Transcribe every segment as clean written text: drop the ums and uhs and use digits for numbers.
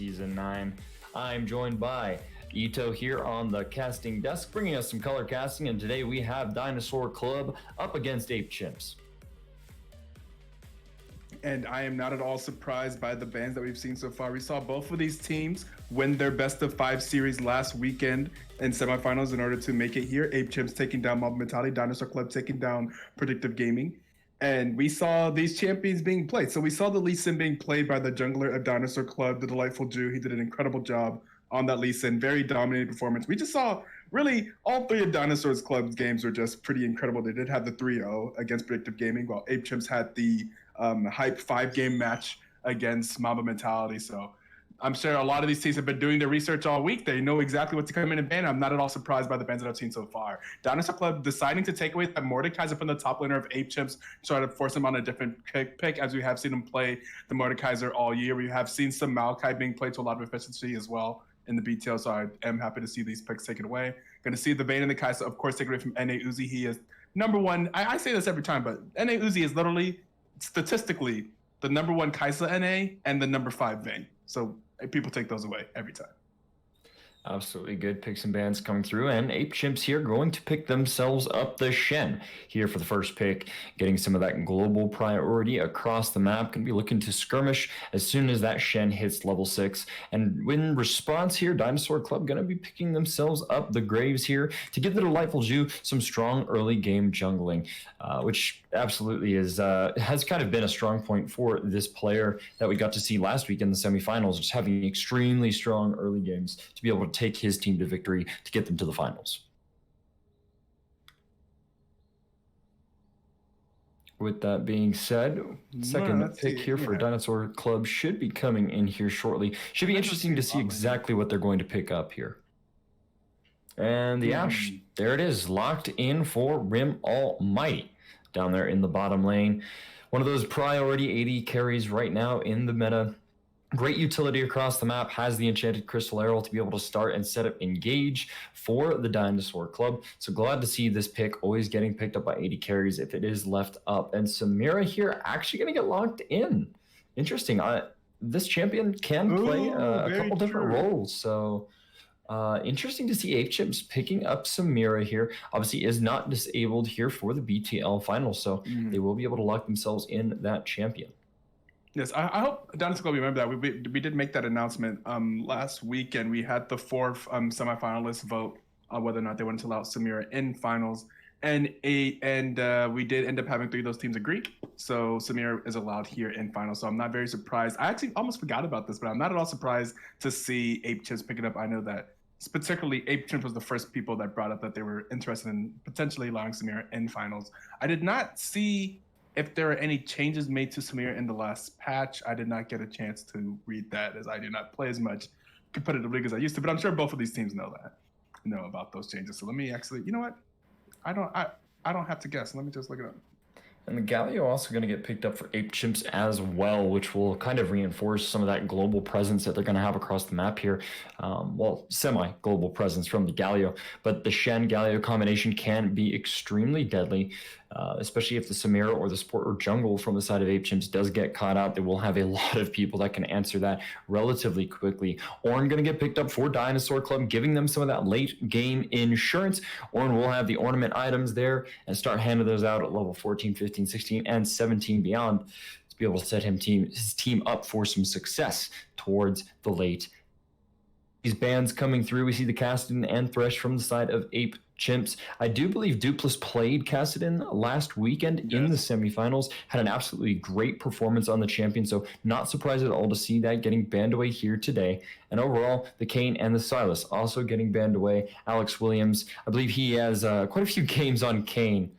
Season 9. I'm joined by Ito here on the casting desk, bringing us some color casting, and today we have Dinosaur Club up against Ape Chimps. And I am not at all surprised by the bans that we've seen so far. We saw both of these teams win their best of 5 series last weekend in semifinals in order to make it here. Ape Chimps taking down Mob Mentality, Dinosaur Club taking down Predictive Gaming. And we saw these champions being played. So we saw the Lee Sin being played by the jungler of Dinosaur Club, the Delightful Jew. He did an incredible job on that Lee Sin. Very dominating performance. We just saw really all 3 of Dinosaur's Club's games were just pretty incredible. They did have the 3-0 against Predictive Gaming, while Ape Chimps had the hype 5-game match against Mamba Mentality. So I'm sure a lot of these teams have been doing their research all week. They know exactly what to come in and ban. I'm not at all surprised by the bans that I've seen so far. Dinosaur Club deciding to take away that Mordekaiser from the top laner of Ape Chimps, try to force him on a different pick, as we have seen him play the Mordekaiser all year. We have seen some Maokai being played to a lot of efficiency as well in the BTL, so I am happy to see these picks taken away. Going to see the Vayne and the Kaisa, of course, taken away from NA Uzi. He is number one. I say this every time, but NA Uzi is literally, statistically, the number 1 Kaisa NA and the number 5 Vayne. So people take those away every time. Absolutely good picks and bans coming through, and Ape Chimps here going to pick themselves up the Shen here for the first pick, getting some of that global priority across the map. Going to be looking to skirmish as soon as that Shen hits level 6. And in response here, Dinosaur Club going to be picking themselves up the Graves here to give the Delightful Jew some strong early game jungling, which absolutely is has kind of been a strong point for this player that we got to see last week in the semifinals, just having extremely strong early games to be able to take his team to victory to get them to the finals. With that being said, second pick here for Dinosaur Club should be coming in here shortly. Should be interesting to see exactly what they're going to pick up here. And the Ashe, there it is, locked in for Rim Almighty down there in the bottom lane. One of those priority AD carries right now in the meta. Great utility across the map, has the Enchanted Crystal Arrow to be able to start and set up engage for the Dinosaur Club. So glad to see this pick always getting picked up by 80 carries if it is left up. And Samira here actually going to get locked in. Interesting. This champion can play a couple different roles. So interesting to see Ape Chimps picking up Samira here. Obviously is not disabled here for the BTL final. So they will be able to lock themselves in that champion. Yes, I hope Dinosaur Club remember that. We did make that announcement last week, and we had the 4 semifinalists vote on whether or not they wanted to allow Samira in finals. And we did end up having 3 of those teams agree. So Samira is allowed here in finals. So I'm not very surprised. I actually almost forgot about this, but I'm not at all surprised to see Ape Chimps pick it up. I know that particularly Ape Chimps was the first people that brought up that they were interested in potentially allowing Samira in finals. I did not see if there are any changes made to Samira in the last patch. I did not get a chance to read that, as I do not play as much competitive as I used to, but I'm sure both of these teams know about those changes. So let me actually, you know what? I don't have to guess. Let me just look it up. And the Galio also going to get picked up for Ape Chimps as well, which will kind of reinforce some of that global presence that they're going to have across the map here. Well, semi-global presence from the Galio, but the Shen-Galio combination can be extremely deadly, especially if the Samira or the support or jungle from the side of Ape Chimps does get caught out. They will have a lot of people that can answer that relatively quickly. Ornn going to get picked up for Dinosaur Club, giving them some of that late game insurance. Ornn will have the ornament items there and start handing those out at level 14, 15, 16, and 17 beyond to be able to set his team up for some success towards the late. These bans coming through, we see the Kassadin and Thresh from the side of Ape Chimps. I do believe Dupless played Kassadin last weekend in the semifinals, had an absolutely great performance on the champion, so not surprised at all to see that getting banned away here today. And overall, the Kayn and the Sylas also getting banned away. Alex Williams, I believe he has quite a few games on Kayn.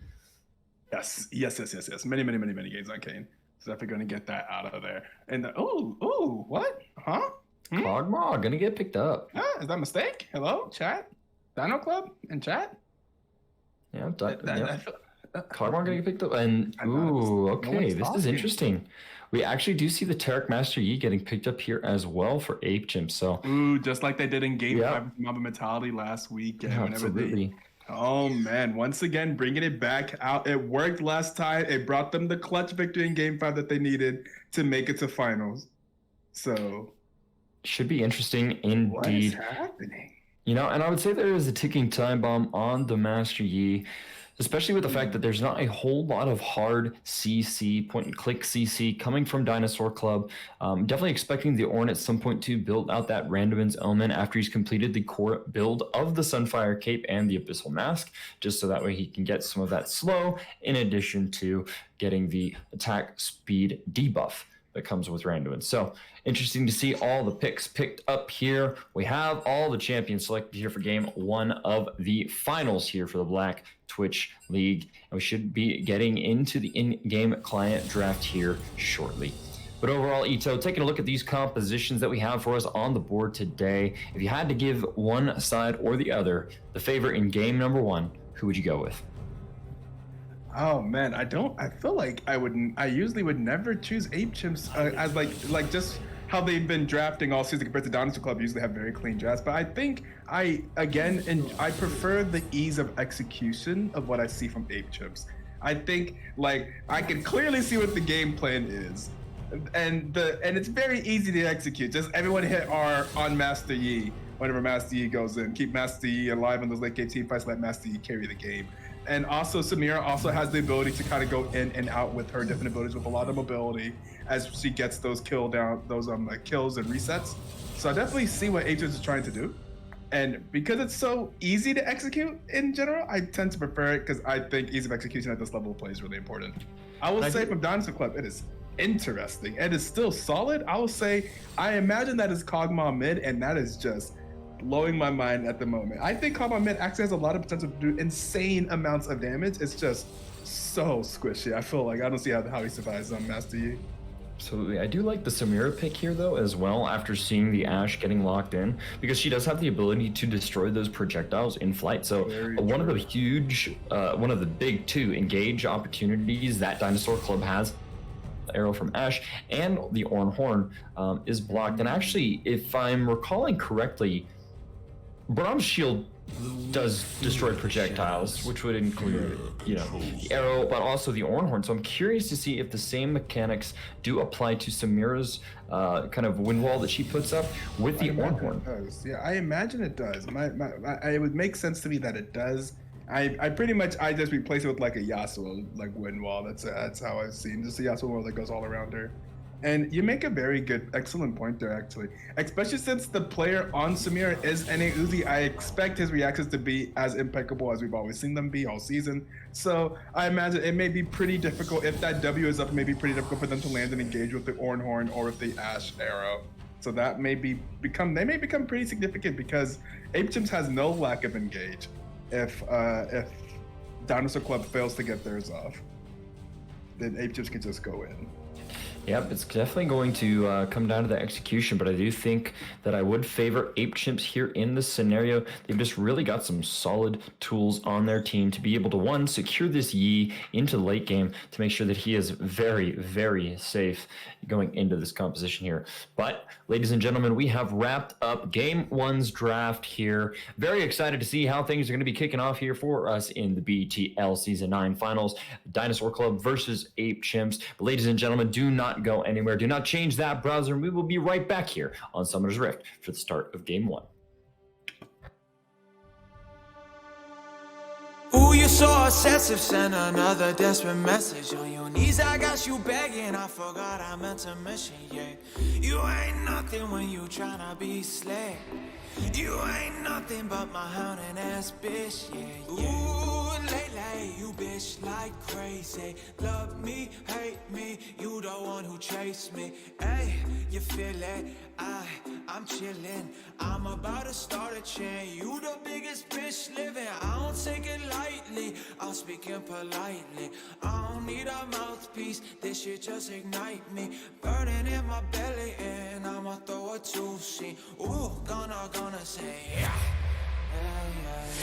Yes. Many games on Kayn. So definitely going to get that out of there. And what? Huh? Kog'Maw gonna get picked up. Is that a mistake? Hello, chat? Dino Club in chat? Yeah, Kog'Maw gonna get picked up. And okay, this is interesting. We actually do see the Taric Master Yi getting picked up here as well for Ape Chimps. So just like they did in Game 5 with Mamba Mentality last week. Absolutely. Oh man, once again bringing it back out. It worked last time. It brought them the clutch victory in Game 5 that they needed to make it to finals. So Should be interesting What is indeed. happening? And I would say there is a ticking time bomb on the Master Yi, especially with the fact that there's not a whole lot of hard CC, point and click CC coming from Dinosaur Club. Definitely expecting the Ornn at some point to build out that randomins element after he's completed the core build of the Sunfire Cape and the Abyssal Mask, just so that way he can get some of that slow, in addition to getting the attack speed debuff that comes with randomins. So interesting to see all the picks picked up here. We have all the champions selected here for game one of the finals here for the Black Twitch League. And we should be getting into the in-game client draft here shortly. But overall, Ito, taking a look at these compositions that we have for us on the board today, if you had to give one side or the other the favorite in game number one, who would you go with? Oh man, I feel like I usually would never choose Ape Chimps as like just how they've been drafting all season compared to Dinosaur Club. Usually have very clean drafts, but I think I prefer the ease of execution of what I see from Ape Chimps. I think like I can clearly see what the game plan is, and it's very easy to execute. Just everyone hit R on Master Yi whenever Master Yi goes in. Keep Master Yi alive in those late game team fights. Let Master Yi carry the game. And also Samira also has the ability to kind of go in and out with her different abilities with a lot of mobility as she gets those kills and resets. So I definitely see what Aegis is trying to do. And because it's so easy to execute in general, I tend to prefer it because I think ease of execution at this level of play is really important. I will say from Dinosaur Club, it is interesting. It is still solid. I will say, I imagine that is Kog'Maw mid, and that is just blowing my mind at the moment. I think Kog'Maw mid actually has a lot of potential to do insane amounts of damage. It's just so squishy. I feel like I don't see how he survives on Master Yi. Absolutely. I do like the Samira pick here, though, as well, after seeing the Ashe getting locked in, because she does have the ability to destroy those projectiles in flight. So one of the big two engage opportunities that Dinosaur Club has, the arrow from Ashe and the Ornn Horn, is blocked. And actually, if I'm recalling correctly, Brahm's shield does destroy projectiles, which would include, the arrow, but also the Ornn Horn. So I'm curious to see if the same mechanics do apply to Samira's kind of wind wall that she puts up with the Ornn Horn. Yeah, I imagine it does. It would make sense to me that it does. I just replace it with like a Yasuo like wind wall. That's how I've seen just a Yasuo wall that goes all around her. And you make a excellent point there, actually. Especially since the player on Samira is NA Uzi, I expect his reactions to be as impeccable as we've always seen them be all season. So I imagine it may be pretty difficult, if that W is up, it may be pretty difficult for them to land and engage with the Ornn Horn or with the Ashe arrow. So that may become pretty significant because Ape Chimps has no lack of engage if Dinosaur Club fails to get theirs off. Then Ape Chimps can just go in. Yep, it's definitely going to come down to the execution, but I do think that I would favor Ape Chimps here in this scenario. They've just really got some solid tools on their team to be able to, one, secure this Yi into the late game to make sure that he is very, very safe going into this composition here. But, ladies and gentlemen, we have wrapped up Game 1's draft here. Very excited to see how things are going to be kicking off here for us in the BTL Season 9 Finals. Dinosaur Club versus Ape Chimps. But, ladies and gentlemen, do not go anywhere. Do not change that browser, and we will be right back here on Summoner's Rift for the start of Game 1. Ooh, you're so obsessive, send another desperate message. On your knees, I got you begging, I forgot I meant to mention, yeah. You ain't nothing when you tryna be slick. You ain't nothing but my hounding ass bitch, yeah, yeah. Ooh, lately, you bitch like crazy. Love me, hate me, you the one who chased me. Hey, you feel it? I'm chillin'. I'm about to start a chain. You the biggest bitch living. I don't take it lightly. I'm speaking politely. I don't need a mouthpiece. This shit just ignite me. Burning in my belly, and I'ma throw a two-scene. Ooh, gonna say yeah.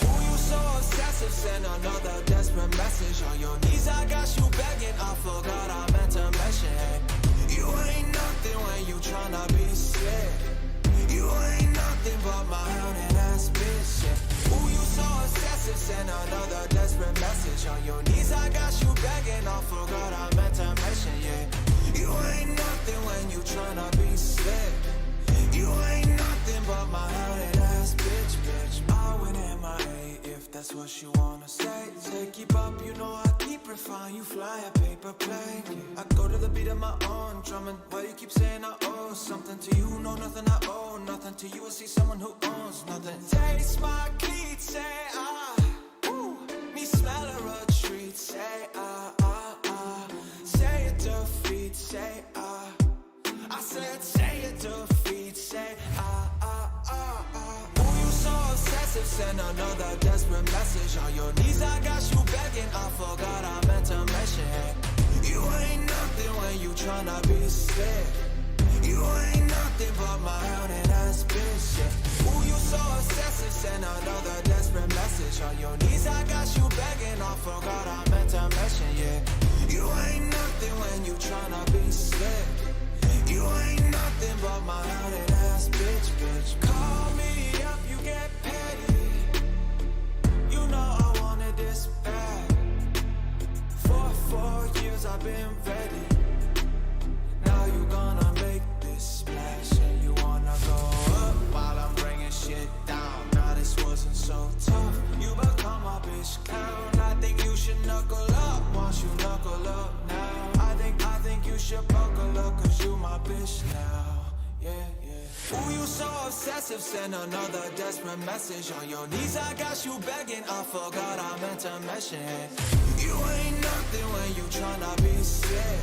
Ooh, you so obsessive, send another desperate message. On your knees, I got you begging. I forgot I meant to mention. You ain't nothing when you tryna be slick. You ain't nothing but my hounding ass bitch, yeah. Ooh, you so obsessive, send another desperate message. On your knees, I got you begging. I forgot I meant to mention, yeah. You ain't nothing when you tryna be slick. You ain't else you wanna say? Keep up, you know I keep refined. You fly a paper plane. I go to the beat of my own drumming. Why you keep saying I owe something to you? No, nothing I owe, nothing to you. I see someone who owns nothing. Taste my cleats, say ah. Ooh, me smell a retreat, say ah ah ah. Say it defeat, say ah. I said say it defeat, say ah ah ah ah. Ooh, you so obsessive, send another desperate message. On your knees, I got you begging. I forgot I meant to mention it. You ain't nothing when you tryna be slick. You ain't nothing but my hounding ass bitch, yeah. Ooh, you so obsessive, send another desperate message. On your knees, I got you begging. I forgot I meant to mention, yeah. You ain't nothing when you tryna be slick. You ain't nothing but my hounding ass bitch, bitch. Call me up, you get petty. You know I wanted this bad. For 4 years I've been ready. Now you gonna make this splash. And you wanna go up while I'm bringing shit down. Now this wasn't so tough. You become my bitch clown. I think you should knuckle up once you knuckle up now. I think you should buckle up, cause you my bitch now. Yeah, yeah. Ooh, you so obsessive, send another desperate message. On your knees, I got you begging. I forgot I meant to mention it. You ain't nothing when you tryna be slick.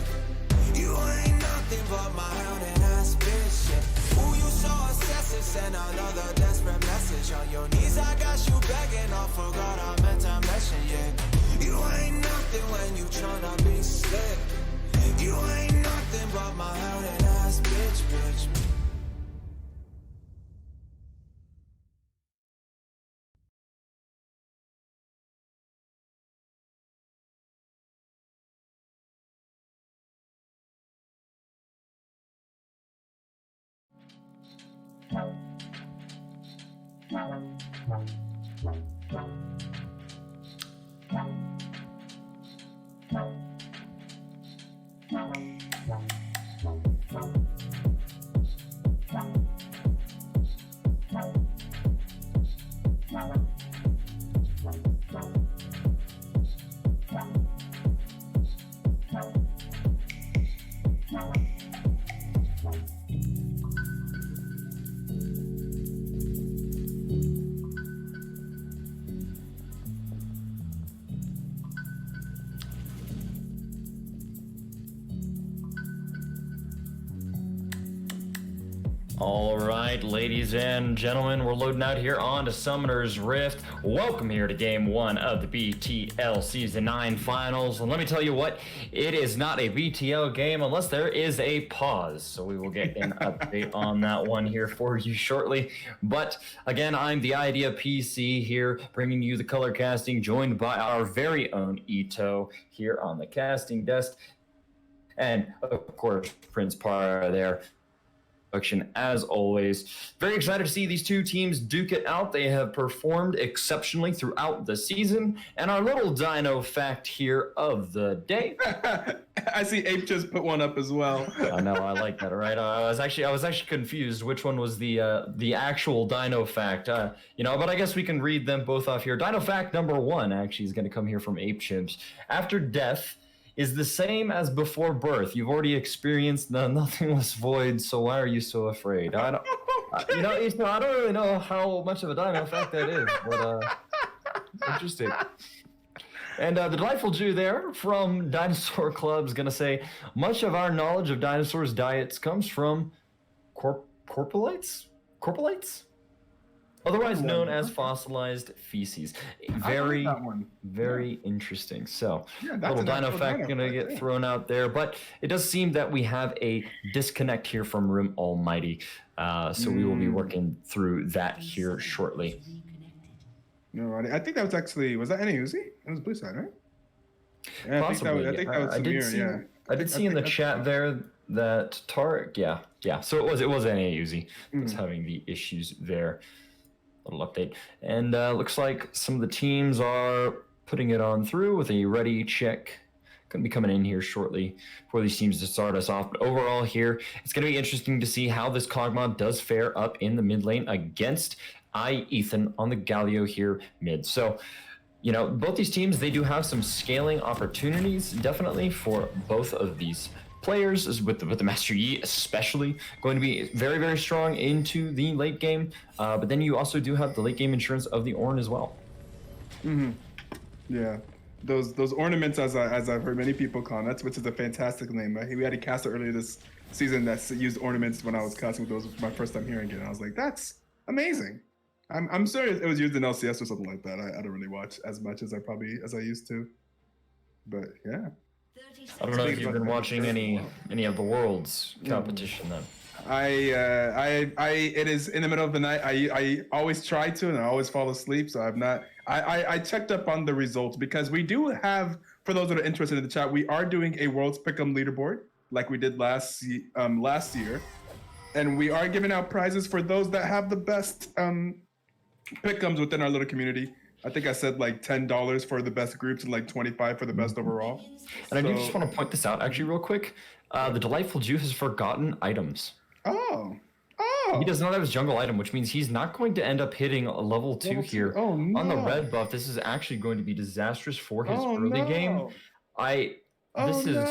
You ain't nothing but my hounding ass bitch, yeah. Ooh, you so obsessive, send another desperate message. On your knees, I got you begging. I forgot I meant to mention, yeah. You ain't nothing when you tryna be slick. You ain't nothing but my hounding ass bitch, bitch. All right, ladies and gentlemen, we're loading out here on to Summoner's Rift. Welcome here to Game 1 of the BTL Season 9 Finals. And let me tell you what, it is not a BTL game unless there is a pause. So we will get an update on that one here for you shortly. But again, I'm the Idea PC here, bringing you the color casting, joined by our very own Ito here on the casting desk. And of course, Prince Para there. As always, very excited to see these two teams duke it out. They have performed exceptionally throughout the season. And our little dino fact here of the day. I see Ape just put one up as well. I know, I like that. Right, I was actually confused which one was the actual dino fact. But I guess we can read them both off here. Dino fact number 1 actually is going to come here from Ape Chimps. After death is the same as before birth. You've already experienced nothing was void, so why are you so afraid? I don't really know how much of a dino fact that is, but interesting. And the delightful Jew there from Dinosaur Club is gonna say, much of our knowledge of dinosaurs' diets comes from corpulates? Otherwise known as fossilized feces. Very interesting. So, little dino fact gonna get thrown out there, but it does seem that we have a disconnect here from Room Almighty. So we will be working through that here shortly. No, I think that was actually, was that any Uzi? It was Blue Side, right? Yeah, Possibly. I think that was Samir, I did see in the chat there that Tarek, yeah. So it was any Uzi that's having the issues there. Little update. And looks like some of the teams are putting it on through with a ready check. Going to be coming in here shortly for these teams to start us off. But overall here, it's going to be interesting to see how this Cogmob does fare up in the mid lane against Ethan on the Galio here mid. So, you know, both these teams, they do have some scaling opportunities, definitely, for both of these players, with the Master Yi especially going to be very, very strong into the late game. But then you also do have the late game insurance of the Ornn as well. Yeah, those ornaments, as I've heard many people call them, which is a fantastic name. We had a caster earlier this season that used ornaments when I was casting with those. Was my first time hearing it, and I was like, that's amazing. I'm sure it was used in LCS or something like that. I don't really watch as much as I used to, but yeah. I don't know if you've been watching any of the Worlds competition then. It is in the middle of the night. I always try to, and I always fall asleep. So I've not. I checked up on the results because we do have, for those that are interested in the chat, we are doing a Worlds Pick'em leaderboard like we did last year, and we are giving out prizes for those that have the best pick'ems within our little community. I think I said like $10 for the best groups and like $25 for the best overall. And I do just want to point this out actually real quick. The Delightful Jew has forgotten items. Oh. He does not have his jungle item, which means he's not going to end up hitting a level 2 here. Oh, no. On the red buff. This is actually going to be disastrous for his early game. This is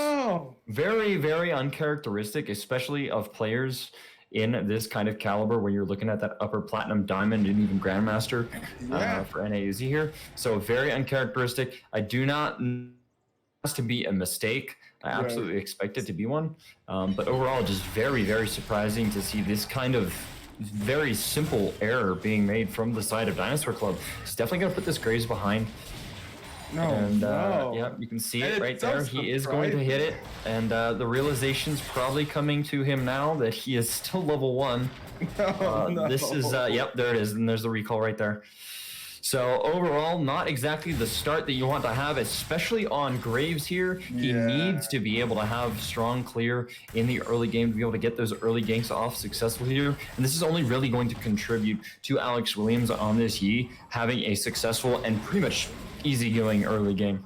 very, very uncharacteristic, especially of players in this kind of caliber when you're looking at that upper platinum, diamond, and even grandmaster for NAUZ here. So very uncharacteristic. I do not to be a mistake. I absolutely expect it to be one. But overall, just very, very surprising to see this kind of very simple error being made from the side of Dinosaur Club. He's definitely going to put this Graves behind. Yeah, you can see it right there. He is going to hit it, and the realization's probably coming to him now that he is still level 1. This is yep, there it is, and there's the recall right there. So overall, not exactly the start that you want to have, especially on Graves here. He needs to be able to have strong clear in the early game to be able to get those early ganks off successfully here. And this is only really going to contribute to Alex Williams on this Yi having a successful and pretty much easygoing early game.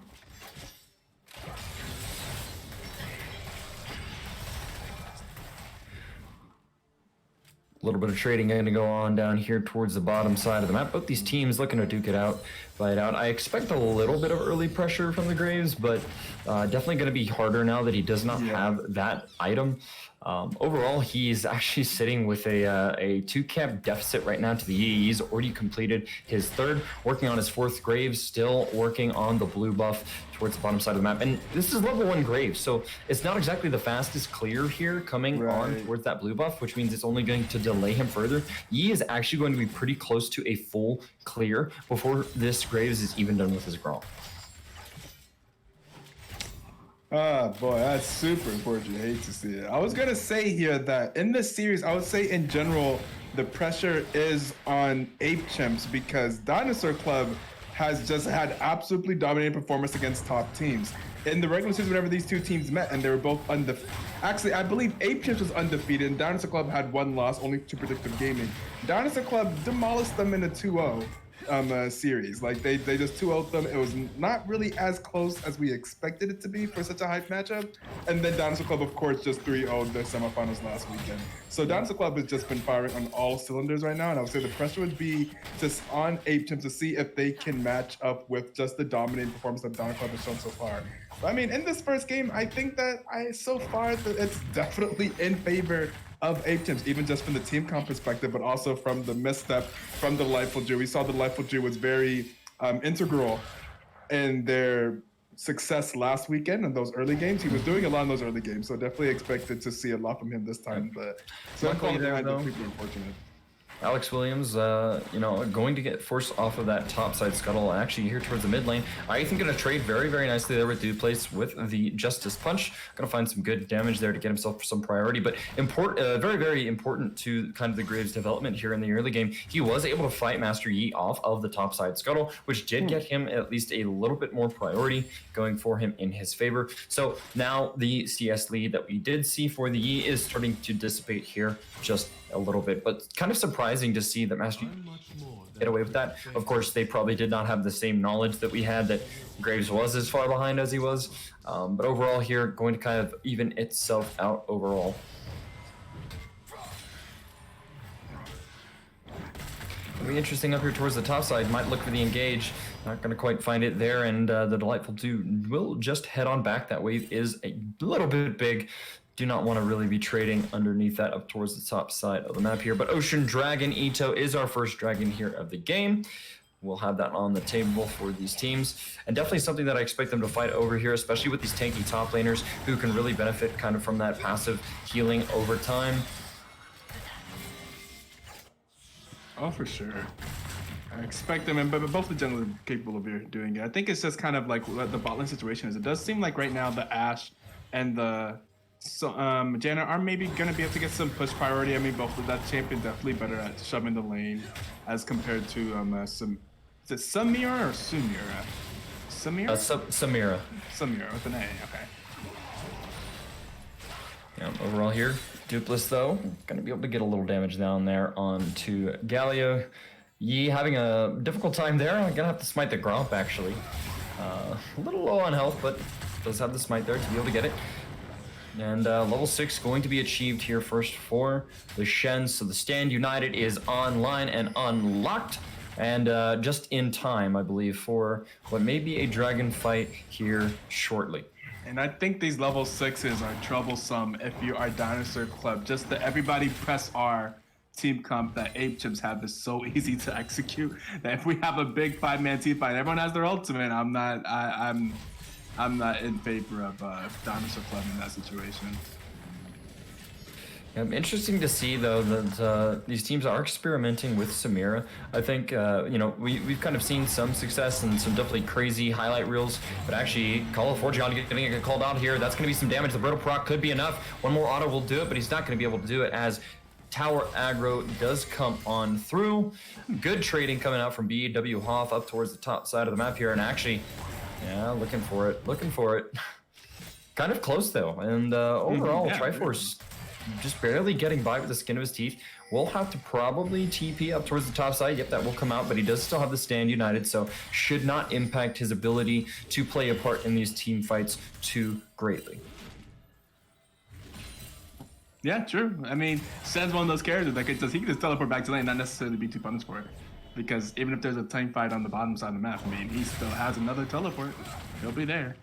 A little bit of trading going to go on down here towards the bottom side of the map. Both these teams looking to duke it out, fight out. I expect a little bit of early pressure from the Graves, but definitely going to be harder now that he does not have that item. Overall, he's actually sitting with a 2-cap deficit right now to the Yi. He's already completed his 3rd, working on his 4th Graves, still working on the blue buff towards the bottom side of the map. And this is level 1 Graves, so it's not exactly the fastest clear here coming on towards that blue buff, which means it's only going to delay him further. Yi is actually going to be pretty close to a full clear before this Graves is even done with his Gromp. Ah, boy, that's super important. I hate to see it. I was going to say here that in this series, I would say in general, the pressure is on Chimps because Dinosaur Club has just had absolutely dominating performance against top teams. In the regular season, whenever these two teams met, and they were both undefeated. Actually, I believe Chimps was undefeated, and Dinosaur Club had 1 loss, only to Predictive Gaming. Dinosaur Club demolished them in a 2-0. Series. Like they just 2-0'd them. It was not really as close as we expected it to be for such a hype matchup. And then Dinosaur Club, of course, just 3-0'd the semifinals last weekend. So Dinosaur Club has just been firing on all cylinders right now. And I would say the pressure would be just on Chimps to see if they can match up with just the dominating performance that Dinosaur Club has shown so far. But I mean, in this first game, I think that so far it's definitely in favor of Chimps, even just from the team comp perspective, but also from the misstep from the Delightful Jew. We saw the Delightful Jew was very integral in their success last weekend in those early games. He was doing a lot in those early games, so definitely expected to see a lot from him this time. But so luckily there, though, super unfortunate. Alex Williams, you know, going to get forced off of that top side scuttle, actually here towards the mid lane. I think going to trade very, very nicely there with Duplace with the Justice Punch. Going to find some good damage there to get himself some priority, but very, very important to kind of the Graves development here in the early game. He was able to fight Master Yi off of the top side scuttle, which did get him at least a little bit more priority going for him in his favor. So now the CS lead that we did see for the Yi is starting to dissipate here just a little bit, but kind of surprising to see that Master Yi get away with that. Of course, they probably did not have the same knowledge that we had that Graves was as far behind as he was, but overall here, going to kind of even itself out overall. It'll be interesting up here towards the top side. Might look for the engage. Not going to quite find it there, and the Delightful 2 will just head on back. That wave is a little bit big. Do not want to really be trading underneath that up towards the top side of the map here. But Ocean Dragon Ito is our first dragon here of the game. We'll have that on the table for these teams. And definitely something that I expect them to fight over here, especially with these tanky top laners who can really benefit kind of from that passive healing over time. Oh, for sure. I expect them, but both the jungles are capable of doing it. I think it's just kind of like what the bot lane situation is. It does seem like right now the Ashe and the Janna are maybe going to be able to get some push priority. I mean, both of that champion definitely better at shoving the lane as compared to is it Samira or Sumira? Samira? Samira. Samira with an A, okay. Yeah, overall here, Dupless though, going to be able to get a little damage down there onto Galio. Yi having a difficult time there. I'm gonna have to smite the Gromp actually. A little low on health, but does have the smite there to be able to get it. And level 6 going to be achieved here first for the Shen. So the Stand United is online and unlocked. And just in time, I believe, for what may be a dragon fight here shortly. And I think these level 6s are troublesome if you are Dinosaur Club. Just that everybody press R team comp that Ape Chimps have is so easy to execute that if we have a big 5-man team fight, everyone has their ultimate. I'm not in favor of Dinosaur Club in that situation. Interesting to see though that these teams are experimenting with Samira. I think we've kind of seen some success and some definitely crazy highlight reels, but actually Call of Fortune getting it called out here. That's going to be some damage. The Brittle Proc could be enough. One more auto will do it, but he's not going to be able to do it as tower aggro does come on through. Good trading coming out from BW Hoff up towards the top side of the map here, and actually, yeah, looking for it. Kind of close though, and overall, yeah, Triforce just barely getting by with the skin of his teeth. We'll have to probably TP up towards the top side. Yep, that will come out, but he does still have the Stand United, so should not impact his ability to play a part in these team fights too greatly. Yeah, true. I mean, Sen's one of those characters that he can just teleport back to lane, not necessarily be too punished for it. Because even if there's a team fight on the bottom side of the map, I mean, he still has another teleport. He'll be there.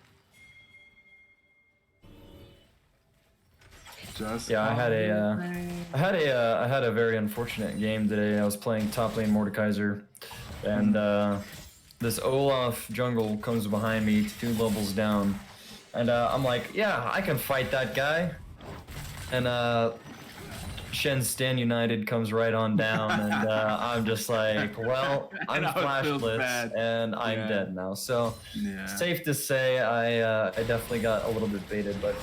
Just yeah, I had a very unfortunate game today. I was playing top lane Mordekaiser, and this Olaf jungle comes behind me 2 levels down, and I'm like, yeah, I can fight that guy. And Shen's Stand United comes right on down, and I'm just like, well, I'm flashless, and I'm dead now. So, safe to say, I definitely got a little bit baited, but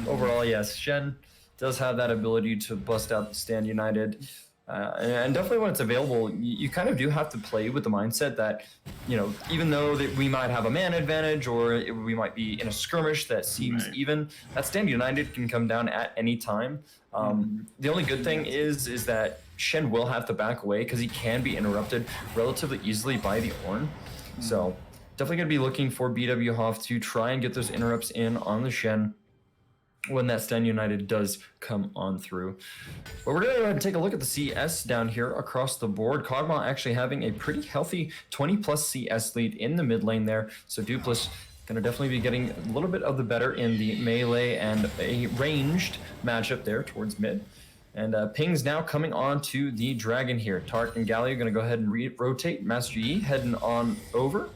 overall, yes, Shen does have that ability to bust out the Stand United. And definitely when it's available, you kind of do have to play with the mindset that, even though that we might have a man advantage or we might be in a skirmish that seems even, that Stand United can come down at any time. The only good thing is that Shen will have to back away because he can be interrupted relatively easily by the Ornn. So definitely going to be looking for BW Hoff to try and get those interrupts in on the Shen when that Stand United does come on through. But we're going to go ahead and take a look at the CS down here across the board. Kog'Maw actually having a pretty healthy 20+ CS lead in the mid lane there. So Dupless going to definitely be getting a little bit of the better in the melee and a ranged matchup there towards mid. And Ping's now coming on to the Dragon here. Tark and Galio going to go ahead and rotate. Master Yi heading on over.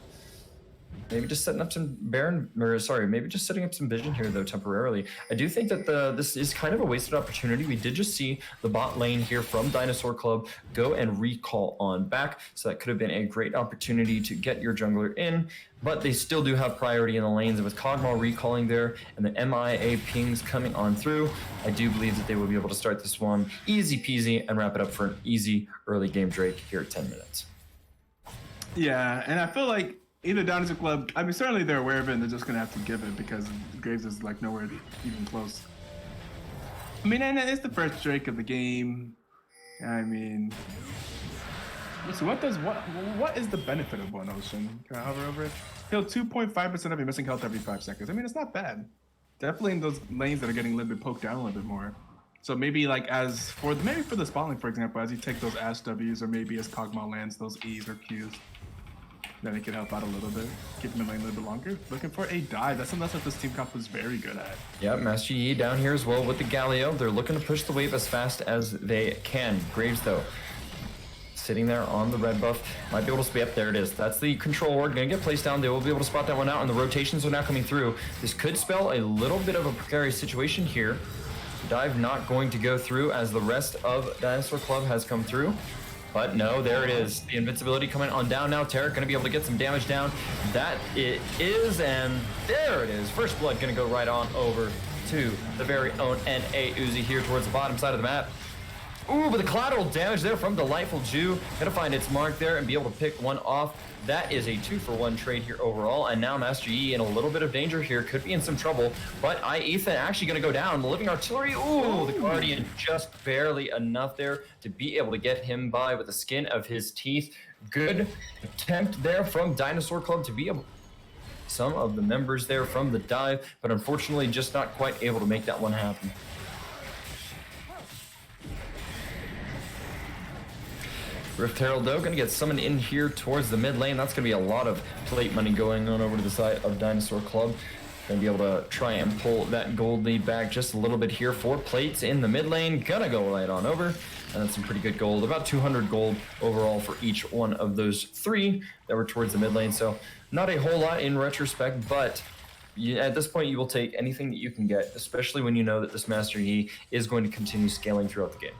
Maybe just setting up some maybe just setting up some vision here though temporarily. I do think that this is kind of a wasted opportunity. We did just see the bot lane here from Dinosaur Club go and recall on back, so that could have been a great opportunity to get your jungler in, but they still do have priority in the lanes, and with Kog'Maw recalling there and the MIA pings coming on through, I do believe that they will be able to start this one easy peasy and wrap it up for an easy early game Drake here at 10 minutes. Yeah, and I feel like either Dinosaur Club, I mean, certainly they're aware of it and they're just going to have to give it because Graves is like nowhere even close. I mean, and it's the first Drake of the game. I mean, so what is the benefit of One Ocean? Can I hover over it? Heal 2.5% of your missing health every 5 seconds. I mean, it's not bad. Definitely in those lanes that are getting a little bit poked down a little bit more. So maybe like maybe for the spawning, for example, as you take those Ashe Ws, or maybe as Kog'Maw lands those E's or Q's. Then it can help out a little bit, keep him in lane a little bit longer. Looking for a dive. That's something that this team comp was very good at. Yep, Master Yi down here as well with the Galio. They're looking to push the wave as fast as they can. Graves, though, sitting there on the red buff. Might be able to spam. There it is. That's the control ward. Gonna get placed down. They will be able to spot that one out, and the rotations are now coming through. This could spell a little bit of a precarious situation here. Dive not going to go through as the rest of Dinosaur Club has come through. But no, there it is. The invincibility coming on down now. Tarek going to be able to get some damage down. That it is, and there it is. First blood going to go right on over to the very own NA Uzi here towards the bottom side of the map. Ooh, but the collateral damage there from Delightful Jew. Gonna find its mark there and be able to pick one off. That is a 2-for-1 trade here overall. And now Master Yi in a little bit of danger here. Could be in some trouble. But Ethan actually gonna go down. The Living Artillery. Ooh, the Guardian just barely enough there to be able to get him by with the skin of his teeth. Good attempt there from Dinosaur Club to be able some of the members there from the dive, but unfortunately just not quite able to make that one happen. Rift Herald, though, going to get summoned in here towards the mid lane. That's going to be a lot of plate money going on over to the side of Dinosaur Club. Going to be able to try and pull that gold lead back just a little bit here. 4 plates in the mid lane. Gonna go right on over. And that's some pretty good gold. About 200 gold overall for each one of those 3 that were towards the mid lane. So not a whole lot in retrospect, but at this point you will take anything that you can get, especially when you know that this Master Yi is going to continue scaling throughout the game.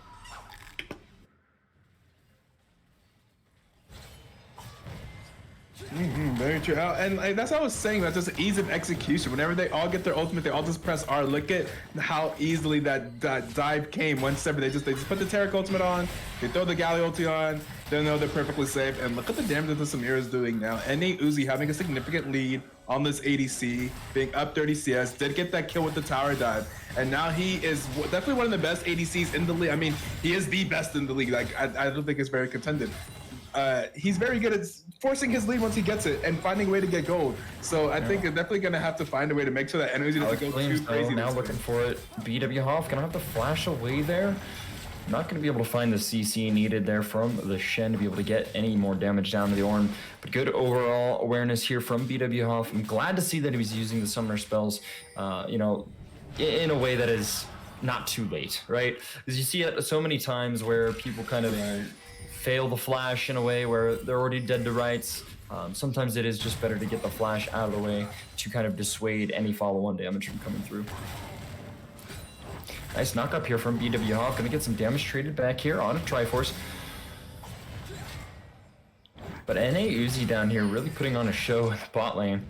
Very true. And that's what I was saying. That's just ease of execution. Whenever they all get their ultimate, they all just press R. Look at how easily that dive came. One step, they just put the Tarek ultimate on. They throw the Galley ulti on. They know they're perfectly safe. And look at the damage that the Samira is doing now. NA Uzi having a significant lead on this ADC, being up 30 CS. Did get that kill with the tower dive. And now he is definitely one of the best ADCs in the league. I mean, he is the best in the league. Like I don't think it's very contended. He's very good at forcing his lead once he gets it and finding a way to get gold. So I think they're definitely going to have to find a way to make sure that energy doesn't go too crazy. Now looking for it. BW Hoff going to have to flash away there. Not going to be able to find the CC needed there from the Shen to be able to get any more damage down to the Ornn. But good overall awareness here from BW Hoff. I'm glad to see that he was using the summoner spells, you know, in a way that is not too late, right? Because you see it so many times where people kind of fail the flash in a way where they're already dead to rights. Sometimes it is just better to get the flash out of the way to kind of dissuade any follow-on damage from coming through. Nice knock up here from BW Hawk. Gonna get some damage traded back here on a Triforce. But NA Uzi down here really putting on a show in the bot lane.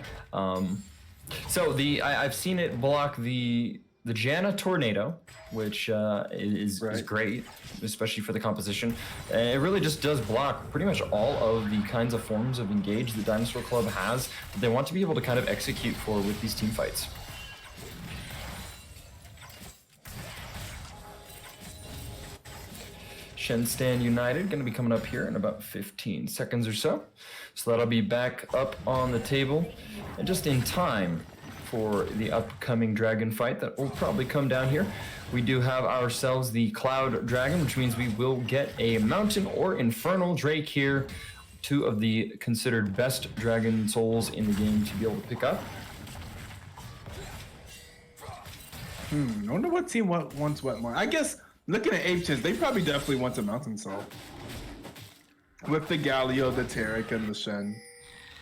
So I've seen it block the Janna Tornado, which is great, especially for the composition. And it really just does block pretty much all of the kinds of forms of engage that Dinosaur Club has that they want to be able to kind of execute for with these team fights. Shen Stand United going to be coming up here in about 15 seconds or so. So that'll be back up on the table and just in time for the upcoming dragon fight that will probably come down here. We do have ourselves the Cloud Dragon, which means we will get a Mountain or Infernal Drake here, 2 of the considered best dragon souls in the game to be able to pick up. I wonder what team wants what more. I guess looking at Chimps, they probably definitely want a Mountain Soul. With the Galio, the Tarek, and the Shen.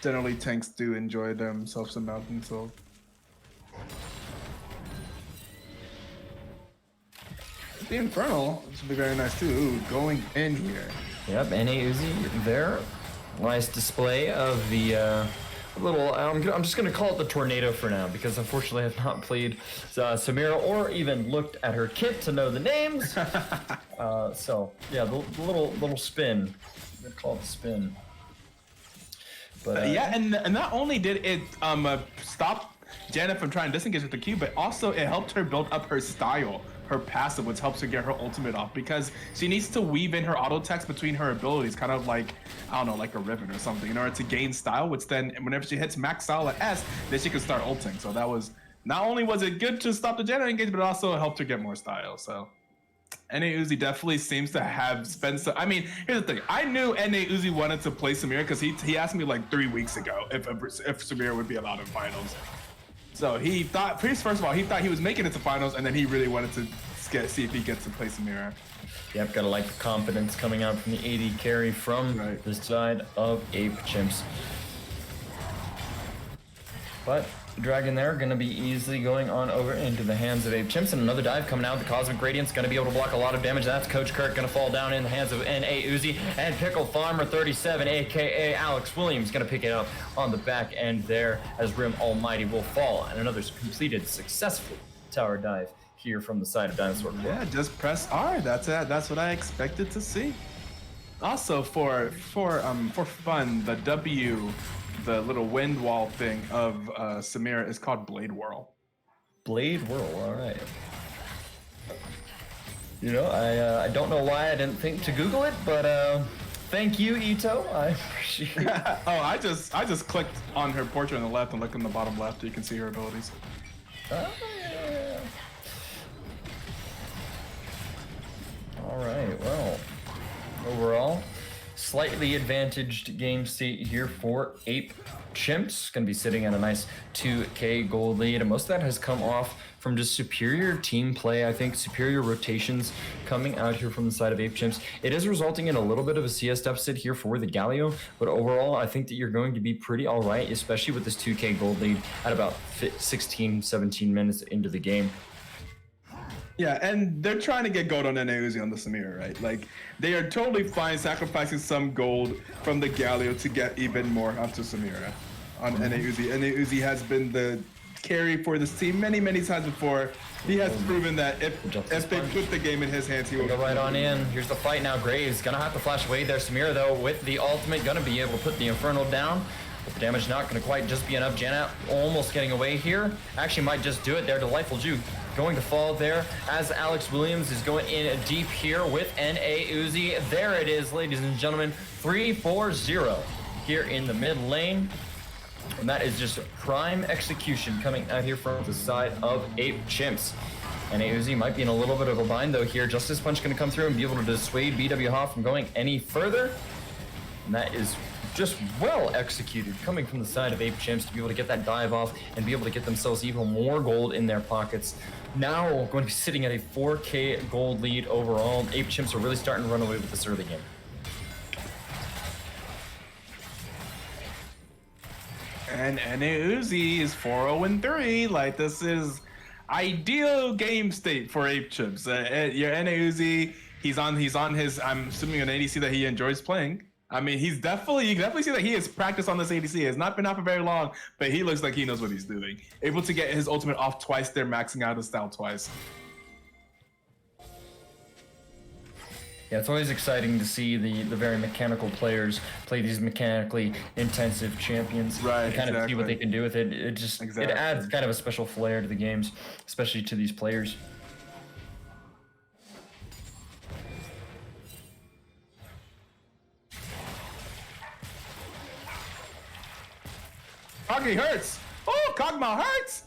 Generally, tanks do enjoy themselves a Mountain Soul. The Infernal, this would be very nice too. Ooh, going in here. Yep, NA Uzi there. Nice display of the little, I'm just going to call it the Tornado for now, because unfortunately I have not played Samira or even looked at her kit to know the names. So, yeah, the little spin. I'm going to call it the spin. But, yeah, and not only did it stop Janna from trying to disengage with the Q, but also it helped her build up her style, her passive, which helps her get her ultimate off, because she needs to weave in her auto text between her abilities, kind of like, I don't know, like a Riven or something, in order to gain style, which then whenever she hits max style at S, then she can start ulting. So that was, not only was it good to stop the Janna engage, but it also helped her get more style. So NA Uzi definitely seems to have spent some. I mean, here's the thing. I knew NA Uzi wanted to play Samira because he asked me like 3 weeks ago if Samira would be allowed in finals. So he thought, first of all, he thought he was making it to finals, and then he really wanted to see if he gets to play Samira. Yep, gotta like the confidence coming out from the AD carry from the side of Ape Chimps. But the Dragon there gonna be easily going on over into the hands of Ape Chimps, and another dive coming out. The Cosmic Radiant's gonna be able to block a lot of damage. That's Coach Kirk gonna fall down in the hands of NA Uzi, and Pickle Farmer 37, aka Alex Williams, gonna pick it up on the back end there as Rim Almighty will fall, and another completed successful tower dive here from the side of Dinosaur. Yeah, just press R. That's it. That's what I expected to see. Also, for fun, the W, the little wind wall thing of Samira is called Blade Whirl. Blade Whirl, all right. You know, I don't know why I didn't think to Google it, but thank you, Ito. I appreciate it. Oh, I just clicked on her portrait on the left and look in the bottom left. You can see her abilities. Yeah. All right, well, overall, slightly advantaged game state here for Ape Chimps. Going to be sitting at a nice 2K gold lead, and most of that has come off from just superior team play. I think superior rotations coming out here from the side of Ape Chimps. It is resulting in a little bit of a CS deficit here for the Galio, but overall, I think that you're going to be pretty all right, especially with this 2K gold lead at about 16, 17 minutes into the game. Yeah, and they're trying to get gold on NA Uzi on the Samira, right? Like, they are totally fine sacrificing some gold from the Galio to get even more onto Samira on NA Uzi. NA Uzi has been the carry for this team many, many times before. He has proven that if they put the game in his hands, he will go right on in. Here's the fight now. Graves gonna have to flash away there. Samira, though, with the ultimate, gonna be able to put the Infernal down. But the damage not gonna quite just be enough. Janna almost getting away here. Actually might just do it there. Delightful Juke going to fall there as Alex Williams is going in deep here with NA Uzi. There it is, ladies and gentlemen. 3-4-0 here in the mid lane. And that is just prime execution coming out here from the side of Ape Chimps. NA Uzi might be in a little bit of a bind though here. Justice Punch going to come through and be able to dissuade BW Hoff from going any further. And that is just well executed coming from the side of Ape Chimps to be able to get that dive off and be able to get themselves even more gold in their pockets. Now going to be sitting at a 4K gold lead overall. Ape Chimps are really starting to run away with this early game. And NA Uzi is 4-0-3. Like, this is ideal game state for Ape Chimps. Your NA Uzi, he's on his, I'm assuming an ADC that he enjoys playing. I mean, you can definitely see that he has practiced on this ADC. He has not been out for very long, but he looks like he knows what he's doing. Able to get his ultimate off twice there, maxing out his style twice. Yeah, it's always exciting to see the very mechanical players play these mechanically intensive champions. Right, and kind of see what they can do with it. It just it adds kind of a special flair to the games, especially to these players. Kog'Maw hurts! Oh, Kog'Maw hurts!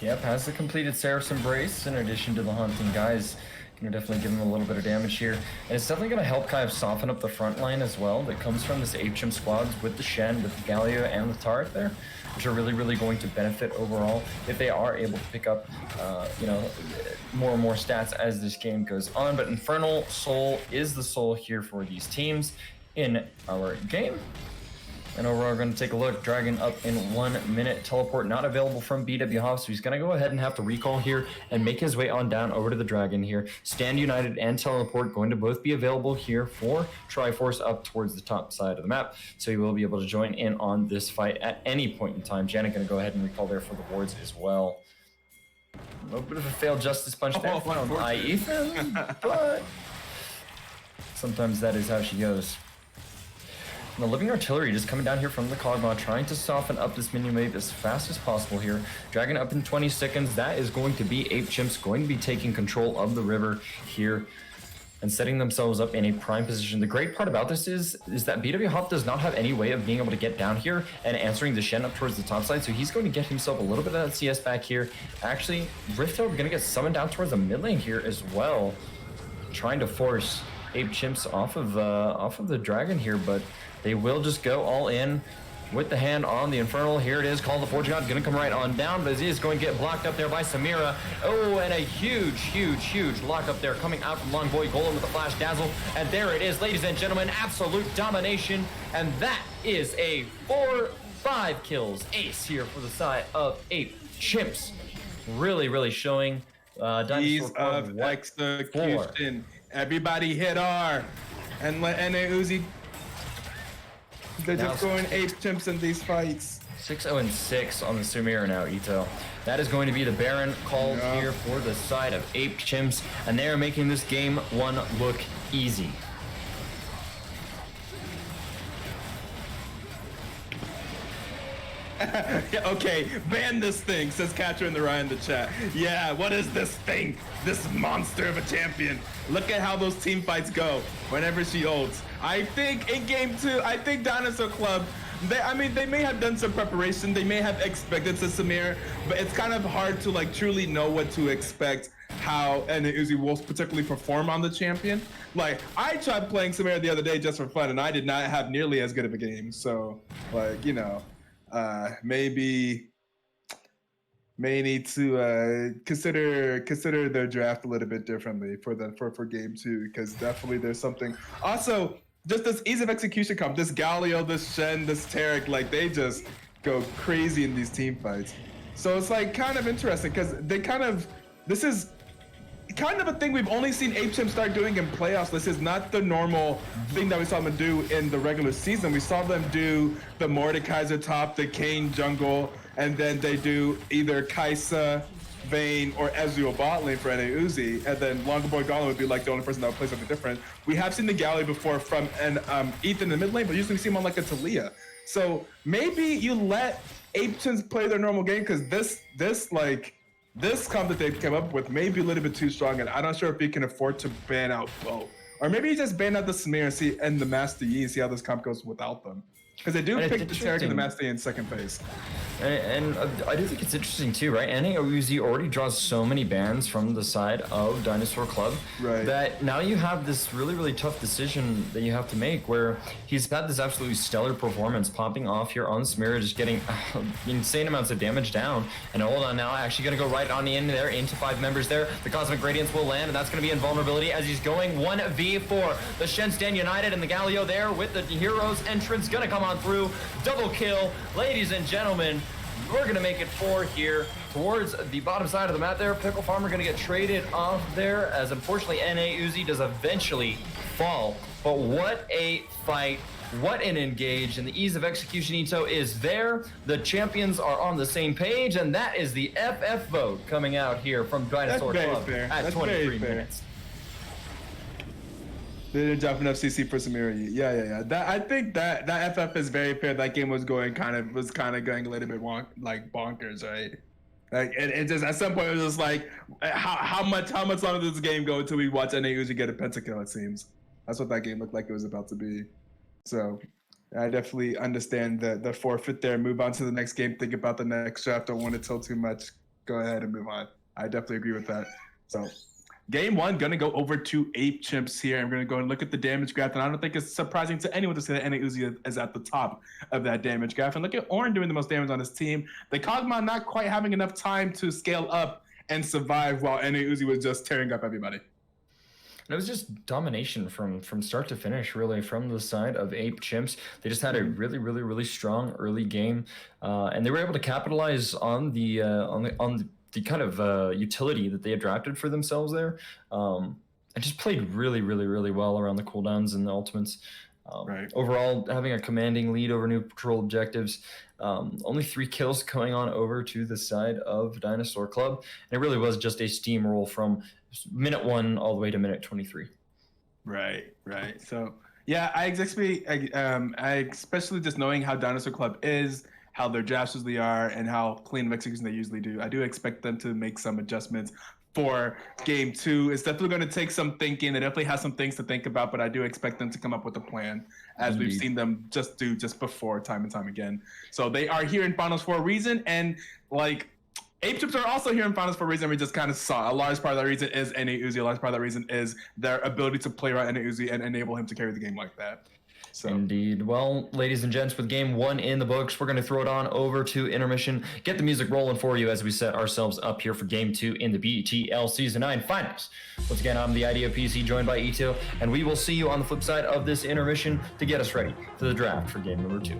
Yep, has the completed Seraph's Embrace in addition to the Haunting Guys. Gonna definitely give him a little bit of damage here. And it's definitely gonna help kind of soften up the front line as well that comes from this Ape Chimp squads with the Shen, with the Galio, and the Turret there, which are really, really going to benefit overall if they are able to pick up, more and more stats as this game goes on. But Infernal Soul is the soul here for these teams in our game. And overall, we're going to take a look. Dragon up in 1 minute. Teleport not available from BW Hoff, so he's going to go ahead and have to recall here and make his way on down over to the Dragon here. Stand United and Teleport going to both be available here for Triforce up towards the top side of the map. So he will be able to join in on this fight at any point in time. Janet going to go ahead and recall there for the wards as well. A little bit of a failed Justice Punch there from Ethan, but sometimes that is how she goes. And the Living Artillery just coming down here from the Kog'Maw, trying to soften up this minion wave as fast as possible here. Dragon up in 20 seconds. That is going to be Ape Chimps going to be taking control of the river here and setting themselves up in a prime position. The great part about this is that BW Hoff does not have any way of being able to get down here and answering the Shen up towards the top side, so he's going to get himself a little bit of that CS back here. Actually, Rift Held going to get summoned down towards the mid lane here as well. trying to force Ape Chimps off of the dragon here, but they will just go all in with the hand on the Infernal. Here it is, Call of the Fortune God, gonna come right on down, but he is going to get blocked up there by Samira. Oh, and a huge lock up there coming out from Long Boy Golem with the Flash Dazzle. And there it is, ladies and gentlemen, absolute domination. And that is a 4-5 kills ace here for the side of Ape Chimps. Really showing Ease of execution. Everybody hit R and let NA Uzi. They're just going Ape Chimps in these fights. 6-0-6 on the Samira now, Ito. That is going to be the Baron called here for the side of Ape Chimps, and they are making this game one look easy. Okay, ban this thing, says Catcher in the Rye in the chat. Yeah, what is this thing? This monster of a champion. Look at how those team fights go whenever she ults. I think in game 2, I think Dinosaur Club, they may have done some preparation. They may have expected to Samir, but it's kind of hard to like truly know what to expect how NA Uzi will particularly perform on the champion. Like, I tried playing Samir the other day just for fun, and I did not have nearly as good of a game. So, like, you know, may need to consider their draft a little bit differently for game 2, because definitely there's something. Also, just this ease of execution comp, this Galio, this Shen, this Tarek, like they just go crazy in these team fights. So it's like kind of interesting because this is kind of a thing we've only seen Ape Chimps start doing in playoffs. This is not the normal thing that we saw them do in the regular season. We saw them do the Mordekaiser top, the Kane jungle, and then they do either Kaisa, Vayne, or Ezreal bot lane for NA Uzi, and then Longer Boy Golem would be like the only person that would play something different. We have seen the Galley before from Ethan in the mid lane, but usually we see him on like a Talia. So maybe you let Ape Chimps play their normal game, because this comp that they came up with may be a little bit too strong, and I'm not sure if he can afford to ban out both. Or maybe you just ban out the Samir and the Master Yi and see how this comp goes without them. Because they do pick the Tarek and the Master Yi in second phase. And I do think it's interesting too, right? NA Uzi already draws so many bans from the side of Dinosaur Club, right, that now you have this really tough decision that you have to make, where he's had this absolutely stellar performance popping off here on Samira, just getting insane amounts of damage down. And hold on now, actually going to go right on the end there into 5 members there. The Cosmic Gradients will land, and that's going to be invulnerability as he's going 1v4. The Shen stand united and the Galio there with the Heroes entrance going to come on through. Double kill, ladies and gentlemen. We're going to make it 4 here towards the bottom side of the map there. Pickle Farmer going to get traded off there, as unfortunately NA Uzi does eventually fall. But what a fight. What an engage, and the ease of execution Ito is there. The champions are on the same page, and that is the FF vote coming out here from Dinosaur Club at 23 minutes. They didn't drop enough CC for Samira. Yeah. I think that FF is very fair. That game was going kind of going a little bit bonkers, right? Like it just at some point it was just like how much longer does this game go until we watch NA Uzi get a pentakill? It seems that's what that game looked like it was about to be. So I definitely understand the forfeit there. Move on to the next game. Think about the next draft. Don't want to tell too much. Go ahead and move on. I definitely agree with that. So. Game 1, gonna go over to Ape Chimps here. I'm gonna go and look at the damage graph, and I don't think it's surprising to anyone to say that NA Uzi is at the top of that damage graph. And look at Ornn doing the most damage on his team. The Kog'Maw not quite having enough time to scale up and survive, while NA Uzi was just tearing up everybody. And it was just domination from start to finish, really, from the side of Ape Chimps. They just had a really strong early game, and they were able to capitalize on the kind of utility that they had drafted for themselves there, and just played really well around the cooldowns and the ultimates. Right. Overall, having a commanding lead over neutral objectives. Only 3 kills going on over to the side of Dinosaur Club. And it really was just a steamroll from minute 1 all the way to minute 23. Right. So, yeah, I especially just knowing how Dinosaur Club is, how their drafts usually are, and how clean of execution they usually do. I do expect them to make some adjustments for game 2. It's definitely going to take some thinking. They definitely have some things to think about, but I do expect them to come up with a plan, as we've seen them do before, time and time again. So they are here in finals for a reason, and like Ape Chips are also here in finals for a reason we just kind of saw. A large part of that reason is N8 Uzi. A large part of that reason is their ability to play around N8 Uzi and enable him to carry the game like that. So. Indeed. Well, ladies and gents, with game 1 in the books, we're going to throw it on over to intermission, get the music rolling for you as we set ourselves up here for game 2 in the BTL Season 9 Finals. Once again, I'm the Idea PC, joined by Ito, and we will see you on the flip side of this intermission to get us ready for the draft for game number 2.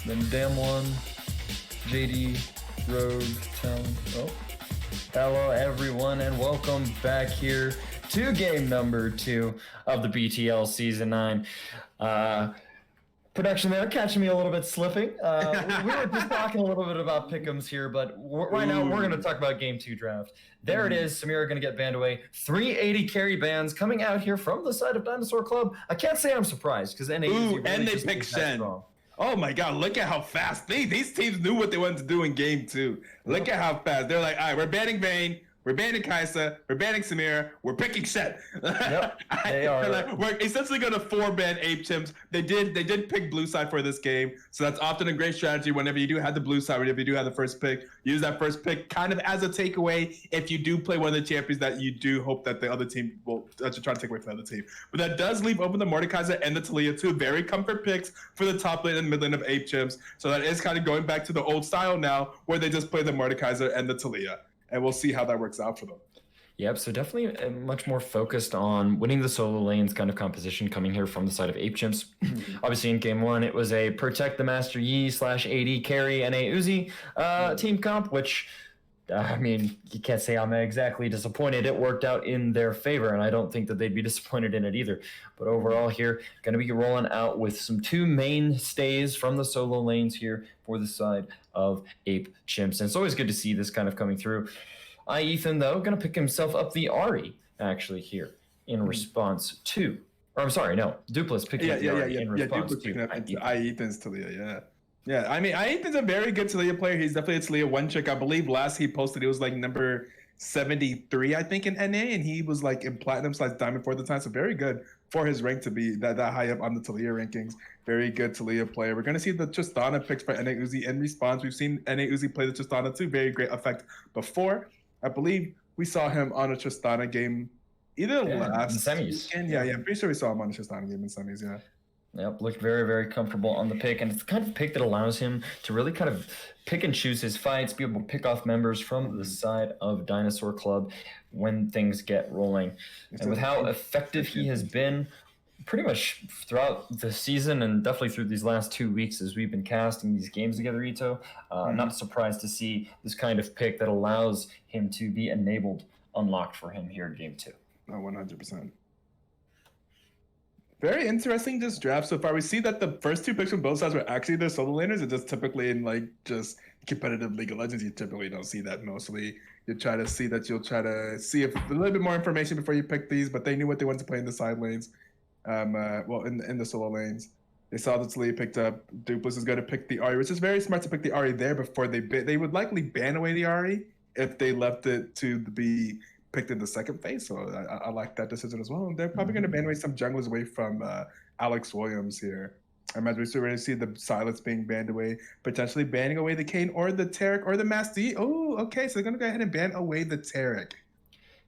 then Damn One, JD, Rogue, Talon. Oh, hello everyone, and welcome back here to game number 2 of the BTL Season 9. Production there catching me a little bit slipping. We were just talking a little bit about pick'ems here, but right now we're going to talk about Game 2 draft. There it is. Samira going to get banned away. 380 carry bans coming out here from the side of Dinosaur Club. I can't say I'm surprised because NA really and they picked Shen. Oh my God, look at how fast these teams knew what they wanted to do in Game 2. Look at how fast. They're like, all right, we're banning Vayne. We're banning Kaisa, we're banning Samir, we're picking Shet. Yep, they are. We're essentially going to 4-ban Ape Chimps. They did pick blue side for this game, so that's often a great strategy whenever you do have the blue side, whenever you do have the first pick. Use that first pick kind of as a takeaway if you do play one of the champions that you do hope that the other team will try to take away from the other team. But that does leave open the Mordekaiser and the Talia, 2 very comfort picks for the top lane and mid lane of Ape Chimps. So that is kind of going back to the old style now, where they just play the Mordekaiser and the Talia. And we'll see how that works out for them. Yep, so definitely much more focused on winning the solo lanes kind of composition coming here from the side of Ape Chimps. Obviously in Game 1, it was a Protect the Master Yi / AD carry and a Uzi team comp, which, I mean, you can't say I'm exactly disappointed. It worked out in their favor, and I don't think that they'd be disappointed in it either. But overall here, going to be rolling out with some 2 mainstays from the solo lanes here for the side of Ape Chimps. And it's always good to see this kind of coming through. Ethan, though, going to pick himself up the Ahri, actually, here in response to... Or I'm sorry, no. Duplis picking up the Ahri in response to Ethan's Talia, Yeah, I mean, Ethan's a very good Talia player. He's definitely a Talia one trick. I believe last he posted, it was like number 73, I think, in NA, and he was like in Platinum / Diamond for the time, so very good for his rank to be that high up on the Talia rankings. Very good Talia player. We're going to see the Tristana picks for NA Uzi in response. We've seen NA Uzi play the Tristana too. Very great effect before. I believe we saw him on a Tristana game either last semis. Weekend. Yeah, I'm pretty sure we saw him on a Tristana game in semis, yeah. Yep, looked very, very comfortable on the pick, and it's the kind of pick that allows him to really kind of pick and choose his fights, be able to pick off members from the side of Dinosaur Club when things get rolling. And with how effective he has been pretty much throughout the season and definitely through these last 2 weeks as we've been casting these games together, Ito, not surprised to see this kind of pick that allows him to be enabled, unlocked for him here in Game 2. Oh, 100%. Very interesting this draft so far. We see that the first 2 picks from both sides were actually their solo laners. It's just typically in like just competitive League of Legends, you typically don't see that mostly. You'll try to see if a little bit more information before you pick these, but they knew what they wanted to play in the side lanes. In the solo lanes. They saw that Talia picked up. Duplis is going to pick the Ahri, which is very smart to pick the Ahri there before they would likely ban away the Ahri if they left it to be picked in the second phase. So I like that decision as well. And they're probably going to ban away some junglers away from Alex Williams here. I imagine we're ready to see the Silence being banned away, potentially banning away the Kayn or the Taric or the Master Yi. Oh, okay. So they're going to go ahead and ban away the Taric.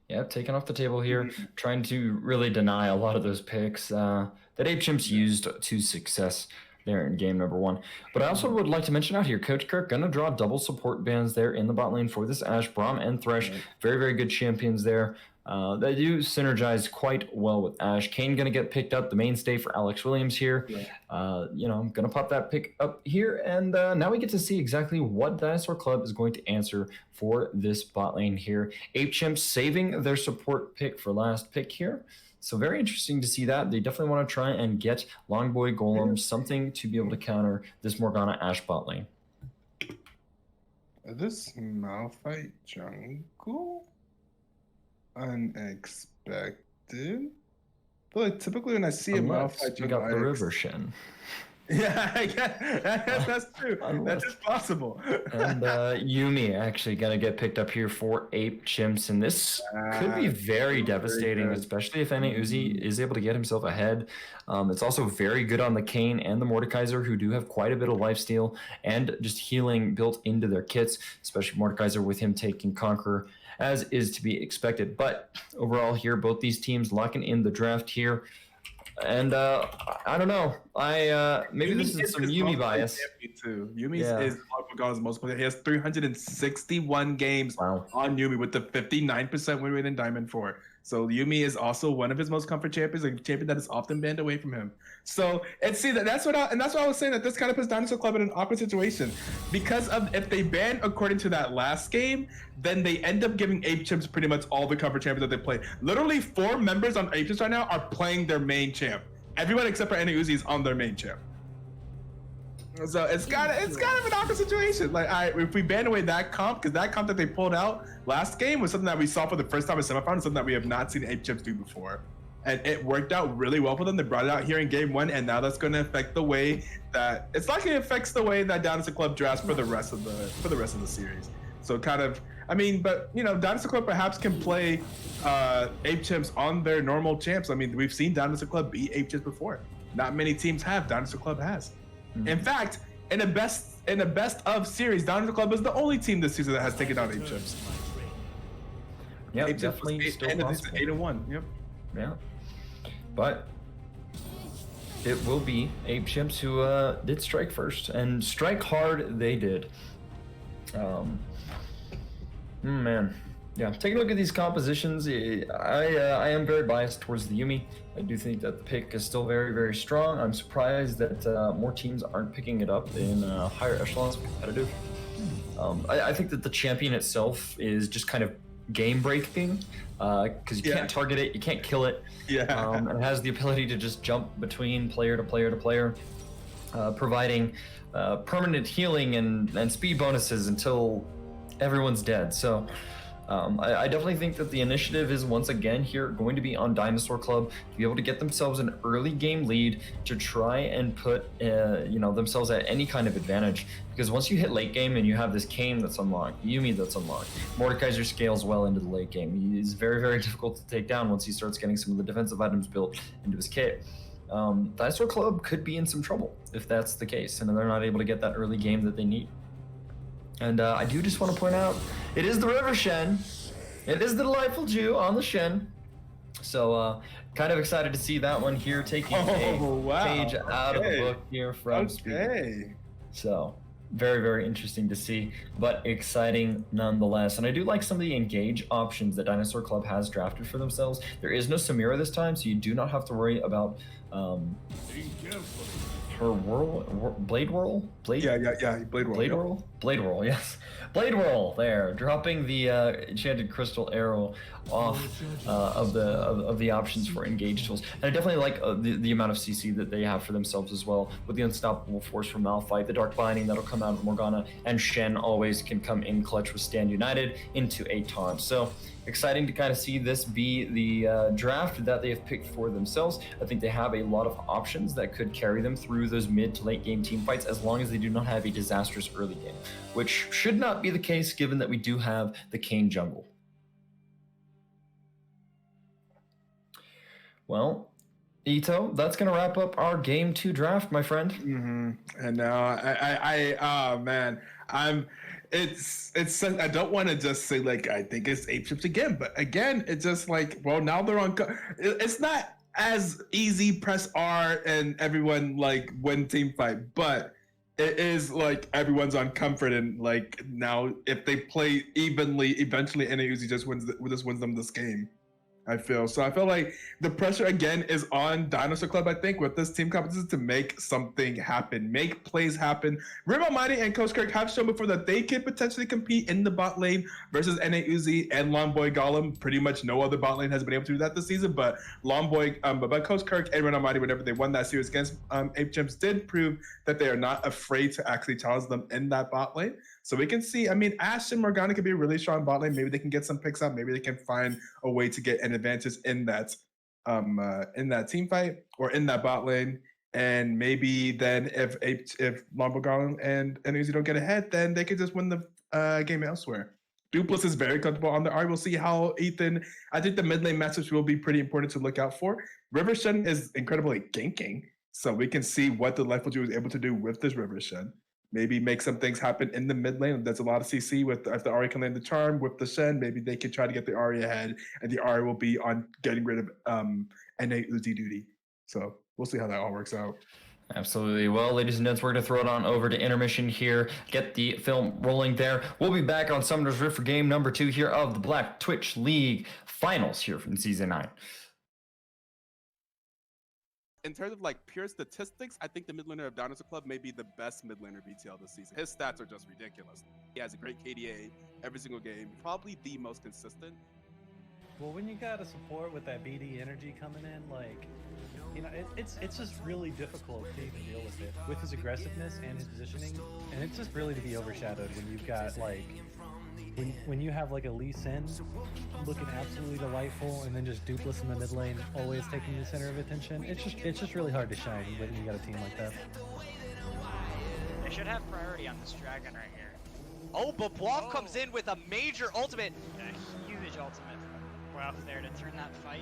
Yeah, taken off the table here, trying to really deny a lot of those picks that Ape Chimps used to success there in game number 1. But I also would like to mention out here, Coach Kirk going to draw double support bans there in the bot lane for this Ashe, Braum, and Thresh. Very, very good champions there. They do synergize quite well with Ashe. Kayn going to get picked up, the mainstay for Alex Williams here. I'm going to pop that pick up here. And now we get to see exactly what Dinosaur Club is going to answer for this bot lane here. Ape Chimps saving their support pick for last pick here. So very interesting to see that. They definitely want to try and get Longboy Golem something to be able to counter this Morgana Ashe bot lane. This Malphite jungle? Unexpected. But like typically when I see a Malphite jungle, you got the River Shen. Yeah, I guess that's true. That's just possible. And Yuumi actually going to get picked up here for Ape Chimps. And this could be very devastating, especially if NA Uzi is able to get himself ahead. It's also very good on the Kayn and the Mordekaiser, who do have quite a bit of lifesteal and just healing built into their kits, especially Mordekaiser with him taking Conqueror, as is to be expected. But overall here, both these teams locking in the draft here. And I don't know. Maybe this is some Yuumi bias. Yuumi is Morgana's most player. He has 361 games on Yuumi with the 59% win rate in Diamond 4. So Yumi is also one of his most comfort champions, a champion that is often banned away from him. So and see that's what I was saying, that this kind of puts Dinosaur Club in an awkward situation, because of if they ban according to that last game, then they end up giving Ape Chimps pretty much all the comfort champions that they play. Literally 4 members on Ape Chimps right now are playing their main champ. Everyone except for Ana Uzi is on their main champ. So it's kind of an awkward situation. Like, all right, if we ban away that comp, because that comp that they pulled out last game was something that we saw for the first time in semifinals, something that we have not seen Ape Chimps do before, and it worked out really well for them. They brought it out here in game 1, and now that's going to affect the way that it affects the way that Dinosaur Club drafts for the rest of the series. So kind of, I mean, but Dinosaur Club perhaps can play Ape Chimps on their normal champs. I mean, we've seen Dinosaur Club beat Ape Chimps before. Not many teams have. Dinosaur Club has. In fact, in a best of series, Dinosaur Club is the only team this season that has taken down Ape Chimps. Yeah, definitely still possible. 8-1. Yep. Yeah, but it will be Ape Chimps who did strike first, and strike hard they did. Man, yeah. Taking a look at these compositions, I am very biased towards the Yumi. I do think that the pick is still very, very strong. I'm surprised that more teams aren't picking it up in higher echelons of competitive. I think that the champion itself is just kind of game breaking, because you can't target it, you can't kill it. Yeah. And it has the ability to just jump between player to player to player, providing permanent healing and speed bonuses until everyone's dead. So I definitely think that the initiative is once again here going to be on Dinosaur Club to be able to get themselves an early game lead to try and put themselves at any kind of advantage. Because once you hit late game and you have this Kane that's unlocked, Yumi that's unlocked, Mordekaiser scales well into the late game. He's very, very difficult to take down once he starts getting some of the defensive items built into his kit. Dinosaur Club could be in some trouble if that's the case, and they're not able to get that early game that they need. And I do just want to point out, it is the River Shen. It is the Delightful Jew on the Shen. So kind of excited to see that one here taking a page out of the book here from Speed. So very, very interesting to see, but exciting nonetheless. And I do like some of the engage options that Dinosaur Club has drafted for themselves. There is no Samira this time, so you do not have to worry about her Blade Whirl? Blade Whirl, yes. Blade Whirl, there, dropping the enchanted crystal arrow off of the options for engage tools. And I definitely like the amount of CC that they have for themselves as well, with the unstoppable force from Malphite, the dark binding that'll come out of Morgana, and Shen always can come in clutch with Stand United into a taunt. So exciting to kind of see this be the draft that they have picked for themselves. I think they have a lot of options that could carry them through those mid to late game team fights, as long as they do not have a disastrous early game, which should not be the case given that we do have the Kane jungle. Well, Ito, that's going to wrap up our game 2 draft, my friend. And now I don't want to just say like I think it's Ape Chimps again, but again it's just like, well, now they're on. It's not as easy. Press R and everyone like win team fight, but it is like everyone's on comfort, and like now if they play evenly, eventually Ana Uzi just wins them this game. I feel like the pressure again is on Dinosaur Club, I think, with this team competition to make something happen, make plays happen. Rima Mighty and Coach Kirk have shown before that they can potentially compete in the bot lane versus NA Uzi and Longboy Golem. Pretty much no other bot lane has been able to do that this season, but but Coach Kirk and Rima Mighty, whenever they won that series against Ape Chimps, did prove that they are not afraid to actually challenge them in that bot lane. So we can see, I mean, Ashe and Morgana could be a really strong bot lane. Maybe they can get some picks up. Maybe they can find a way to get an advantage in that team fight or in that bot lane. And maybe then if Longbow Golem and Uzi don't get ahead, then they could just win the game elsewhere. Dupless is very comfortable on the R. We'll see how Ethan, I think the mid lane matchups will be pretty important to look out for. River Shen is incredibly ganking. So we can see what the Delightful Jew is able to do with this River Shen. Maybe make some things happen in the mid lane. There's a lot of CC with if the Ahri can land the charm with the Shen. Maybe they can try to get the Ahri ahead, and the Ahri will be on getting rid of NA Uzi duty. So we'll see how that all works out. Absolutely. Well, ladies and gents, we're going to throw it on over to intermission here, get the film rolling there. We'll be back on Summoner's Rift for game number 2 here of the Black Twitch League finals here from season 9. In terms of like pure statistics, I think the mid laner of Dinosaur Club may be the best mid laner BTL this season. His stats are just ridiculous. He has a great KDA every single game, probably the most consistent. Well, when you got a support with that BD energy coming in, like, you know, it's just really difficult to even deal with it with his aggressiveness and his positioning, and it's just really to be overshadowed when you've got like when you have like a Lee Sin looking absolutely delightful, and then just Dupless in the mid lane always taking the center of attention. It's just really hard to shine when you got a team like that. They should have priority on this dragon right here. Oh, but Bluff comes in with a major ultimate. A huge ultimate from Bluff there to turn that fight.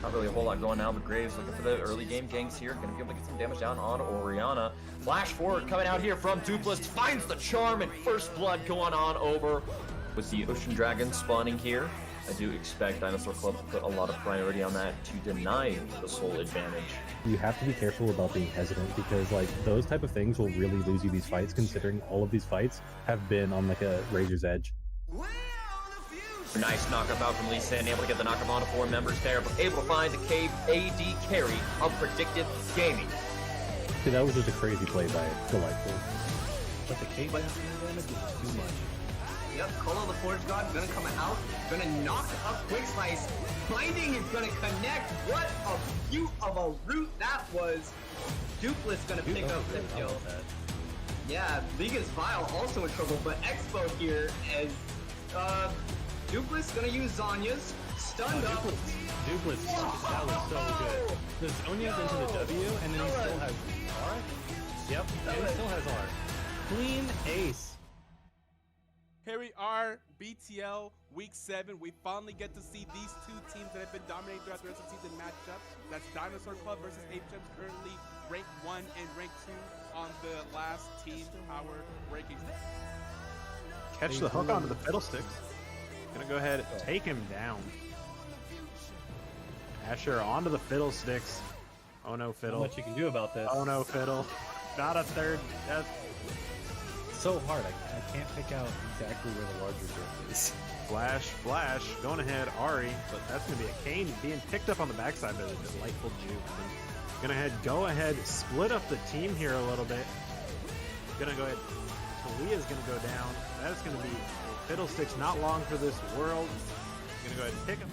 Not really a whole lot going on, but Graves looking for the early game ganks here. Gonna be able to get some damage down on Oriana. Flash forward coming out here from Dupless. Finds the charm and first blood going on over with the Ocean Dragon spawning here. I do expect Dinosaur Club to put a lot of priority on that to deny the soul advantage. You have to be careful about being hesitant, because like those type of things will really lose you these fights, considering all of these fights have been on like a razor's edge. Nice knockup out from Lee Sin, able to get the knockup on to 4 members there, but able to find the cave AD carry of Predictive Gaming. See, that was just a crazy play by Delightful. But the K damage is too much. Yep, Colo the Forge God gonna come out, gonna knock up Quick Slice. Binding is gonna connect. What a beaut of a root that was. Dupless gonna pick up the kill. Yeah, Vegas Vile also in trouble, but Expo here as Dupless gonna use Zonya's stunned up. Dupless, that was so good. The Zonya's into the W, and then he still has R? Yep, and he still has R. Clean ace. Here we are, BTL week 7. We finally get to see these two teams that have been dominating throughout the rest of the season match up. That's Dinosaur Club versus Chimps, currently rank 1 and rank 2 on the last team power rankings. Catch the hook onto the fiddlesticks. Gonna go ahead and take him down. Asher onto the fiddlesticks. Oh no, Fiddle. Not much you can do about this. Oh no, Fiddle. Not a third. That's so hard. I can't pick out exactly where the larger drift is. Flash, going ahead, Ari, but that's gonna be a Kane being picked up on the backside by the Delightful Juke. Go ahead, split up the team here a little bit. Gonna go ahead. Talia's gonna go down. That's gonna be Fiddlesticks not long for this world. Gonna go ahead and pick him.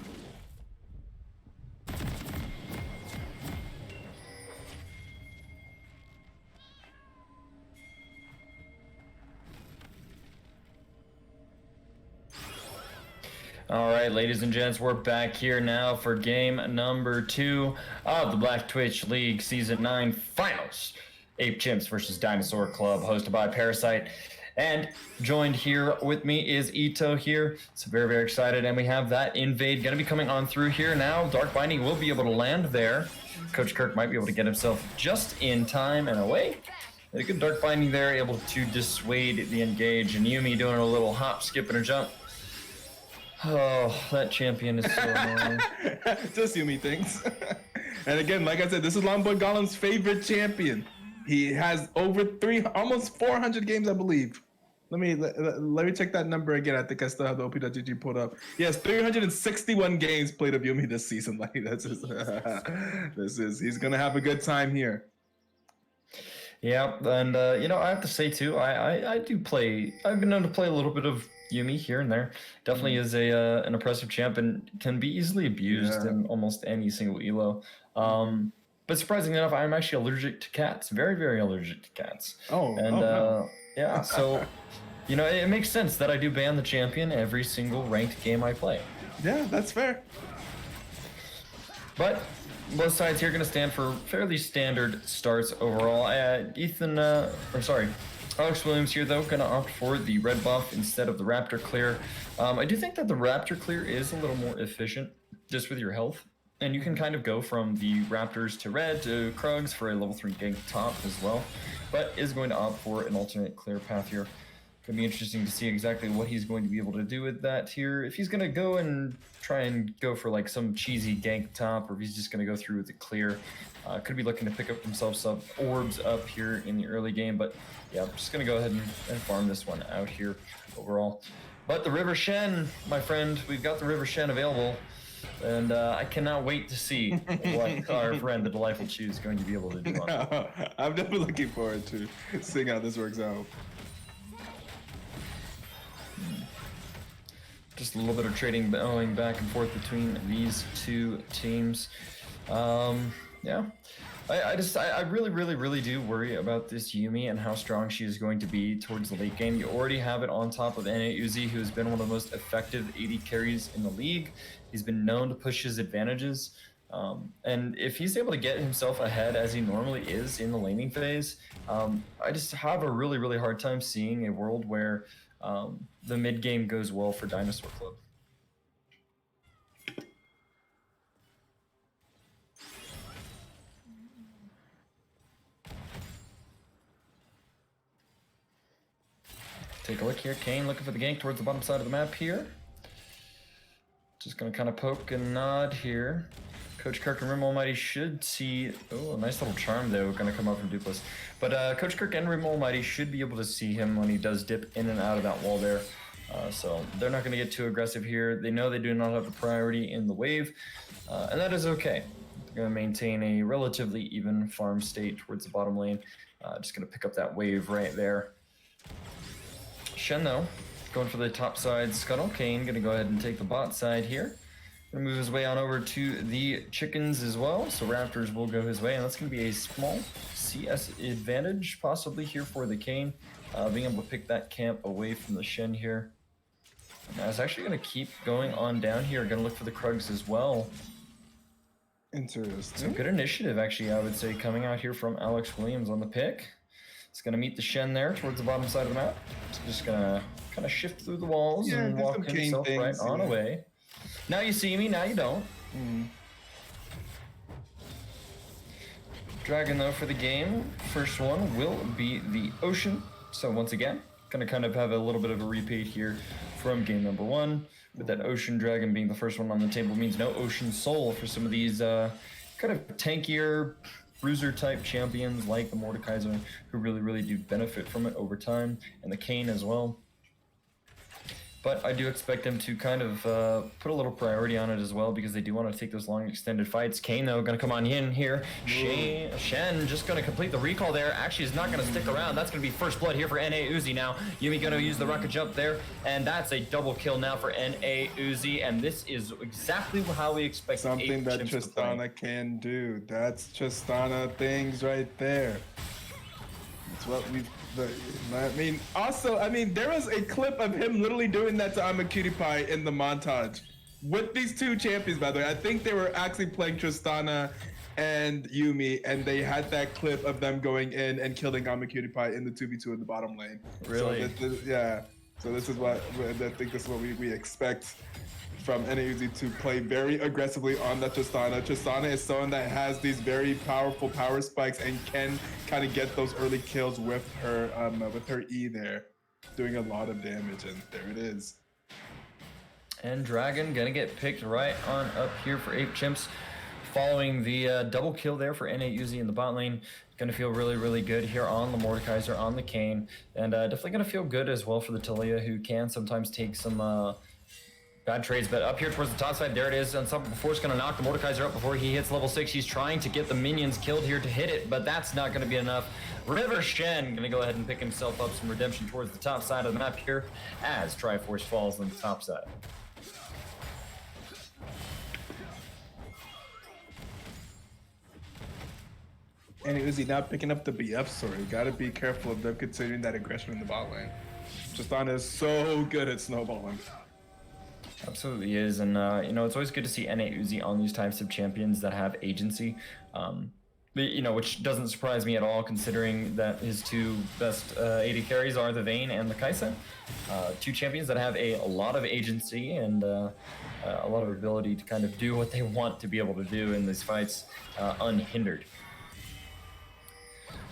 All right, ladies and gents, we're back here now for game number 2 of the Black Twitch League Season 9 Finals. Chimps versus Dinosaur Club, hosted by Parasite. And joined here with me is Ito here. So very, very excited. And we have that invade going to be coming on through here now. Dark Binding will be able to land there. Coach Kirk might be able to get himself just in time and away. A good Dark Binding there, able to dissuade the engage. And Yumi doing a little hop, skip, and a jump. Oh, that champion is so annoying. Just Yumi things. And again, like I said, this is Longboy Golem's favorite champion. He has over almost 400 games, I believe. Let me check that number again. I think I still have the OP.GG pulled up. He has 361 games played of Yumi this season. Like that's just, he's gonna have a good time here. Yeah, and I have to say too, I do play. I've been able to play a little bit of Yumi here and there. Definitely is an impressive champ and can be easily abused in almost any single elo. But surprisingly enough, I'm actually allergic to cats. Very, very allergic to cats. Yeah, so it makes sense that I do ban the champion every single ranked game I play. Yeah, that's fair. But both sides here are going to stand for fairly standard starts overall. Alex Williams here, though, going to opt for the red buff instead of the Raptor clear. I do think that the Raptor clear is a little more efficient just with your health. And you can kind of go from the Raptors to red to Krugs for a level 3 gank top as well. But is going to opt for an alternate clear path here. Gonna be interesting to see exactly what he's going to be able to do with that here. If he's gonna go and try and go for like some cheesy gank top, or if he's just gonna go through with the clear. Could be looking to pick up himself some orbs up here in the early game, but yeah, I'm just gonna go ahead and farm this one out here overall. But the River Shen, my friend, we've got the River Shen available, and I cannot wait to see what our friend, the Delightful Chew, is going to be able to do on it. I'm definitely looking forward to seeing how this works out. Just a little bit of trading going back and forth between these two teams. Yeah, I really do worry about this Yuumi and how strong she is going to be towards the late game. You already have it on top of NA Uzi, who has been one of the most effective AD carries in the league. He's been known to push his advantages. And if he's able to get himself ahead as he normally is in the laning phase, I just have a really hard time seeing a world where the mid game goes well for Dinosaur Club. Take a look here. Kane looking for the gank towards the bottom side of the map here. Just gonna kind of poke and nod here. Coach Kirk and Rim Almighty should see... Oh, a nice little charm though, gonna come up from Dupless. But Coach Kirk and Rim Almighty should be able to see him when he does dip in and out of that wall there. So they're not gonna get too aggressive here. They know they do not have the priority in the wave, and that is okay. They're gonna maintain a relatively even farm state towards the bottom lane. Just gonna pick up that wave right there. Shen though, going for the top side scuttle. Kane gonna go ahead and take the bot side here. Gonna move his way on over to the chickens as well. So Raptors will go his way, and that's gonna be a small CS advantage possibly here for the Kane. Being able to pick that camp away from the Shen here. And I was actually gonna keep going on down here. Gonna look for the Krugs as well. Interesting. Some good initiative actually, I would say, coming out here from Alex Williams on the pick. It's gonna meet the Shen there towards the bottom side of the map. It's just gonna kind of shift through the walls and walk himself right on away. Now you see me, now you don't. Dragon though for the game. First one will be the Ocean. So once again, gonna kind of have a little bit of a repeat here from game number 1. With that Ocean Dragon being the first one on the table means no Ocean Soul for some of these kind of tankier bruiser type champions like the Mordekaiser, who really do benefit from it over time, and the Kane as well. But I do expect them to kind of put a little priority on it as well, because they do want to take those long extended fights. Kane though gonna come on in here. Shen just gonna complete the recall there. Actually is not gonna stick around. That's gonna be first blood here for NA Uzi now. Yuumi gonna use the rocket jump there, and that's a double kill now for NA Uzi, and this is exactly how we expect something that Tristana can do. That's Tristana things right there. It's what we've... there was a clip of him literally doing that to I'm a Cutie Pie in the montage with these two champions, by the way. I think they were actually playing Tristana and Yuumi, and they had that clip of them going in and killing I'm a Cutie Pie in the 2v2 in the bottom lane. Really? So this is what I think this is what we expect from NAUZ to play very aggressively on the Tristana. Tristana is someone that has these very powerful power spikes and can kind of get those early kills with her E there, doing a lot of damage, and there it is. And Dragon gonna get picked right on up here for Ape Chimps, following the double kill there for NAUZ in the bot lane. Gonna feel really good here on the Mordekaiser, on the Kane, and definitely gonna feel good as well for the Talia, who can sometimes take some bad trades. But up here towards the top side, there it is. Unstoppable Force gonna knock the Mordekaiser up before he hits level 6. He's trying to get the minions killed here to hit it, but that's not gonna be enough. River Shen gonna go ahead and pick himself up some redemption towards the top side of the map here as Triforce falls on the top side. And Uzi not picking up the BF sword. You gotta be careful of them considering that aggression in the bot lane. Tristana is so good at snowballing. Absolutely is, and you know, it's always good to see NA Uzi on these types of champions that have agency. You know, which doesn't surprise me at all, considering that his two best AD carries are the Vayne and the Kai'Sa. Two champions that have a lot of agency and a lot of ability to kind of do what they want to be able to do in these fights unhindered.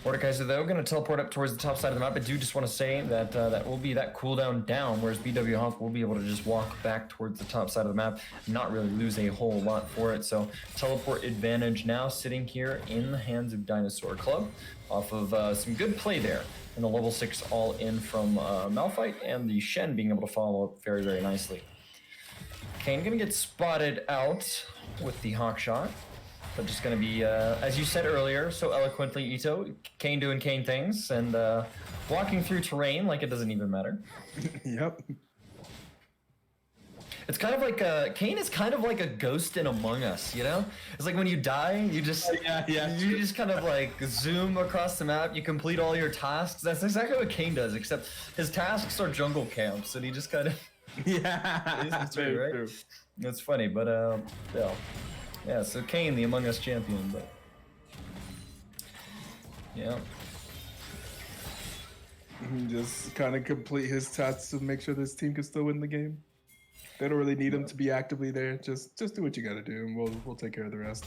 Mordekaiser, though, going to teleport up towards the top side of the map. I do just want to say that that will be that cooldown down, whereas BW Hoff will be able to just walk back towards the top side of the map, not really lose a whole lot for it. So teleport advantage now sitting here in the hands of Dinosaur Club off of some good play there. And the level 6 all-in from Malphite and the Shen being able to follow up very, very nicely. Kane going to get spotted out with the Hawk Shot. But just going to be, as you said earlier, so eloquently, Ito, Kane doing Kane things and walking through terrain like it doesn't even matter. Yep. It's kind of like Kane is kind of like a ghost in Among Us, you know? It's like when you die, you just you just kind of like zoom across the map, you complete all your tasks. That's exactly what Kane does, except his tasks are jungle camps, and he just kind of that's very right? true. That's funny, but yeah, so Kane, the Among Us champion, but yeah. Just kind of complete his tasks to make sure this team can still win the game. They don't really need him to be actively there. Just do what you got to do, and we'll take care of the rest.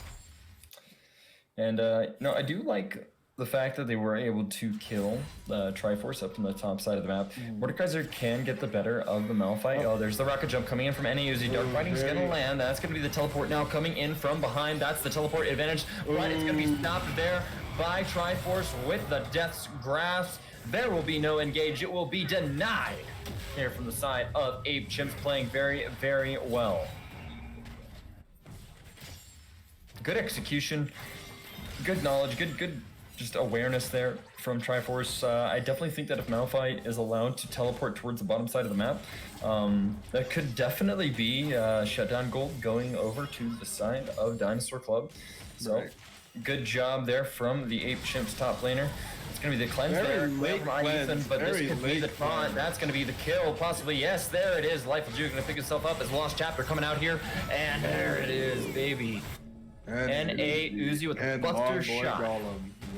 And no, I do like the fact that they were able to kill Triforce up on the top side of the map. Mordekaiser can get the better of the Malphite. Oh, there's the rocket jump coming in from NAUZ. Dark Fighting's gonna land. That's gonna be the teleport now coming in from behind. That's the teleport advantage, but it's gonna be stopped there by Triforce with the Death's Grasp. There will be no engage. It will be denied here from the side of Ape Chimps, playing very, very well. Good execution, good knowledge, good just awareness there from Triforce. I definitely think that if Malphite is allowed to teleport towards the bottom side of the map, that could definitely be shutdown gold going over to the side of Dinosaur Club. So good job there from the Ape Chimps top laner. It's going to be the cleanse there from Ethan, but this could be the taunt. That's going to be the kill, possibly. Yes, there it is. Lifeal Juke going to pick himself up as Lost Chapter coming out here. And there it is, baby. And a Uzi with a buster shot.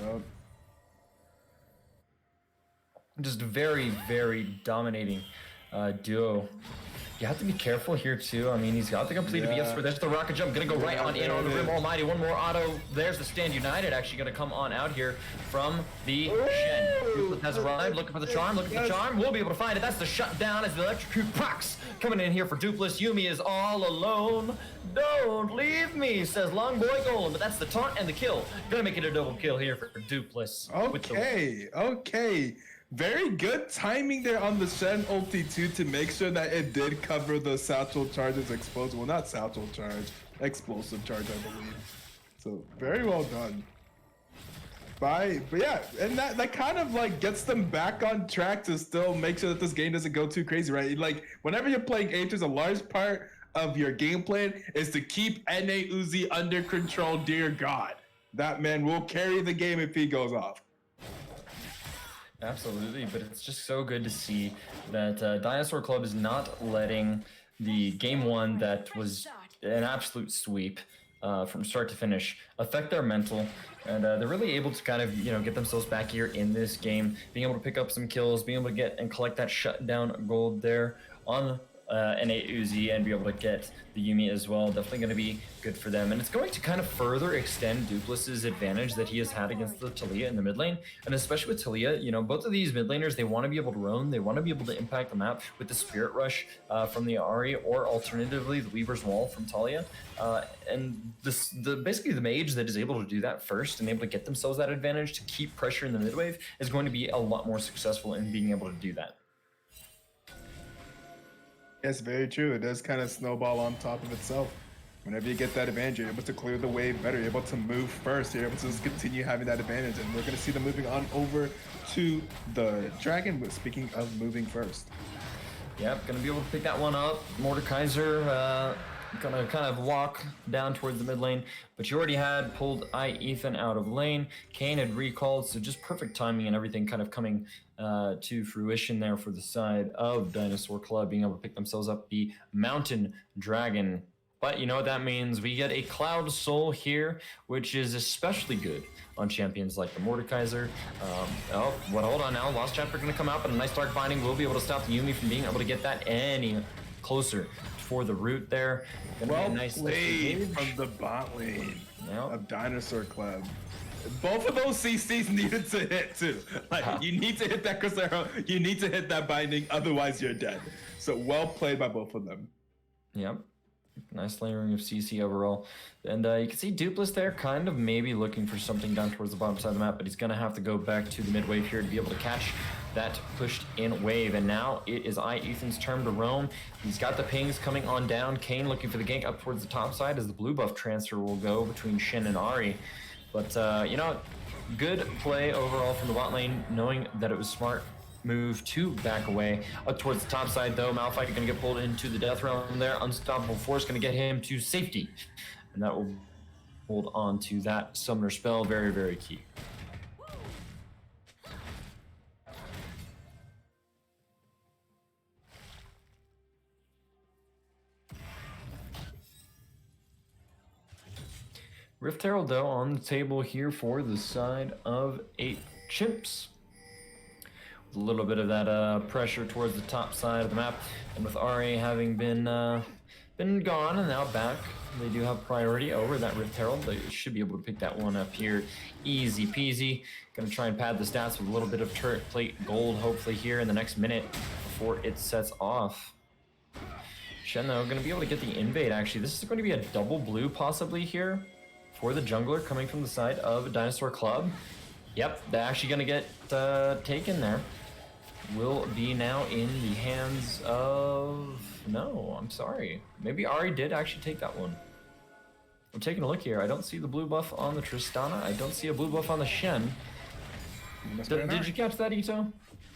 Yep. Just very, very dominating duo. You have to be careful here too. I mean, he's got the completed BS for there's the rocket jump. Gonna go right on in on the Rim Almighty. One more auto. There's the Stand United actually gonna come on out here from the Shen. Duplicate has arrived. Looking for the charm. Looking for the charm. We'll be able to find it. That's the shutdown as the electrocute procs coming in here for Dupless. Yumi is all alone. Don't leave me, says Longboy Golem. But that's the taunt and the kill. Gonna make it a double kill here for Dupless. Okay. Very good timing there on the Shen ulti too to make sure that it did cover the satchel charges explosive. Well, not satchel charge, explosive charge, I believe. So very well done. But yeah, and that kind of like gets them back on track to still make sure that this game doesn't go too crazy, right? Like whenever you're playing Ages, a large part of your game plan is to keep NAUZ under control. Dear God, that man will carry the game if he goes off. Absolutely, but it's just so good to see that Dinosaur Club is not letting the game one that was an absolute sweep from start to finish affect their mental, and they're really able to kind of get themselves back here in this game, being able to pick up some kills, being able to get and collect that shutdown gold there on NAUZ and be able to get the Yumi as well. Definitely going to be good for them, and it's going to kind of further extend Dupless's advantage that he has had against the Talia in the mid lane, and especially with Talia, both of these mid laners, they want to be able to roam, they want to be able to impact the map with the Spirit Rush from the Ahri, or alternatively the Weaver's Wall from Talia, and basically the mage that is able to do that first and able to get themselves that advantage to keep pressure in the mid wave is going to be a lot more successful in being able to do that. Yes, very true. It does kind of snowball on top of itself. Whenever you get that advantage, you're able to clear the wave better. You're able to move first. You're able to just continue having that advantage. And we're going to see them moving on over to the Dragon. But speaking of moving first. Yep, going to be able to pick that one up. Mordekaiser going to kind of walk down towards the mid lane. But you already had pulled Ethan out of lane. Kane had recalled, so just perfect timing and everything kind of coming to fruition there for the side of Dinosaur Club, being able to pick themselves up the Mountain Dragon. But you know what that means? We get a Cloud Soul here, which is especially good on champions like the Mordekaiser. Hold on now. Lost Chapter going to come out, but a nice Dark Binding will be able to stop the Yumi from being able to get that any closer for the root there. Well played from the bot lane of Dinosaur Club. Both of those CCs needed to hit too. Like you need to hit that Crucero, you need to hit that binding, otherwise you're dead. So well played by both of them. Yep. Nice layering of CC overall. And you can see Dupless there kind of maybe looking for something down towards the bottom side of the map, but he's going to have to go back to the mid wave here to be able to catch that pushed in wave. And now it is Ethan's turn to roam. He's got the pings coming on down. Kane looking for the gank up towards the top side as the blue buff transfer will go between Shen and Ari. But, you know, good play overall from the bot lane, knowing that it was smart move to back away. Up towards the top side, though, Malphite going to get pulled into the death realm there. Unstoppable Force going to get him to safety. And that will hold on to that summoner spell. Very, very key. Rift Herald, though, on the table here for the side of 8 Chimps. With a little bit of that pressure towards the top side of the map, and with RA having been gone and now back, they do have priority over that Rift Herald. They should be able to pick that one up here easy peasy. Gonna try and pad the stats with a little bit of turret plate gold, hopefully here in the next minute before it sets off. Shen, though, gonna be able to get the invade, actually. This is going to be a double blue possibly here for the jungler coming from the side of Dinosaur Club. Yep, they're actually going to get taken there. Will be now in the hands of... No, I'm sorry. Maybe Ari did actually take that one. I'm taking a look here. I don't see the blue buff on the Tristana. I don't see a blue buff on the Shen. Did you catch that, Ito?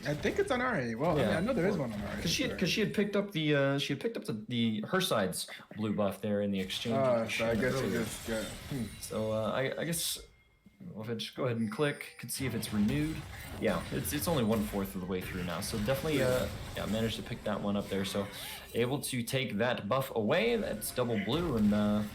I think it's on RA. Well, yeah. I know there is one on RA. Because she had picked up the her side's blue buff there in the exchange. So I guess it is. Yeah. So I guess if I just go ahead and click, could see if it's renewed. Yeah, it's only 1/4 of the way through now. So definitely managed to pick that one up there. So able to take that buff away. That's double blue and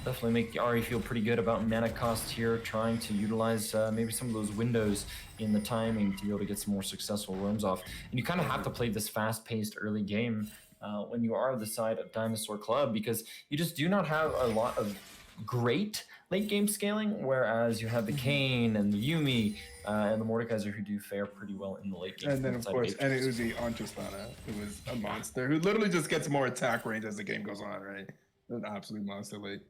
definitely make Ari feel pretty good about mana cost here, trying to utilize maybe some of those windows in the timing to be able to get some more successful roams off. And you kind of have to play this fast-paced early game when you are the side of Dinosaur Club, because you just do not have a lot of great late game scaling, whereas you have the Kane and the Yuumi and the Mordekaiser who do fare pretty well in the late game. And then of course, and Uzi on Tristana, who is a monster, who literally just gets more attack range as the game goes on, right? An absolute monster late.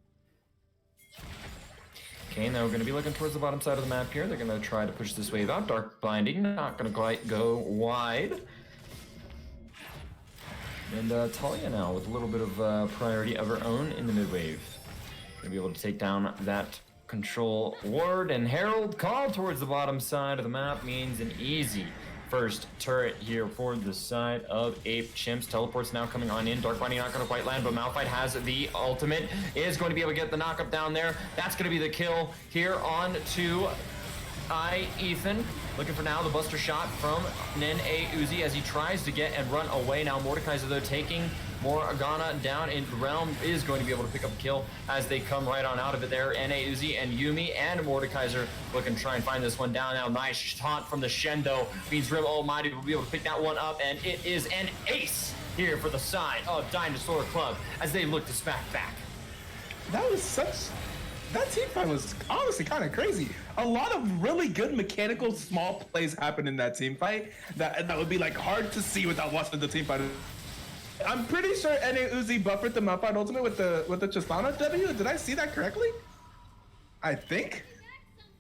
Okay, now we're going to be looking towards the bottom side of the map here. They're going to try to push this wave out. Dark Blinding, not going to quite go wide. And Talia now with a little bit of priority of her own in the mid wave. Going to be able to take down that control ward. And Herald call towards the bottom side of the map means an easy first turret here for the side of 8 Chimps. Teleports now coming on in. Dark Binding not going to quite land, but Malphite has the ultimate. Is going to be able to get the knockup down there. That's going to be the kill here on to Ethan. Looking for now the buster shot from N.A. Uzi as he tries to get and run away. Now Mordekaiser, though, taking Morgana down in the realm, is going to be able to pick up a kill as they come right on out of it there. N.A. Uzi and Yuumi and Mordekaiser looking to try and find this one down now. Nice taunt from the Shen, though. Means Rim Almighty will be able to pick that one up, and it is an ace here for the side of Dinosaur Club as they look to smack back. That team fight was honestly kind of crazy. A lot of really good mechanical small plays happened in that team fight that would be like hard to see without watching the team fight. I'm pretty sure N.A. Uzi buffered the Malphite ultimate with the Tristana W. Did I see that correctly? I think.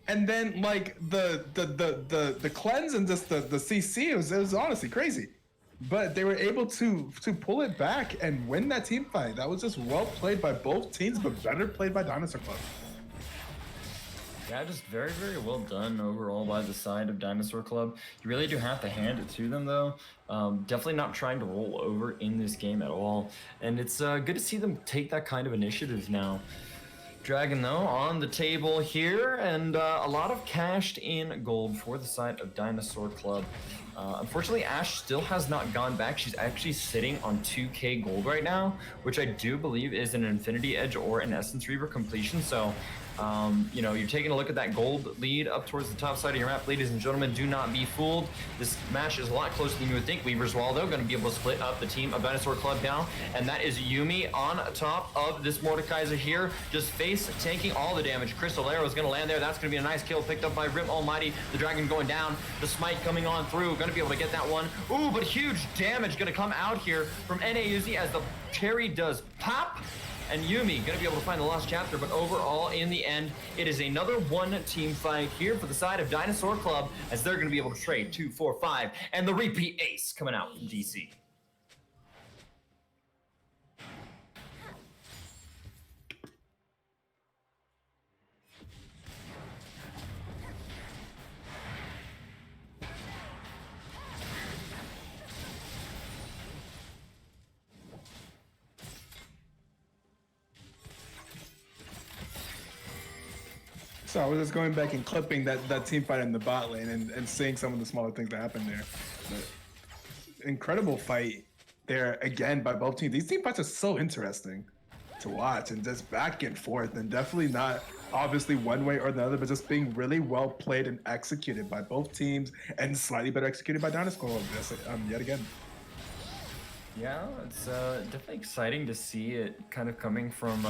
And then like the cleanse and just the CC, it was honestly crazy. But they were able to pull it back and win that team fight. That was just well played by both teams, but better played by Dinosaur Club. Yeah, just very, very well done overall by the side of Dinosaur Club. You really do have to hand it to them, though. Definitely not trying to roll over in this game at all. And it's good to see them take that kind of initiative now. Dragon, though, on the table here, and a lot of cashed in gold for the side of Dinosaur Club. Unfortunately, Ashe still has not gone back. She's actually sitting on 2k gold right now, which I do believe is an Infinity Edge or an Essence Reaver completion. So You know, you're taking a look at that gold lead up towards the top side of your map. Ladies and gentlemen, do not be fooled. This match is a lot closer than you would think. Weavers Waldo going to be able to split up the team of Dinosaur Club now, and that is Yumi on top of this Mordekaiser here, just face tanking all the damage. Crystal Arrow is going to land there. That's going to be a nice kill picked up by Rip Almighty. The Dragon going down. The Smite coming on through. Going to be able to get that one. Ooh, but huge damage going to come out here from NAUZ as the cherry does pop. And Yumi going to be able to find the lost chapter, but overall, in the end, it is another one-team fight here for the side of Dinosaur Club, as they're going to be able to trade 2, 4, 5, and the repeat ace coming out from DC. So I was just going back and clipping that team fight in the bot lane and seeing some of the smaller things that happened there. But incredible fight there again by both teams. These team fights are so interesting to watch and just back and forth, and definitely not obviously one way or the other, but just being really well played and executed by both teams, and slightly better executed by Dinosaur yet again. Yeah, it's definitely exciting to see it kind of coming from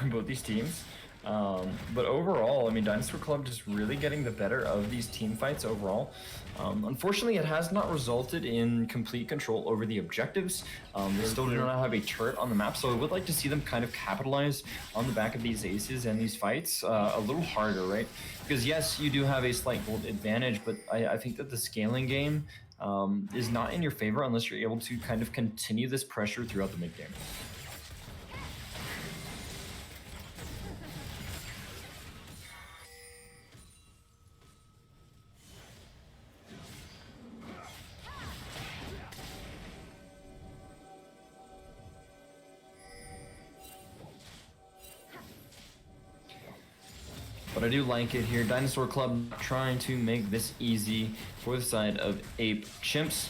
both these teams. But overall, I mean, Dinosaur Club just really getting the better of these team fights overall. Unfortunately, it has not resulted in complete control over the objectives. They still do not have a turret on the map, so I would like to see them kind of capitalize on the back of these aces and these fights a little harder, right? Because yes, you do have a slight gold advantage, but I think that the scaling game is not in your favor unless you're able to kind of continue this pressure throughout the mid game. But I do like it here. Dinosaur Club trying to make this easy for the side of Ape Chimps.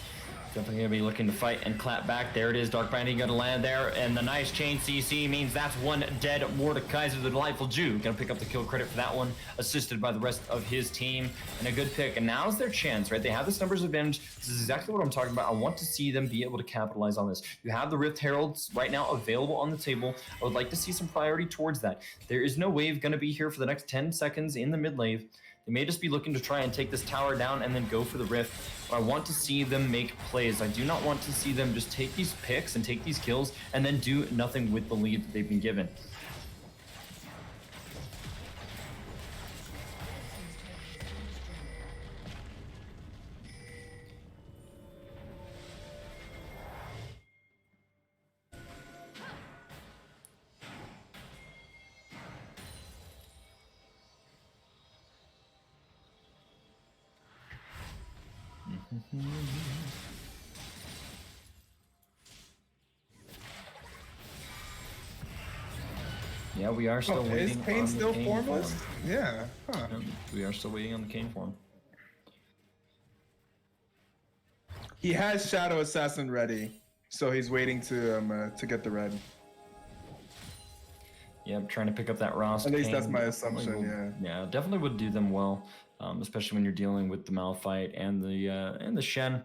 Definitely going to be looking to fight and clap back. There it is. Dark Binding going to land there. And the nice chain CC means that's one dead Mordekaiser, the Delightful Jew. Going to pick up the kill credit for that one, assisted by the rest of his team. And a good pick. And now's their chance, right? They have this numbers advantage. This is exactly what I'm talking about. I want to see them be able to capitalize on this. You have the Rift Heralds right now available on the table. I would like to see some priority towards that. There is no wave going to be here for the next 10 seconds in the mid lane. They may just be looking to try and take this tower down and then go for the rift. But I want to see them make plays. I do not want to see them just take these picks and take these kills and then do nothing with the lead that they've been given. Yeah, we are still waiting. Is Kane still formless? Yeah. Huh. We are still waiting on the Kane form. He has Shadow Assassin ready, so he's waiting to get the red. Yeah, I'm trying to pick up that Ross. At least Kane. that's my assumption. Yeah, definitely would do them well, especially when you're dealing with the Malphite and the Shen.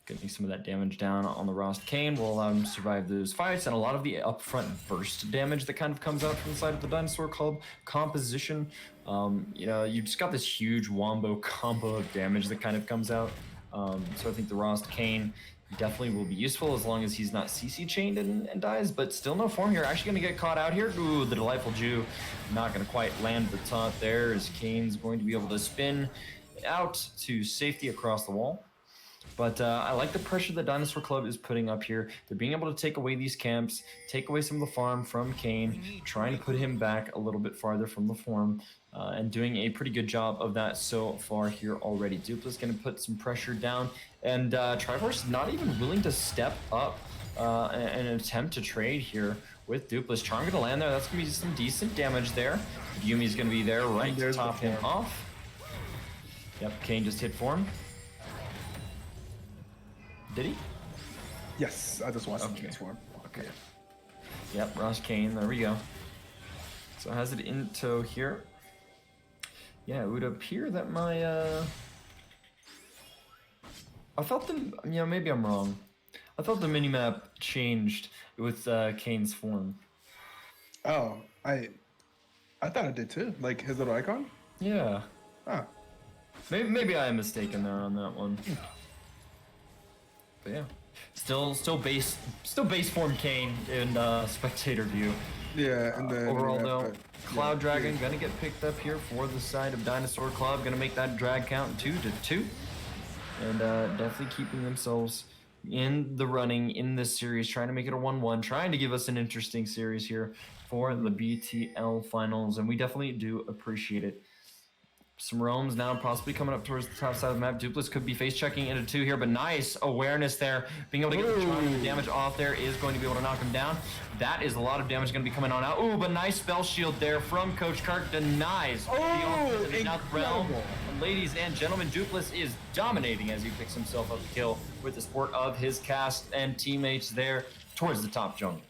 Getting some of that damage down on the Rost Kane will allow him to survive those fights, and a lot of the upfront burst damage that kind of comes out from the side of the Dinosaur Club composition. You know, you just got this huge wombo combo of damage that kind of comes out. So I think the Rost Kane definitely will be useful as long as he's not CC chained and dies, but still no form here. Actually gonna get caught out here. Ooh, the Delightful Jew not gonna quite land the taunt there, as Kane's going to be able to spin out to safety across the wall. But I like the pressure that Dinosaur Club is putting up here. They're being able to take away these camps, take away some of the farm from Kane, trying to put him back a little bit farther from the form, and doing a pretty good job of that so far here already. Dupla's going to put some pressure down, and Triforce not even willing to step up and attempt to trade here with Dupla's. Charm going to land there. That's going to be some decent damage there. Yumi's going to be there right to top him off. Yep, Kane just hit form. Did he? Yes, I just watched him transform. Okay. Yep, Ross Kane, there we go. So has it in tow here. Yeah, it would appear that my I thought the maybe I'm wrong. I thought the minimap changed with Kane's form. Oh, I thought it did too. Like his little icon. Yeah. Ah. Maybe I am mistaken there on that one. But yeah, still base form Kane in spectator view. Yeah, and then overall though, Cloud Dragon gonna get picked up here for the side of Dinosaur Club, gonna make that drag count 2-2, and definitely keeping themselves in the running in this series, trying to make it a 1-1, trying to give us an interesting series here for the BTL finals, and we definitely do appreciate it. Some roams now possibly coming up towards the top side of the map. Dupless could be face checking into 2 here, but nice awareness there. Being able to get the charge and the damage off there is going to be able to knock him down. That is a lot of damage going to be coming on out. Ooh, but nice spell shield there from Coach Kirk. Denies the ultimate in the South realm. And ladies and gentlemen, Dupless is dominating as he picks himself up the kill with the support of his cast and teammates there towards the top jungle.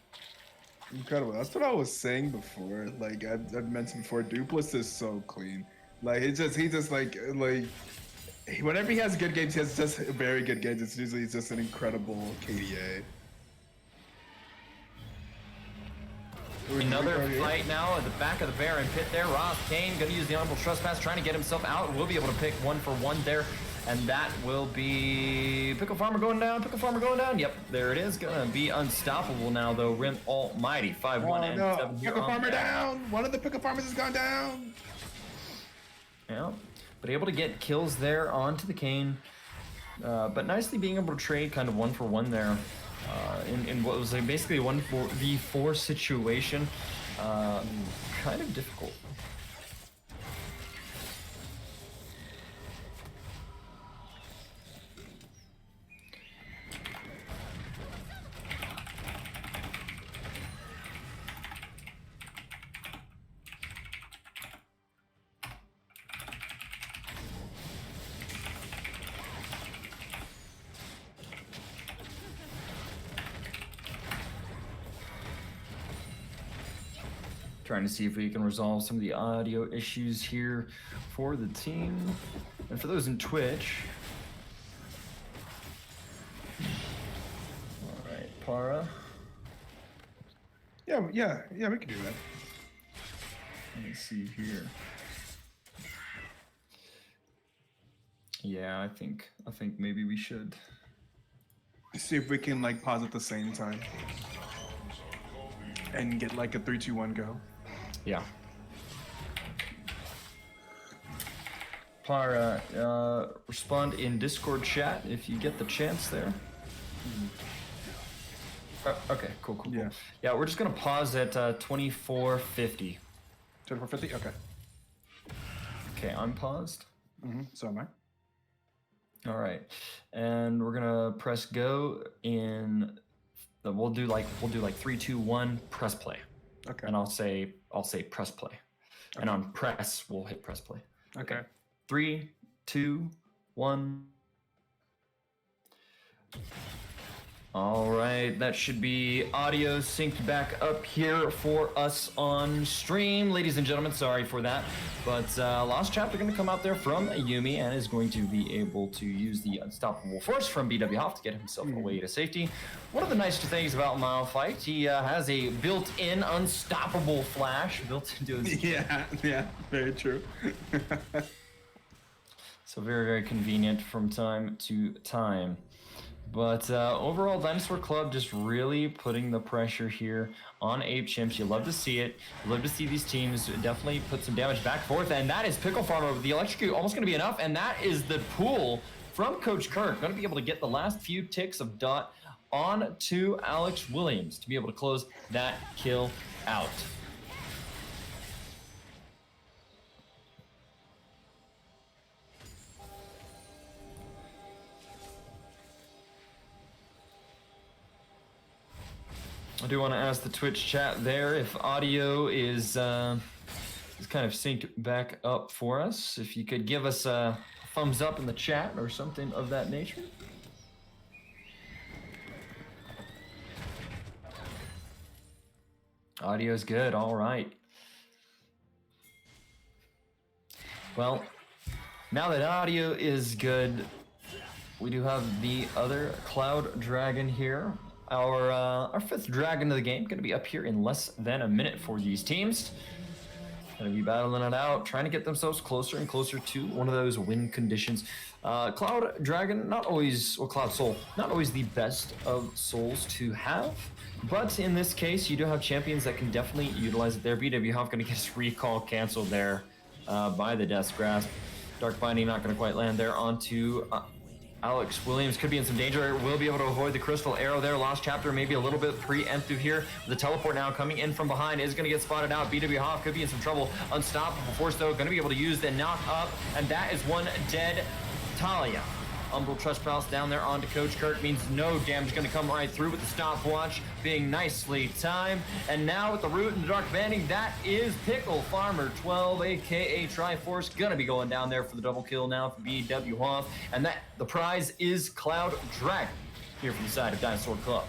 Incredible. That's what I was saying before. Like I've mentioned before, Dupless is so clean. Like he just like whenever he has good games, he has just very good games. It's usually just an incredible KDA. Another fight now at the back of the Baron pit there. Ross Kane gonna use the honorable trespass, trying to get himself out. We'll be able to pick 1-for-1 there. And that will be Pickle Farmer going down. Pickle Farmer going down. Yep, there it is. Gonna be unstoppable now, though. Rim Almighty 5-1 and 7 here. Pickle Farmer down. One of the Pickle Farmers has gone down. Yeah, but able to get kills there onto the Kane. But nicely being able to trade kind of 1-for-1 there in what was like basically a 1-4 situation. Kind of difficult. Trying to see if we can resolve some of the audio issues here for the team. And for those in Twitch. All right, Para. Yeah, we can do that. Let me see here. Yeah, I think maybe we should. See if we can like pause at the same time and get like a 3-2-1 go. Yeah. Para, respond in Discord chat if you get the chance there. Okay, cool. Yeah, we're just gonna pause at 24:50. 24:50. Okay. Okay, I'm paused. So am I. All right, and we're gonna press go in. We'll do like 3, 2, 1. Press play. Okay. And I'll say press play. Okay. And on press, we'll hit press play. Okay. 3, 2, 1. All right, that should be audio synced back up here for us on stream. Ladies and gentlemen, sorry for that. But Lost Chapter going to come out there from Yumi and is going to be able to use the Unstoppable Force from BW Hoff to get himself away to safety. One of the nice things about Mile Fight, he has a built-in Unstoppable Flash built into his... Yeah, very true. So very, very convenient from time to time. But overall, Dinosaur Club just really putting the pressure here on Ape Chimps. You love to see it. You love to see these teams definitely put some damage back and forth. And that is Pickle Farmer with the electrocute almost going to be enough. And that is the pool from Coach Kirk. Going to be able to get the last few ticks of dot on to Alex Williams to be able to close that kill out. I do want to ask the Twitch chat there if audio is kind of synced back up for us. If you could give us a thumbs up in the chat or something of that nature. Audio's good. All right. Well, now that audio is good, we do have the other Cloud Dragon here. Our fifth dragon of the game, going to be up here in less than a minute for these teams. Going to be battling it out, trying to get themselves closer and closer to one of those win conditions. Cloud Dragon, Cloud Soul, not always the best of souls to have. But in this case, you do have champions that can definitely utilize it there. BW Hoff going to get his recall canceled there by the Death's Grasp. Dark Binding not going to quite land there onto Alex Williams. Could be in some danger. Will be able to avoid the Crystal Arrow there. Lost Chapter maybe a little bit preemptive here. The teleport now coming in from behind is going to get spotted out. BW Hoff could be in some trouble. Unstoppable Force though, going to be able to use the knock up, and that is one dead Talia. Umbral Trespass down there onto Coach Kirk means no damage going to come right through with the stopwatch being nicely timed. And now with the Root and the Dark Banding, that is Pickle Farmer 12, aka Triforce, going to be going down there for the double kill now for BW Hoff. And that the prize is Cloud Dragon here from the side of Dinosaur Club.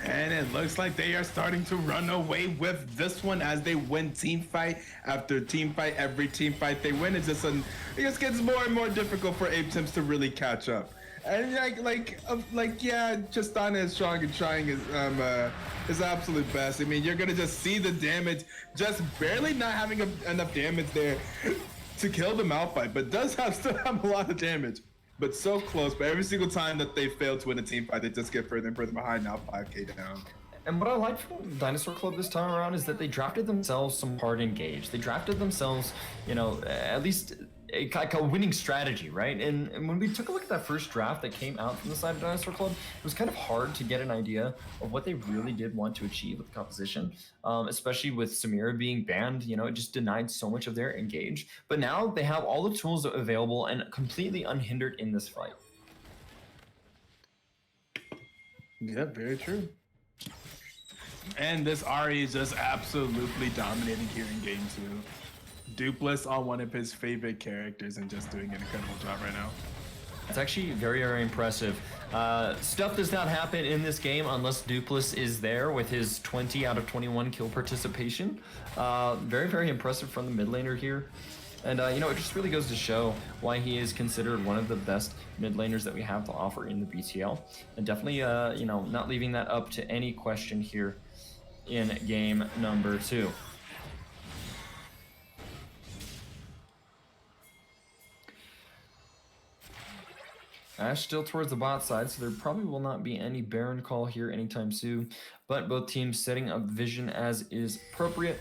And it looks like they are starting to run away with this one as they win team fight after team fight. Every team fight they win, it just gets more and more difficult for Ape Chimps to really catch up. And yeah, Tristana is strong and trying his absolute best. I mean, you're gonna just see the damage, just barely not having enough damage there to kill the Malphite, but still have a lot of damage. But so close, but every single time that they fail to win a team fight, they just get further and further behind, now 5k down. And what I like from Dinosaur Club this time around is that they drafted themselves some hard engage. They drafted themselves, at least a winning strategy, right? And when we took a look at that first draft that came out from the side of Dinosaur Club, it was kind of hard to get an idea of what they really did want to achieve with the composition, especially with Samira being banned. It just denied so much of their engage. But now they have all the tools available and completely unhindered in this fight. Yeah, very true. And this Ari is just absolutely dominating here in game 2. Dupless on one of his favorite characters and just doing an incredible job right now. It's actually very, very impressive. Stuff does not happen in this game unless Dupless is there with his 20 out of 21 kill participation. Very, very impressive from the mid laner here. And, it just really goes to show why he is considered one of the best mid laners that we have to offer in the BTL. And definitely, not leaving that up to any question here in game number 2. Ash still towards the bot side, so there probably will not be any Baron call here anytime soon, but both teams setting up vision as is appropriate.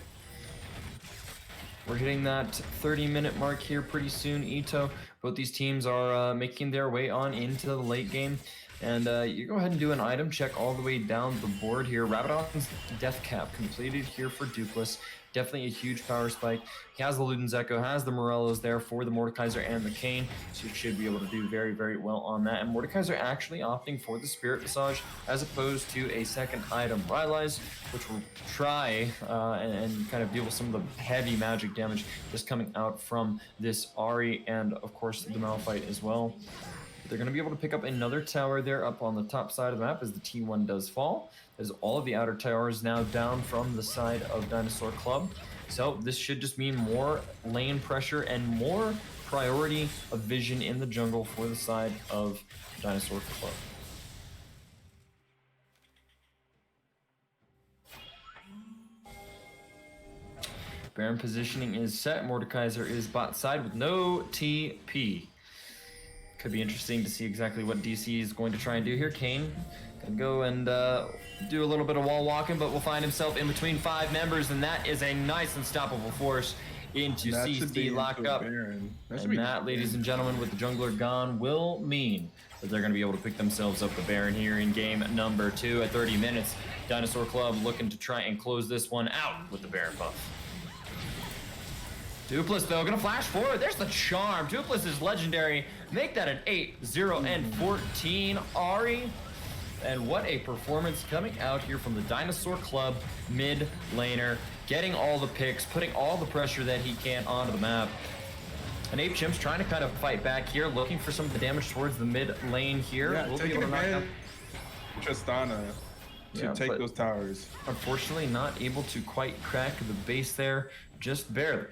We're hitting that 30-minute mark here pretty soon, Ito. Both these teams are making their way on into the late game. And you go ahead and do an item check all the way down the board here. Rabadon's Death Cap completed here for Dupless. Definitely a huge power spike. He has the Luden's Echo, has the Morellos there for the Mordekaiser and the Kayn, so you should be able to do very, very well on that. And Mordekaiser actually opting for the Spirit Visage as opposed to a second item, Rylai's, which will try and kind of deal with some of the heavy magic damage just coming out from this Ahri and, of course, the Malphite as well. They're going to be able to pick up another tower there up on the top side of the map as the T1 does fall, as all of the outer towers now down from the side of Dinosaur Club. So this should just mean more lane pressure and more priority of vision in the jungle for the side of Dinosaur Club. Baron positioning is set. Mordekaiser is bot side with no TP. Could be interesting to see exactly what DC is going to try and do here. Kayn can go and do a little bit of wall walking, but will find himself in between 5 members, and that is a nice unstoppable force into CC lockup. And that, ladies and gentlemen, with the jungler gone, will mean that they're going to be able to pick themselves up the Baron here in game number 2 at 30 minutes. Dinosaur Club looking to try and close this one out with the Baron buff. Dupless, though, gonna flash forward. There's the charm. Dupless is legendary. Make that an 8-0-14 Ahri. And what a performance coming out here from the Dinosaur Club mid laner. Getting all the picks, putting all the pressure that he can onto the map. And Ape Chimps trying to kind of fight back here, looking for some of the damage towards the mid lane here. Yeah, we'll be able to knock down Tristana to take those towers. Unfortunately, not able to quite crack the base there, just barely.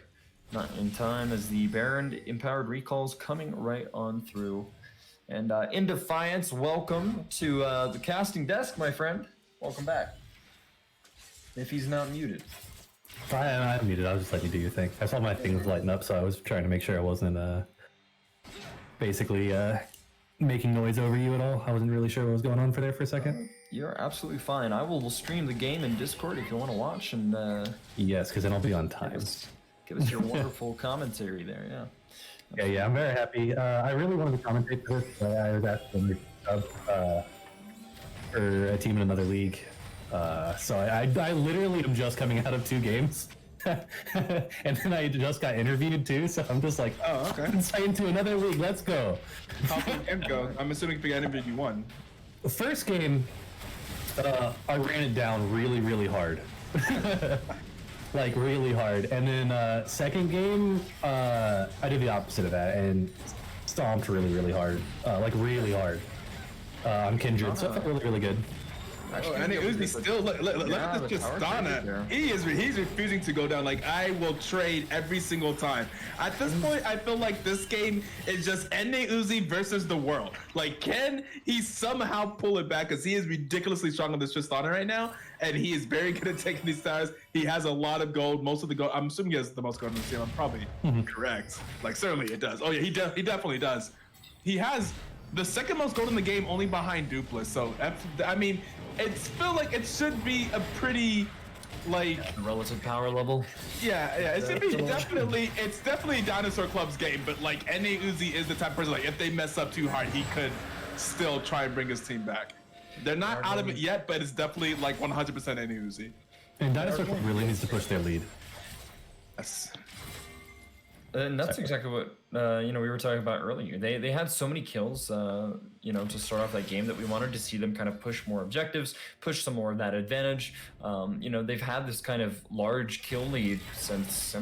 Not in time as the Baron Empowered Recall's coming right on through. And in Defiance, welcome to the casting desk, my friend. Welcome back. If he's not muted. I'm muted. I was just letting you do your thing. I saw my things lighten up, so I was trying to make sure I wasn't basically making noise over you at all. I wasn't really sure what was going on for a second. You're absolutely fine. I will stream the game in Discord if you want to watch. And yes, because then I'll be on time. Give us your wonderful commentary there, yeah. Yeah, I'm very happy. I really wanted to commentate for this, but I was asked to sub for a team in another league. So I literally am just coming out of 2 games. And then I just got interviewed too, so I'm just like, oh, okay. I'm signed to another league, let's go. How did the game go? I'm assuming if you got interviewed, you won. The first game, I ran it down really hard. Like really hard. And then second game, I did the opposite of that and stomped really hard. Like really hard. I'm Kindred, so I felt really good. And Uzi still look at this Tristana. He's refusing to go down. Like, I will trade every single time. At this point, I feel like this game is just ending Uzi versus the world. Like, can he somehow pull it back? Because he is ridiculously strong on this Tristana right now, and he is very good at taking these towers. He has a lot of gold. Most of the gold. I'm assuming he has the most gold in the team. I'm probably correct. Like, certainly it does. Oh yeah, he definitely does. He has the second most gold in the game, only behind Dupless. So I mean, it's feel like it should be a pretty like relative power level. Yeah, it should be definitely. It's definitely Dinosaur Club's game, but like NA Uzi is the type of person like if they mess up too hard, he could still try and bring his team back. They're not out of it yet, but it's definitely like 100% NA Uzi. And Dinosaur Club really needs to push their lead. Yes. And that's exactly what we were talking about earlier. They had so many kills, to start off that game that we wanted to see them kind of push more objectives, push some more of that advantage. They've had this kind of large kill lead since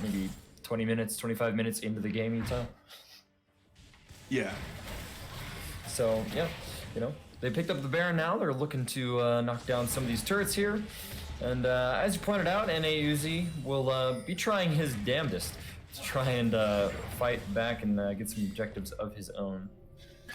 maybe 20 minutes, 25 minutes into the game, Utah. Yeah. So yeah, they picked up the Baron now. They're looking to knock down some of these turrets here, and as you pointed out, NA Uzi will be trying his damnedest to try and fight back and get some objectives of his own.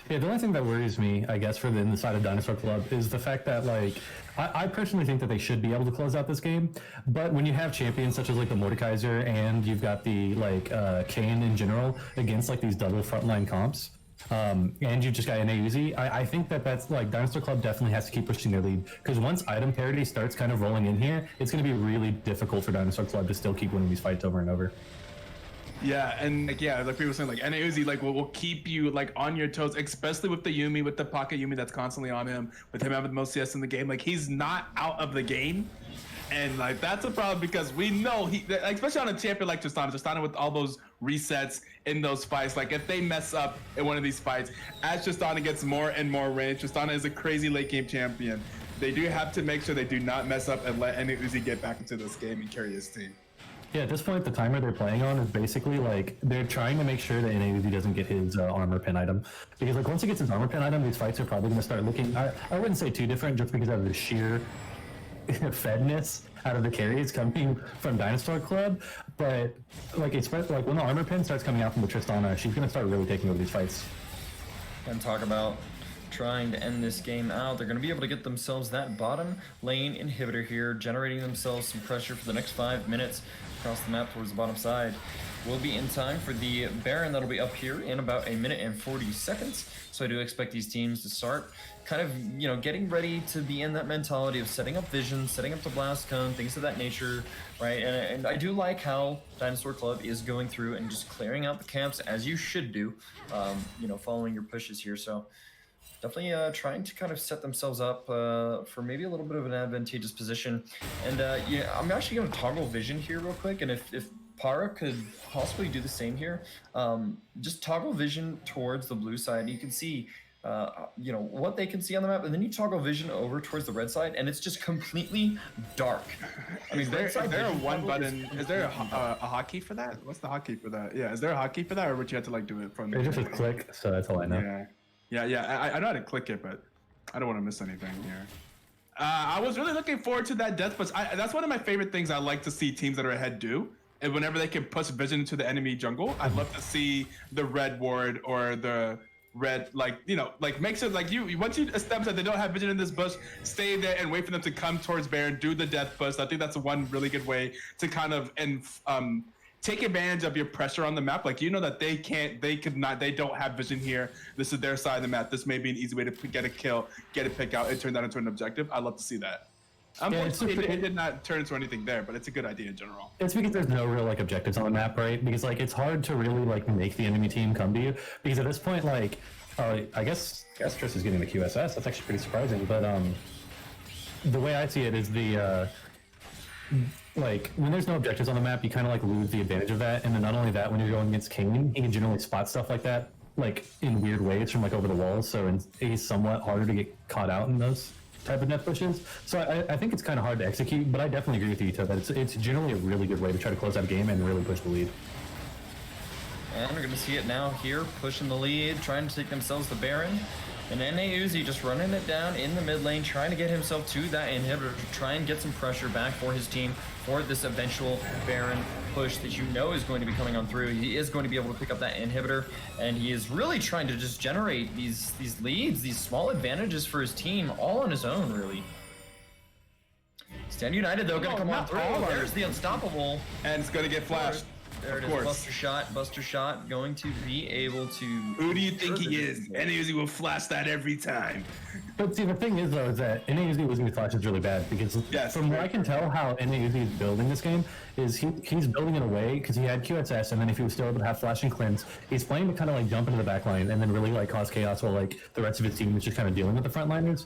Yeah, the only thing that worries me, I guess, for the inside of Dinosaur Club is the fact that, like, I personally think that they should be able to close out this game, but when you have champions such as, like, the Mordekaiser and you've got the, like, Kane in general against, like, these double frontline comps, and you just got NA Uzi, I think that's, like, Dinosaur Club definitely has to keep pushing their lead, because once item parity starts kind of rolling in here, it's going to be really difficult for Dinosaur Club to still keep winning these fights over and over. Yeah, and like people were saying, like NA Uzi will keep you like on your toes, especially with the Yumi, with the pocket Yumi that's constantly on him, with him having the most CS in the game. Like he's not out of the game, and like that's a problem because we know he, especially on a champion like Tristana with all those resets in those fights. Like if they mess up in one of these fights, as Tristana gets more and more range, Tristana is a crazy late game champion. They do have to make sure they do not mess up and let NA Uzi get back into this game and carry his team. Yeah, at this point, the timer they're playing on is basically like they're trying to make sure that NA Uzi doesn't get his armor pin item, because like once he gets his armor pin item, these fights are probably going to start looking. I wouldn't say too different, just because of the sheer fedness out of the carries coming from Dinosaur Club. But like especially like when the armor pin starts coming out from the Tristana, she's going to start really taking over these fights. And talk about trying to end this game out. They're going to be able to get themselves that bottom lane inhibitor here, generating themselves some pressure for the next 5 minutes across the map towards the bottom side. We'll be in time for the Baron that'll be up here in about 1 minute and 40 seconds. So I do expect these teams to start kind of, getting ready to be in that mentality of setting up vision, setting up the blast cone, things of that nature, right? And I do like how Dinosaur Club is going through and just clearing out the camps as you should do, following your pushes here. So definitely trying to kind of set themselves up for maybe a little bit of an advantageous position. And I'm actually going to toggle vision here real quick. And if Para could possibly do the same here, just toggle vision towards the blue side. You can see, what they can see on the map. And then you toggle vision over towards the red side, and it's just completely dark. I mean, is there a one button? Is there a hotkey for that? What's the hotkey for that? Yeah, is there a hotkey for that, or would you have to like do it from? It's just a click, so that's all I know. Yeah. I know how to click it, but I don't want to miss anything here. I was really looking forward to that death push. That's one of my favorite things I like to see teams that are ahead do. and whenever they can push vision into the enemy jungle, I'd love to see the red ward or the red, like, you know, like makes it like you once you establish that they don't have vision in this bush, stay there and wait for them to come towards Baron, do the death push. I think that's one really good way to kind of take advantage of your pressure on the map. Like, you know that they don't have vision here. This is their side of the map. This may be an easy way to get a kill, get a pick out, and turn that into an objective. I'd love to see that. Unfortunately, it did not turn into anything there, but it's a good idea in general. It's because there's no real like objectives on the map, right? Because like it's hard to really like make the enemy team come to you because at this point, like, I guess Triss is getting the QSS. That's actually pretty surprising. But the way I see it is the like when there's no objectives on the map, you kind of like lose the advantage of that. And then not only that, when you're going against Kane, he can generally spot stuff like that, like in weird ways from like over the walls. So he's somewhat harder to get caught out in those type of net pushes. So I think it's kind of hard to execute, but I definitely agree with you, Ito, that it's generally a really good way to try to close out a game and really push the lead. And we're going to see it now here, pushing the lead, trying to take themselves the Baron. And NA Uzi just running it down in the mid lane, trying to get himself to that inhibitor to try and get some pressure back for his team for this eventual Baron push that you know is going to be coming on through. He is going to be able to pick up that inhibitor, and he is really trying to just generate these leads, these small advantages for his team, all on his own, really. Stand United, though, going to come on through. There's the unstoppable. And it's going to get flashed. There it is, Buster Shot, going to be able to... Who do you think he is? NAUZ will flash that every time. But see, the thing is, though, is that NAUZ losing his flashes really bad, because from what I can tell how NAUZ is building this game, is he's building in a way, because he had QSS, and then if he was still able to have flash and cleanse, he's playing to kind of like jump into the back line, and then really like cause chaos while like the rest of his team is just kind of dealing with the frontliners.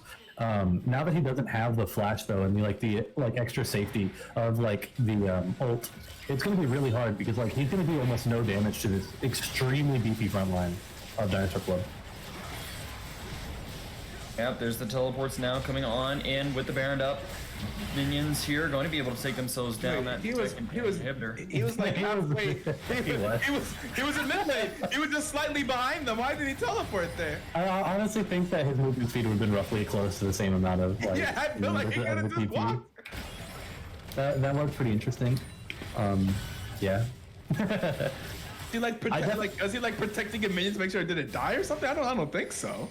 Now that he doesn't have the flash, though, and the extra safety of like the ult, it's going to be really hard because like he's going to do almost no damage to this extremely beefy front line of Dinosaur Club. Yep, there's the teleports now coming on in with the Baron up. Minions here going to be able to take themselves down. He was like halfway. He was in mid lane. He was just slightly behind them. Why did he teleport there? I honestly think that his movement speed would have been roughly close to the same amount of like. Yeah, I feel like he could have just walked. That was pretty interesting. Yeah. Does he like protecting a minion to make sure it didn't die or something? I don't think so.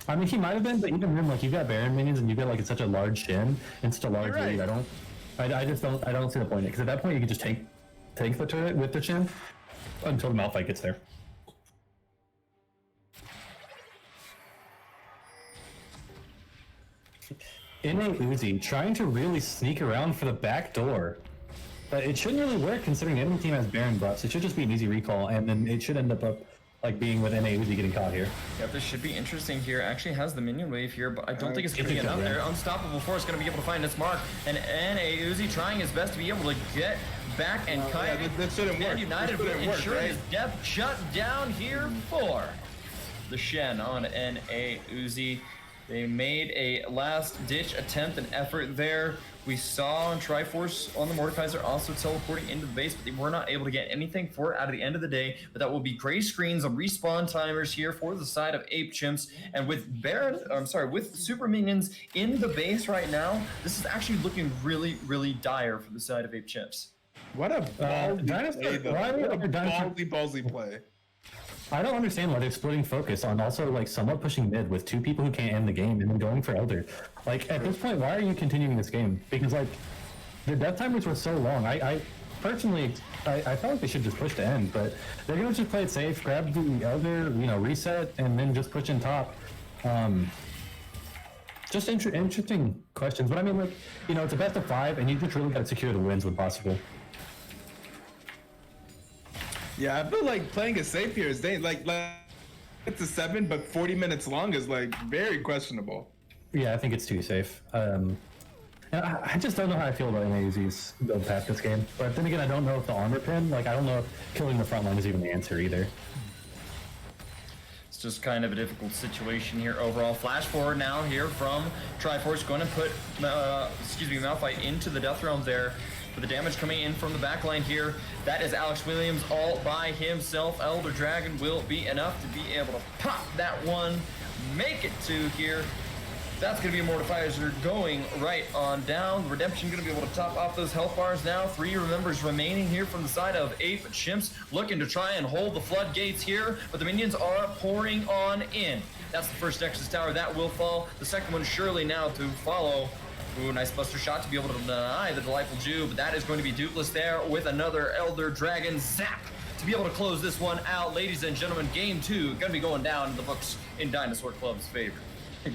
I mean, he might have been, but even him, like, you got Baron minions and you got like such a large shin and such a large lead. I don't see the point. Because at that point, you can just take the turret with the shin until the Malphite gets there. NA Uzi trying to really sneak around for the back door. But it shouldn't really work considering the enemy team has Baron buffs. It should just be an easy recall, and then it should end up like being with NA Uzi getting caught here. Yeah, this should be interesting here. Actually has the minion wave here, but I don't think it's going to be enough there. Unstoppable Force going to be able to find its mark, and NA Uzi trying his best to be able to get back and cut. Yeah, that shouldn't work. United would ensure his death shut down here for the Shen on NA Uzi. They made a last-ditch attempt and effort there. We saw on Triforce on the Mordekaiser also teleporting into the base, but they were not able to get anything for it out of the end of the day. But that will be gray screens on respawn timers here for the side of Ape Chimps. And with with super minions in the base right now, this is actually looking really, really dire for the side of Ape Chimps. What a ballsy play. I don't understand why they're splitting focus on also like somewhat pushing mid with two people who can't end the game and then going for Elder. Like at this point, why are you continuing this game? Because like the death timers were so long. I personally felt like they should just push to end, but they're gonna just play it safe, grab the Elder, reset, and then just push in top. Just interesting questions, but I mean, like, it's a best of 5, and you just really got to secure the wins when possible. Yeah, I feel like playing it safe here is like it's a 7, but 40 minutes long is like very questionable. Yeah, I think it's too safe. I just don't know how I feel about NAUZ's build path this game. But then again, I don't know if the armor pin, I don't know if killing the front line is even the answer either. It's just kind of a difficult situation here overall. Flash forward now here from Triforce, going to put Malphite into the Death Realm there. With the damage coming in from the backline here, that is Alex Williams all by himself. Elder Dragon will be enough to be able to pop that one, make it 2 here. That's going to be a Mortifier going right on down. Redemption going to be able to top off those health bars now. 3 members remaining here from the side of Ape Chimps, looking to try and hold the floodgates here, but the minions are pouring on in. That's the first Nexus Tower. That will fall. The second one surely now to follow. Ooh, nice buster shot to be able to deny the Delightful Jew, but that is going to be Dukeless there with another Elder Dragon zap to be able to close this one out. Ladies and gentlemen, game 2 going to be going down in the books in Dinosaur Club's favor.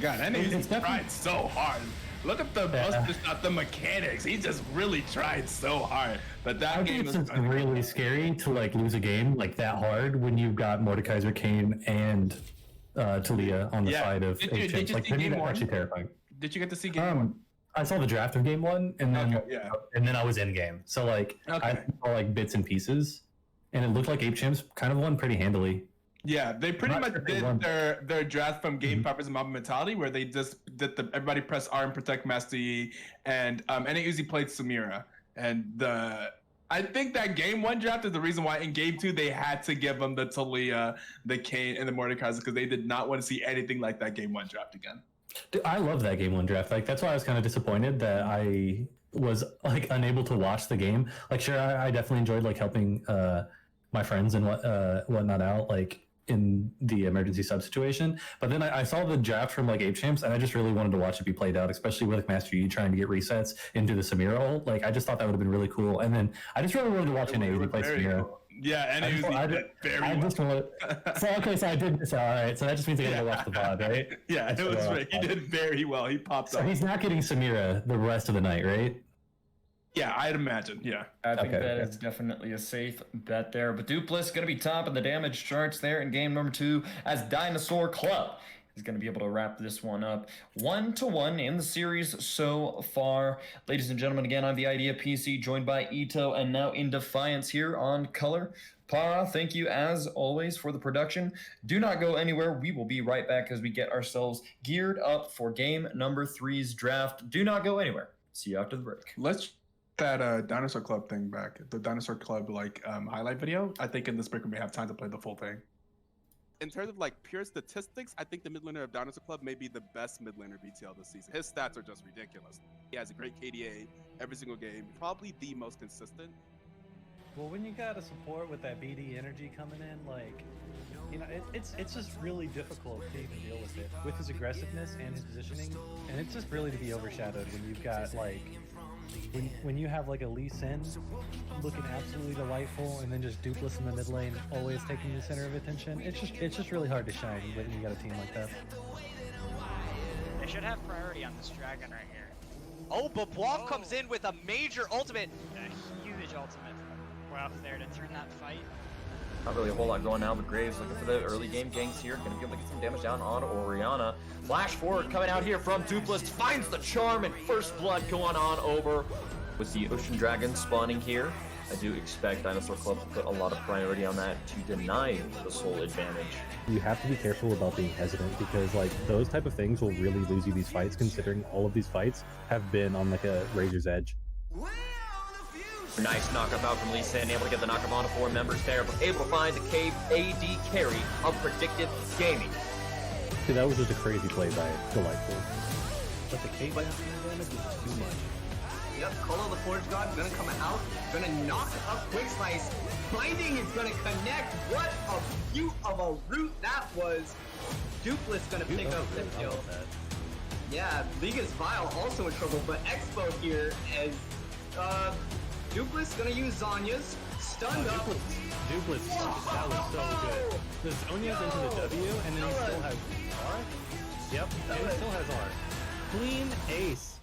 God, that nigga's tried so hard. Look at the buster shot, the mechanics. He just really tried so hard. But that game is really scary to like lose a game like that hard when you've got Mordekaiser, Kane, and Talia on the side of Did you like see game one? Actually terrifying. Did you get to see game one? I saw the draft of game 1, and then and then I was in game. So like I saw like bits and pieces, and it looked like Ape Chimps kind of won pretty handily. Yeah, they pretty much did their draft from Game Poppers and Mob Mentality, where they just did everybody press R and protect Master Yi, and it usually played Samira. And I think that game 1 draft is the reason why in game 2 they had to give them the Talia, the Kane, and the Mordekaiser, because they did not want to see anything like that game 1 draft again. Dude, I love that game 1 draft. Like that's why I was kind of disappointed that I was like unable to watch the game. Like sure, I definitely enjoyed like helping my friends and whatnot out like in the emergency sub situation. But then I saw the draft from like Ape Champs, and I just really wanted to watch it be played out, especially with like, Master Yi trying to get resets into the Samira ult. Like I just thought that would have been really cool. And then I just really wanted to watch NA play Samira. Cool. Yeah, and so I did this. All right, so that just means I gotta watch the VOD, right? Yeah, it was right. He did very well. He popped up. So he's not getting Samira the rest of the night, right? Yeah, I'd imagine. Yeah, I think that is definitely a safe bet there. But Dupless going to be top of the damage charts there in game number 2 as Dinosaur Club is going to be able to wrap this one up 1-1 in the series so far. Ladies and gentlemen, again, I'm the Idea PC, joined by Ito, and now in Defiance here on Color. Para, thank you as always for the production. Do not go anywhere. We will be right back as we get ourselves geared up for game number 3's draft. Do not go anywhere. See you after the break. Let's that Dinosaur Club thing back. The Dinosaur Club highlight video. I think in this break we may have time to play the full thing. In terms of like pure statistics, I think the mid laner of Dinosaur Club may be the best mid laner BTL this season. His stats are just ridiculous. He has a great KDA every single game, probably the most consistent. Well, when you got a support with that BD energy coming in, like, you know, it's just really difficult to even deal with it. With his aggressiveness and his positioning, and it's just really to be overshadowed when you've got like, when you have like a Lee Sin looking absolutely delightful, and then just Dupless in the mid lane, always taking the center of attention. It's just really hard to shine when you got a team like that. They should have priority on this dragon right here. Oh, but Bluff comes in with a major ultimate. A huge ultimate from Bluff there to turn that fight. Not really a whole lot going now, but Graves looking for the early game ganks here. Gonna be able to get some damage down on Oriana. Flash forward coming out here from Dupless. Finds the charm and first blood going on over with the Ocean Dragon spawning here. I do expect Dinosaur Club to put a lot of priority on that to deny the soul advantage. You have to be careful about being hesitant because like those type of things will really lose you these fights, considering all of these fights have been on like a razor's edge. Nice knockup out from Lee Sin, able to get the knockup on to 4 members there, but able to find the cave AD carry of Predictive Gaming. See, that was just a crazy play by Delightful. But the cave damage is too much. Yep, Call of the Forge God gonna come out, gonna knock up Quick Slice. Binding is gonna connect. What a beaut of a route that was. Dupless gonna pick up the kill. Yeah, Liga's Vile also in trouble, but Expo here as Dupless gonna use Zonya's stunned up. Dupless, that was so good. The Zonya's into the W, and then he still has R. Yep, and he still has R. Clean ace.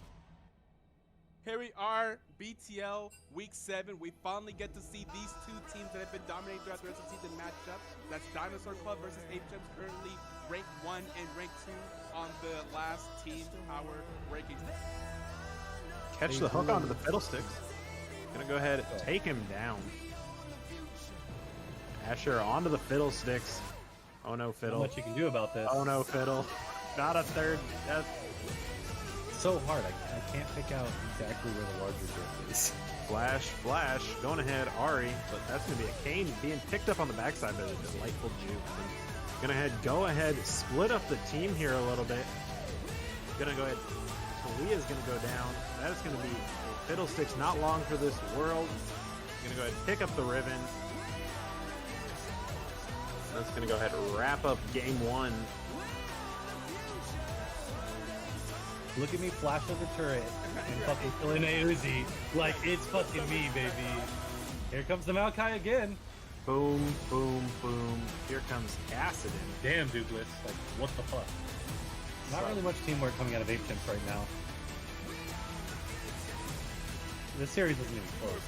Here we are, BTL Week 7. We finally get to see these two teams that have been dominating throughout the rest of the season match up. That's Dinosaur Club versus Ape Chimps, currently ranked 1 and ranked 2 on the last team power rankings. Catch the hook onto the fiddlesticks. Gonna go ahead and take him down. Asher onto the fiddlesticks. Oh no, Fiddle. Not much you can do about this. Oh no, Fiddle. Not a third. So hard. I can't pick out exactly where the larger drift is. Flash, going ahead, Ari, but that's gonna be a Kane being picked up on the backside by the delightful Juke. Gonna go ahead, split up the team here a little bit. Gonna go ahead. Talia's gonna go down. That is gonna be Fiddlesticks not long for this world. Gonna go ahead and pick up the ribbon. That's gonna go ahead and wrap up game 1. Look at me flash of the turret and fucking killing a Uzi like it's fucking me, baby. Here comes the Maokai again. Boom, boom, boom. Here comes Cassidon. Damn, Douglas. Like, what the fuck? Not really much teamwork coming out of Ape Chimps right now. This series isn't even close.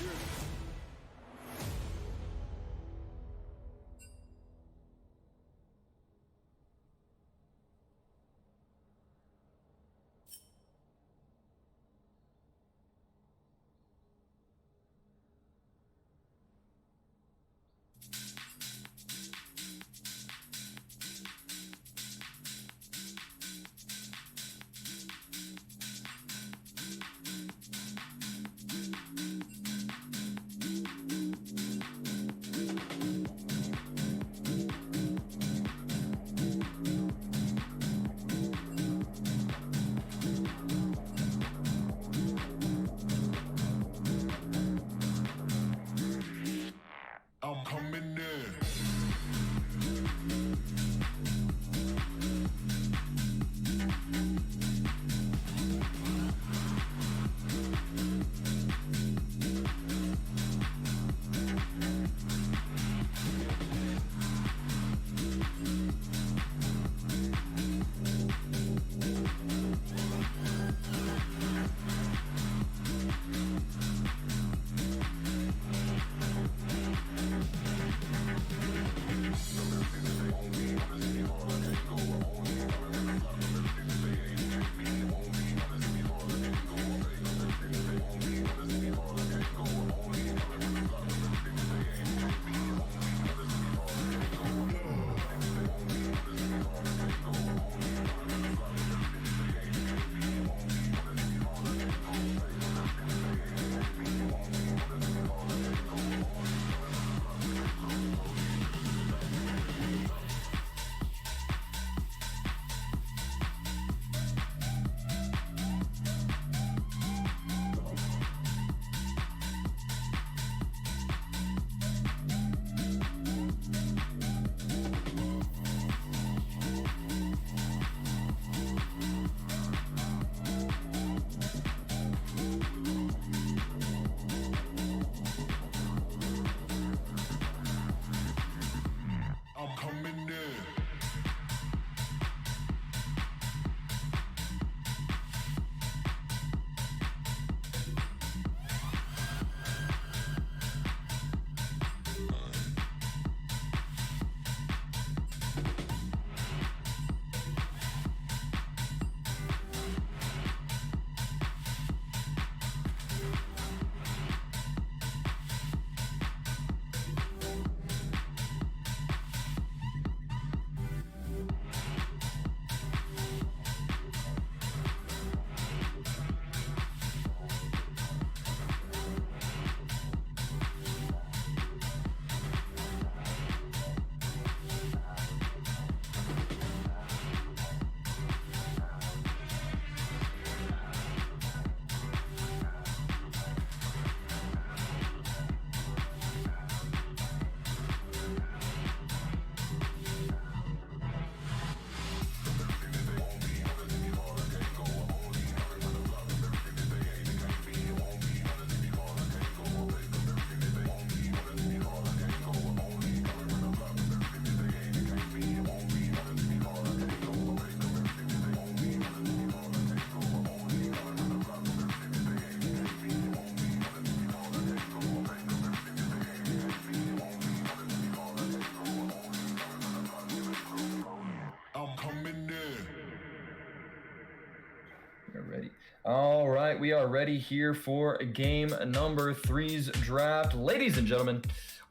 All right, we are ready here for game number 3's draft. Ladies and gentlemen,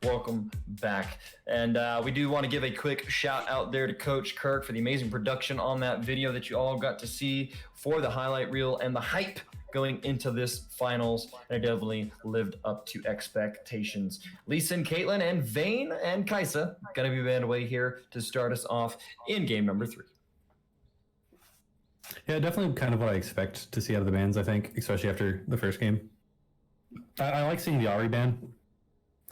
welcome back. And we do want to give a quick shout out there to Coach Kirk for the amazing production on that video that you all got to see for the highlight reel and the hype going into this finals. And it definitely lived up to expectations. Lisa and Caitlin and Vane and Kaisa going to be band away here to start us off in game number 3. Yeah, definitely kind of what I expect to see out of the bans, I think, especially after the first game. I like seeing the Ari ban.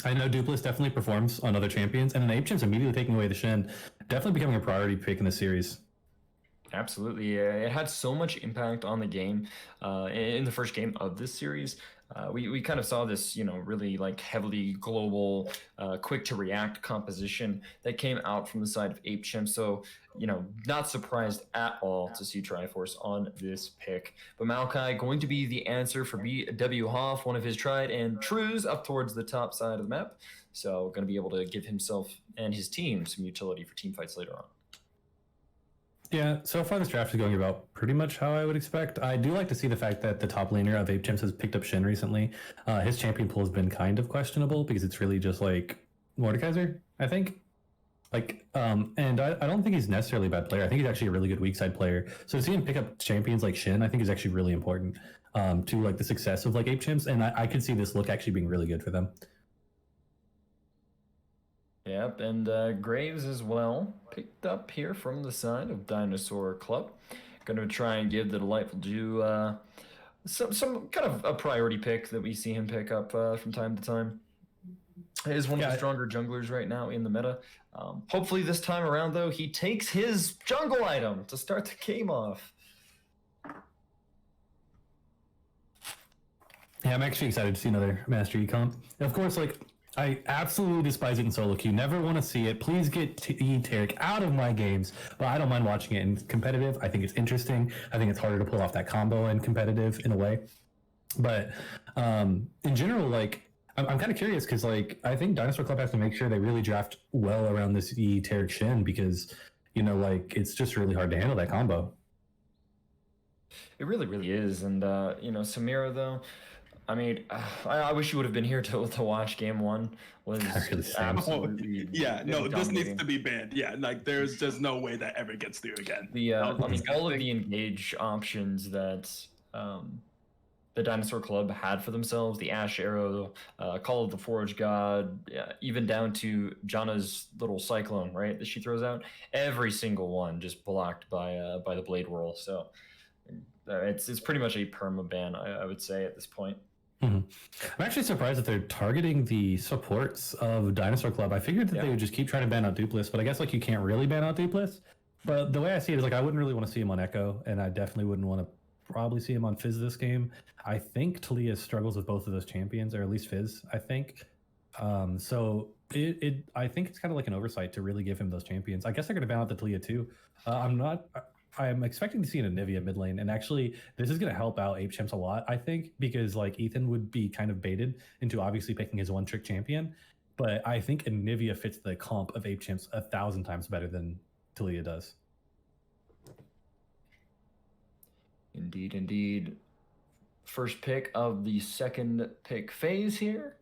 I know Dupless definitely performs on other champions, and an Chimps immediately taking away the Shin, definitely becoming a priority pick in the series. Absolutely, it had so much impact on the game in the first game of this series. We kind of saw this, really like heavily global, quick to react composition that came out from the side of Chimps. So, not surprised at all to see Triforce on this pick. But Maokai going to be the answer for BW Hoff, one of his tried and trues up towards the top side of the map. So, going to be able to give himself and his team some utility for team fights later on. Yeah, so far this draft is going about pretty much how I would expect. I do like to see the fact that the top laner of Chimps has picked up Shin recently. His champion pool has been kind of questionable because it's really just like Mordekaiser, I think. And I don't think he's necessarily a bad player. I think he's actually a really good weak side player. So to see him pick up champions like Shin, I think is actually really important to like the success of like Chimps, and I could see this look actually being really good for them. Yep, and Graves as well, picked up here from the side of Dinosaur Club. Going to try and give the Delightful Jew some kind of a priority pick that we see him pick up from time to time. He is one of the stronger junglers right now in the meta. Hopefully this time around, though, he takes his jungle item to start the game off. Yeah, I'm actually excited to see another Master E comp. Of course, I absolutely despise it in solo queue. Never want to see it. Please get Tarek out of my games. But I don't mind watching it in competitive. I think it's interesting. I think it's harder to pull off that combo in competitive in a way. But in general, I'm kind of curious because I think Dinosaur Club has to make sure they really draft well around this Tarek Shin because it's just really hard to handle that combo. It really, really is. And Samira though. I mean, I wish you would have been here to watch game one. Was absolutely this needs to be banned. Yeah, there's just no way that ever gets through again. All of the engage options that the Dinosaur Club had for themselves, the Ash Arrow, Call of the Forge God, even down to Janna's little Cyclone, right, that she throws out, every single one just blocked by the Blade Whirl. So it's pretty much a perma ban, I would say at this point. Mm-hmm. I'm actually surprised that they're targeting the supports of Dinosaur Club. I figured that they would just keep trying to ban out Dupless, but I guess you can't really ban out Dupless. But the way I see it is I wouldn't really want to see him on Echo, and I definitely wouldn't want to probably see him on Fizz this game. I think Talia struggles with both of those champions, or at least Fizz, I think. So I think it's kind of like an oversight to really give him those champions. I guess they're going to ban out the Talia too. I'm expecting to see an Anivia mid lane, and actually this is going to help out Chimps a lot, I think, because Ethan would be kind of baited into obviously picking his one-trick champion, but I think Anivia fits the comp of Chimps 1,000 times better than Talia does. Indeed. First pick of the second pick phase here.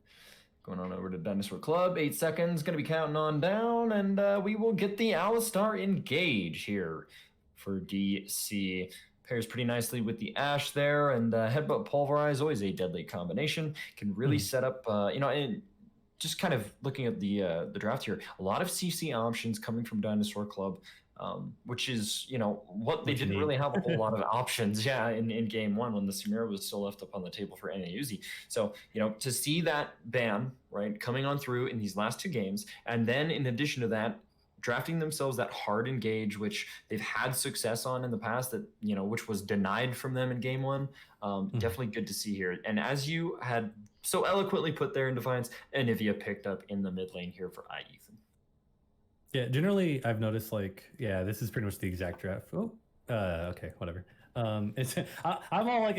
Going on over to Dinosaur Club. 8 seconds, going to be counting on down, and we will get the Alistar Engage here for DC. Pairs pretty nicely with the Ash there, and Headbutt Pulverize, always a deadly combination. Can really set up, and just kind of looking at the draft here, a lot of CC options coming from Dinosaur Club, which is, what they didn't really have a whole lot of options, in game one when the Samira was still left up on the table for NAUZ. So, to see that ban, right, coming on through in these last two games, and then in addition to that, drafting themselves that hard engage, which they've had success on in the past, that which was denied from them in game one. Definitely good to see here. And as you had so eloquently put there in Defiance, Anivia picked up in the mid lane here for Ethan. Yeah, generally I've noticed this is pretty much the exact draft. Okay, whatever. I'm all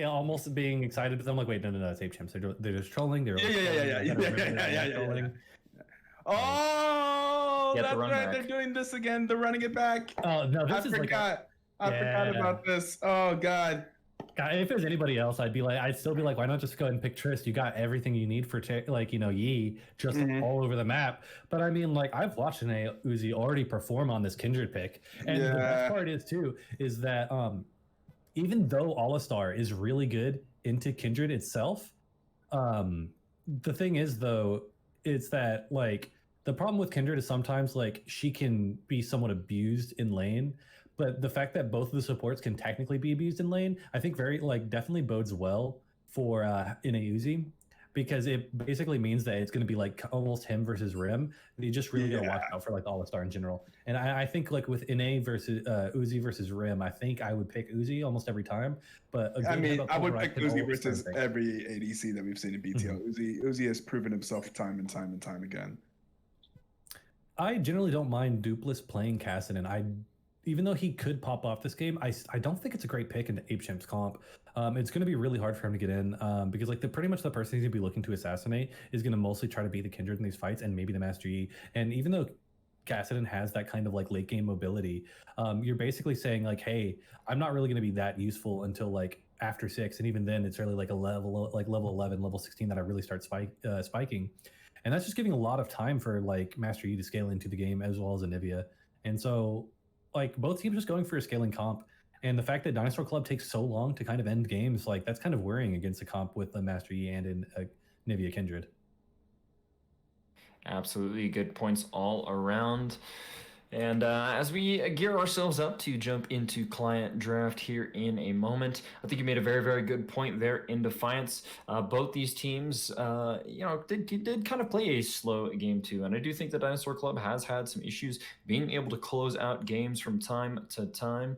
almost being excited, but I'm like, wait, no, it's Chimps. They're just trolling. They're trolling. Oh, that's right. Back. They're doing this again. They're running it back. Oh no, I forgot about this. Oh god. If it was anybody else, I'd still be like, why not just go ahead and pick Trist? You got everything you need for Yi just all over the map. But I mean, I've watched an Uzi already perform on this Kindred pick, and the best part is that even though Alistar is really good into Kindred itself, the thing is though, it's that the problem with Kindred is sometimes she can be somewhat abused in lane, But the fact that both of the supports can technically be abused in lane, I think very like definitely bodes well for in a Uzi, because it basically means that it's going to be like almost him versus Rim. You just really got to watch out for like All-Star in general. And I think like with NA versus Uzi versus Rim, I think I would pick Uzi almost every time. But I mean, I would pick Uzi versus every ADC that we've seen in BTL. Uzi has proven himself time and time and time again. I generally don't mind Dupless playing Kassadin. Even though he could pop off this game, I don't think it's a great pick into Ape Chimps comp. It's going to be really hard for him to get in because like pretty much the person he's going to be looking to assassinate is going to mostly try to be the Kindred in these fights and maybe the Master Yi. And even though Kassadin has that kind of like late game mobility, you're basically saying like, hey, I'm not really going to be that useful until like after 6, and even then it's really like a level 11, level 16 that I really start spiking. And that's just giving a lot of time for like Master Yi to scale into the game as well as Anivia. And so like both teams just going for a scaling comp, and the fact that Dinosaur Club takes so long to kind of end games, like that's kind of worrying against a comp with the Master Yi and in Nivea Kindred. Absolutely good points all around. And as we gear ourselves up to jump into client draft here in a moment, I think you made a very, very good point there in Defiance. Both these teams, did kind of play a slow game too. And I do think the Dinosaur Club has had some issues being able to close out games from time to time.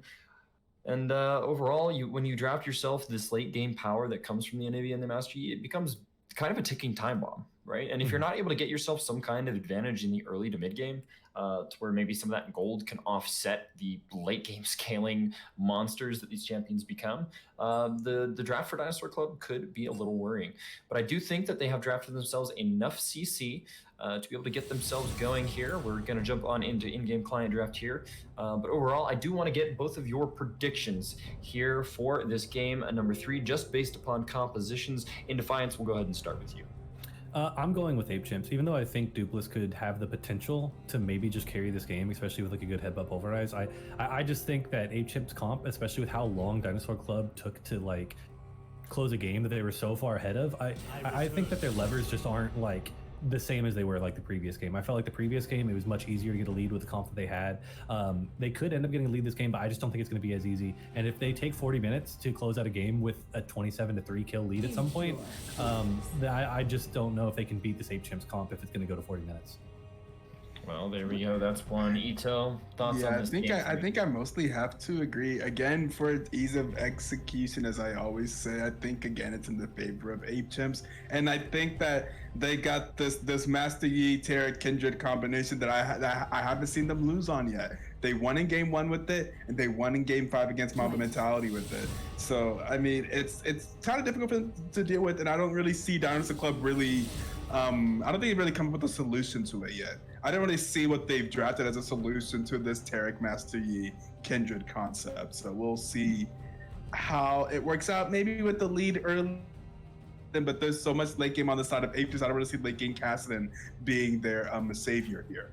And overall, when you draft yourself this late game power that comes from the Anivia and the Master Yi, it becomes kind of a ticking time bomb, right? And if you're not able to get yourself some kind of advantage in the early to mid game, to where maybe some of that gold can offset the late game scaling monsters that these champions become, the draft for Dinosaur Club could be a little worrying. But I do think that they have drafted themselves enough CC to be able to get themselves going here. We're going to jump on into in-game client draft here. But overall, I do want to get both of your predictions here for this game number 3, just based upon compositions. In Defiance, we'll go ahead and start with you. I'm going with Ape Chimps, even though I think Dupless could have the potential to maybe just carry this game, especially with like a good headbutt pulverize. I just think that Ape Chimps comp, especially with how long Dinosaur Club took to like close a game that they were so far ahead of, I think that their levers just aren't like the same as they were like the previous game. I felt like the previous game, it was much easier to get a lead with the comp that they had. They could end up getting a lead this game, but I just don't think it's going to be as easy. And if they take 40 minutes to close out a game with a 27-3 kill lead at some point, I just don't know if they can beat this Ape Chimps comp if it's going to go to 40 minutes. Well, there we go. That's one. Ito, thoughts on this? I think I mostly have to agree. Again, for ease of execution, as I always say, I think again it's in the favor of Ape Chimps, and I think that they got this Master Yi Terra Kindred combination that I haven't seen them lose on yet. They won in game 1 with it, and they won in game 5 against Mamba Mentality with it. So I mean, it's kind of difficult for them to deal with, and I don't really see Dinosaur Club really. I don't think they really come up with a solution to it yet. I don't really see what they've drafted as a solution to this Tarek Master Yi Kindred concept. So we'll see how it works out. Maybe with the lead early, but there's so much late game on the side of Apes. I don't really see late game Kassadin being their savior here.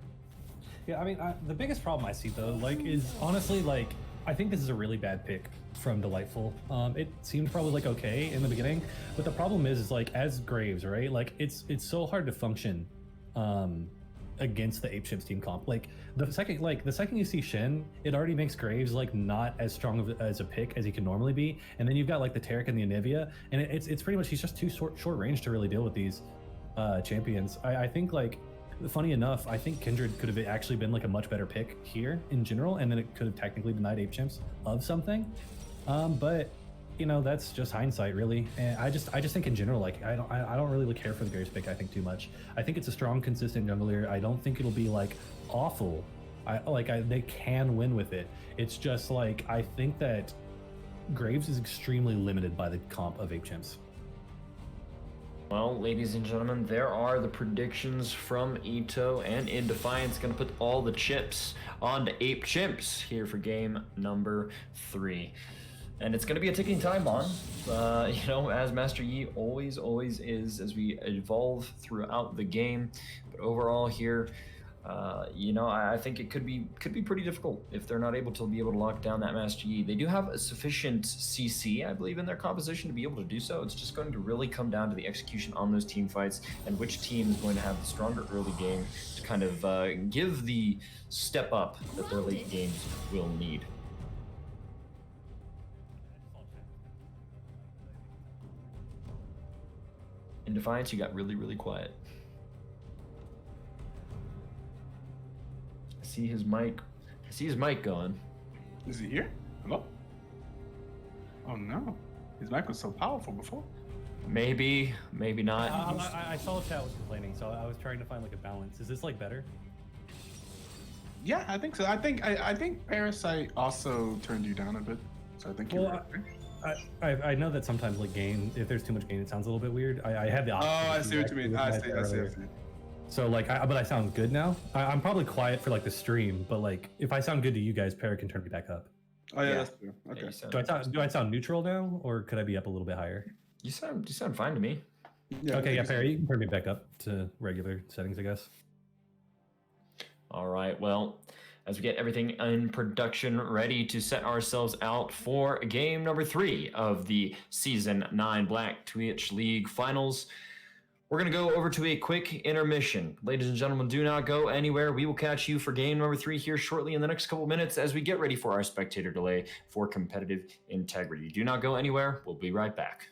Yeah, I mean, the biggest problem I see though, like, is honestly like I think this is a really bad pick from Delightful. It seemed probably like okay in the beginning, but the problem is like as Graves, right? Like it's so hard to function against the Ape Chimps team comp. Like the second you see Shen, it already makes Graves like not as strong as a pick as he can normally be. And then you've got like the Tarek and the Anivia, and it's pretty much he's just too short range to really deal with these champions. I think like funny enough, I think Kindred could have actually been like a much better pick here in general, and then it could have technically denied Ape Chimps of something. But you know, that's just hindsight, really. And I just think in general, like I don't really care for the Graves pick. I think too much. I think it's a strong, consistent jungler. I don't think it'll be like awful. They can win with it. It's just like I think that Graves is extremely limited by the comp of Ape Chimps. Well, ladies and gentlemen, there are the predictions from Ito, and in Defiance, going to put all the chips on to Ape Chimps here for game number 3. And it's going to be a ticking time bomb, as Master Yi always is as we evolve throughout the game. But overall here, I think it could be pretty difficult if they're not able to lock down that Master Yi. They do have a sufficient CC, I believe, in their composition to be able to do so. It's just going to really come down to the execution on those team fights and which team is going to have the stronger early game to kind of give the step up that their late games will need. In Defiance, you got really, really quiet. I see his mic. I see his mic going. Is he here? Hello? Oh no. His mic was so powerful before. Maybe, maybe not. I saw the chat was complaining, so I was trying to find like a balance. Is this like better? Yeah, I think so. I think Parasite also turned you down a bit. So I think you're right. I know that sometimes like gain, if there's too much gain, it sounds a little bit weird. I had the option. Oh, I see what you mean. I see. So like, but I sound good now. I'm probably quiet for like the stream, but like if I sound good to you guys, Para can turn me back up. Oh yeah, that's true. Okay. Do I sound neutral now, or could I be up a little bit higher? You sound fine to me. Yeah, okay, yeah, Para, you can turn me back up to regular settings, I guess. All right. Well, as we get everything in production ready to set ourselves out for game number 3 of the Season 9 Black Twitch League Finals, we're going to go over to a quick intermission. Ladies and gentlemen, do not go anywhere. We will catch you for game number 3 here shortly in the next couple minutes as we get ready for our spectator delay for competitive integrity. Do not go anywhere. We'll be right back.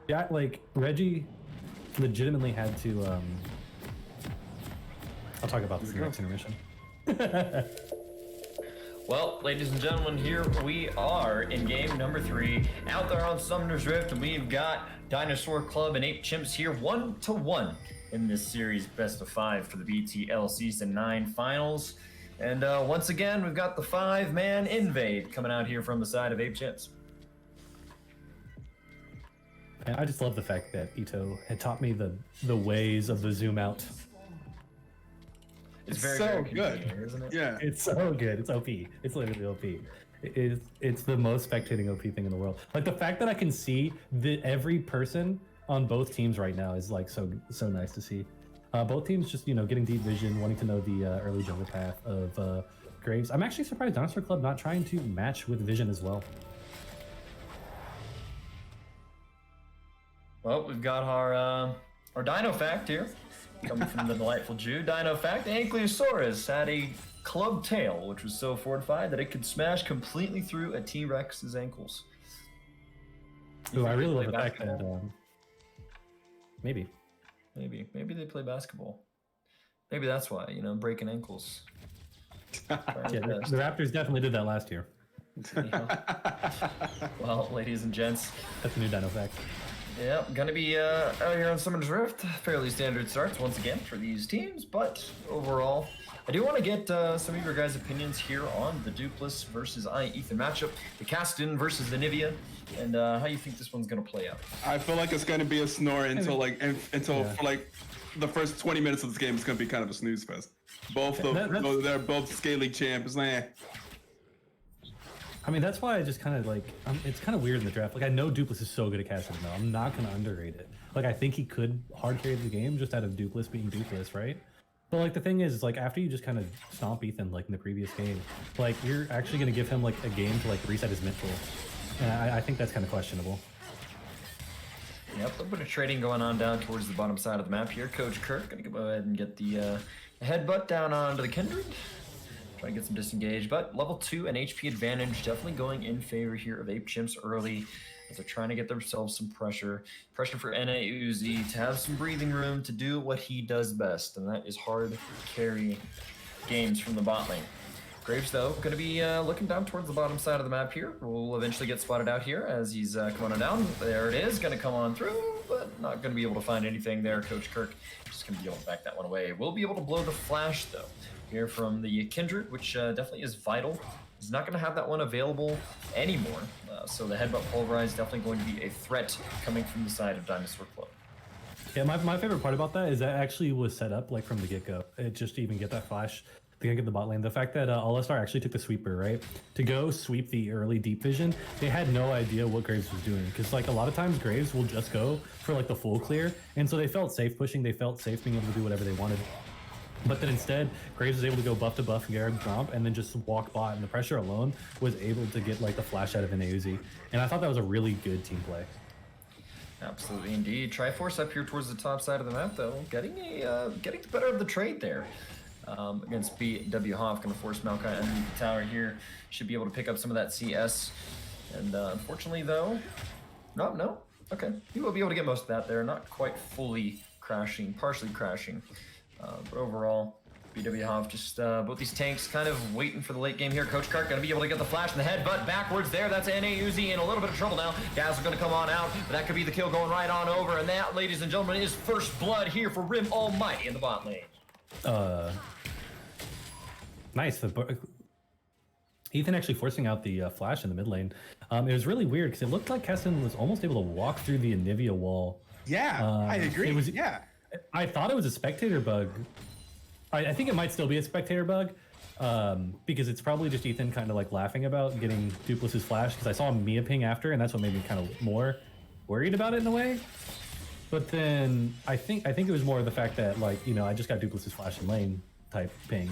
Yeah, like Reggie legitimately had to. I'll talk about this in the next intermission. Well, ladies and gentlemen, here we are in game number 3. Out there on Summoner's Rift, we've got Dinosaur Club and 8 Chimps here 1-1 in this series best of 5 for the BTL Season 9 finals. And once again, we've got the 5-man invade coming out here from the side of 8 Chimps. And I just love the fact that Ito had taught me the ways of the zoom out. It's very, so very good, isn't it? Yeah, It's so good. It's OP. It's literally OP. It's the most spectating OP thing in the world. Like the fact that I can see that every person on both teams right now is like so nice to see. Both teams just getting deep vision, wanting to know the early jungle path of Graves. I'm actually surprised Dinosaur Club not trying to match with vision as well. Well, we've got our Dino Fact here, coming from the delightful Jew. Dino Fact, Ankylosaurus had a club tail, which was so fortified that it could smash completely through a T-Rex's ankles. Ooh, I really love the fact that maybe they play basketball. Maybe that's why, breaking ankles. yeah, the Raptors definitely did that last year. Well, ladies and gents, That's a new Dino Fact. yeah, gonna be out here on Summoner's Rift. Fairly standard starts once again for these teams, but overall, I do want to get some of your guys' opinions here on the Dupless versus Ethan matchup, the Caston versus the Nivea, and how you think this one's gonna play out. I feel like it's going to be a snore until for like the first 20 minutes of this game. It's going to be kind of a snooze fest. They're both scaling champs. I mean, that's why I just kind of like, it's kind of weird in the draft. Like, I know Dupless is so good at casting now. I'm not going to underrate it. Like, I think he could hard carry the game just out of Dupless being Dupless, right? But, like, the thing is like, after you just kind of stomp Ethan, like, in the previous game, like, you're actually going to give him, like, a game to, like, reset his mental. And I think that's kind of questionable. Yep, a little bit of trading going on down towards the bottom side of the map here. Coach Kirk going to go ahead and get the headbutt down onto the Kindred. Trying to get some disengaged, but level 2 and HP advantage definitely going in favor here of 8 Chimps early as they're trying to get themselves some pressure. Pressure for NA Uzi to have some breathing room to do what he does best, and that is hard carry games from the bot lane. Graves, though, going to be looking down towards the bottom side of the map here. Will eventually get spotted out here as he's coming on down. There it is, going to come on through, but not going to be able to find anything there. Coach Kirk just going to be able to back that one away. Will be able to blow the flash, though, here from the Kindred, which definitely is vital. He's not going to have that one available anymore, so the headbutt pulverize definitely going to be a threat coming from the side of Dinosaur Club. Yeah, my favorite part about that is that actually was set up like from the get-go. It just to even get that flash to get the bot lane. The fact that All-Star actually took the sweeper, right? To go sweep the early deep vision, they had no idea what Graves was doing. Because like a lot of times Graves will just go for like the full clear. And so they felt safe pushing, they felt safe being able to do whatever they wanted. But then instead, Graves was able to go buff to buff and get Gromp and then just walk bot, and the pressure alone was able to get like the flash out of an Uzi. And I thought that was a really good team play. Absolutely indeed. Triforce up here towards the top side of the map, though, getting the better of the trade there. Against BW Hoff, going to force Maokai underneath the tower here. Should be able to pick up some of that CS. And unfortunately, though, no. Okay, he will be able to get most of that there. Not quite fully crashing, partially crashing. But overall, BW Hoff just both these tanks kind of waiting for the late game here. Coach Kirk going to be able to get the flash and the headbutt backwards there. That's NA Uzi in a little bit of trouble now. Dazzle's going to come on out, but that could be the kill going right on over. And that, ladies and gentlemen, is first blood here for Rim Almighty in the bot lane. Nice. Ethan actually forcing out the flash in the mid lane. It was really weird because it looked like Keston was almost able to walk through the Anivia wall. Yeah, I agree. I thought it was a spectator bug. I think it might still be a spectator bug because it's probably just Ethan kind of like laughing about getting Dupless's flash because I saw Mia ping after, and that's what made me kind of more worried about it in a way. But then I think it was more of the fact that like, I just got Dupless's flash in lane type ping.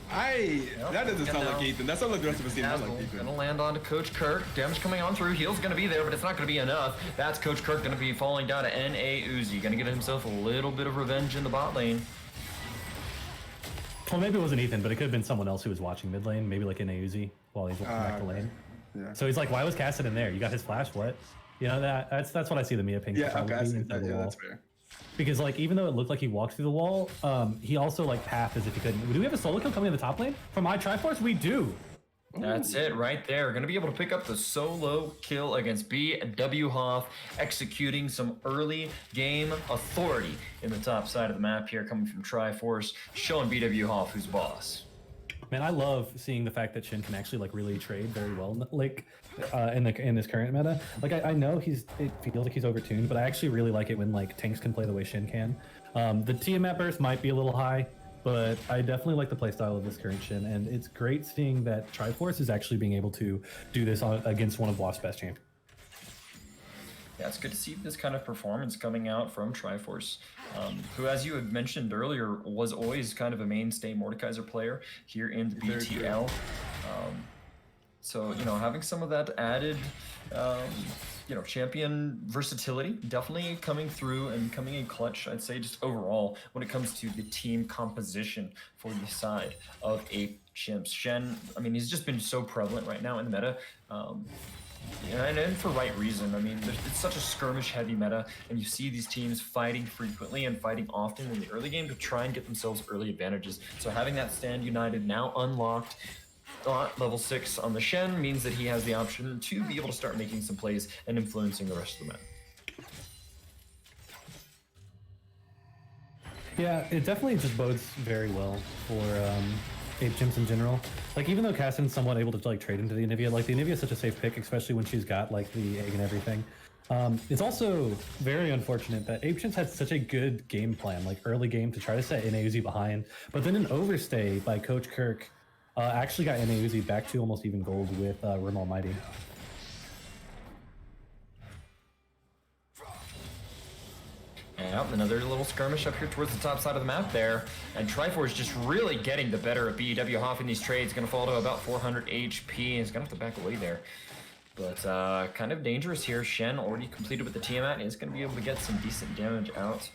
That doesn't sound like Ethan. That sounds like the rest of his team. Not like Ethan. Gonna land onto Coach Kirk. Damage coming on through. Heal's gonna be there, but it's not gonna be enough. That's Coach Kirk gonna be falling down to NA Uzi. Gonna get himself a little bit of revenge in the bot lane. Well, maybe it wasn't Ethan, but it could have been someone else who was watching mid lane, maybe like NA Uzi while he's walking back to lane. Yeah. So he's like, why was Cassidy in there? You got his flash, what? You know, that's what I see the Mia ping. Yeah, probably okay, I see into that. the Yeah, wall. that's fair. Because like even though it looked like he walked through the wall, he also like pathed as if he couldn't. Do we have a solo kill coming in the top lane from iTriforce? We do. That's it right there. Going to be able to pick up the solo kill against BW Hoff, executing some early game authority in the top side of the map here, coming from Triforce, showing BW Hoff who's boss. Man, I love seeing the fact that Shin can actually like really trade very well, like in this current meta. Like I know it feels like he's overtuned, but I actually really like it when like tanks can play the way Shin can. The Tiamat burst might be a little high, but I definitely like the playstyle of this current Shin, and it's great seeing that Triforce is actually being able to do this against one of WASP's best champions. Yeah, it's good to see this kind of performance coming out from Triforce, who, as you had mentioned earlier, was always kind of a mainstay Mordekaiser player here in the BTL. So, you know, having some of that added, you know, champion versatility definitely coming through and coming in clutch, I'd say, just overall when it comes to the team composition for the side of Chimps. Shen, I mean, he's just been so prevalent right now in the meta. Yeah, and for right reason. I mean, it's such a skirmish-heavy meta, and you see these teams fighting frequently and fighting often in the early game to try and get themselves early advantages. So having that Stand United now unlocked at level 6 on the Shen means that he has the option to be able to start making some plays and influencing the rest of the map. Yeah, it definitely just bodes very well for Chimps in general. Like, even though Cassin's somewhat able to like trade into the Anivia, like the Anivia is such a safe pick, especially when she's got like the egg and everything. It's also very unfortunate that Chimps had such a good game plan, like early game, to try to set Uzi behind, but then an overstay by Coach Kirk actually got Uzi back to almost even gold with Rim Almighty. Yep, another little skirmish up here towards the top side of the map there. And Triforce just really getting the better of BW Hoff in these trades. Going to fall to about 400 HP. He's going to have to back away there. But kind of dangerous here. Shen already completed with the Tiamat. Is going to be able to get some decent damage out.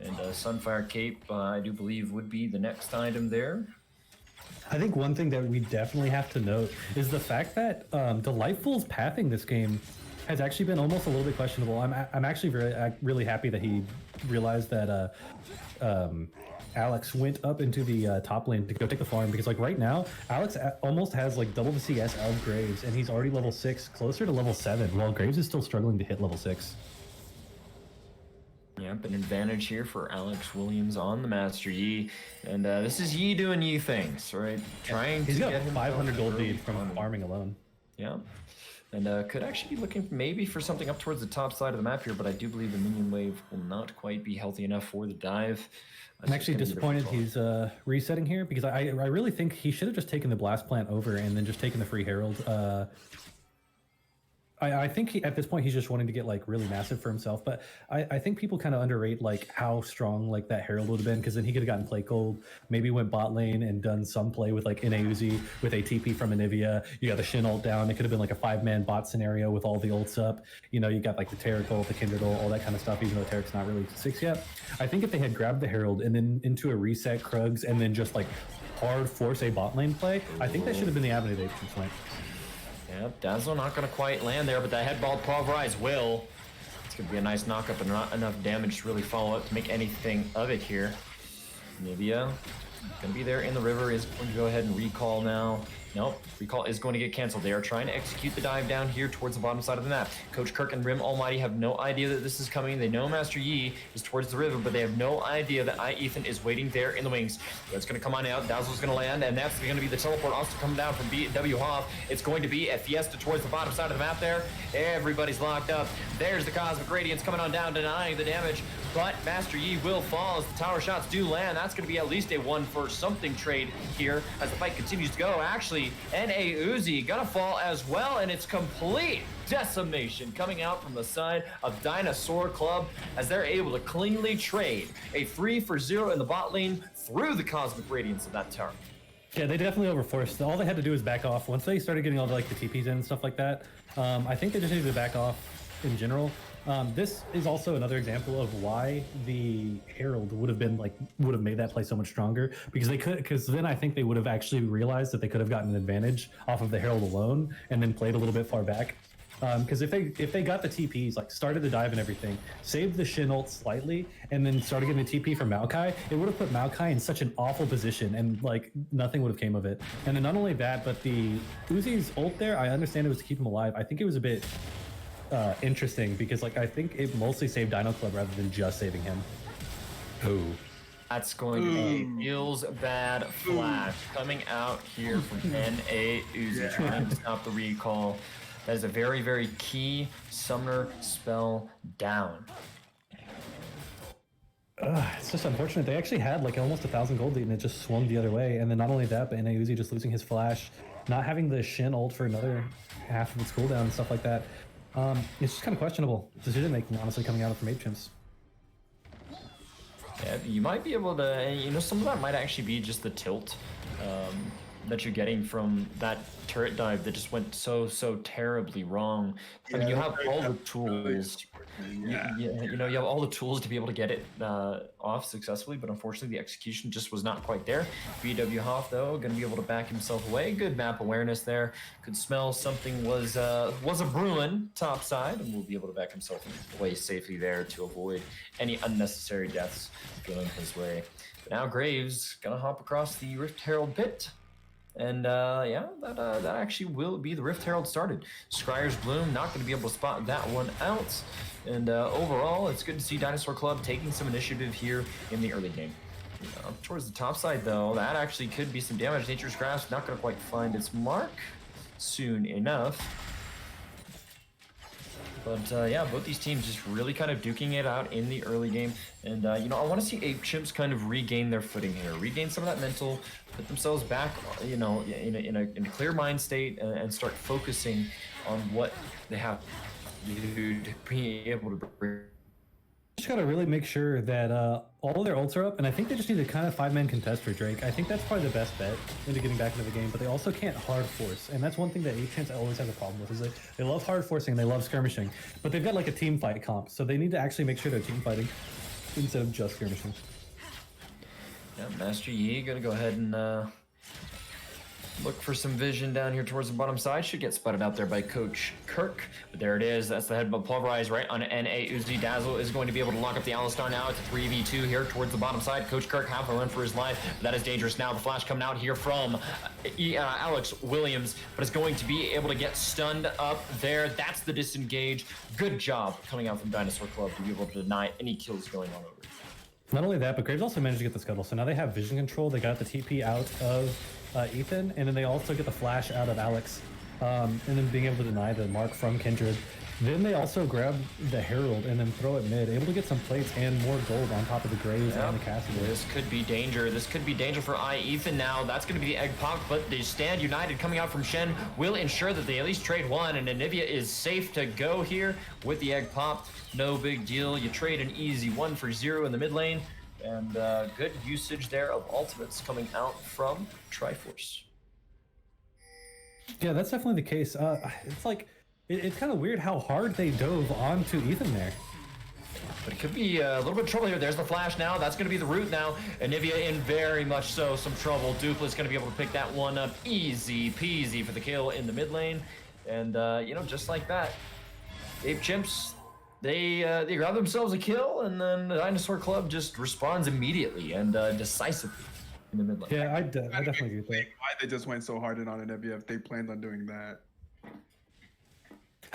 And Sunfire Cape, I do believe, would be the next item there. I think one thing that we definitely have to note is the fact that Delightful's pathing this game has actually been almost a little bit questionable. I'm actually really happy that he realized that Alex went up into the top lane to go take the farm, because like right now Alex almost has like double the CS of Graves, and he's already level 6, closer to level 7, while Graves is still struggling to hit level 6. Yep, an advantage here for Alex Williams on the Master Yi, and this is Yi doing Yi things, right? Trying He's to got get 500 gold lead from farming alone. Yeah. And could actually be looking maybe for something up towards the top side of the map here, but I do believe the minion wave will not quite be healthy enough for the dive. I'm actually disappointed he's resetting here, because I really think he should have just taken the Blast Plant over and then just taken the free Herald. I think at this point he's just wanting to get like really massive for himself, but I think people kind of underrate like how strong like that Herald would have been, because then he could have gotten play cold, maybe went bot lane and done some play with like Uzi with a TP from Anivia. You got the Shin ult down. It could have been like a 5-man bot scenario with all the ults up. You know, you got like the Taric ult, the Kindred ult, all that kind of stuff, even though Taric's not really 6 yet. I think if they had grabbed the Herald and then into a reset Krugs and then just like hard force a bot lane play, I think that should have been the avenue they just went. Yep, Dazzle not going to quite land there, but that headball pulverize will. It's going to be a nice knockup, but not enough damage to really follow up to make anything of it here. Nivea going to be there in the river, is going to go ahead and recall now. Nope, recall is going to get canceled. They are trying to execute the dive down here towards the bottom side of the map. Coach Kirk and Rim Almighty have no idea that this is coming. They know Master Yi is towards the river, but they have no idea that Ethan is waiting there in the wings. That's going to come on out. Dazzle's going to land, and that's going to be the teleport also coming down from BW Hoff. It's going to be a Fiesta towards the bottom side of the map there. Everybody's locked up. There's the Cosmic Radiance coming on down, denying the damage, but Master Yi will fall as the tower shots do land. That's going to be at least a 1 for something trade here as the fight continues to go. Actually, NA Uzi gonna fall as well, and it's complete decimation coming out from the side of Dinosaur Club as they're able to cleanly trade a 3 for 0 in the bot lane through the Cosmic Radiance of that tower. Yeah, they definitely overforced. All they had to do was back off. Once they started getting all the, like the TPs in and stuff like that, I think they just needed to back off in general. This is also another example of why the Herald would have made that play so much stronger, because then I think they would have actually realized that they could have gotten an advantage off of the Herald alone and then played a little bit far back. Because if they got the TPs, like started the dive and everything, saved the Shin ult slightly, and then started getting the TP from Maokai, it would have put Maokai in such an awful position, and like nothing would have came of it. And then not only that, but the Uzi's ult there, I understand it was to keep him alive. I think it was a bit interesting because like I think it mostly saved Dino Club rather than just saving him. Who? That's going to be Feels Bad Flash coming out here from NA Uzi trying to stop the recall. That is a very, very key summoner spell down. It's just unfortunate. They actually had like almost 1,000 gold lead and it just swung the other way. And then not only that, but NA Uzi just losing his flash, not having the Shin ult for another half of its cooldown and stuff like that. It's just kind of questionable decision making, honestly, coming out from Chimps. Yeah, you might be able to, you know, some of that might actually be just the tilt that you're getting from that turret dive that just went so terribly wrong. I mean, you have all the tools. You know, you have all the tools to be able to get it off successfully, but unfortunately the execution just was not quite there. BW Hoff, though, going to be able to back himself away. Good map awareness there. Could smell something was a brewing top side, and will be able to back himself away safely there to avoid any unnecessary deaths going his way. But now Graves going to hop across the Rift Herald pit. And yeah, that actually will be the Rift Herald started. Scryer's Bloom not going to be able to spot that one out. And overall, it's good to see Dinosaur Club taking some initiative here in the early game. Towards the top side, though, that actually could be some damage. Nature's Grasp not going to quite find its mark soon enough. But yeah, both these teams just really kind of duking it out in the early game. And you know, I want to see Chimps kind of regain their footing here, regain some of that mental, put themselves back, you know, in a clear mind state, and start focusing on what they have to do to be able to bring. Just gotta really make sure that all their ults are up, and I think they just need to kind of 5-man contest for Drake. I think that's probably the best bet into getting back into the game, but they also can't hard force, and that's one thing that Chimps always has a problem with, is they love hard forcing, they love skirmishing, but they've got like a team fight comp, so they need to actually make sure they're team fighting instead of just skirmishing. Yeah, Master Yi gonna go ahead and look for some vision down here towards the bottom side. Should get spotted out there by Coach Kirk. But there it is. That's the headbutt pulverize right on NA Uzi. Dazzle is going to be able to lock up the Alistar now. It's a 3v2 here towards the bottom side. Coach Kirk have a run for his life. But that is dangerous now. The flash coming out here from Alex Williams, but is going to be able to get stunned up there. That's the disengage. Good job coming out from Dinosaur Club to be able to deny any kills going on over. Not only that, but Graves also managed to get the scuttle. So now they have vision control. They got the TP out of Ethan, and then they also get the flash out of Alex, and then being able to deny the mark from Kindred. Then they also grab the Herald and then throw it mid, able to get some plates and more gold on top of the Graves and the Cassidy. This could be danger. This could be danger for Ethan now. That's going to be the egg pop, but the stand united coming out from Shen will ensure that they at least trade one, and Anivia is safe to go here with the egg pop. No big deal. You trade an easy 1 for 0 in the mid lane. And good usage there of ultimates coming out from Triforce. Yeah, that's definitely the case. It's like, it's kind of weird how hard they dove onto Ethan there. But it could be a little bit of trouble here. There's the flash now. That's going to be the root now. Anivia in very much so some trouble. Dupla's going to be able to pick that one up easy peasy for the kill in the mid lane. And, you know, just like that, Chimps, they grab themselves a kill, and then the Dinosaur Club just responds immediately and decisively in the mid lane. Yeah, I definitely agree with that. Why they just went so hard in on Anivia if they planned on doing that.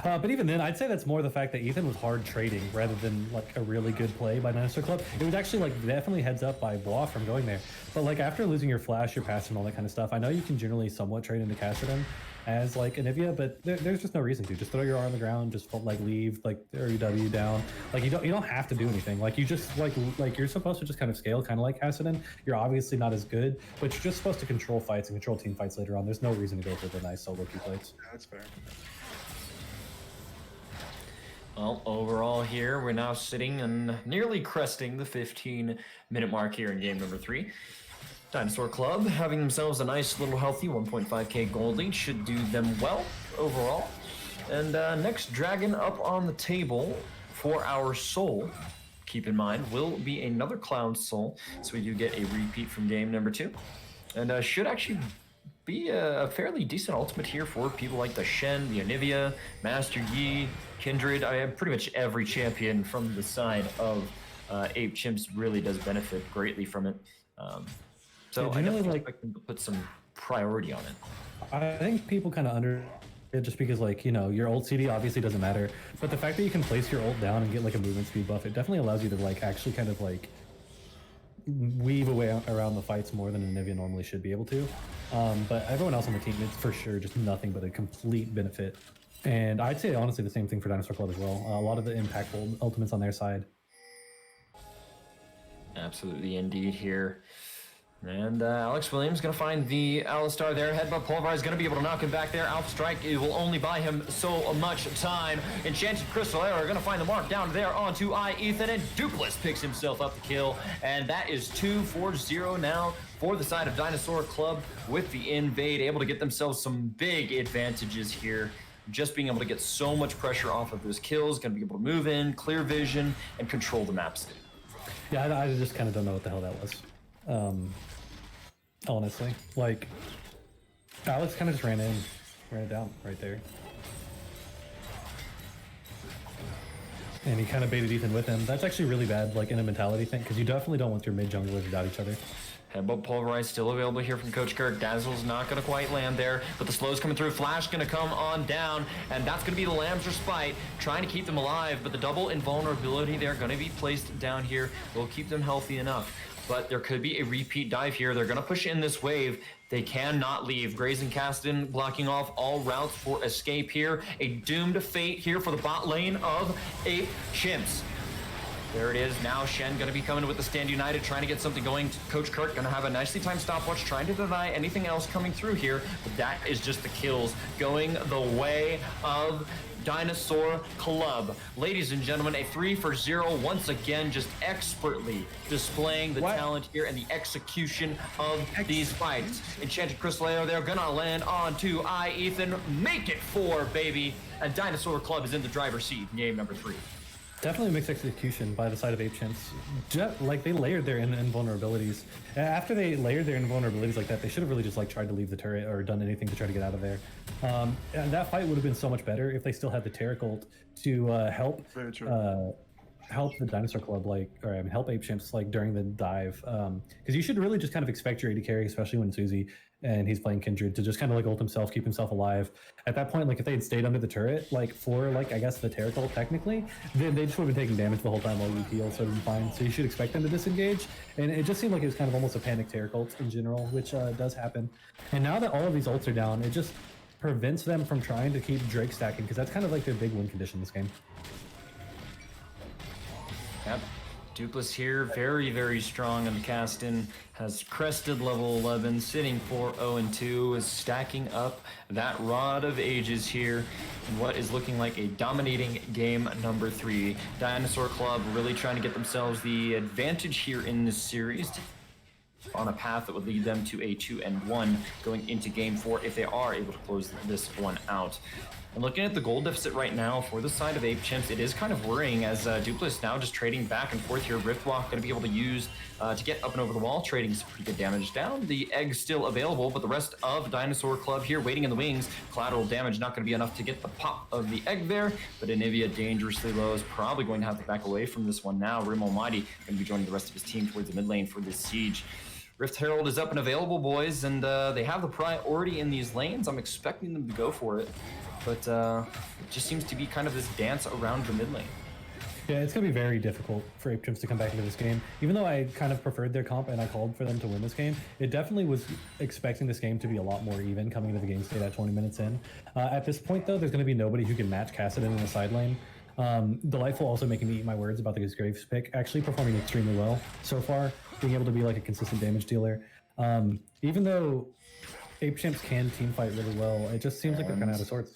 But even then, I'd say that's more the fact that Ethan was hard trading rather than like a really good play by Dinosaur Club. It was actually like definitely heads up by Bois from going there. But like after losing your flash, your passive, and all that kind of stuff, I know you can generally somewhat trade into Cassidy as like Anivia, but there's just no reason to. Just throw your R on the ground, just like leave like RW down. Like you don't have to do anything. Like you just like you're supposed to just kind of scale, kind of like Cassidy. You're obviously not as good, but you're just supposed to control fights and control team fights later on. There's no reason to go for the nice solo queue plates. Yeah, that's fair. Well, overall here, we're now sitting and nearly cresting the 15-minute mark here in game number 3. Dinosaur Club having themselves a nice little healthy 1.5k gold lead should do them well overall. And next dragon up on the table for our soul, keep in mind, will be another clown soul. So we do get a repeat from game number 2. And should actually be a fairly decent ultimate here for people like the Shen, the Anivia, Master Yi, Kindred. I mean, pretty much every champion from the side of Ape Chimps really does benefit greatly from it. So I definitely expect them to put some priority on it. I think people kind of under it just because, like, you know, your ult CD obviously doesn't matter, but the fact that you can place your ult down and get like a movement speed buff, it definitely allows you to like actually kind of like weave away around the fights more than Anivia normally should be able to. But everyone else on the team, it's for sure just nothing but a complete benefit. And I'd say honestly the same thing for Dinosaur Club as well. A lot of the impactful ultimates on their side. Absolutely indeed here. And Alex Williams going to find the Alistar there. Headbutt Pulverize going to be able to knock him back there. Alpha Strike, it will only buy him so much time. Enchanted Crystal Arrow are going to find the mark down there onto Ethan, and Dupless picks himself up the kill. And that is 2-4-0 now for the side of Dinosaur Club with the invade, able to get themselves some big advantages here. Just being able to get so much pressure off of those kills, going to be able to move in, clear vision, and control the maps. Yeah, I just kind of don't know what the hell that was. Honestly, like Alex kind of just ran it down right there, and he kind of baited Ethan with him. That's actually really bad, like in a mentality thing, because you definitely don't want your mid junglers to doubt each other. Headbutt Pulverize still available here from Coach Kirk. Dazzle's not going to quite land there, but the slow's coming through. Flash going to come on down, and that's going to be the Lamb's Respite, trying to keep them alive, but the double invulnerability they're going to be placed down here will keep them healthy enough. But there could be a repeat dive here. They're going to push in this wave. They cannot leave. Graze and Caston blocking off all routes for escape here. A doomed fate here for the bot lane of Ape Chimps. There it is. Now Shen going to be coming with the Stand United, trying to get something going. Coach Kirk going to have a nicely timed stopwatch, trying to deny anything else coming through here. But that is just the kills going the way of Dinosaur Club. Ladies and gentlemen, a 3-for-0 once again, just expertly displaying the talent here and the execution of these fights. Enchanted Crystal Arrow, they're gonna land onto Ethan. Make it 4, baby. And Dinosaur Club is in the driver's seat in game number 3. Definitely a mixed execution by the side of Ape Chimps. Like, they layered their invulnerabilities. After they layered their invulnerabilities like that, they should have really just like tried to leave the turret or done anything to try to get out of there. And that fight would have been so much better if they still had the Taric ult to help the Dinosaur Club, like, or I mean, help Ape Chimps like during the dive. Because you should really just kind of expect your AD carry, especially when Susie and he's playing Kindred, to just kind of like ult himself, keep himself alive. At that point, like if they had stayed under the turret, like for like I guess the Taric ult technically, then they just would have been taking damage the whole time while you heal, so it would be fine. So you should expect them to disengage. And it just seemed like it was kind of almost a panic Taric ult in general, which does happen. And now that all of these ults are down, it just prevents them from trying to keep Drake stacking, because that's kind of like their big win condition in this game. Yep. Dupless here, very, very strong on the cast-in, has crested level 11, sitting for 0-2, is stacking up that Rod of Ages here in what is looking like a dominating game number 3. Dinosaur Club really trying to get themselves the advantage here in this series on a path that would lead them to a 2-1 going into game 4 if they are able to close this one out. And looking at the gold deficit right now for the side of Ape Chimps, it is kind of worrying as Dupless now just trading back and forth here. Riftwalk going to be able to use to get up and over the wall, trading some pretty good damage down. The egg's still available, but the rest of Dinosaur Club here waiting in the wings. Collateral damage not going to be enough to get the pop of the egg there, but Anivia dangerously low is probably going to have to back away from this one now. Rim Almighty going to be joining the rest of his team towards the mid lane for this siege. Rift Herald is up and available, boys, and they have the priority in these lanes. I'm expecting them to go for it. But it just seems to be kind of this dance around the mid lane. Yeah, it's going to be very difficult for Ape Chimps to come back into this game. Even though I kind of preferred their comp and I called for them to win this game, it definitely was expecting this game to be a lot more even coming into the game state at 20 minutes in. At this point, though, there's going to be nobody who can match Cassidon in the side lane. Delightful also making me eat my words about the Graves pick, actually performing extremely well so far, being able to be like a consistent damage dealer. Even though Ape Chimps can team fight really well, it just seems like they're kind of out of sorts.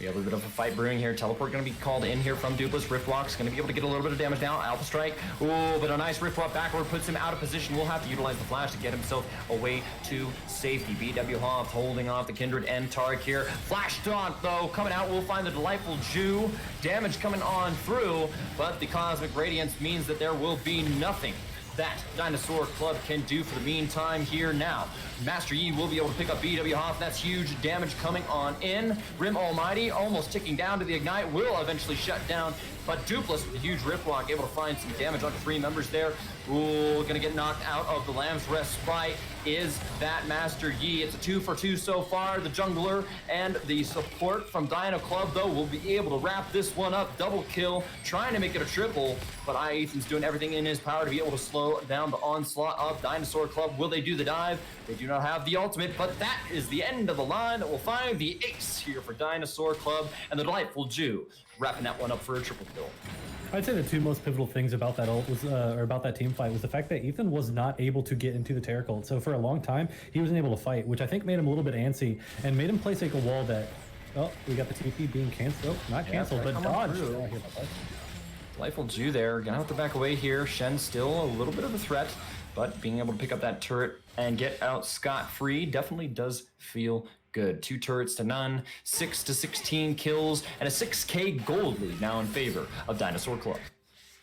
We have a bit of a fight brewing here. Teleport going to be called in here from Dupless. Riftwalk's going to be able to get a little bit of damage now. Alpha Strike. Ooh, but a nice Riftwalk backward puts him out of position. We'll have to utilize the flash to get himself away to safety. BW Hoff holding off the Kindred and Tarek here. Flash taunt, though, coming out. We'll find the Delightful Jew. Damage coming on through, but the Cosmic Radiance means that there will be nothing that Dinosaur Club can do for the meantime here now. Master Yi will be able to pick up BW Hoff. That's huge damage coming on in. Rim Almighty almost ticking down to the Ignite, will eventually shut down. But Dupless with a huge rip block, able to find some damage onto 3 members there. Ooh, gonna get knocked out of the Lamb's Respite is that Master Yi. It's a 2 for 2 so far. The jungler and the support from Dino Club, though, will be able to wrap this one up. Double kill, trying to make it a triple, but Ethan's doing everything in his power to be able to slow down the onslaught of Dinosaur Club. Will they do the dive? They do not have the ultimate, but that is the end of the line that will find the ace here for Dinosaur Club and the Delightful Jew, wrapping that one up for a triple kill. I'd say the 2 most pivotal things about that ult was, or about that team fight, was the fact that Ethan was not able to get into the Terra Cult. So for a long time, he wasn't able to fight, which I think made him a little bit antsy and made him place like a wall that, oh, we got the TP being canceled. Oh, not canceled, but dodged. Delightful Jew there, gonna have to back away here. Shen still a little bit of a threat, but being able to pick up that turret and get out scot-free definitely does feel good. 2 turrets to none, 6 to 16 kills, and a 6K gold lead now in favor of Dinosaur Club.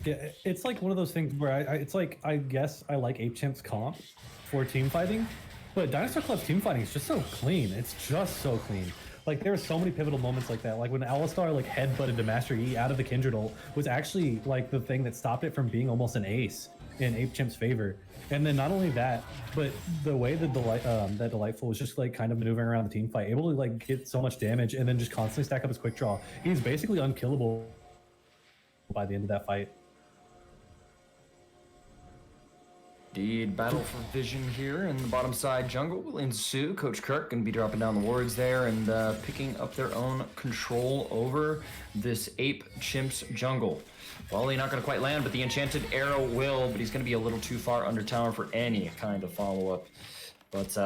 Yeah, it's like one of those things where it's like, I guess I like Ape Chimp's comp for team fighting, but Dinosaur Club's team fighting is just so clean. It's just so clean. Like, there are so many pivotal moments like that. Like when Alistar like headbutted to Master Yi out of the Kindred ult was actually like the thing that stopped it from being almost an ace in Ape Chimp's favor. And then not only that, but the way that that Delightful was just like kind of maneuvering around the team fight, able to like get so much damage and then just constantly stack up his quick draw. He's basically unkillable by the end of that fight. Indeed, battle for vision here in the bottom side jungle will ensue. Coach Kirk going to be dropping down the wards there and picking up their own control over this Ape Chimps jungle. Well, he's not going to quite land, but the enchanted arrow will, but he's going to be a little too far under tower for any kind of follow-up. But,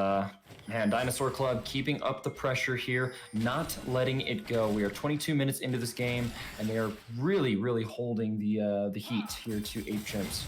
man, Dinosaur Club keeping up the pressure here, not letting it go. We are 22 minutes into this game, and they are really, really holding the heat here to Ape Chimps.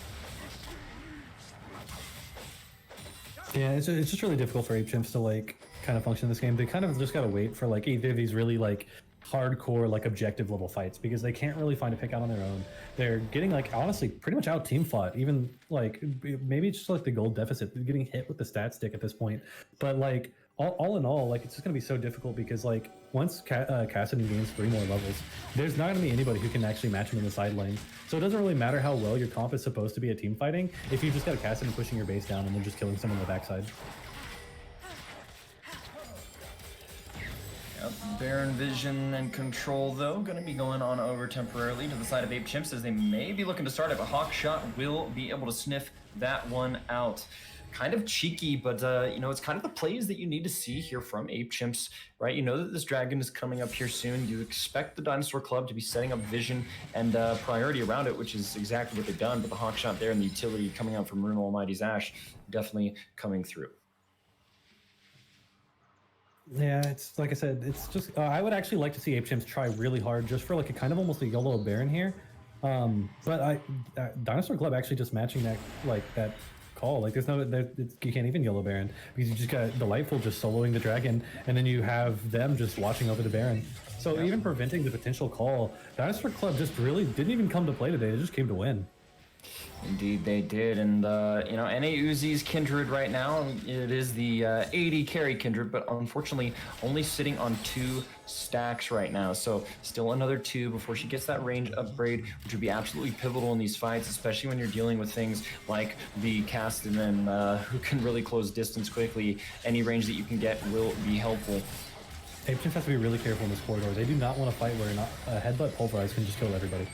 Yeah, it's just really difficult for Ape Chimps to like kind of function in this game. They kind of just gotta wait for like either of these really like hardcore like objective level fights because they can't really find a pick out on their own. They're getting like honestly pretty much out team fought. Even like maybe it's just like the gold deficit. They're getting hit with the stat stick at this point. But like all in all, like it's just gonna be so difficult because like once Cassidy gains 3 more levels, there's not gonna be anybody who can actually match him in the side lane. So it doesn't really matter how well your comp is supposed to be at team fighting if you just got a Cassidy pushing your base down and then just killing someone on the backside. Baron Vision and Control, though, going to be going on over temporarily to the side of Ape Chimps as they may be looking to start it, but Hawkshot will be able to sniff that one out. Kind of cheeky, but, you know, it's kind of the plays that you need to see here from Ape Chimps, right? You know that this dragon is coming up here soon. You expect the Dinosaur Club to be setting up vision and priority around it, which is exactly what they've done, but the Hawkshot there and the utility coming out from Rune Almighty's Ash definitely coming through. Yeah, it's like I said, it's just I would actually like to see Ape Chimps try really hard just for like a kind of almost a YOLO Baron here. But Dinosaur Club actually just matching that that call. Like there's no you can't even YOLO Baron because you just got Delightful just soloing the dragon and then you have them just watching over the Baron. So even preventing the potential call, Dinosaur Club just really didn't even come to play today. They just came to win. Indeed, they did, and you know, NA Uzi's Kindred right now, it is the 80 carry Kindred, but unfortunately only sitting on 2 stacks right now, so still another 2 before she gets that range upgrade, which would be absolutely pivotal in these fights, especially when you're dealing with things like the Castellan, who can really close distance quickly. Any range that you can get will be helpful. Ape Chimps has to be really careful in this corridor. They do not want to fight where a headbutt pulverize can just kill everybody.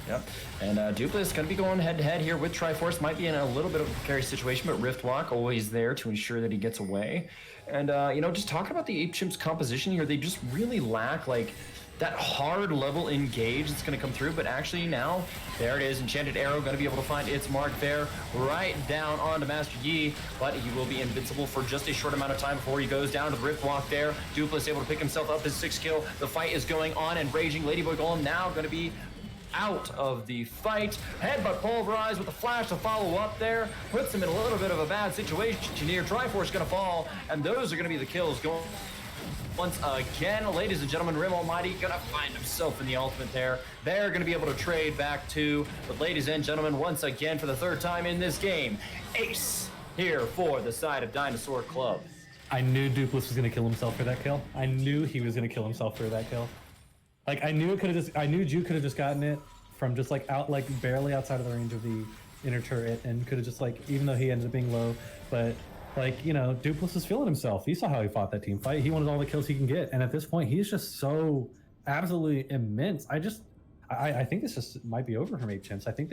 Yep, and Dupla is going to be going head-to-head here with Triforce. Might be in a little bit of a precarious situation, but Rift Walk always there to ensure that he gets away. And, you know, just talking about the Ape Chimps composition here, they just really lack, like, that hard level engage that's going to come through, but actually now, there it is, Enchanted Arrow going to be able to find its mark there, right down onto Master Yi, but he will be invincible for just a short amount of time before he goes down to the Rift Walk there. Dupla is able to pick himself up his 6th kill. The fight is going on and raging. Ladyboy Golem now going to be out of the fight. Headbutt pulverized with a flash to follow up there. Puts him in a little bit of a bad situation here. Triforce going to fall, and those are going to be the kills going once again. Ladies and gentlemen, Rim Almighty gonna find himself in the ultimate there. They're gonna be able to trade back too. But ladies and gentlemen, once again for the third time in this game, Ace here for the side of Dinosaur Club. I knew Dupless was gonna kill himself for that kill. I knew he was gonna kill himself for that kill. Like I knew Ju could have just gotten it from just like out, like barely outside of the range of the inner turret, and could have just like, even though he ended up being low, but like, you know, Dupless was feeling himself. He saw how he fought that team fight. He wanted all the kills he can get, and at this point, he's just so absolutely immense. I think this just might be over from Chimps. I think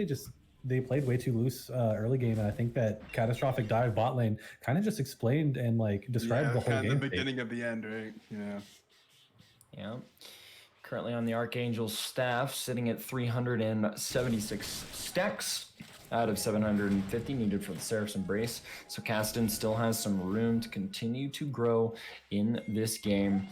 they played way too loose early game, and I think that catastrophic dive bot lane kind of just explained and like described the whole kind game. of the beginning of the end, right? Yeah. Yeah. Currently on the Archangel's staff, sitting at 376 stacks out of 750 needed for the Seraph's Embrace. So Caston still has some room to continue to grow in this game.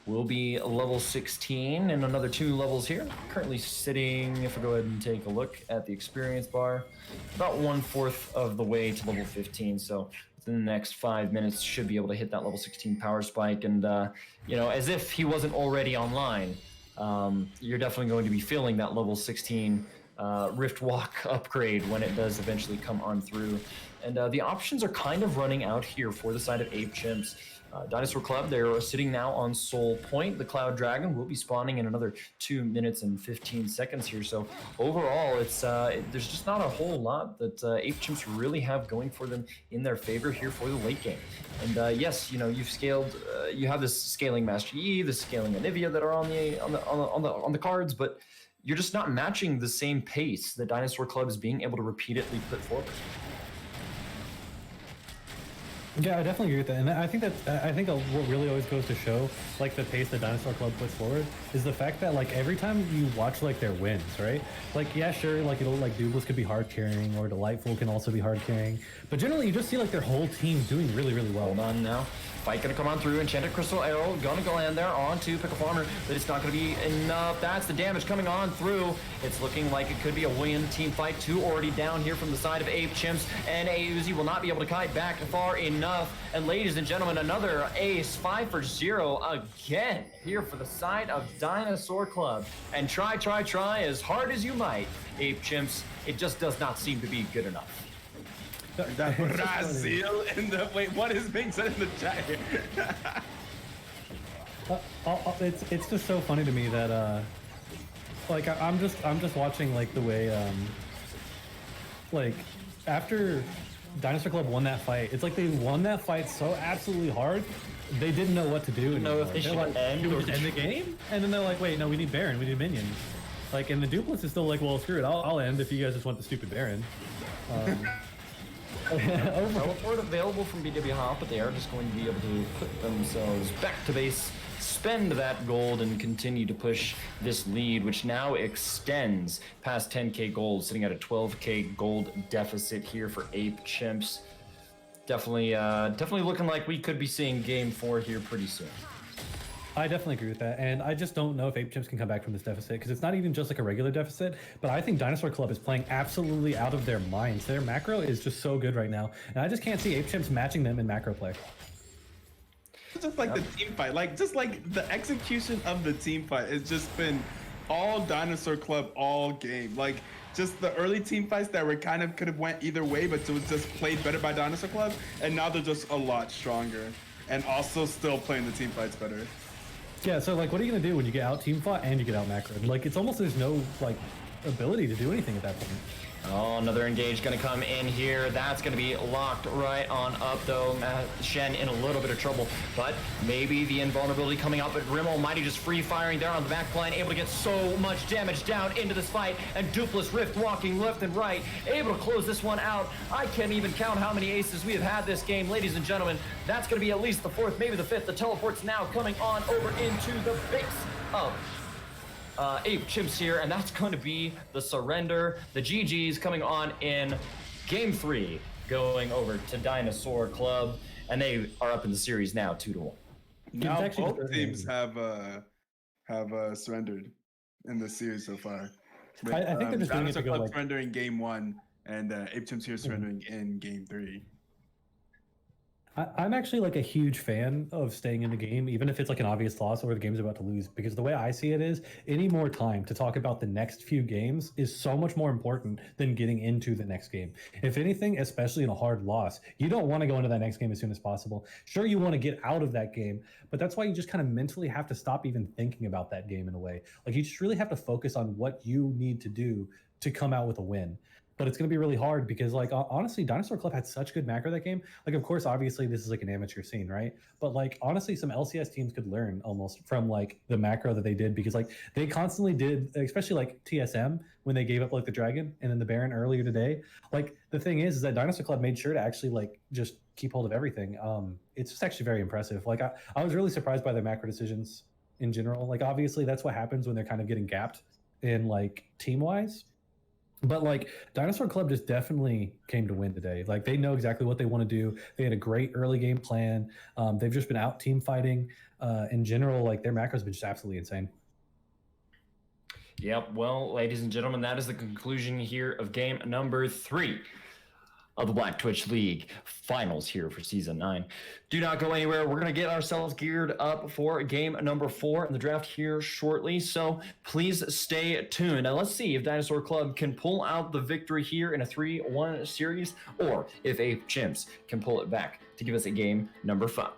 Will be level 16 and another 2 levels here. Currently sitting, if I go ahead and take a look at the experience bar, about 1/4 of the way to level 15. So within the next 5 minutes, should be able to hit that level 16 power spike. And, you know, as if he wasn't already online, you're definitely going to be feeling that level 16 Rift Walk upgrade when it does eventually come on through. And the options are kind of running out here for the side of Chimps. Dinosaur Club, they're sitting now on Soul Point. The Cloud Dragon will be spawning in another 2 minutes and 15 seconds here. So overall, there's just not a whole lot that Chimps really have going for them in their favor here for the late game. And yes, you know, you've scaled, you have this scaling Master Yi, the scaling Anivia that are on the cards, but you're just not matching the same pace that Dinosaur Club is being able to repeatedly put forward. Yeah, I definitely agree with that, and I think what really always goes to show like the pace that Dinosaur Club puts forward is the fact that like every time you watch like their wins, right? Like yeah, sure, like it'll like Douglas could be hard carrying, or Delightful can also be hard carrying, but generally you just see like their whole team doing really, really well. Hold on now. Fight gonna come on through. Enchanted Crystal Arrow gonna go in there on to Pickle Farmer, but it's not gonna be enough. That's the damage coming on through. It's looking like it could be a win team fight. 2 already down here from the side of Chimps, and Uzi will not be able to kite back far enough. And ladies and gentlemen, another ace, 5 for 0 again here for the side of Dinosaur Club. And try as hard as you might, Chimps, it just does not seem to be good enough. That Brazil in the wait, what is being said in the chat here? It's just so funny to me that like I'm just watching like the way like after Dinosaur Club won that fight, it's like they won that fight so absolutely hard they didn't know what to do anymore. Know if they should end the game, and then they're like, wait, no, we need Baron, we need minions. Like, and the Dupless is still like, well, screw it, I'll end if you guys just want the stupid Baron. Teleport available from BW Hop, but they are just going to be able to put themselves back to base, spend that gold, and continue to push this lead, which now extends past 10k gold, sitting at a 12k gold deficit here for Chimps. Definitely looking like we could be seeing game 4 here pretty soon. I definitely agree with that, and I just don't know if Chimps can come back from this deficit, because it's not even just like a regular deficit, but I think Dinosaur Club is playing absolutely out of their minds. Their macro is just so good right now, and I just can't see Chimps matching them in macro play. Just like the team fight, like just like the execution of the team fight has just been all Dinosaur Club all game. Like just the early team fights that were kind of could have went either way, but it was just played better by Dinosaur Club, and now they're just a lot stronger, and also still playing the team fights better. Yeah, so like, what are you gonna do when you get out team fought and you get out macro? Like, it's almost there's no like ability to do anything at that point. Oh, another engage gonna come in here. That's gonna be locked right on up though. Shen in a little bit of trouble, but maybe the invulnerability coming out, but Rim Almighty just free firing there on the back line, able to get so much damage down into this fight, and Dupless Rift walking left and right, able to close this one out. I can't even count how many aces we have had this game, ladies and gentlemen. That's gonna be at least the 4th, maybe the 5th. The teleport's now coming on over into the base of Chimps here, and that's going to be the surrender. The GG's coming on in game 3, going over to Dinosaur Club, and they are up in the series now 2-1. Now both teams have surrendered in the series so far. But, I think they're just doing it to Dinosaur go Club like surrendering game 1, and Chimps here surrendering in game 3. I'm actually like a huge fan of staying in the game, even if it's like an obvious loss or the game's about to lose, because the way I see it is any more time to talk about the next few games is so much more important than getting into the next game. If anything, especially in a hard loss, you don't want to go into that next game as soon as possible. Sure, you want to get out of that game, but that's why you just kind of mentally have to stop even thinking about that game in a way. Like you just really have to focus on what you need to do to come out with a win. But it's going to be really hard because, like, honestly, Dinosaur Club had such good macro that game. Like, of course, obviously, this is like an amateur scene, right? But like, honestly, some LCS teams could learn almost from like the macro that they did because, like, they constantly did, especially like TSM when they gave up like the Dragon and then the Baron earlier today. Like, the thing is that Dinosaur Club made sure to actually like just keep hold of everything. It's just actually very impressive. Like, I was really surprised by their macro decisions in general. Like, obviously, that's what happens when they're kind of getting gapped in like team wise. But like Dinosaur Club just definitely came to win today. Like they know exactly what they want to do. They had a great early game plan. They've just been out team fighting. In general, like their macro has been just absolutely insane. Yep. Well, ladies and gentlemen, that is the conclusion here of game number 3 of the Black Twitch League finals here for season 9. Do not go anywhere. We're going to get ourselves geared up for game number 4 in the draft here shortly. So please stay tuned. Now let's see if Dinosaur Club can pull out the victory here in a 3-1 series, or if Ape Chimps can pull it back to give us a game number 5.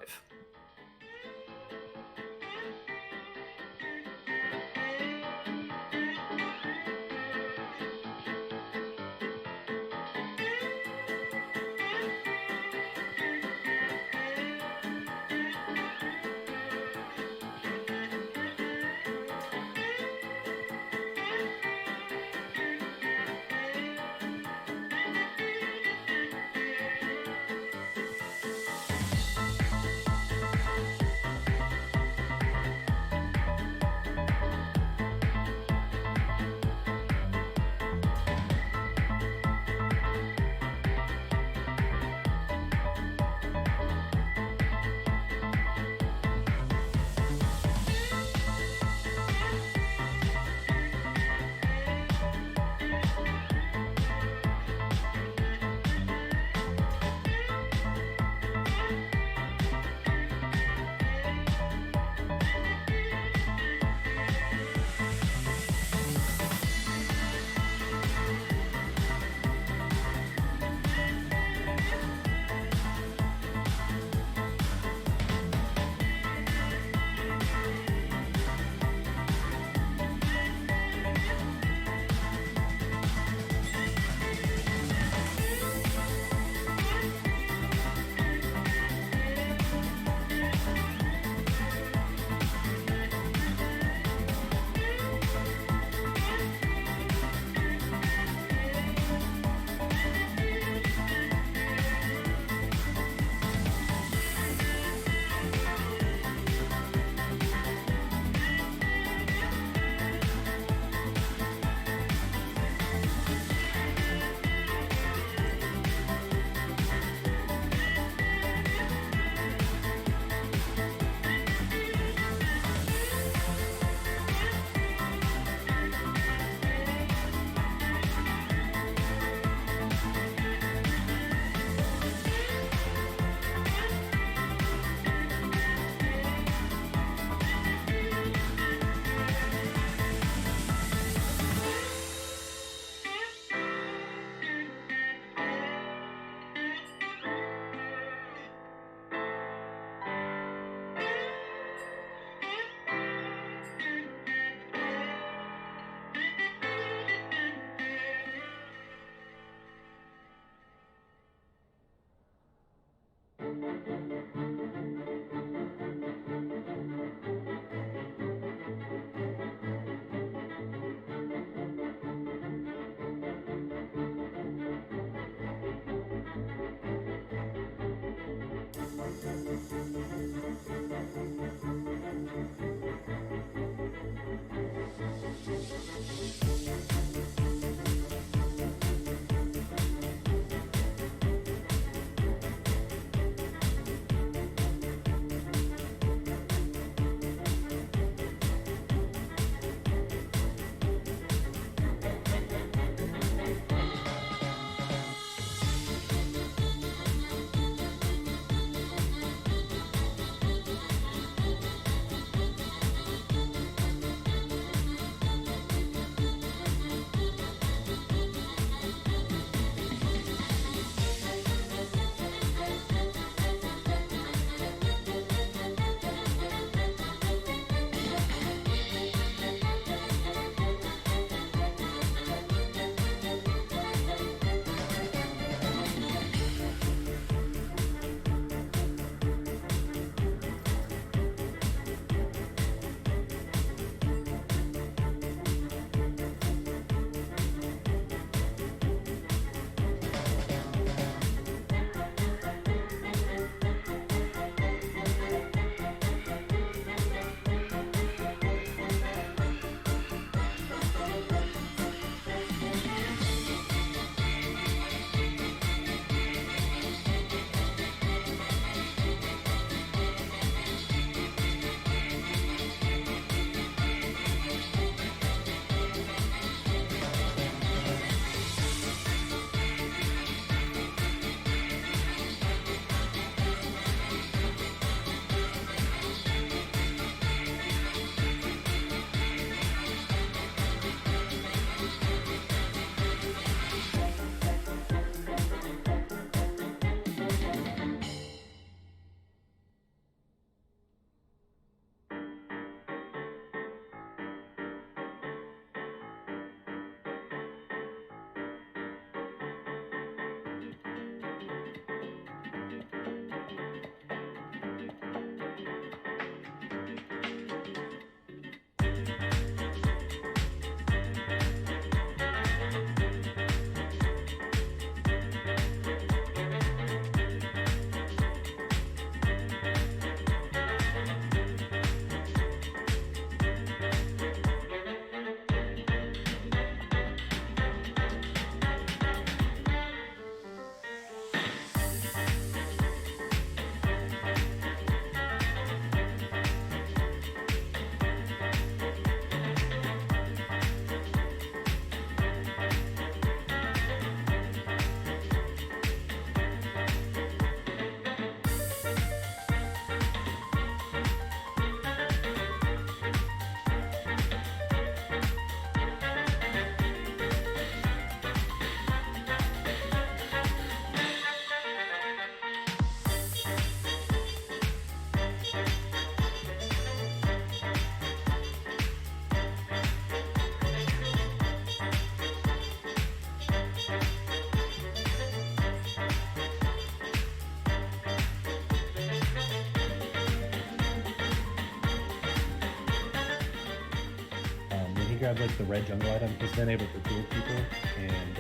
grabbed like the red jungle item. He's been able to duel people, and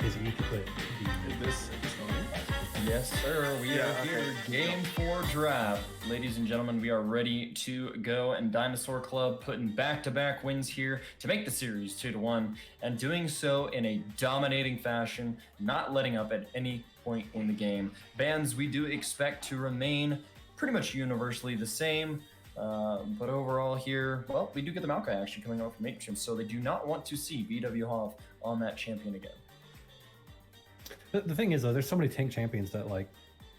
his E could put This Yes, sir. We are here. Game 4 draft. Ladies and gentlemen, we are ready to go. And Dinosaur Club putting back-to-back wins here to make the series 2-1, and doing so in a dominating fashion, not letting up at any point in the game. Bans we do expect to remain pretty much universally the same. But overall here, well, we do get the Maokai actually coming out from Chimps, so they do not want to see BW Hoff on that champion again. The thing is though, there's so many tank champions that like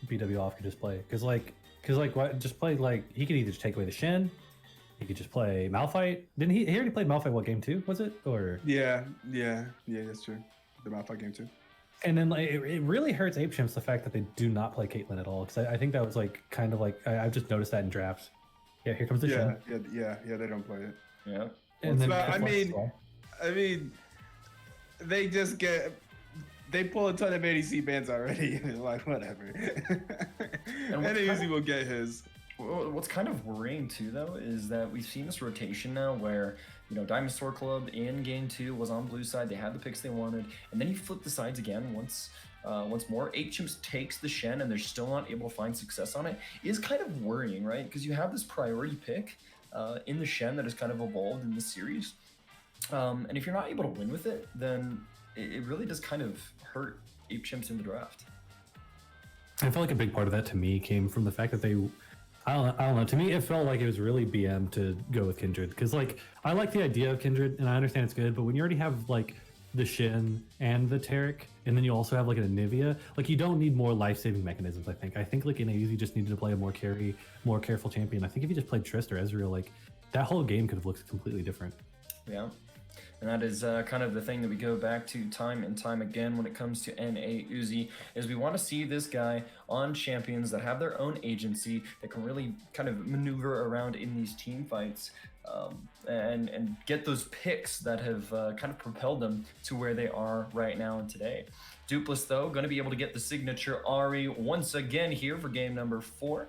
BW off could just play, because what, just play like he could either just take away the Shen, he could just play Malphite. Didn't he already played Malphite? What, game 2 was it? Or yeah, that's true. The Malphite game 2. And then like it really hurts Ape Chimps the fact that they do not play Caitlyn at all, because I think that was like kind of like I've just noticed that in drafts. Yeah, here comes the Shen. Yeah, they don't play it. Yeah. And then I mean, they just they pull a ton of ADC bans already. Like, whatever. And ADC will get his. What's kind of worrying too, though, is that we've seen this rotation now where, you know, Dinosaur Club in game 2 was on blue side. They had the picks they wanted, and then you flip the sides again once more. Chimps takes the Shen, and they're still not able to find success on it. Is kind of worrying, right? Because you have this priority pick in the Shen that has kind of evolved in the series, and if you're not able to win with it, then it really does kind of hurt Chimps in the draft. I felt like a big part of that to me came from the fact that they, I don't know. To me, it felt like it was really BM to go with Kindred, because like I like the idea of Kindred and I understand it's good, but when you already have like the Shin and the Taric, and then you also have like an Anivia, like you don't need more life-saving mechanisms. I think like in AZ you just needed to play a more careful champion. I think if you just played Trist or Ezreal, like that whole game could have looked completely different. Yeah. And that is kind of the thing that we go back to time and time again when it comes to NA Uzi, is we want to see this guy on champions that have their own agency, that can really kind of maneuver around in these team fights, and get those picks that have kind of propelled them to where they are right now and today. Dupless, though, going to be able to get the signature Ahri once again here for game number 4.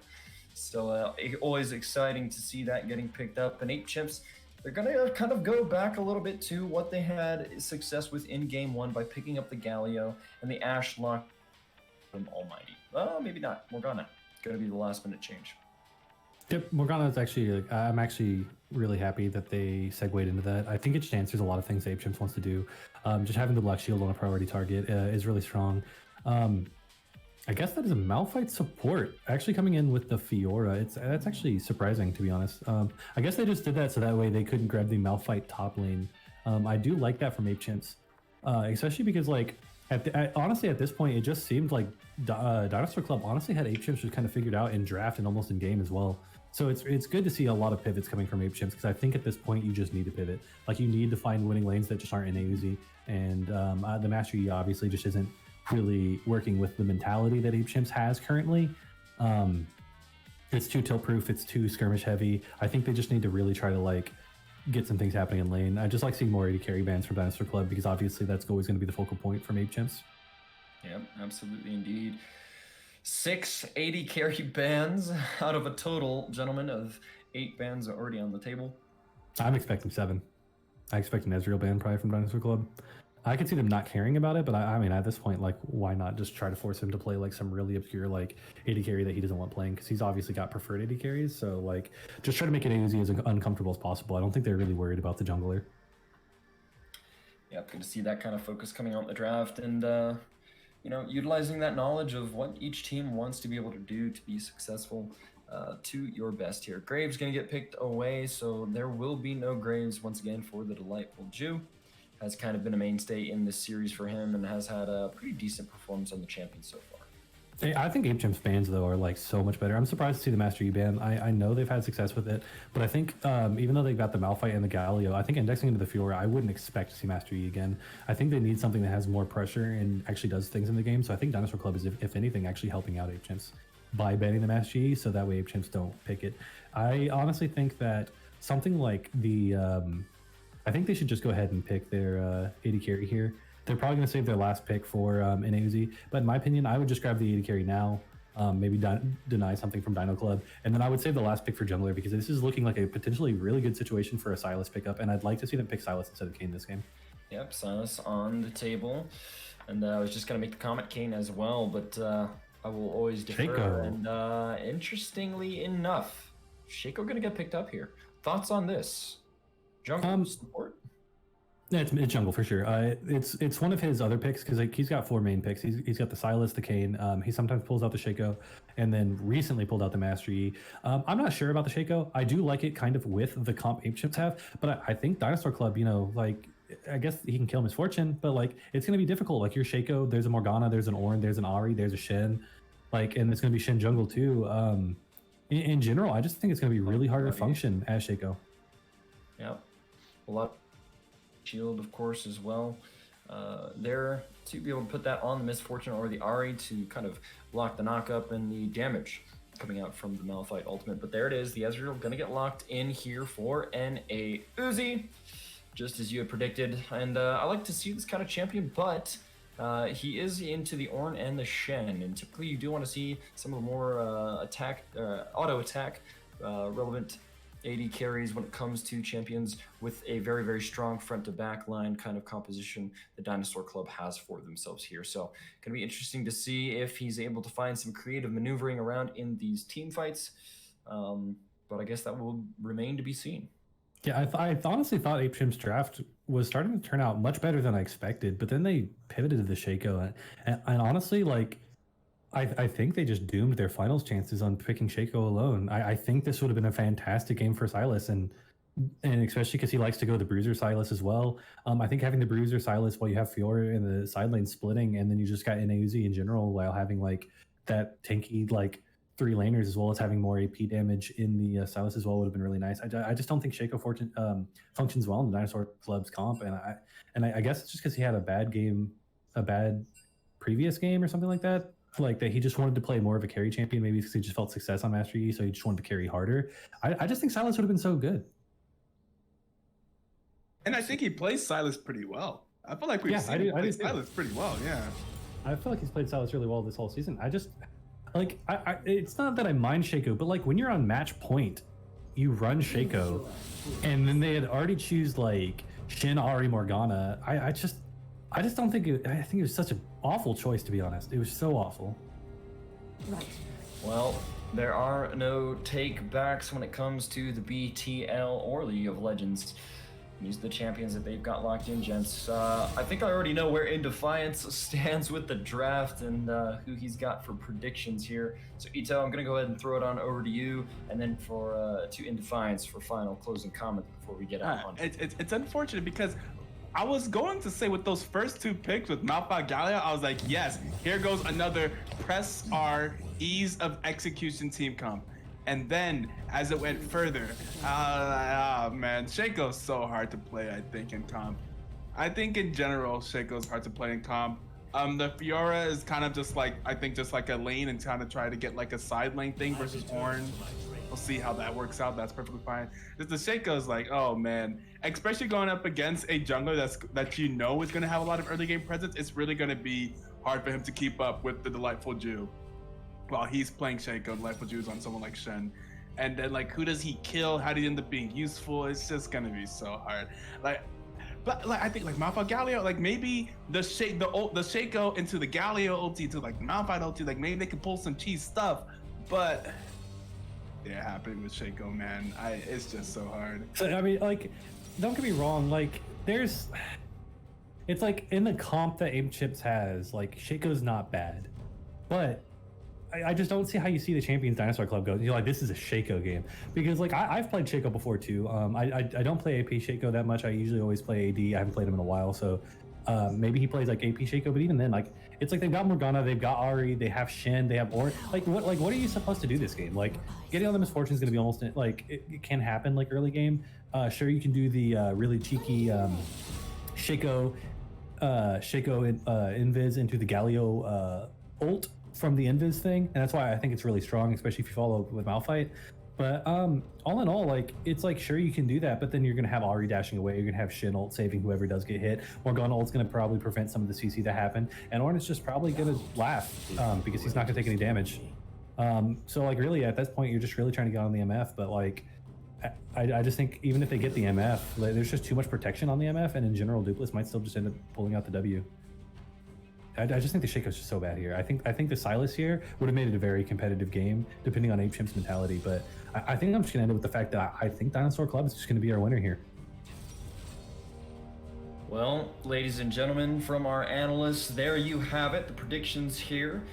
So always exciting to see that getting picked up. And Chimps, they're going to kind of go back a little bit to what they had success with in game 1 by picking up the Galio and the Ashe lock from Almighty. Well, maybe not. Morgana. Going to be the last minute change. Yep, Morgana is actually, I'm actually really happy that they segued into that. I think it just answers a lot of things Ape Chimps wants to do. Just having the Black Shield on a priority target is really strong. I guess that is a Malphite support actually coming in with the Fiora. That's actually surprising, to be honest. I guess they just did that so that way they couldn't grab the Malphite top lane. I do like that from Ape Chimps, especially because like honestly at this point it just seemed like Dinosaur Club honestly had Ape Chimps just kind of figured out in draft and almost in game as well. So it's good to see a lot of pivots coming from Ape Chimps, because I think at this point you just need to pivot. Like you need to find winning lanes that just aren't in AUZ, and the Master Yi obviously just isn't really working with the mentality that Ape Chimps has currently. It's too tilt proof, it's too skirmish heavy. I think they just need to really try to like get some things happening in lane. I just like seeing more AD carry bans from Dinosaur Club, because obviously that's always going to be the focal point from Ape Chimps. Yep, absolutely indeed. 6 AD carry bans out of a total, gentlemen, of 8 bans already on the table. I'm expecting 7. I expect an Ezreal ban probably from Dinosaur Club. I could see them not caring about it, but I mean, at this point, like, why not just try to force him to play like some really obscure like AD carry that he doesn't want playing? Because he's obviously got preferred AD carries, so like, just try to make it AZ as uncomfortable as possible. I don't think they're really worried about the jungler. Yeah, good to see that kind of focus coming out in the draft, and you know, utilizing that knowledge of what each team wants to be able to do to be successful to your best here. Graves gonna get picked away, so there will be no Graves once again for the Delightful Jew. Has kind of been a mainstay in this series for him and has had a pretty decent performance on the champion so far. I think Ape Chimps bans though are like so much better. I'm surprised to see the Master Yi ban. I know they've had success with it, but I think even though they've got the Malphite and the Galio, I think indexing into the Fiora, I wouldn't expect to see Master Yi again. I think they need something that has more pressure and actually does things in the game. So I think Dinosaur Club is, if anything, actually helping out Ape Chimps by banning the Master Yi, so that way Ape Chimps don't pick it. I honestly think that something like the I think they should just go ahead and pick their AD carry here. They're probably going to save their last pick for an AUZ, but in my opinion, I would just grab the AD carry now. maybe deny something from Dino Club. And then I would say the last pick for jungler, because this is looking like a potentially really good situation for a Sylas pickup, and I'd like to see them pick Sylas instead of Kayn this game. Yep, Sylas on the table. And I was just going to make the comment Kayn as well, but I will always defer. Shaco. And interestingly enough, Shaco going to get picked up here. Thoughts on this? Jungle support? Yeah, it's jungle for sure. It's one of his other picks because like he's got 4 main picks. He's got the Sylas, the Kayn. He sometimes pulls out the Shaco, and then recently pulled out the Master Yi. I'm not sure about the Shaco. I do like it kind of with the comp Ape Chimps have, but I think Dinosaur Club, you know, like I guess he can kill Miss Fortune, but like it's gonna be difficult. Like your Shaco, there's a Morgana, there's an Ornn, there's an Ahri, there's a Shen, like, and it's gonna be Shen jungle too. In general, I just think it's gonna be really hard to function as Shaco. Yep, a lot. Shield, of course, as well. There to be able to put that on the Miss Fortune or the Ahri to kind of block the knock-up and the damage coming out from the Malphite ultimate. But there it is. The Ezreal going to get locked in here for an Uzi, just as you had predicted. And I like to see this kind of champion, but he is into the Ornn and the Shen. And typically you do want to see some of the more auto-attack relevant AD carries when it comes to champions with a very, very strong front to back line kind of composition the Dinosaur Club has for themselves here. So gonna be interesting to see if he's able to find some creative maneuvering around in these team fights. But I guess that will remain to be seen. Yeah, I honestly thought Ape Chimps draft was starting to turn out much better than I expected, but then they pivoted to the Shaco, and honestly, like, I think they just doomed their finals chances on picking Shaco alone. I think this would have been a fantastic game for Sylas, and especially because he likes to go the Bruiser Sylas as well. I think having the Bruiser Sylas while you have Fiora in the side lane splitting, and then you just got Uzi in general while having like that tanky like 3 laners as well as having more AP damage in the Sylas as well would have been really nice. I just don't think Shaco functions well in the Dinosaur Club's comp, and I guess it's just because he had a bad previous game or something like that. Like that he just wanted to play more of a carry champion, maybe because he just felt success on Master Yi, so he just wanted to carry harder. I just think Sylas would have been so good. And I think he plays Sylas pretty well. I feel like we've seen him play Sylas pretty well, yeah. I feel like he's played Sylas really well this whole season. I just, like, it's not that I mind Shaco, but like when you're on match point, you run Shaco, and then they had already choose like Shin, Ahri, Morgana. I just don't think I think it was such an awful choice, to be honest. It was so awful. Right. Well, there are no take backs when it comes to the BTL or League of Legends. These are the champions that they've got locked in, gents. I think I already know where In Defiance stands with the draft and who he's got for predictions here. So Ito, I'm gonna go ahead and throw it on over to you, and then for to In Defiance for final closing comments before we get out on. It's unfortunate because I was going to say with those first 2 picks with Malphite Galio, I was like, yes, here goes another press R ease of execution team comp. And then as it went further, man, Shaco's so hard to play, I think, in comp. I think in general, Shaco's hard to play in comp. The Fiora is kind of just like, I think just like a lane and kind of try to get like a side lane thing versus Ornn. We'll see how that works out. That's perfectly fine. Just the Shaco is like, oh man, especially going up against a jungler that you know is going to have a lot of early game presence. It's really going to be hard for him to keep up with the Delightful Jew while he's playing Shaco. Delightful Jew is on someone like Shen, and then like who does he kill? How do he end up being useful? It's just going to be so hard. But like I think like Malphite Galio, like maybe the Shaco into the Galio ulti to like Malphite ulti, like maybe they can pull some cheese stuff, but. Yeah, happening with Shaco, man. It's just so hard. So, I mean, like, don't get me wrong. Like, it's like in the comp that Ape Chimps has, like, Shaco's not bad, but I just don't see how you see the Champions Dinosaur Club go. You're like, this is a Shaco game because, like, I've played Shaco before too. I don't play AP Shaco that much. I usually always play AD. I haven't played him in a while, so maybe he plays like AP Shaco. But even then, like, it's like they've got Morgana, they've got Ahri, they have Shen, they have Ornn. Like what are you supposed to do this game? Like getting on the Misfortune is going to be almost like it can happen like early game. Sure, you can do the really cheeky Shaco invis into the Galio ult from the invis thing, and that's why I think it's really strong, especially if you follow up with Malphite. But all in all, like, it's like, sure, you can do that, but then you're going to have Ahri dashing away, you're going to have Shin ult saving whoever does get hit, Morgana ult's going to probably prevent some of the CC that happen, and Ornn is just probably going to laugh because he's not going to take any damage. So like really at this point you're just really trying to get on the MF, but like I just think even if they get the MF, like, there's just too much protection on the MF, and in general Dupless might still just end up pulling out the W. I just think the shakeup's just so bad here. I think the Silas here would have made it a very competitive game, depending on Ape Chimp's mentality. But I think I'm just gonna end up with the fact that I think Dinosaur Club is just gonna be our winner here. Well, ladies and gentlemen, from our analysts, there you have it. The predictions here.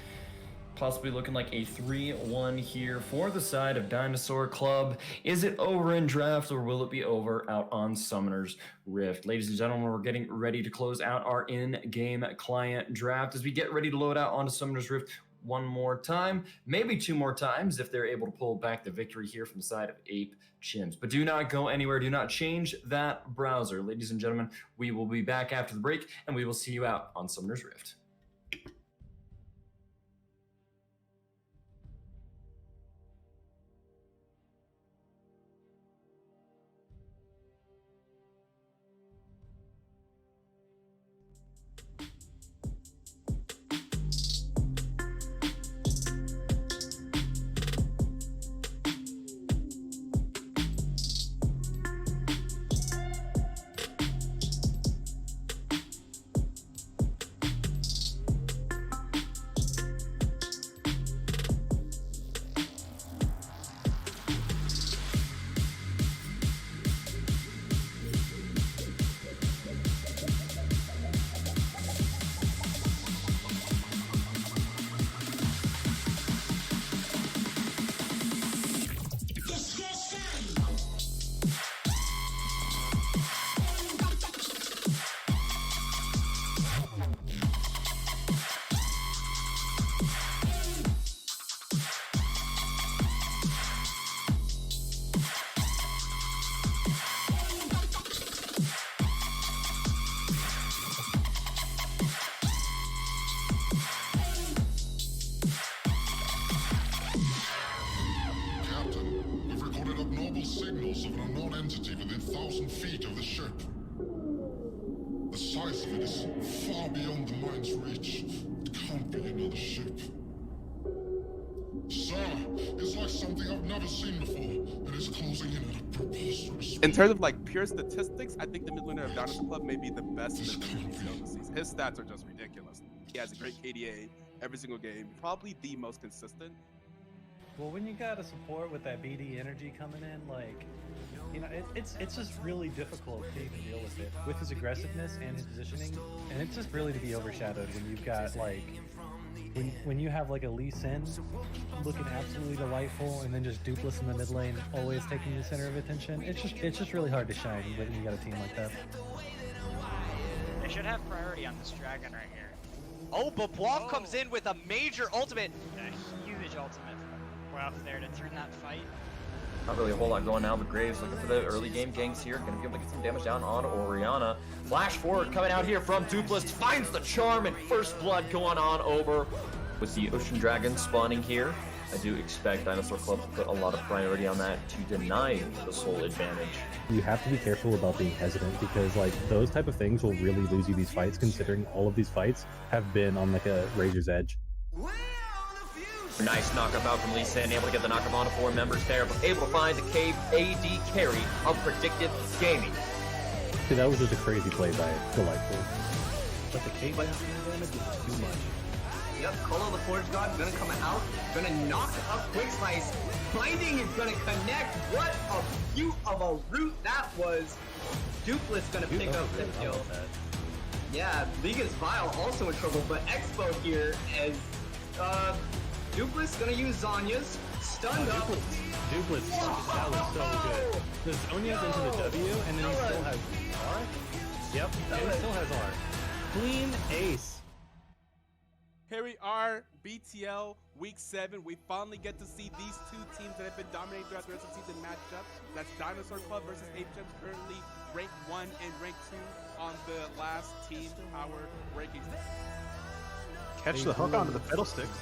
Possibly looking like a 3-1 here for the side of Dinosaur Club. Is it over in draft, or will it be over out on Summoner's Rift? Ladies and gentlemen, we're getting ready to close out our in-game client draft as we get ready to load out onto Summoner's Rift one more time, maybe two more times if they're able to pull back the victory here from the side of Ape Chimps. But do not go anywhere. Do not change that browser. Ladies and gentlemen, we will be back after the break, and we will see you out on Summoner's Rift. signals of an unknown entity within 1,000 feet of the ship. The size of it is far beyond the mind's reach. It can't be another ship. Sir, it's like something I've never seen before, and it's closing in at a preposterous speed. In terms of like pure statistics, I think the mid laner of Dinosaur Club may be the best mid laner in BTL this season. His stats are just ridiculous. He has a great KDA every single game, probably the most consistent. Well, when you got a support with that BD energy coming in, like, you know, it's just really difficult to even deal with it. With his aggressiveness and his positioning, and it's just really to be overshadowed when you've got, like, when you have, like, a Lee Sin looking absolutely delightful, and then just Dupless in the mid lane, always taking the center of attention. It's just really hard to shine when you got a team like that. They should have priority on this dragon right here. Oh, but Bluff comes in with a major ultimate. A huge ultimate from Bluff there to turn that fight. Not really a whole lot going on, but Graves looking for the early game ganks here. Gonna be able to get some damage down on Oriana. Flash forward coming out here from Dupless. Finds the charm and first blood going on over with the Ocean Dragon spawning here. I do expect Dinosaur Club to put a lot of priority on that to deny the soul advantage. You have to be careful about being hesitant, because like those type of things will really lose you these fights, considering all of these fights have been on like a razor's edge. Nice knockup out from Lee Sin, able to get the knockup on to 4 members there, but able to find the cave AD carry of Predictive Gaming. See, that was just a crazy play by Delightful. But the cave damage is too much. Yep, Call of the Forge God gonna come out, gonna knock up Quick Slice. Binding is gonna connect. What a beaut of a route that was. Dupless gonna pick up the kill. Yeah, Liga's Vile also in trouble, but Expo here as Dupless gonna use Zonya's stunned up. Dupless, that was so good. The Zonya's into the W, and then he still has R? Yep, and he still has R. Clean ace. Here we are, BTL Week 7. We finally get to see these two teams that have been dominating throughout the rest of the season match up. That's Dinosaur Club versus Ape Chimps, currently ranked 1 and ranked 2 on the last team power rankings. Catch the hook onto the Fiddlesticks.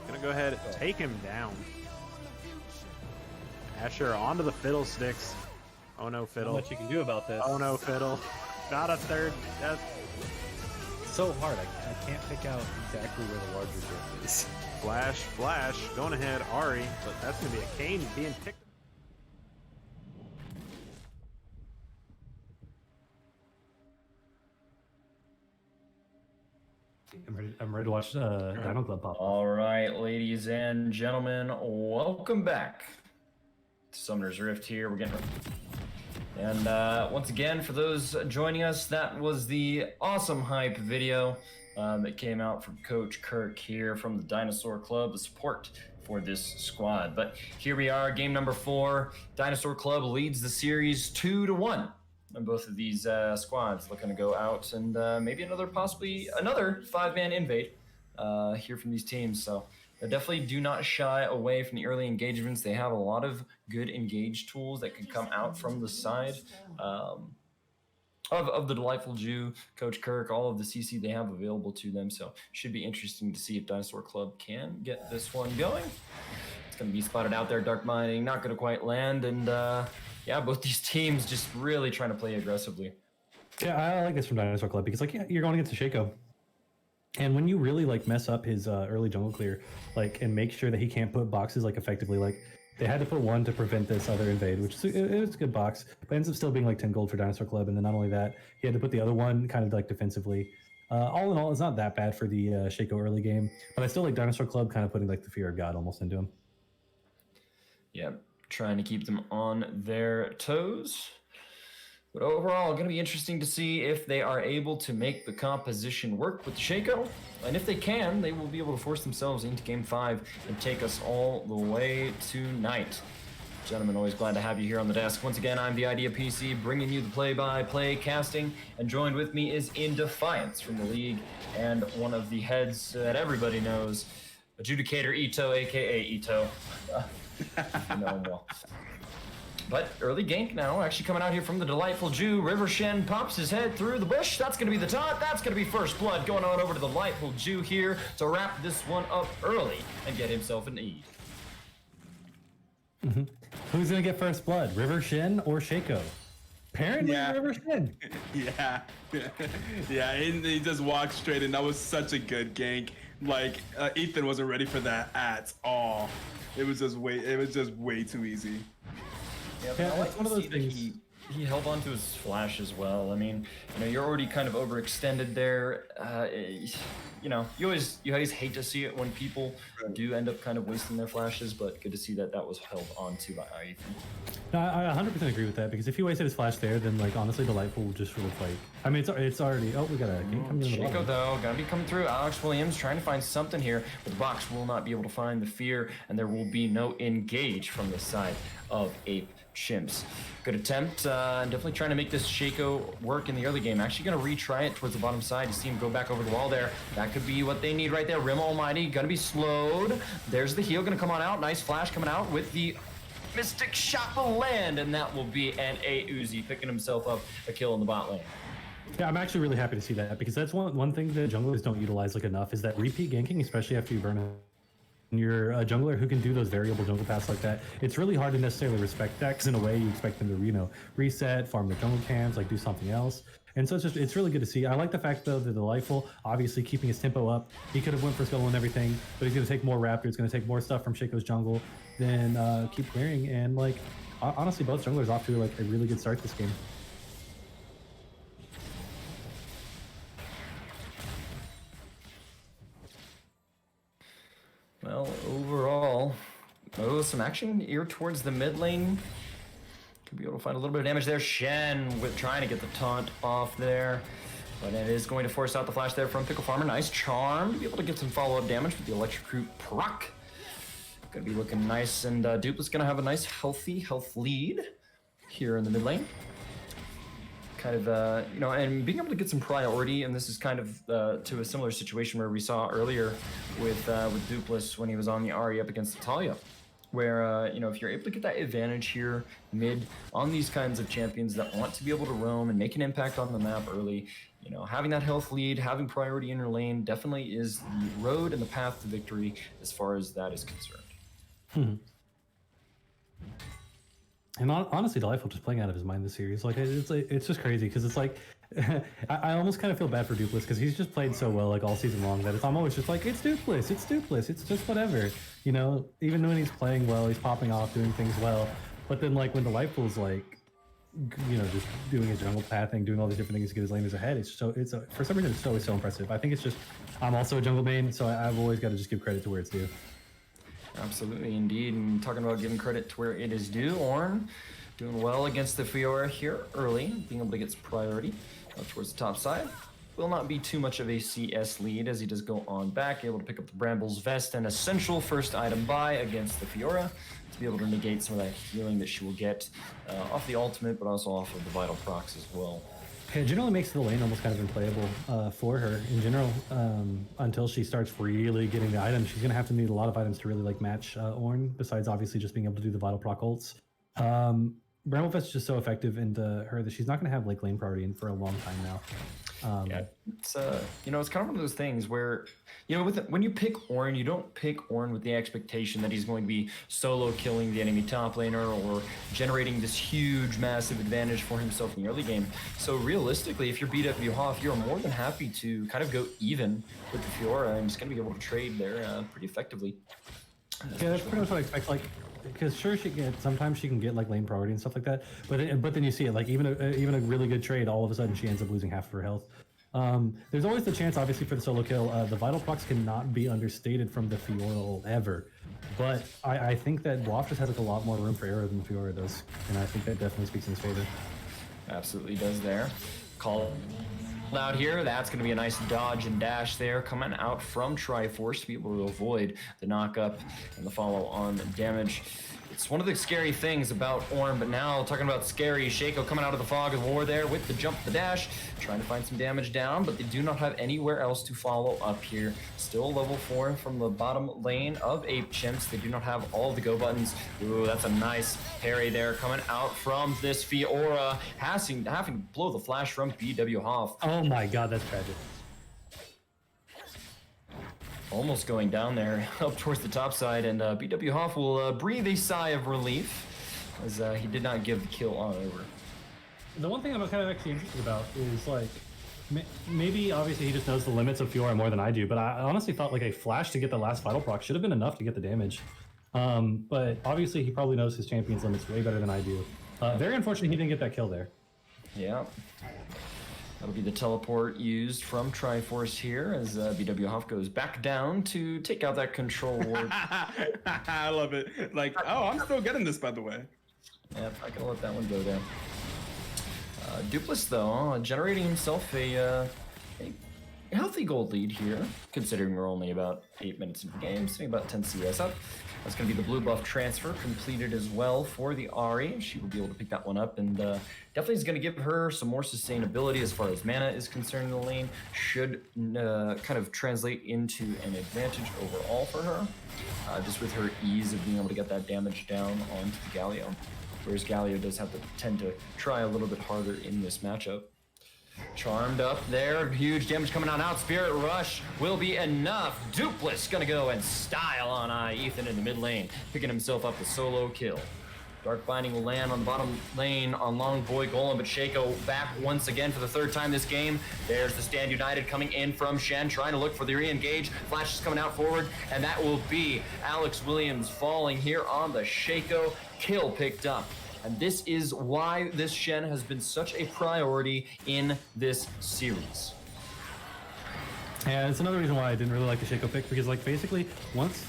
Gonna go ahead and take him down. Asher onto the Fiddlesticks. Oh no, Fiddle. Not much you can do about this. Oh no, Fiddle. Got a third death. so hard. I can't pick out exactly where the larger drift is. Flash, going ahead, Ari, but that's going to be a Kane being picked. I'm ready to watch Dino Club pop. All right, ladies and gentlemen, welcome back to Summoner's Rift here. We're getting and once again, for those joining us, that was the awesome hype video that came out from Coach Kirk here from the Dinosaur Club, the support for this squad. But here we are, game number 4. Dinosaur Club leads the series 2-1. And both of these squads looking to go out and maybe possibly another 5-man invade here from these teams. So they definitely do not shy away from the early engagements. They have a lot of good engage tools that can come out from the side of the Delightful Jew, Coach Kirk, all of the CC they have available to them. So should be interesting to see if Dinosaur Club can get this one going. It's going to be spotted out there, Dark Mining, not going to quite land, and yeah, both these teams just really trying to play aggressively. Yeah, I like this from Dinosaur Club because, like, yeah, you're going against a Shaco. And when you really, like, mess up his early jungle clear, like, and make sure that he can't put boxes, like, effectively, like, they had to put one to prevent this other invade, which is it was a good box, but ends up still being, like, 10 gold for Dinosaur Club. And then not only that, he had to put the other one kind of, like, defensively. All in all, it's not that bad for the Shaco early game, but I still like Dinosaur Club kind of putting, like, the fear of God almost into him. Yeah. Trying to keep them on their toes. But overall, going to be interesting to see if they are able to make the composition work with Shaco. And if they can, they will be able to force themselves into Game 5 and take us all the way tonight. Gentlemen, always glad to have you here on the desk. Once again, I'm the Idea PC, bringing you the play-by-play casting. And joined with me is In Defiance from the league and one of the heads that everybody knows, Adjudicator Ito, a.k.a. Ito. You know him well. But early gank now, actually coming out here from the Delightful Jew. River Shen pops his head through the bush. That's going to be the taunt. That's going to be first blood going on over to the Delightful Jew here to wrap this one up early and get himself an E. Mm-hmm. Who's going to get first blood, River Shen or Shaco? Apparently, River Shen. Yeah. Yeah, he just walked straight in. That was such a good gank. Like, Ethan wasn't ready for that at all. It was just way too easy. Yeah, it's one of those things. He held on to his flash as well. I mean, you know, you're already kind of overextended there. You know, you always hate to see it when people do end up kind of wasting their flashes, but good to see that was held on to by Ethan. No, I 100% agree with that, because if he wasted his flash there, then, like, honestly, Delightful will just sort of, like, I mean, it's already, oh, we got a game coming in the Shaco, bottom. though, gonna be coming through. Alex Williams trying to find something here, but the box will not be able to find the fear, and there will be no engage from the side of Ape Chimps. Good attempt, and definitely trying to make this Shaco work in the early game. Actually gonna retry it towards the bottom side. You see him go back over the wall there. That could be what they need right there. Rim Almighty gonna be slowed. There's the heal gonna come on out. Nice flash coming out with the Mystic Shot will land, and that will be an A Uzi picking himself up a kill in the bot lane. Yeah, I'm actually really happy to see that, because that's one thing that junglers don't utilize, like, enough, is that repeat ganking, especially after you burn a you're a jungler who can do those variable jungle paths like that. It's really hard to necessarily respect that, because in a way you expect them to, you know, reset, farm their jungle camps, like do something else. And so it's really good to see. I like the fact, though, that Delightful, obviously keeping his tempo up. He could have went for skull and everything, but he's going to take more raptor. It's going to take more stuff from Shaco's jungle, then keep clearing. And, like, honestly, both junglers off to, like, a really good start this game. Well, overall, some action here towards the mid lane. Could be able to find a little bit of damage there. Shen with trying to get the taunt off there. But it is going to force out the flash there from Pickle Farmer. Nice charm to be able to get some follow-up damage with the Electrocute proc. Gonna be looking nice, and Dupla's gonna have a nice healthy health lead here in the mid lane. Kind of, you know, and being able to get some priority, and this is kind of to a similar situation where we saw earlier with Dupless when he was on the Ahri up against Talia, where, you know, if you're able to get that advantage here mid on these kinds of champions that want to be able to roam and make an impact on the map early, you know, having that health lead, having priority in your lane definitely is the road and the path to victory as far as that is concerned. And honestly, delightful just playing out of his mind this series. Like it's just crazy because it's like I almost kind of feel bad for Dupless because he's just played so well like all season long that I'm always just like it's Dupless, it's just whatever, you know. Even when he's playing well, he's popping off, doing things well. But then like when delightful's like, you know, just doing his jungle pathing, doing all these different things to get his laners ahead, for some reason it's always so impressive. I think it's just I'm also a jungle main, so I've always got to just give credit to where it's due. Absolutely, indeed. And talking about giving credit to where it is due, Ornn doing well against the Fiora here early, being able to get priority towards the top side. Will not be too much of a CS lead as he does go on back, able to pick up the Brambles Vest, an essential first item buy against the Fiora to be able to negate some of that healing that she will get off the ultimate, but also off of the vital procs as well. It generally makes the lane almost kind of unplayable for her in general until she starts really getting the items. She's going to have to need a lot of items to really like match Ornn, besides obviously just being able to do the vital proc ults. Bramblefest is just so effective into her that she's not going to have like lane priority in for a long time now. Yeah, it's you know, it's kind of one of those things where, you know, when you pick Ornn, you don't pick Ornn with the expectation that he's going to be solo killing the enemy top laner or generating this huge, massive advantage for himself in the early game. So realistically, if you're BW Hoff, you're more than happy to kind of go even with the Fiora and just going to be able to trade there pretty effectively. Yeah, that's pretty much what I expect. Like, because sure, sometimes she can get like lane priority and stuff like that, but then you see it like even a really good trade, all of a sudden she ends up losing half of her health. There's always the chance, obviously, for the solo kill. The vital procs cannot be understated from the Fiora ever, but I think that WAF just has like a lot more room for error than Fiora does, and I think that definitely speaks in his favor. Absolutely does there. Call out here, that's going to be a nice dodge and dash there coming out from Triforce to be able to avoid the knock-up and the follow-on damage. It's one of the scary things about Ornn, but now talking about scary, Shaco coming out of the fog of war there with the jump, the dash, trying to find some damage down, but they do not have anywhere else to follow up here. Still level 4 from the bottom lane of Ape Chimps. They do not have all the go buttons. Ooh, that's a nice parry there coming out from this Fiora, having to blow the flash from BW Hoff. Oh my god, that's tragic. Almost going down there, up towards the top side, and BW Hoff will breathe a sigh of relief, as he did not give the kill on over. The one thing I'm kind of actually interested about is, like, maybe obviously he just knows the limits of Fiora more than I do, but I honestly thought, like, a flash to get the last vital proc should have been enough to get the damage. But obviously he probably knows his champion's limits way better than I do. Very unfortunate he didn't get that kill there. Yeah. That'll be the teleport used from Triforce here as BW Hoff goes back down to take out that control ward. I love it. Like, oh, I'm still getting this, by the way. Yep, I can let that one go there. Dupless, though, generating himself a healthy gold lead here, considering we're only about 8 minutes into the game, sitting about 10 CS up. That's going to be the blue buff transfer completed as well for the Ahri. She will be able to pick that one up, and definitely is going to give her some more sustainability as far as mana is concerned in the lane. Should kind of translate into an advantage overall for her, just with her ease of being able to get that damage down onto the Galio. Whereas Galio does have to tend to try a little bit harder in this matchup. Charmed up there, huge damage coming on out. Spirit Rush will be enough. Dupless gonna go and style on Ethan in the mid lane, picking himself up the solo kill. Dark Binding will land on the bottom lane on Long Boy Golem, but Shaco back once again for the third time this game. There's the Stand United coming in from Shen, trying to look for the re-engage. Flash is coming out forward, and that will be Alex Williams falling here on the Shaco. Kill picked up. And this is why this Shen has been such a priority in this series. Yeah, it's another reason why I didn't really like the Shaco pick, because like basically once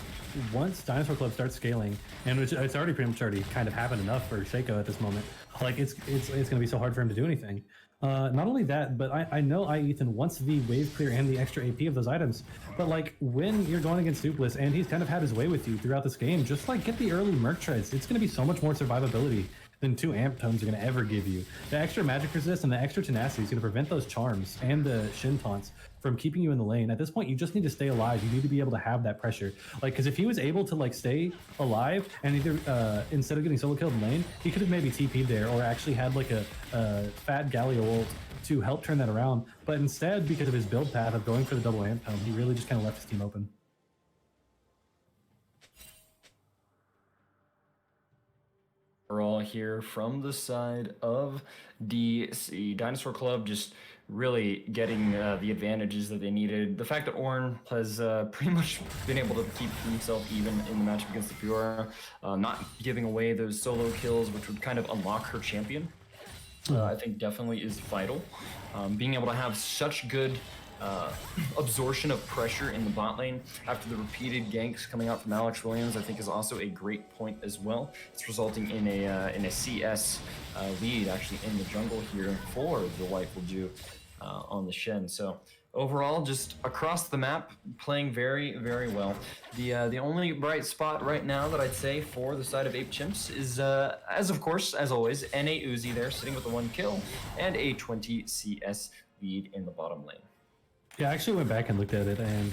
Dinosaur Club starts scaling, and it's already pretty much kind of happened enough for Shaco at this moment, like it's gonna be so hard for him to do anything. Not only that, but I know Ethan wants the wave clear and the extra AP of those items, but like when you're going against Dupless and he's kind of had his way with you throughout this game, just like get the early Merc treads. It's gonna be so much more survivability than 2 amp tones are going to ever give you. The extra magic resist and the extra tenacity is going to prevent those charms and the Shin taunts from keeping you in the lane. At this point, you just need to stay alive. You need to be able to have that pressure. Like, because if he was able to like stay alive and either instead of getting solo killed in lane, he could have maybe TP'd there or actually had like a fat Galio ult to help turn that around. But instead, because of his build path of going for the double amp tone, he really just kind of left his team open. Overall here from the side of DC, Dinosaur Club just really getting the advantages that they needed. The fact that Ornn has pretty much been able to keep himself even in the matchup against the Fiora, not giving away those solo kills, which would kind of unlock her champion, I think definitely is vital. Being able to have such good absorption of pressure in the bot lane after the repeated ganks coming out from Alex Williams, I think is also a great point as well. It's resulting in a CS lead actually in the jungle here for the Lightful Dew on the Shen. So overall, just across the map, playing very, very well. The only bright spot right now that I'd say for the side of Ape Chimps is, as of course, as always, NA Uzi there sitting with the 1 kill and a 20 CS lead in the bottom lane. Yeah, I actually went back and looked at it, and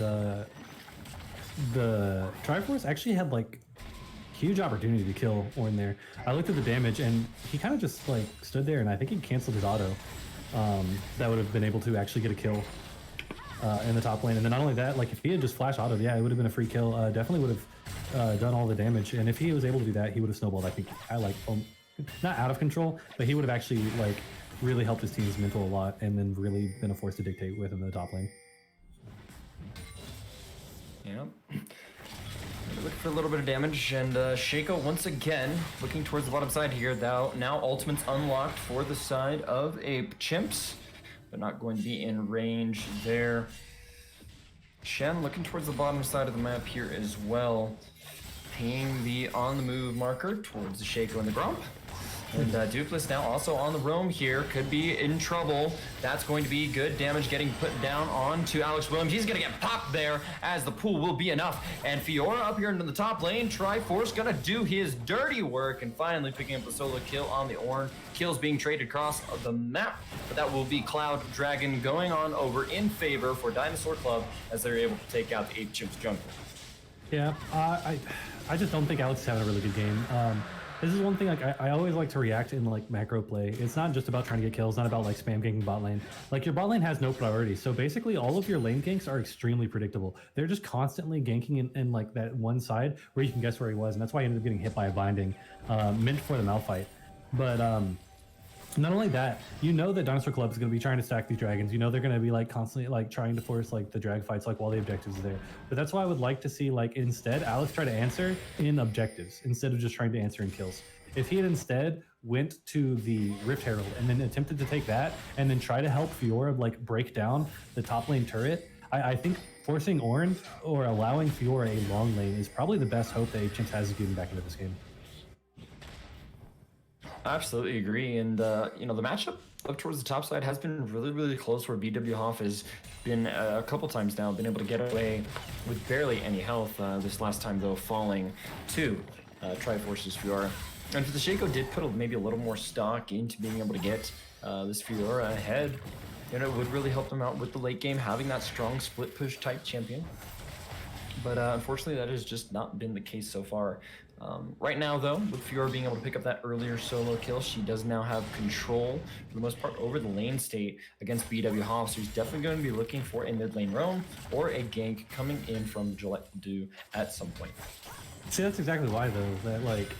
the Triforce actually had like huge opportunity to kill Ornn there. I looked at the damage, and he kind of just like stood there, and I think he canceled his auto. That would have been able to actually get a kill in the top lane. And then not only that, like if he had just flash autoed, yeah, it would have been a free kill. Definitely would have done all the damage. And if he was able to do that, he would have snowballed. I think not out of control, but he would have actually like really helped his team's mental a lot, and then really been a force to dictate with in the top lane. Yeah. Look for a little bit of damage, and Shaco once again looking towards the bottom side here. Now ultimate's unlocked for the side of Ape Chimps, but not going to be in range there. Shen looking towards the bottom side of the map here as well, pinging the on the move marker towards the Shaco and the Gromp. And Dupless now also on the roam here, could be in trouble. That's going to be good damage getting put down on to Alex Williams. He's gonna get popped there, as the pool will be enough. And Fiora up here into the top lane, Triforce gonna do his dirty work and finally picking up a solo kill on the Ornn. Kills being traded across the map, but that will be Cloud Dragon going on over in favor for Dinosaur Club as they're able to take out the Ape Chimps jungle. Yeah, I just don't think Alex is having a really good game. This is one thing, like, I always like to react in, like, macro play. It's not just about trying to get kills, not about, like, spam ganking bot lane. Like, your bot lane has no priority, so basically all of your lane ganks are extremely predictable. They're just constantly ganking in like, that one side where you can guess where he was, and that's why he ended up getting hit by a binding, meant for the Malphite. But, not only that, you know that Dinosaur Club is going to be trying to stack these dragons. You know they're going to be like constantly like trying to force like the drag fights like while the objectives are there. But that's why I would like to see like instead Alex try to answer in objectives instead of just trying to answer in kills. If he had instead went to the Rift Herald and then attempted to take that and then try to help Fiora like break down the top lane turret, I think forcing Ornn or allowing Fiora a long lane is probably the best hope that Chimps has of getting back into this game. I absolutely agree, and you know, the matchup up towards the top side has been really, really close, where BW Hoff has been a couple times now been able to get away with barely any health. This last time though, falling to Triforce's Fiora. And if the Shaco did put maybe a little more stock into being able to get this Fiora ahead, you know, it would really help them out with the late game, having that strong split push type champion. But unfortunately, that has just not been the case so far. Right now, though, with Fiora being able to pick up that earlier solo kill, she does now have control, for the most part, over the lane state against BW Hoff. So he's definitely going to be looking for a mid lane roam or a gank coming in from Gillette Do at some point. See, that's exactly why, though, that, like,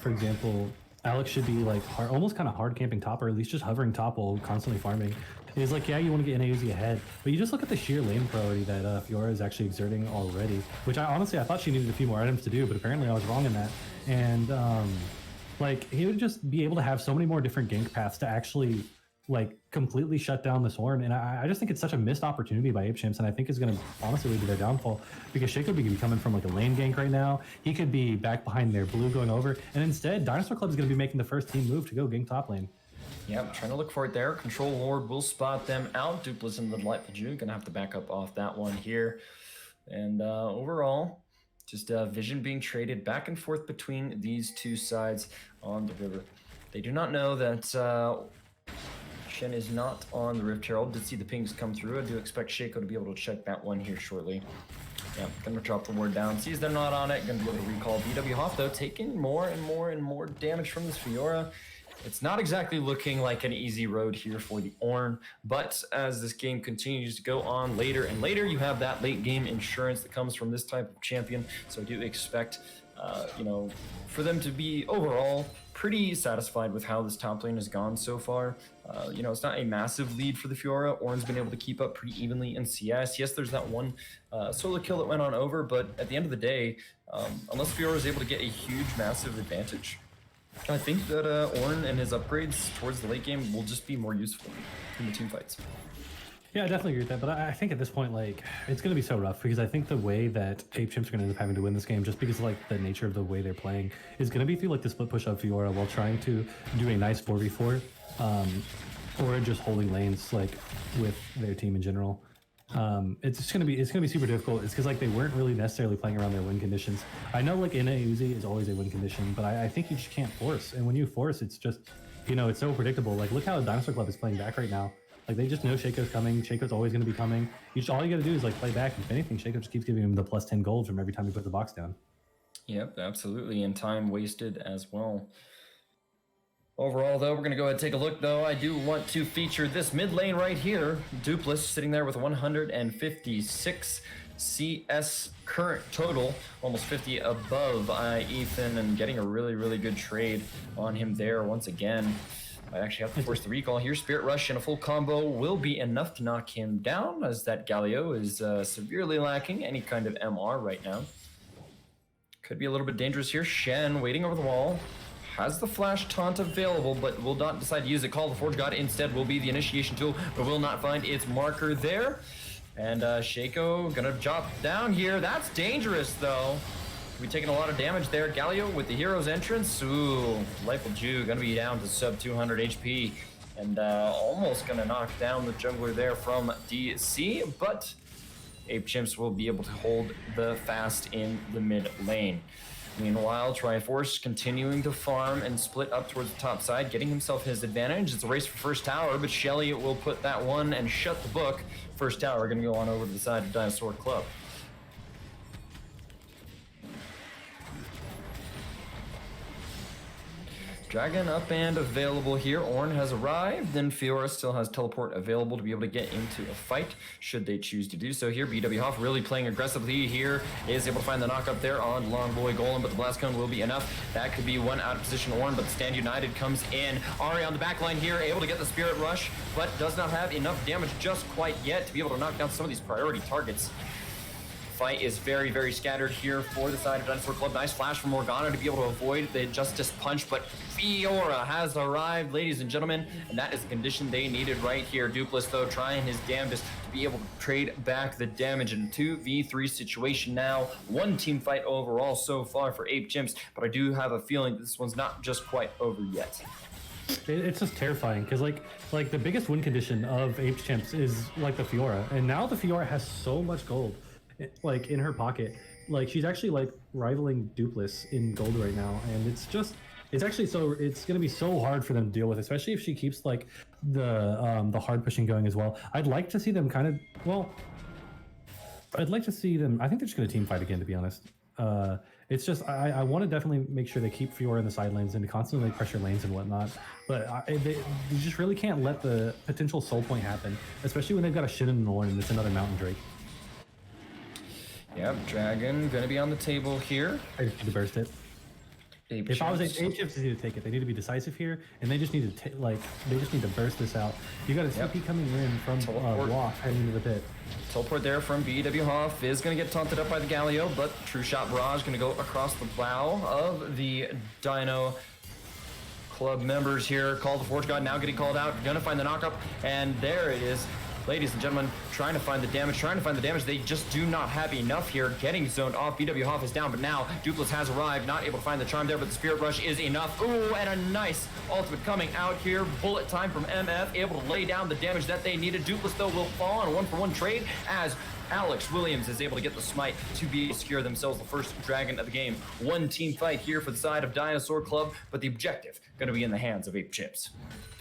for example, Alex should be, like, almost kind of hard camping top, or at least just hovering top while constantly farming. He's like, yeah, you want to get NAUZ ahead, but you just look at the sheer lane priority that Fiora is actually exerting already, which I thought she needed a few more items to do, but apparently I was wrong in that. And, like, he would just be able to have so many more different gank paths to actually, like, completely shut down this Ornn. And I just think it's such a missed opportunity by Ape Chimps, and I think it's going to honestly lead to their downfall, because Shaco could be coming from, like, a lane gank right now. He could be back behind their blue going over, and instead, Dinosaur Club is going to be making the first team move to go gank top lane. Yep, trying to look for it there. Control Lord will spot them out. Dupless and the Delightful Jew gonna have to back up off that one here. And overall, just vision being traded back and forth between these two sides on the river. They do not know that Shen is not on the Rift Herald. Did see the pings come through. I do expect Shaco to be able to check that one here shortly. Yeah, gonna drop the ward down. Sees they're not on it. Gonna be able to recall BW Hoff, though, taking more and more and more damage from this Fiora. It's not exactly looking like an easy road here for the Ornn, but as this game continues to go on later and later, you have that late game insurance that comes from this type of champion. So I do expect For them to be overall pretty satisfied with how this top lane has gone so far. It's not a massive lead for the Fiora. Ornn's been able to keep up pretty evenly in CS. Yes, there's that one solo kill that went on over, but at the end of the day, unless Fiora is able to get a huge, massive advantage, I think that Ornn and his upgrades towards the late game will just be more useful in the team fights. Yeah, I definitely agree with that, but I think at this point, like, it's going to be so rough because I think the way that Ape Chimps are going to end up having to win this game, just because of, like, the nature of the way they're playing, is going to be through, like, the split push of Fiora while trying to do a nice 4v4, or just holding lanes, like, with their team in general. It's gonna be super difficult. It's because, like, they weren't really necessarily playing around their win conditions. I know, like, in a Uzi is always a win condition, but I think you just can't force. And when you force, it's just, it's so predictable. Like, look how Dinosaur Club is playing back right now. Like, they just know Shaco's coming. Shaco's always going to be coming. All you got to do is, like, play back. If anything, Shaco just keeps giving him the plus 10 gold from every time he puts the box down. Yep, absolutely. And time wasted as well. Overall, though, we're going to go ahead and take a look, though. I do want to feature this mid lane right here. Dupless sitting there with 156 CS current total, almost 50 above Ethan, and getting a really, really good trade on him there once again. I actually have to force the recall here. Spirit Rush and a full combo will be enough to knock him down, as that Galio is severely lacking any kind of MR right now. Could be a little bit dangerous here. Shen waiting over the wall. Has the flash taunt available, but will not decide to use it. Call the Forge God instead will be the initiation tool, but will not find its marker there. And Shaco gonna drop down here. That's dangerous, though. We're taking a lot of damage there. Galio with the hero's entrance. Ooh, Lightful Jew gonna be down to sub 200 HP. And almost gonna knock down the jungler there from DC, but Ape Chimps will be able to hold the fast in the mid lane. Meanwhile, Triforce continuing to farm and split up towards the top side, getting himself his advantage. It's a race for first tower, but Shelly will put that one and shut the book. First tower gonna go on over to the side of Dinosaur Club. Dragon up and available here. Ornn has arrived, then Fiora still has teleport available to be able to get into a fight should they choose to do so here. BW Hoff really playing aggressively here, is able to find the knock up there on Long Boy Golem, but the blast cone will be enough. That could be one out of position Ornn, but the Stand United comes in. Ari on the back line here, able to get the Spirit Rush, but does not have enough damage just quite yet to be able to knock down some of these priority targets. Fight is very, very scattered here for the side of Dinosaur Club. Nice flash from Morgana to be able to avoid the Justice Punch, but Fiora has arrived, ladies and gentlemen, and that is the condition they needed right here. Dupless, though, trying his damnedest to be able to trade back the damage in a 2v3 situation now. One team fight overall so far for Ape Chimps, but I do have a feeling this one's not just quite over yet. It's just terrifying because like the biggest win condition of Ape Chimps is like the Fiora, and now the Fiora has so much gold like in her pocket. Like she's actually like rivaling Dupless in gold right now, and it's gonna be so hard for them to deal with, especially if she keeps like the hard pushing going as well. I'd like to see them I think they're just gonna team fight again, to be honest. It's just I want to definitely make sure they keep Fiora in the side lanes and to constantly pressure lanes and whatnot, but they just really can't let the potential soul point happen, especially when they've got a Shin and an Ornn and it's another Mountain Drake. Yep, Dragon gonna be on the table here. I just need to burst it. If I was Ape Chimps, they need to take it. They need to be decisive here, and they just need to burst this out. You got a TP coming in from Walk heading into the pit. Teleport there from BW Hoff is going to get taunted up by the Galio, but True Shot Barrage going to go across the bow of the Dino Club members here. Call the Forge God now getting called out. Going to find the knock up, and there it is. Ladies and gentlemen, trying to find the damage. They just do not have enough here. Getting zoned off. BW Hoff is down, but now Dupless has arrived. Not able to find the charm there, but the Spirit Rush is enough. Ooh, and a nice ultimate coming out here. Bullet time from MF, able to lay down the damage that they needed. Dupless, though, will fall on a 1-for-1 trade as Alex Williams is able to get the smite to be able to secure themselves the first dragon of the game. One team fight here for the side of Dinosaur Club, but the objective going to be in the hands of Ape Chimps.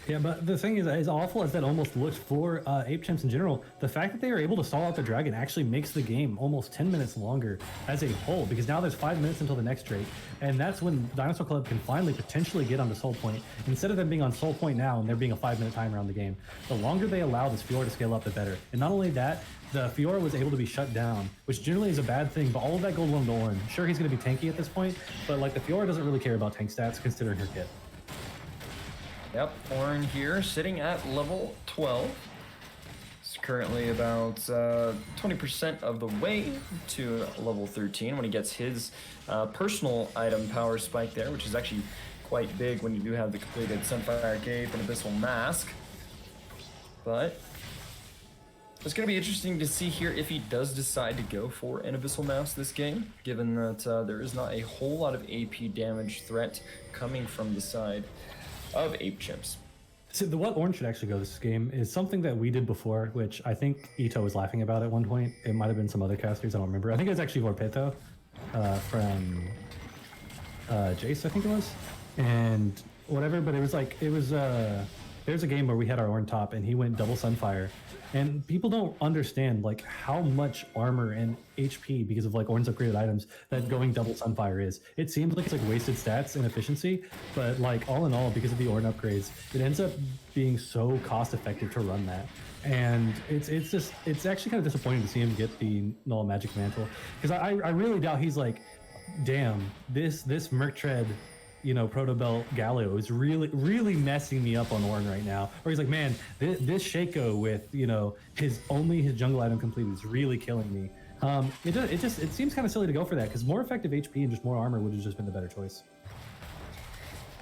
Yeah, but the thing is, as awful as that almost looked for Ape Chimps in general, the fact that they were able to stall out the dragon actually makes the game almost 10 minutes longer as a whole, because now there's 5 minutes until the next Drake, and that's when Dinosaur Club can finally potentially get onto Soul Point. Instead of them being on Soul Point now and there being a 5-minute timer on the game, the longer they allow this Fiora to scale up, the better. And not only that, the Fiora was able to be shut down, which generally is a bad thing, but all of that gold went to Ornn. Sure, he's going to be tanky at this point, but like the Fiora doesn't really care about tank stats considering her kit. Yep, Ornn here sitting at level 12. It's currently about 20% of the way to level 13 when he gets his personal item power spike there, which is actually quite big when you do have the completed Sunfire Cape and Abyssal Mask. But it's going to be interesting to see here if he does decide to go for an Abyssal Mask this game, given that there is not a whole lot of AP damage threat coming from the side of Ape Chimps. So what Ornn should actually go this game is something that we did before, which I think Ito was laughing about at one point. It might have been some other casters, I don't remember. I think it was actually Vorpeto from Jace, I think it was. And whatever, but it was like, there's a game where we had our Ornn top and he went double Sunfire. And people don't understand like how much armor and HP because of like Ornn's upgraded items that going double Sunfire is. It seems like it's like wasted stats and efficiency, but like all in all, because of the Ornn upgrades, it ends up being so cost effective to run that. And it's actually kind of disappointing to see him get the Null Magic Mantle, because I really doubt he's like, damn, this Merc Tread, you know, Proto Belt Galio is really messing me up on Ornn right now. Or he's like, man, this Shaco with, you know, his jungle item completed is really killing me. It seems kind of silly to go for that, because more effective HP and just more armor would have just been the better choice.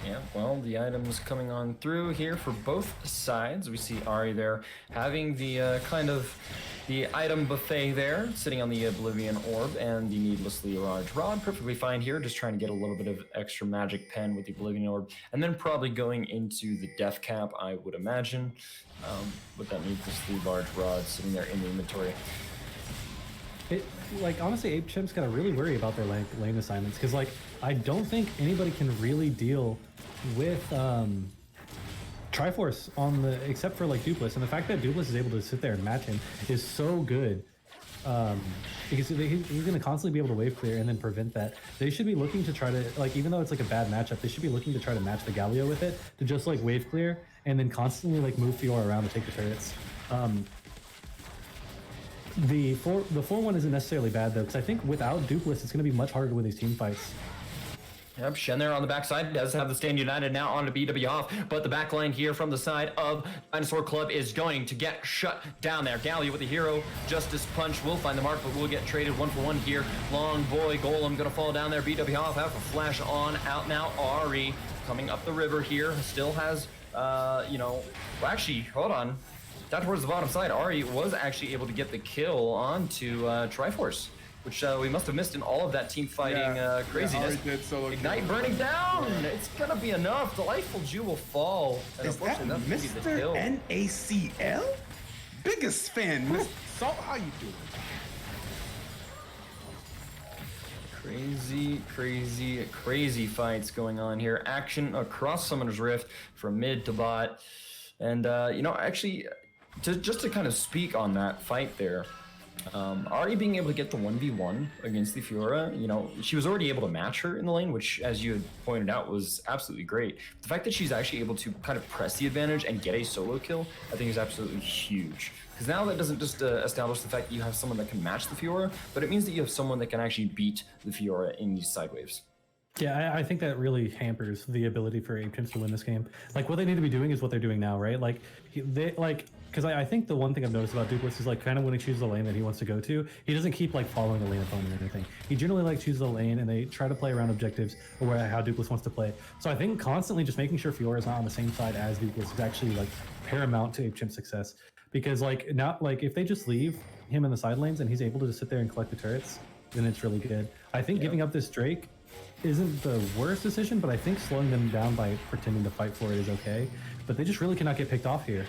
Yeah, well, the items coming on through here for both sides. We see Ari there having the kind of the item buffet there, sitting on the Oblivion Orb and the Needlessly Large Rod. Perfectly fine here, just trying to get a little bit of extra magic pen with the Oblivion Orb, and then probably going into the Death Cap, I would imagine, with that Needlessly Large Rod sitting there in the inventory. Like, honestly, Ape Chimps gotta really worry about their lane assignments, because, like, I don't think anybody can really deal with Triforce on the, except for, like, Dupless, and the fact that Dupless is able to sit there and match him is so good, because he's gonna constantly be able to wave clear and then prevent that. They should be looking to try to, like, even though it's, like, a bad matchup, they should be looking to try to match the Galio with it, to just, like, wave clear, and then constantly, like, move Fiora around to take the turrets. The 4-1 isn't necessarily bad, though, because I think without Dupless, it's going to be much harder with these team fights. Yep, Shen there on the backside does have the Stand United now on to BW off, but the backline here from the side of Dinosaur Club is going to get shut down there. Galio with the hero, Justice Punch will find the mark, but will get traded 1-for-1 here. Long Boy Golem gonna fall down there. BW off, have a flash on out now. Ari coming up the river here, still has, you know, well, actually, hold on. Down towards the bottom side, Ari was actually able to get the kill onto Triforce, which we must have missed in all of that team fighting craziness. Yeah, Ari did solo Ignite kill. burning down! It's gonna be enough. Delightful Jew will fall. And Is that unfortunately, that's gonna be the Mr. kill. NACL? Biggest fan, Mr. Salt, how you doing? Crazy fights going on here. Action across Summoner's Rift from mid to bot. And, you know, actually, just to kind of speak on that fight there, Ari being able to get the 1v1 against the Fiora, you know, she was already able to match her in the lane, which, as you had pointed out, was absolutely great. The fact that she's actually able to kind of press the advantage and get a solo kill, I think is absolutely huge. Because now that doesn't just establish the fact that you have someone that can match the Fiora, but it means that you have someone that can actually beat the Fiora in these side waves. Yeah, I think that really hampers the ability for Ape Chimps to win this game. Like, what they need to be doing is what they're doing now, right? Like, because I think the one thing I've noticed about Dupless is, like, kind of when he chooses a lane that he wants to go to, he doesn't keep, like, following the lane opponent or anything. He generally, like, chooses a lane and they try to play around objectives or how Dupless wants to play. So I think constantly just making sure Fiora is not on the same side as Dupless is actually, like, paramount to Ape Chimp's success. Because, like, if they just leave him in the side lanes and he's able to just sit there and collect the turrets, then it's really good. I think giving up this Drake isn't the worst decision, but I think slowing them down by pretending to fight for it is okay. But they just really cannot get picked off here.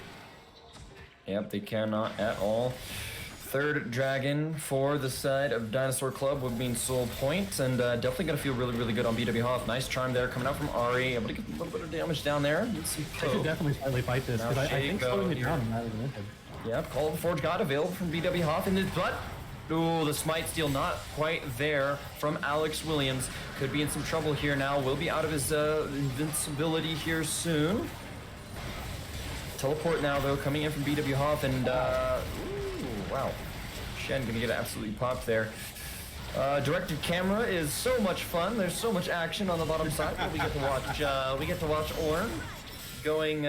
Yep, they cannot at all. Third dragon for the side of Dinosaur Club would mean Soul Point, and definitely going to feel really good on BW Hoff. Nice charm there coming out from Ari, able to get a little bit of damage down there. They should definitely slightly fight this, because I think slowing it down is not even good. Yep, Call of the Forge God available from BW Hoff in his butt. Ooh, the smite steal not quite there from Alex Williams. Could be in some trouble here now. Will be out of his invincibility here soon. Teleport now, though, coming in from BW Hoff, and ooh, wow. Shen gonna get absolutely popped there. Directed camera is so much fun. There's so much action on the bottom side. But we get to watch Orn going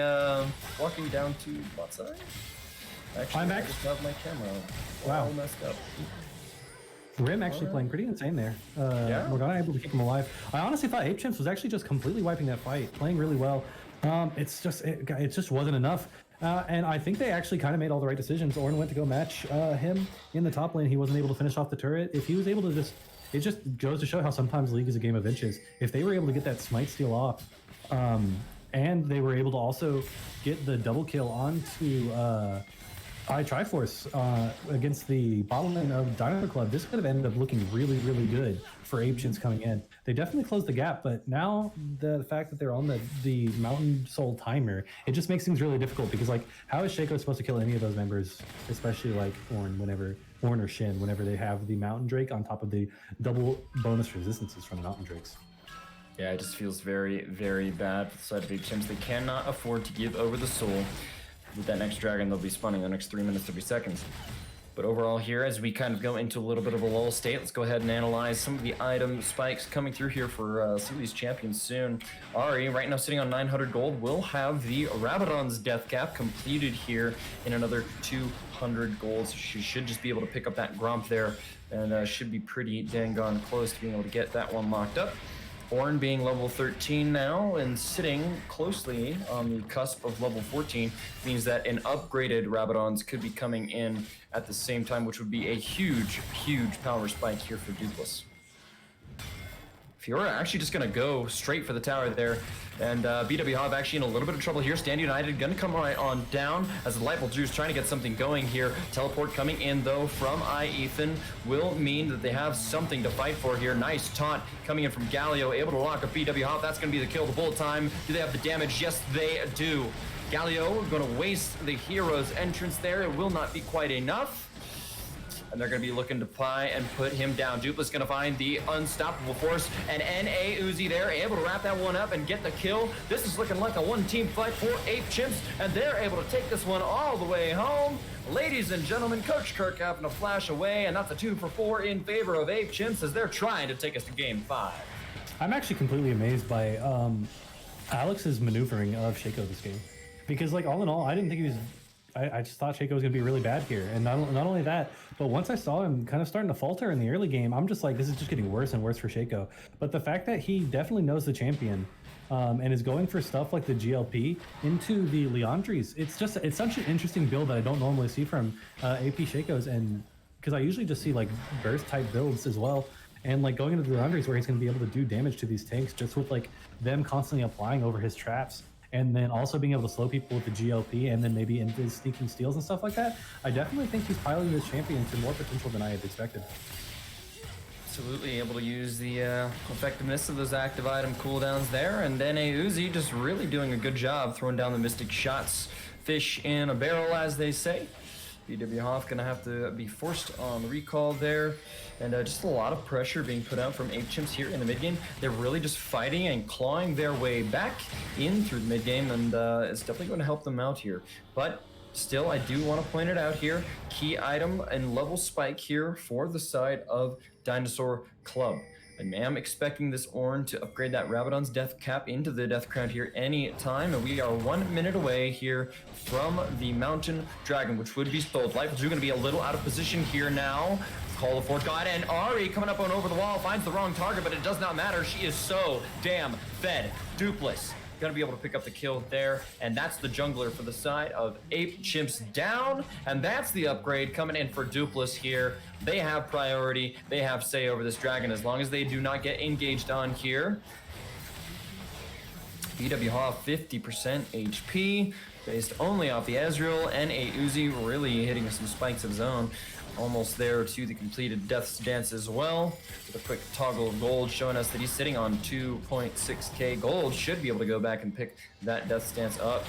walking down to bot side. Actually, I just have my camera all messed up. Rim actually playing pretty insane there. Morgana able to keep him alive. I honestly thought Ape Chimps was actually just completely wiping that fight, playing really well. It just wasn't enough. And I think they actually kind of made all the right decisions. Orn went to go match him in the top lane. He wasn't able to finish off the turret. If he was able to it just goes to show how sometimes League is a game of inches. If they were able to get that smite steal off, and they were able to also get the double kill onto Triforce against the bottom lane of Dinosaur Club, this could have ended up looking really, really good for Ape Chimps coming in. They definitely closed the gap, but now the fact that they're on the Mountain Soul timer, it just makes things really difficult because, like, how is Shaco supposed to kill any of those members, especially like Orn or Shin, whenever they have the Mountain Drake on top of the double bonus resistances from the Mountain Drakes? Yeah, it just feels very, very bad for the side of Ape Chimps. They cannot afford to give over the soul. With that next dragon, they'll be spawning the next 3 minutes, 30 seconds. But overall here, as we kind of go into a little bit of a lull state, let's go ahead and analyze some of the item spikes coming through here for some of these champions soon. Ari, right now sitting on 900 gold, will have the Rabadon's death cap completed here in another 200 gold. So she should just be able to pick up that Gromp there and should be pretty dang gone close to being able to get that one locked up. Orn being level 13 now and sitting closely on the cusp of level 14 means that an upgraded Rabadons could be coming in at the same time, which would be a huge, huge power spike here for Dupless. Fiora actually just going to go straight for the tower there, and BW Hob actually in a little bit of trouble here. Stand United going to come right on down as the Lightful Juice trying to get something going here. Teleport coming in though from Ethan will mean that they have something to fight for here. Nice taunt coming in from Galio, able to lock up BW Hob. That's going to be the kill the whole time. Do they have the damage? Yes, they do. Galio going to waste the hero's entrance there. It will not be quite enough. And they're going to be looking to pie and put him down. Dupless going to find the unstoppable force. And NA Uzi there, able to wrap that one up and get the kill. This is looking like a one-team fight for Ape Chimps, and they're able to take this one all the way home. Ladies and gentlemen, Coach Kirk having to flash away, and that's a 2 for 4 in favor of Ape Chimps as they're trying to take us to Game 5. I'm actually completely amazed by Alex's maneuvering of Shaco this game. Because, like, all in all, I didn't think he was... I just thought Shaco was going to be really bad here. And not only that, but once I saw him kind of starting to falter in the early game, I'm just like, this is just getting worse and worse for Shaco. But the fact that he definitely knows the champion and is going for stuff like the GLP into the Leandries, it's such an interesting build that I don't normally see from AP Shacos. And because I usually just see like burst type builds as well. And like going into the Leandries where he's going to be able to do damage to these tanks just with like them constantly applying over his traps. And then also being able to slow people with the GLP and then maybe into sneaking steals and stuff like that. I definitely think he's piloting this champion to more potential than I had expected. Absolutely able to use the effectiveness of those active item cooldowns there. And then Uzi just really doing a good job throwing down the mystic shots. Fish in a barrel, as they say. BW Hoff gonna have to be forced on the recall there. And just a lot of pressure being put out from Ape Chimps here in the mid game. They're really just fighting and clawing their way back in through the mid game, and it's definitely going to help them out here. But still, I do want to point it out here. Key item and level spike here for the side of Dinosaur Club. I am expecting this Orn to upgrade that Rabadon's death cap into the death crown here any time, and we are 1 minute away here from the Mountain Dragon, which would be sold. Life is going to be a little out of position here now. Call the Fort God, and Ari coming up on over the wall finds the wrong target, but it does not matter. She is so damn fed. Dupless gonna be able to pick up the kill there, and that's the jungler for the side of Ape Chimps down, and that's the upgrade coming in for Dupless here. They have priority, they have say over this dragon as long as they do not get engaged on here. BW Hoff 50% HP based only off the Ezreal, and a Uzi really hitting some spikes of his own. Almost there to the completed Death's Dance as well. With a quick toggle of gold showing us that he's sitting on 2.6k gold. Should be able to go back and pick that Death's Dance up.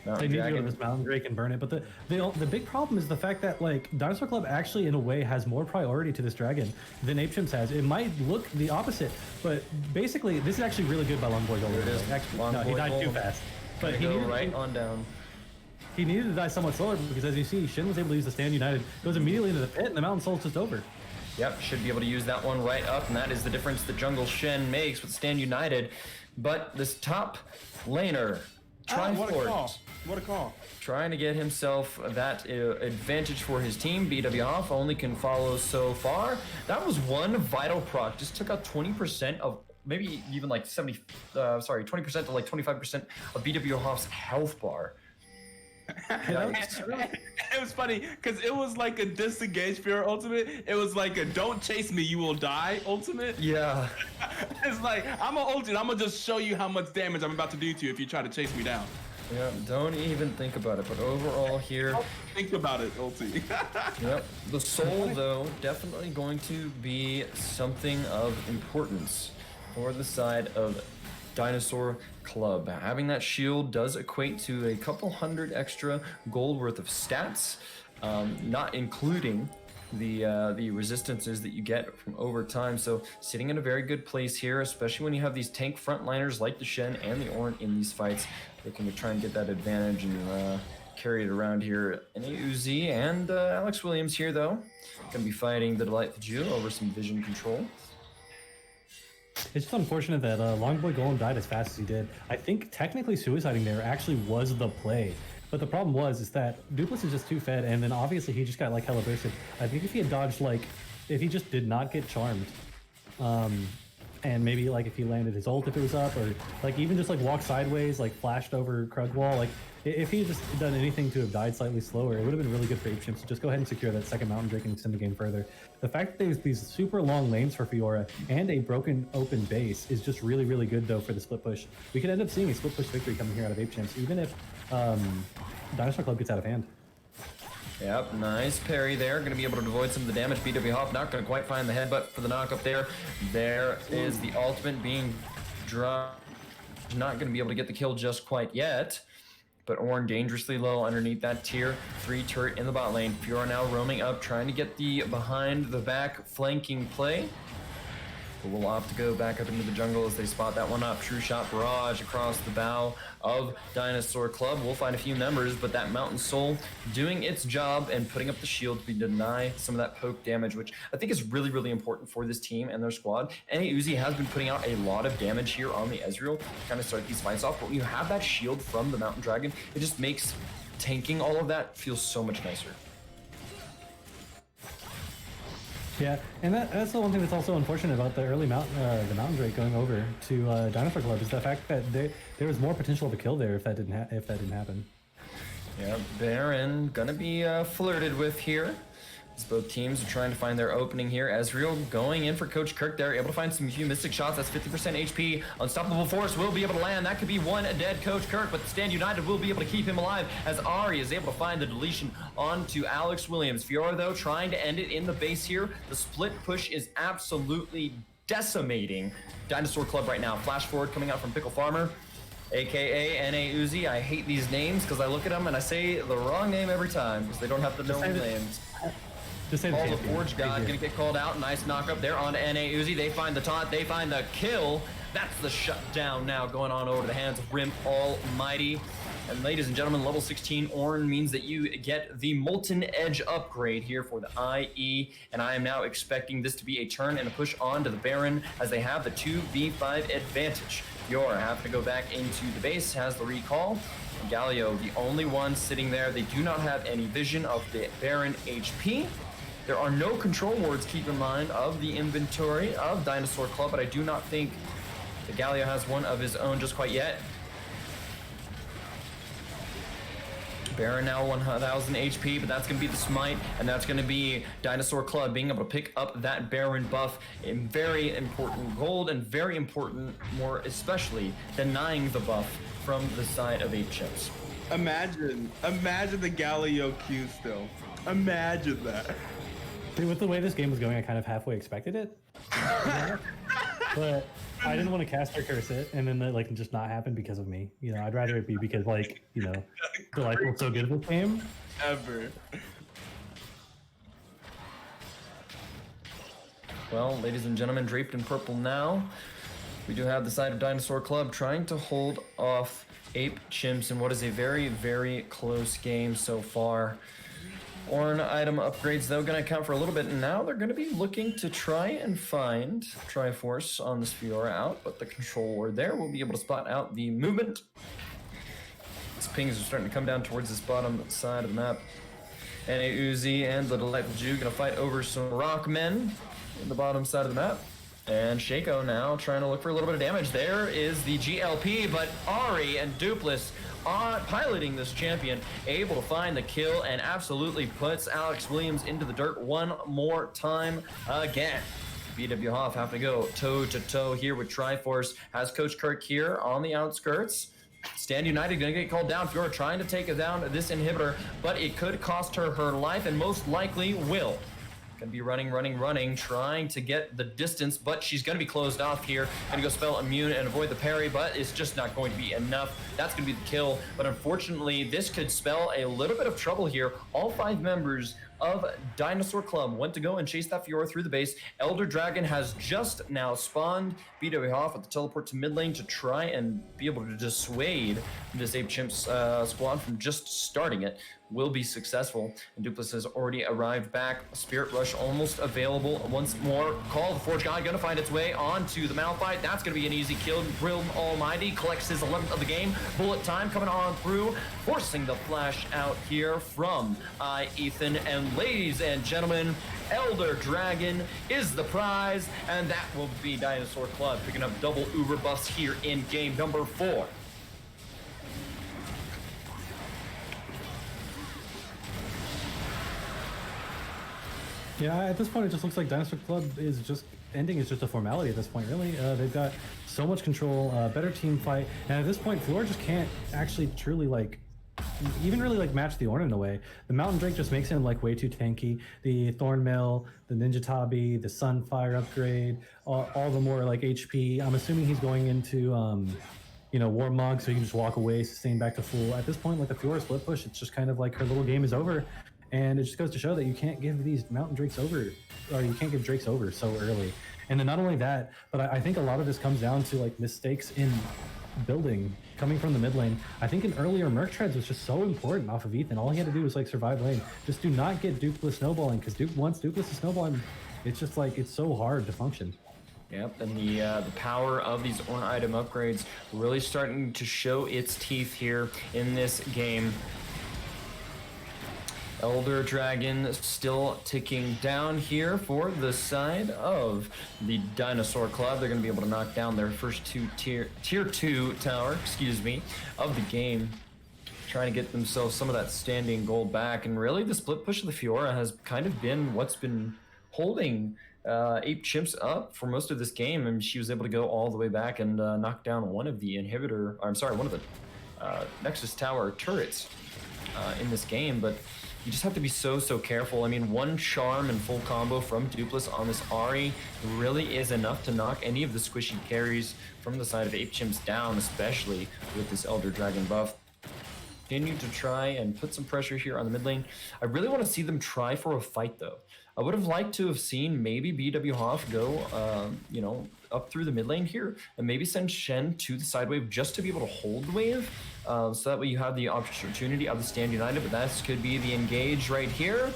They need to go to this Mountain Drake and burn it, but the big problem is the fact that like Dinosaur Club actually in a way has more priority to this dragon than Ape Chimps has. It might look the opposite, but basically this is actually really good by Longboy Gold. There it is. Actually, no, he died too fast. But he go right on down. he needed to die somewhat slower because, as you see, Shin was able to use the Stand United, goes immediately into the pit, and the Mountain Soul's just over. Yep, should be able to use that one right up, and that is the difference the Jungle Shen makes with Stand United. But this top laner, Triforce, what a call. trying to get himself that advantage for his team. BW Hoff only can follow so far. That was one vital proc. Just took out 20% of, maybe even like 20% to like 25% of BW Hoff's health bar. It was funny because it was like a disengage fear ultimate. It was like a don't chase me, you will die ultimate. Yeah. It's like I'm an ultimate. I'm gonna just show you how much damage I'm about to do to you if you try to chase me down. Yeah, don't even think about it. But overall here, Don't think about it, ulti. yep, the soul though definitely going to be something of importance for the side of Dinosaur Club. Having that shield does equate to a couple hundred extra gold worth of stats, not including the resistances that you get from over time. So sitting in a very good place here, especially when you have these tank frontliners like the Shen and the Ornn in these fights, looking to try and get that advantage and carry it around here. Uzi and Alex Williams here though, gonna be fighting the Delightful Jew over some vision control. It's just unfortunate that Longboy Golem died as fast as he did. I think technically suiciding there actually was the play. But the problem is that Dupless is just too fed, and then obviously he just got like hella bursted. I think if he had dodged, like, if he just did not get charmed, and maybe like if he landed his ult if it was up, or like even just like walked sideways, like flashed over Krug wall, like if he had just done anything to have died slightly slower, it would have been really good for Chimps to just go ahead and secure that second Mountain Drake and extend the game further. The fact that there's these super long lanes for Fiora and a broken open base is just really, really good though for the split push. We could end up seeing a split push victory coming here out of Chimps, even if Dinosaur Club gets out of hand. Yep, nice parry there. Going to be able to avoid some of the damage. BW Hoff not going to quite find the headbutt for the knock up there. There is the ultimate being dropped. Not going to be able to get the kill just quite yet. But Ornn dangerously low underneath that tier 3 turret in the bot lane. Fiora now roaming up, trying to get the behind the back flanking play. But we'll opt to go back up into the jungle as they spot that one up. True shot barrage across the bow of Dinosaur Club. We'll find a few members, but that Mountain Soul doing its job and putting up the shield to deny some of that poke damage, which I think is really, really important for this team and their squad. And Uzi has been putting out a lot of damage here on the Ezreal to kind of start these fights off. But when you have that shield from the Mountain Dragon, it just makes tanking all of that feel so much nicer. Yeah, and that's the one thing that's also unfortunate about the early Mountain Drake going over to Dinosaur Club is the fact that there was more potential to kill there if that didn't happen. Yeah, Baron gonna be flirted with here. As both teams are trying to find their opening here. Ezreal going in for Coach Kirk there, able to find some few mystic shots. That's 50% HP. Unstoppable Force will be able to land. That could be one dead Coach Kirk, but the Stand United will be able to keep him alive as Ari is able to find the deletion onto Alex Williams. Fiora, though, trying to end it in the base here. The split push is absolutely decimating Dinosaur Club right now. Flash forward coming out from Pickle Farmer, aka N.A. Uzi. I hate these names because I look at them and I say the wrong name every time because they don't have the known names. Just say the Forge God gonna get called out. Nice knock up there on N.A. Uzi. They find the taunt. They find the kill. That's the shutdown now going on over the hands of Rim Almighty. And ladies and gentlemen, level 16 Ornn means that you get the Molten Edge upgrade here for the IE. And I am now expecting this to be a turn and a push on to the Baron as they have the 2v5 advantage. Fiora having to go back into the base, has the recall. Galio, the only one sitting there. They do not have any vision of the Baron HP. There are no control wards, keep in mind, of the inventory of Dinosaur Club, but I do not think the Galio has one of his own just quite yet. Baron now 1000 HP, but that's going to be the smite, and that's going to be Dinosaur Club being able to pick up that Baron buff in very important gold, and very important, more especially, denying the buff from the side of Chimps. Imagine the Galio Q still. Imagine that. Dude, with the way this game was going, I kind of halfway expected it. But I didn't want to cast or curse it, and then like just not happen because of me. You know, I'd rather it be because like, you know, the life was so good with this game. Ever. Well, ladies and gentlemen, draped in purple now. We do have the side of Dinosaur Club trying to hold off Ape Chimps in what is a very, very close game so far. Orn item upgrades, though, going to account for a little bit, and now they're going to be looking to try and find Triforce on this Fiora out, but the control ward there will be able to spot out the movement. These pings are starting to come down towards this bottom side of the map. And a Uzi and the Delightful Jew going to fight over some Rockmen in the bottom side of the map. And Shaco now trying to look for a little bit of damage. There is the GLP, but Ari and Dupless piloting this champion, able to find the kill and absolutely puts Alex Williams into the dirt one more time again. BW Hoff have to go toe-to-toe here with Triforce. Has Coach Kirk here on the outskirts. Stand United gonna get called down. Fiora trying to take down this inhibitor, but it could cost her her life and most likely will. Gonna be running, trying to get the distance, but she's gonna be closed off here. Gonna go spell immune and avoid the parry, but it's just not going to be enough. That's gonna be the kill, but unfortunately, this could spell a little bit of trouble here. All 5 members of Dinosaur Club went to go and chase that Fiora through the base. Elder Dragon has just now spawned. BW Hoff with the teleport to mid lane to try and be able to dissuade this Ape Chimps squad from just starting it. Will be successful, and Dupless has already arrived back. Spirit Rush almost available once more. Call the Forge God gonna find its way onto the Malphite. That's gonna be an easy kill. Realm Almighty collects his 11th of the game. Bullet time coming on through, forcing the flash out here from Ethan. And ladies and gentlemen, Elder Dragon is the prize, and that will be Dinosaur Club picking up double Uber buffs here in game number 4. Yeah, at this point, it just looks like Dinosaur Club is just ending is just a formality at this point, really. They've got so much control, better team fight, and at this point, Fiora just can't actually truly, like, even really, like, match the Ornn in a way. The Mountain Drake just makes him, like, way too tanky. The Thornmail, the Ninja Tabi, the Sunfire upgrade, all the more, like, HP. I'm assuming he's going into, you know, Warmog, so he can just walk away, sustain back to full. At this point, like, the Fiora split push, it's just kind of like her little game is over. And it just goes to show that you can't give these Mountain Drakes over, or you can't give Drakes over so early. And then not only that, but I think a lot of this comes down to like mistakes in building coming from the mid lane. I think an earlier Merc Treads was just so important off of Ethan. All he had to do was like survive lane. Just do not get Dupless snowballing, because once Dupless is snowballing, it's just like, it's so hard to function. Yep, and the power of these Ornn item upgrades really starting to show its teeth here in this game. Elder Dragon still ticking down here for the side of the Dinosaur Club. They're going to be able to knock down their first tier 2 tower, of the game. Trying to get themselves some of that standing gold back. And really, the split push of the Fiora has kind of been what's been holding Ape Chimps up for most of this game. And she was able to go all the way back and knock down one of the one of the Nexus Tower turrets in this game. But you just have to be so careful. I mean, one charm and full combo from Dupless on this Ari really is enough to knock any of the squishy carries from the side of Ape Chimps down, especially with this Elder Dragon buff. Continue to try and put some pressure here on the mid lane. I really want to see them try for a fight, though. I would have liked to have seen maybe BW Hoff go, you know, up through the mid lane here, and maybe send Shen to the side wave just to be able to hold the wave. So that way you have the opportunity of the Stand United, but that could be the engage right here.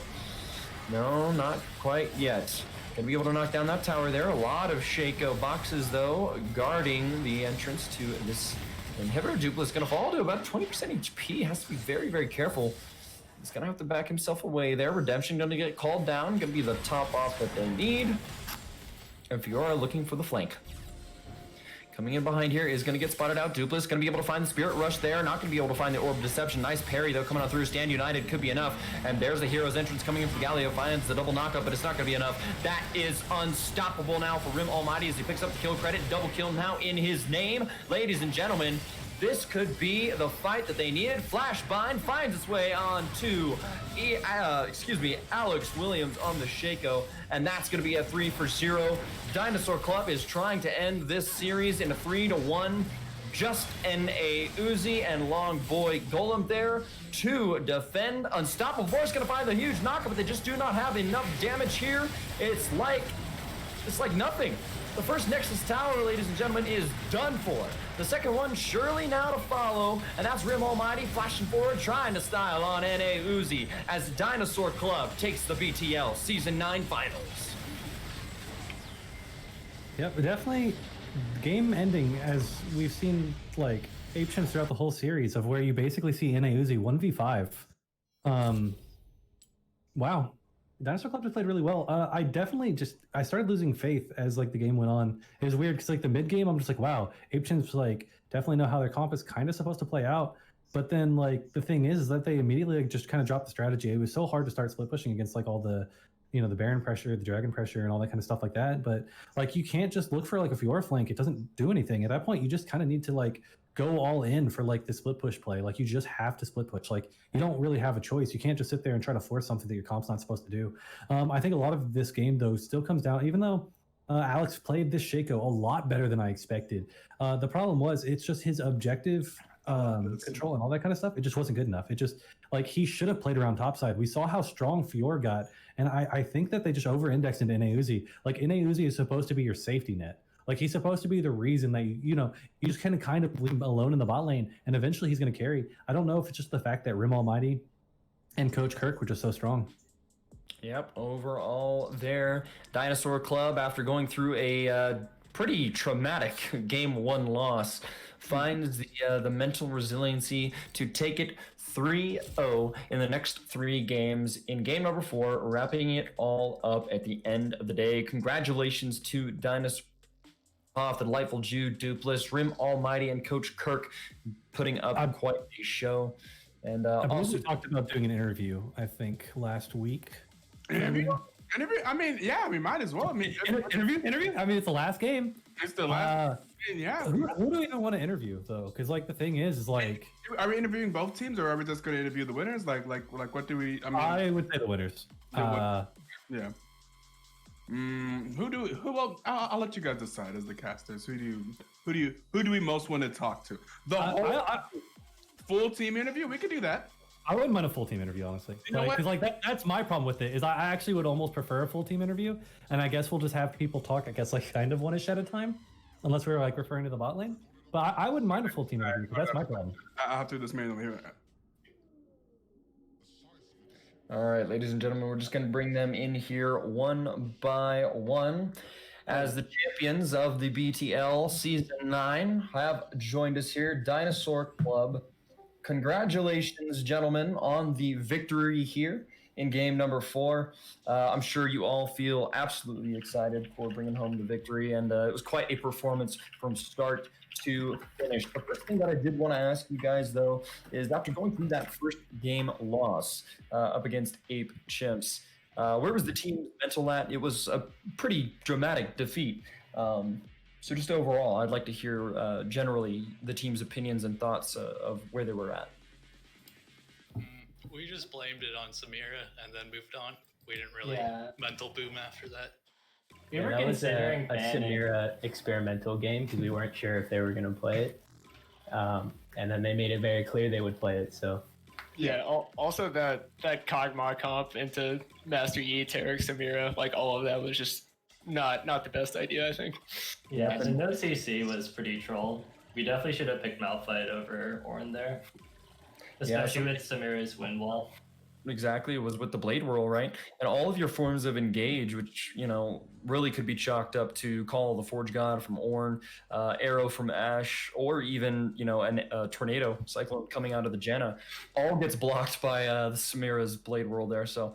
No, not quite yet. Gonna be able to knock down that tower there. A lot of Shaco boxes, though, guarding the entrance to this inhibitor. Dupless gonna fall to about 20% HP. Has to be very careful. He's gonna have to back himself away there. Redemption gonna get called down. Gonna be the top off that they need. And Fiora looking for the flank. Coming in behind here is going to get spotted out. Dupless going to be able to find the Spirit Rush there. Not going to be able to find the Orb of Deception. Nice parry, though, coming on through. Stand United could be enough. And there's the Hero's Entrance coming in from Galio. Finds the double knockup, but it's not going to be enough. That is unstoppable now for Rim Almighty as he picks up the kill credit. Double kill now in his name. Ladies and gentlemen, this could be the fight that they needed. Flashbind finds its way on to, Alex Williams on the Shaco, and that's going to be a 3-0. Dinosaur Club is trying to end this series in a 3-1. Just a Uzi and Long Boy Golem there to defend. Unstoppable Force going to find the huge knockup, but they just do not have enough damage here. It's like nothing. The first Nexus Tower, ladies and gentlemen, is done for. The second one surely now to follow, and that's Rim Almighty flashing forward, trying to style on NA Uzi as Dinosaur Club takes the BTL Season 9 Finals. Yep, definitely game ending, as we've seen like Ape Chimps throughout the whole series, of where you basically see NA Uzi 1v5. Wow. Dinosaur Club just played really well. I started losing faith as like the game went on. It was weird because like the mid game, I'm just like, wow, Ape Chimps like definitely know how their comp is kind of supposed to play out. But then like the thing is that they immediately like, just kind of dropped the strategy. It was so hard to start split pushing against like all the, you know, the Baron pressure, the Dragon pressure, and all that kind of stuff like that. But like you can't just look for like a Fiora flank. It doesn't do anything. At that point, you just kind of need to like go all in for like the split push play. Like you just have to split push. Like you don't really have a choice. You can't just sit there and try to force something that your comp's not supposed to do. I think a lot of this game though still comes down, even though Alex played this Shaco a lot better than I expected. The problem was it's just his objective control and all that kind of stuff. It just wasn't good enough. It just like he should have played around topside. We saw how strong Fiora got, and I think that they just over-indexed into NA Uzi. Like NA Uzi is supposed to be your safety net. Like he's supposed to be the reason that you just kind of leave him alone in the bot lane, and eventually he's going to carry. I don't know if it's just the fact that Rim Almighty and Coach Kirk were just so strong. Yep, overall there, Dinosaur Club, after going through a pretty traumatic Game 1 loss, finds the mental resiliency to take it 3-0 in the next 3 games. In game number 4, wrapping it all up at the end of the day. Congratulations to Dinosaur, the Delightful Jew, Dupless, Rim Almighty, and Coach Kirk putting up quite a show. And I also talked about doing an interview, I think, last week. Interview? I mean, yeah, we might as well. I mean, interview? I mean, it's the last game. It's the last. Yeah. Who do we even want to interview though? Because like the thing is like, are we interviewing both teams, or are we just going to interview the winners? Like, what do we? I mean, I would say the winners. Yeah. Well, I'll let you guys decide as the casters. Who do we most want to talk to? The whole full team interview. We could do that. I wouldn't mind a full team interview, honestly. Because that's my problem with it. Is I actually would almost prefer a full team interview, and I guess we'll just have people talk. I guess like kind of one at a time, unless we're like referring to the bot lane. But I wouldn't mind a full team interview. Because that's my problem. I'll have to do this manually here. All right, ladies and gentlemen, we're just going to bring them in here one by one. As the champions of the BTL Season 9 have joined us here, Dinosaur Club. Congratulations, gentlemen, on the victory here in game number 4. I'm sure you all feel absolutely excited for bringing home the victory, and it was quite a performance from start to finish. The first thing that I did want to ask you guys, though, is after going through that first game loss up against Ape Chimps, where was the team's mental at? It was a pretty dramatic defeat. So just overall, I'd like to hear generally the team's opinions and thoughts of where they were at. We just blamed it on Samira and then moved on. We didn't really mental boom after that. We were considering a Samira experimental game because we weren't sure if they were going to play it. And then they made it very clear they would play it, so. Yeah, also that Kog'Maw comp into Master Yi, Tarek, Samira, like all of that was just not the best idea, I think. Yeah, the no CC was pretty troll. We definitely should have picked Malphite over Ornn there. Especially with Samira's wind wall. Exactly, it was with the Blade Whirl, right? And all of your forms of engage, which, really could be chalked up to Call of the Forge God from Ornn, Arrow from Ashe, or even, a Tornado Cyclone coming out of the Janna, all gets blocked by the Samira's Blade Whirl there. So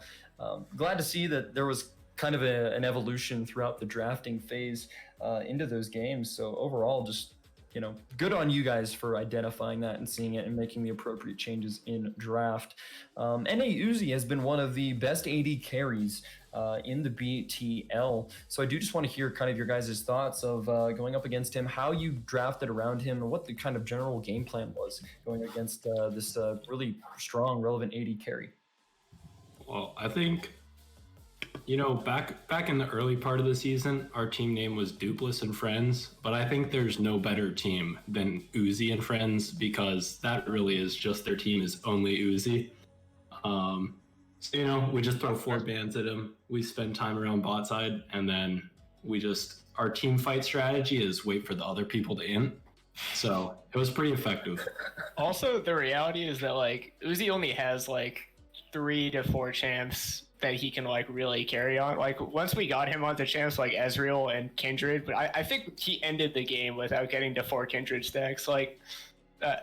glad to see that there was kind of an evolution throughout the drafting phase into those games. So overall, just good on you guys for identifying that and seeing it and making the appropriate changes in draft. NA Uzi has been one of the best AD carries in the BTL. So I do just want to hear kind of your guys' thoughts of going up against him, how you drafted around him, and what the kind of general game plan was going against this really strong, relevant AD carry. Well, I think, back in the early part of the season, our team name was Dupless and Friends, but I think there's no better team than Uzi and Friends, because that really is just their team is only Uzi. So, we just throw 4 bans at him. We spend time around bot side, and then our team fight strategy is wait for the other people to int. So it was pretty effective. Also, the reality is that like Uzi only has like 3 to 4 champs that he can like really carry on. Like once we got him onto champs like Ezreal and Kindred, but I think he ended the game without getting to 4 Kindred stacks. Like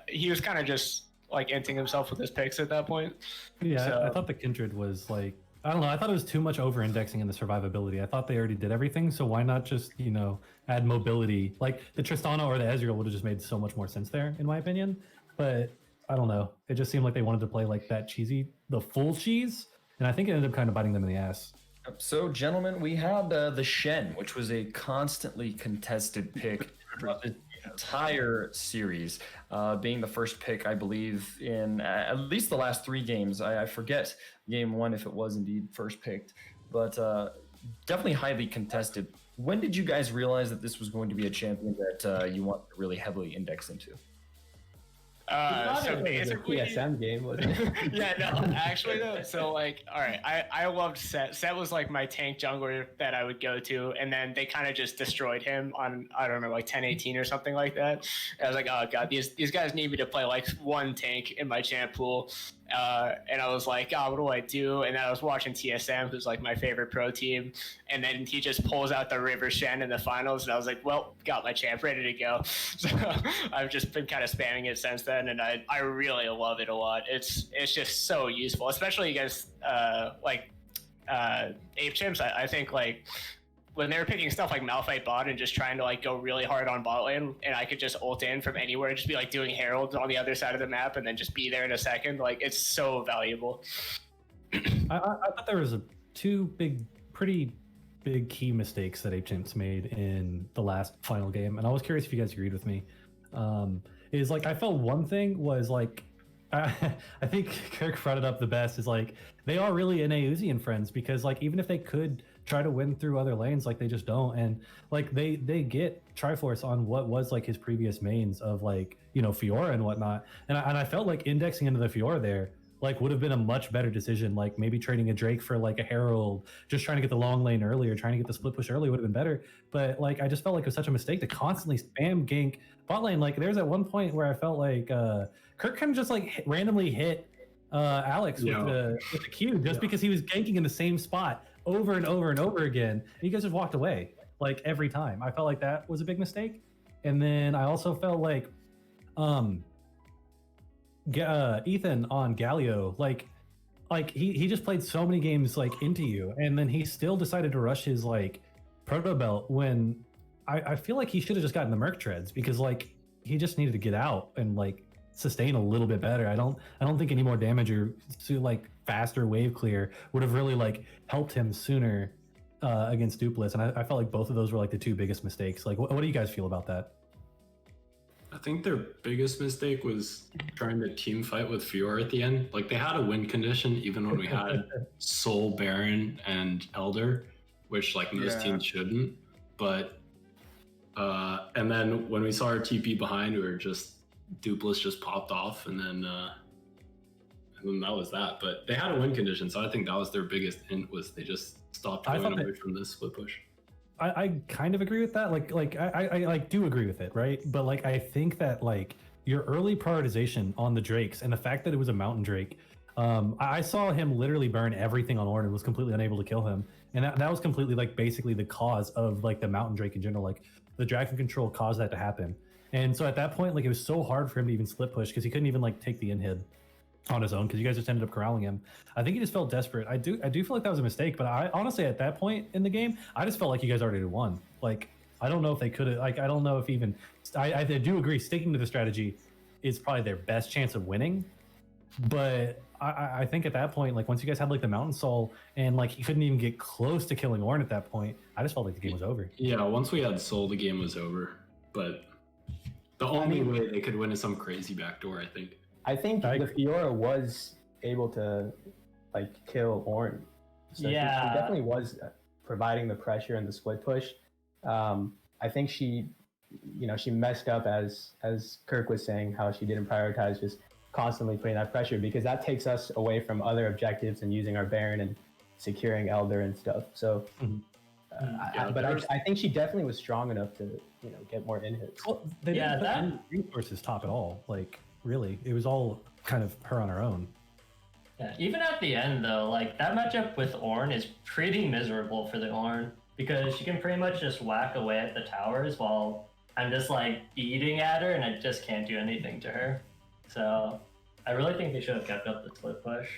he was kind of just like inting himself with his picks at that point. Yeah, So- I thought the Kindred was like, I don't know, I thought it was too much over-indexing in the survivability. I thought they already did everything, so why not just, add mobility? Like the Tristana or the Ezreal would have just made so much more sense there, in my opinion. But I don't know. It just seemed like they wanted to play like that the full cheese, and I think it ended up kind of biting them in the ass. So, gentlemen, we had the Shen, which was a constantly contested pick throughout the entire series, being the first pick, I believe, in at least the last 3 games. I forget game 1 if it was indeed first picked, but definitely highly contested. When did you guys realize that this was going to be a champion that you want to really heavily index into? So basically, TSM game, wasn't it? yeah, no, actually though. So like, all right, I loved Set. Set was like my tank jungler that I would go to, and then they kind of just destroyed him on, I don't know, like 10-18 or something like that. And I was like, oh god, these guys need me to play like 1 tank in my champ pool. And I was like, oh, what do I do? And then I was watching TSM, who's like my favorite pro team. And then he just pulls out the River Shen in the finals. And I was like, well, got my champ ready to go. So I've just been kind of spamming it since then. And I really love it a lot. It's just so useful, especially against Ape Chimps. I think like when they were picking stuff like Malphite bot and just trying to like go really hard on bot lane, and I could just ult in from anywhere, just be like doing heralds on the other side of the map and then just be there in a second. Like it's so valuable. I thought there was 2 pretty big key mistakes that Ape Chimps made in the last final game, and I was curious if you guys agreed with me. Is like I felt one thing was like I think Kirk brought it up the best, is like they are really an Uzi and friends, because like even if they could try to win through other lanes, like they just don't, and like they get Triforce on what was like his previous mains of like Fiora and whatnot, and I felt like indexing into the Fiora there like would have been a much better decision. Like maybe trading a Drake for like a Herald, just trying to get the long lane earlier, trying to get the split push early would have been better. But like I just felt like it was such a mistake to constantly spam gank bot lane. Like there's at one point where I felt like Kirk kind of just like randomly hit Alex with the Q just because he was ganking in the same spot over and over and over again, and you guys just walked away like every time. I felt like that was a big mistake. And then I also felt like Ethan on Galio, like he just played so many games like into you, and then he still decided to rush his like proto belt when I feel like he should have just gotten the Merc treads, because like he just needed to get out and like sustain a little bit better. I don't think any more damage or like faster wave clear would have really like helped him sooner against Dupless, and I felt like both of those were like the 2 biggest mistakes. Like what do you guys feel about that? I think their biggest mistake was trying to team fight with Fiora at the end. Like they had a win condition even when we had Soul, Baron, and Elder, which like most teams shouldn't. But and then when we saw our TP behind, we were just Dupless just popped off, and then that was that. But they had a win condition, so I think that was their biggest hint, was they just stopped going away from this split push. I kind of agree with that. I like do agree with it, right? But like I think that like your early prioritization on the Drakes and the fact that it was a Mountain Drake, I saw him literally burn everything on Ornn and was completely unable to kill him, and that was completely like basically the cause of like the Mountain Drake in general. Like the Dragon Control caused that to happen, and so at that point like it was so hard for him to even split push because he couldn't even like take the inhib on his own because you guys just ended up corralling him. I think he just felt desperate. I do feel like that was a mistake, but I honestly at that point in the game, I just felt like you guys already won. Like I don't know if they could have. Like I don't know if even. I do agree sticking to the strategy is probably their best chance of winning, but I think at that point, like once you guys had like the Mountain Soul and like he couldn't even get close to killing Ornn at that point, I just felt like the game was over. Yeah, once we had Soul, the game was over. But the only way they could win is some crazy backdoor, I think. I think the Fiora was able to like kill Ornn. So she definitely was providing the pressure and the split push. I think she messed up as Kirk was saying, how she didn't prioritize just constantly putting that pressure, because that takes us away from other objectives and using our Baron and securing Elder and stuff. So But I think she definitely was strong enough to get more in hits. Well, they didn't put any resources top at all. Like really, it was all kind of her on her own. Yeah, even at the end though, like that matchup with Ornn is pretty miserable for the Ornn because she can pretty much just whack away at the towers while I'm just like beating at her and I just can't do anything to her. So I really think they should have kept up the split push.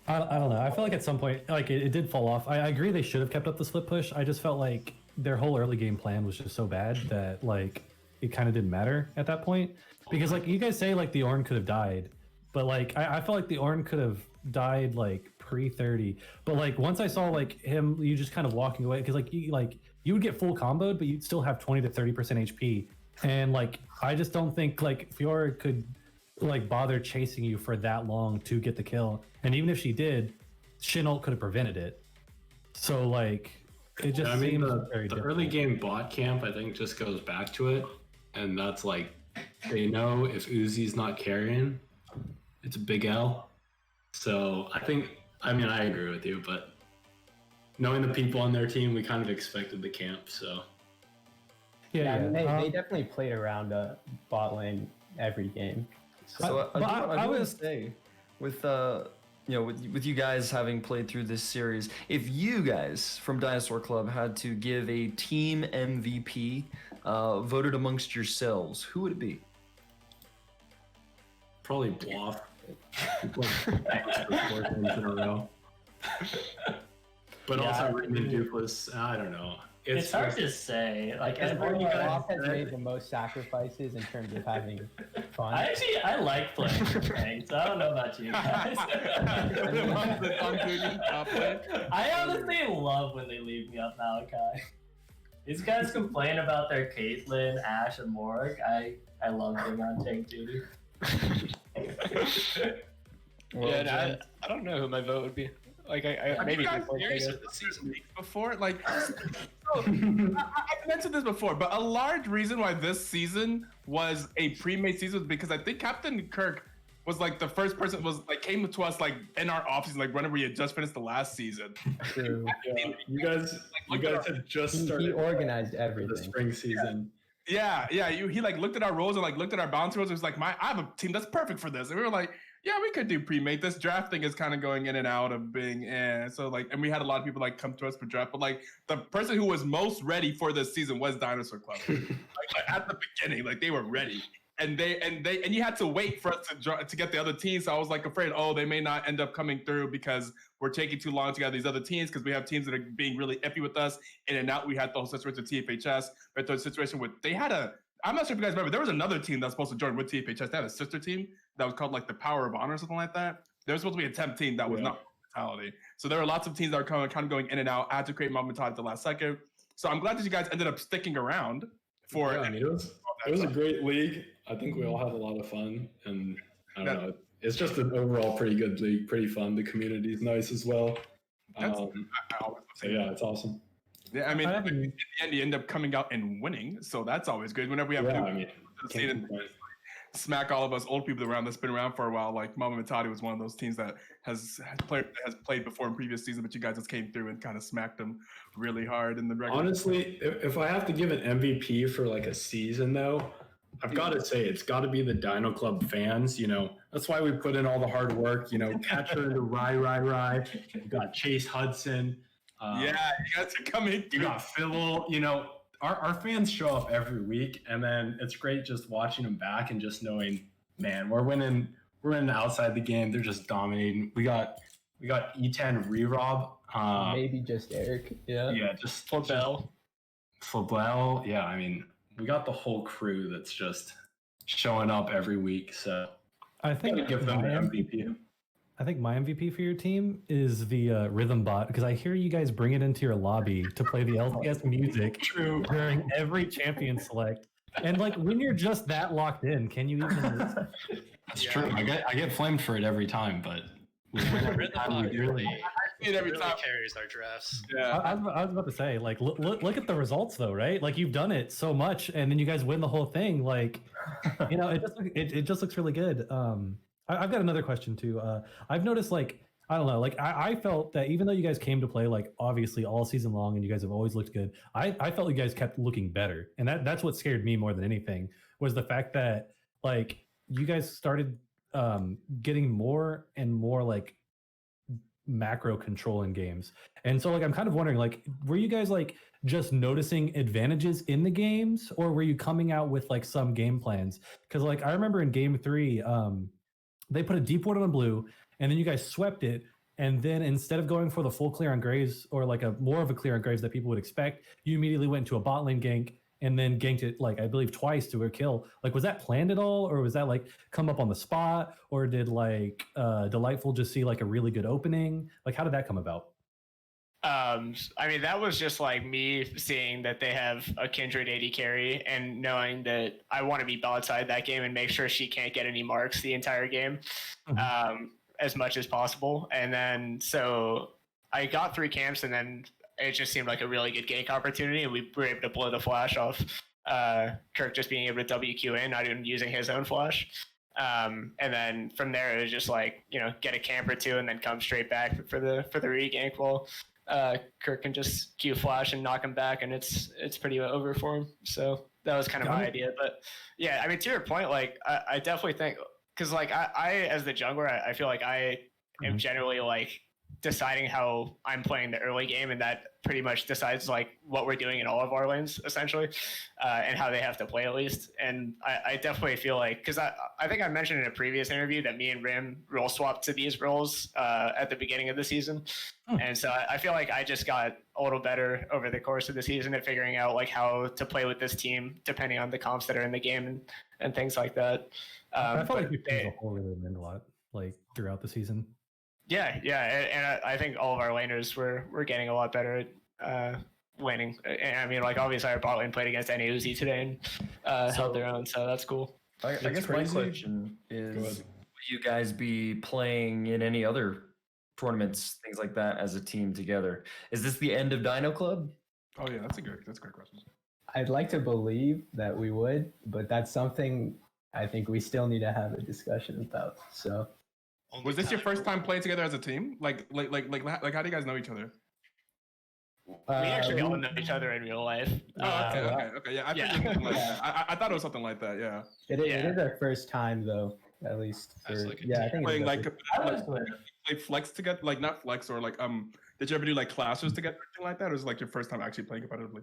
I don't know. I feel like at some point, like it did fall off. I agree they should have kept up the split push. I just felt like their whole early game plan was just so bad that like it kind of didn't matter at that point. Because like you guys say like the Ornn could have died, but like I felt like the Ornn could have died like pre-30. But like once I saw like him, you just kind of walking away because you would get full comboed, but you'd still have 20 to 30% HP. And like I just don't think like Fiora could like bother chasing you for that long to get the kill. And even if she did, Shin ult could have prevented it. So like it just seems very the difficult. early game bot camp I think just goes back to it, and that's like they know if Uzi's not carrying, it's a big L. So I agree with you, but knowing the people on their team, we kind of expected the camp. So yeah. I mean, they definitely played around bot lane every game. So I would say, with with you guys having played through this series, if you guys from Dinosaur Club had to give a team MVP voted amongst yourselves, who would it be? Probably Bluff. 4 games in a row. But also Raymond Dupless, I don't know. It's hard to say. Like everyone Bluff has made the most sacrifices in terms of having fun. I like playing for tanks. I don't know about you guys. I honestly love when they leave me up Malachi. These guys complain about their Caitlyn, Ashe, and Morg. I love being on tank duty. I don't know who my vote would be. Like I maybe serious with the season before. Like I've mentioned this before, but a large reason why this season was a pre-made season was because I think Captain Kirk was like the first person came to us like in our offseason, like whenever we had just finished the last season. True. You guys had just started. He organized everything. The spring season. Yeah. He like looked at our roles and like looked at our bounty roles. It was like, I have a team that's perfect for this, and we were like, yeah, we could do pre-mate. This draft thing is kind of going in and out of being so like, and we had a lot of people like come to us for draft, but like the person who was most ready for this season was Dinosaur Club. like at the beginning, like they were ready, and you had to wait for us to get the other teams. So I was like afraid, they may not end up coming through because we're taking too long to get these other teams because we have teams that are being really iffy with us in and out. We had the whole situation with TFHS, but the situation with I'm not sure if you guys remember, there was another team that was supposed to join with TFHS. They had a sister team that was called like the Power of Honor or something like that. There was supposed to be a temp team that was not mentality. So there were lots of teams that were kind of going in and out. I had to create my mentality at the last second. So I'm glad that you guys ended up sticking around for. Yeah, it was a great league. I think we all had a lot of fun, and I don't know. It's just an overall pretty good league, pretty fun. The community's nice as well. It's awesome. Yeah, I mean, in the end, you end up coming out and winning, so that's always good. Whenever we have smack all of us old people around that's been around for a while, like Mama Matati was one of those teams that has played before in previous seasons, but you guys just came through and kind of smacked them really hard in the regular. Honestly, if I have to give an MVP for like a season though, I've got to say it's got to be the Dino Club fans. That's why we put in all the hard work. Catcher into Rye. You got Chase Hudson. You guys are coming. You got Phil. Our fans show up every week, and then it's great just watching them back and just knowing, man, we're winning outside the game. They're just dominating. We got E10 Re-Rob. Maybe just Eric. Yeah, just Flabell. Yeah, I mean, we got the whole crew that's just showing up every week. So I think gotta give them the MVP. I think my MVP for your team is the Rhythm Bot, because I hear you guys bring it into your lobby to play the LCS music during every champion select. And like when you're just that locked in, can you even? That's true. I get flamed for it every time, but every time we really carries our drafts. Yeah, I was about to say, like, look at the results though, right? Like you've done it so much, and then you guys win the whole thing. Like, it just looks really good. I've got another question too. I've noticed like I don't know. Like I felt that even though you guys came to play like obviously all season long and you guys have always looked good, I felt you guys kept looking better. And that's what scared me more than anything was the fact that like you guys started getting more and more like macro control in games. And so like I'm kind of wondering, like, were you guys like just noticing advantages in the games, or were you coming out with like some game plans? Because like I remember in game 3, they put a deep ward on a blue, and then you guys swept it. And then instead of going for the full clear on Graves, or like a more of a clear on Graves that people would expect, you immediately went to a bot lane gank and then ganked it like I believe twice to a kill. Like, was that planned at all, or was that like come up on the spot, or did like Delightful just see like a really good opening? Like, how did that come about? I mean, that was just like me seeing that they have a Kindred AD carry and knowing that I want to be bot side that game and make sure she can't get any marks the entire game, as much as possible. And then so I got 3 camps, and then it just seemed like a really good gank opportunity, and we were able to blow the flash off. Kirk just being able to WQ in, not even using his own flash. And then from there, it was just like, you know, get a camp or 2 and then come straight back for the regank. Well, Kirk can just Q flash and knock him back, and it's pretty over for him. So that was kind of my idea. But yeah, I mean, to your point, like I definitely think, because like I as the jungler, I feel like I am generally like deciding how I'm playing the early game, and that pretty much decides like what we're doing in all of our lanes essentially, and how they have to play at least. And I definitely feel like, because I think I mentioned in a previous interview that me and Rim role swapped to these roles at the beginning of the season. And so I feel like I just got a little better over the course of the season at figuring out like how to play with this team depending on the comps that are in the game and things like that. I felt like you changed the whole really a lot like throughout the season. Yeah, and I think all of our laners were getting a lot better at winning. And I mean, like obviously our bot lane played against any Uzi today and held their own, so that's cool. I guess my question is, would you guys be playing in any other tournaments, things like that, as a team together? Is this the end of Dino Club? Oh yeah, that's a great question. I'd like to believe that we would, but that's something I think we still need to have a discussion about. So. Was this your first time playing together as a team? Like, how do you guys know each other? We actually all know each other in real life. Okay. Yeah, I thought it was something like that. Yeah. It is our first time though, at least. I think playing play flex together, like not flex or like Did you ever do like clashes together, or anything like that, or was it like your first time actually playing competitively?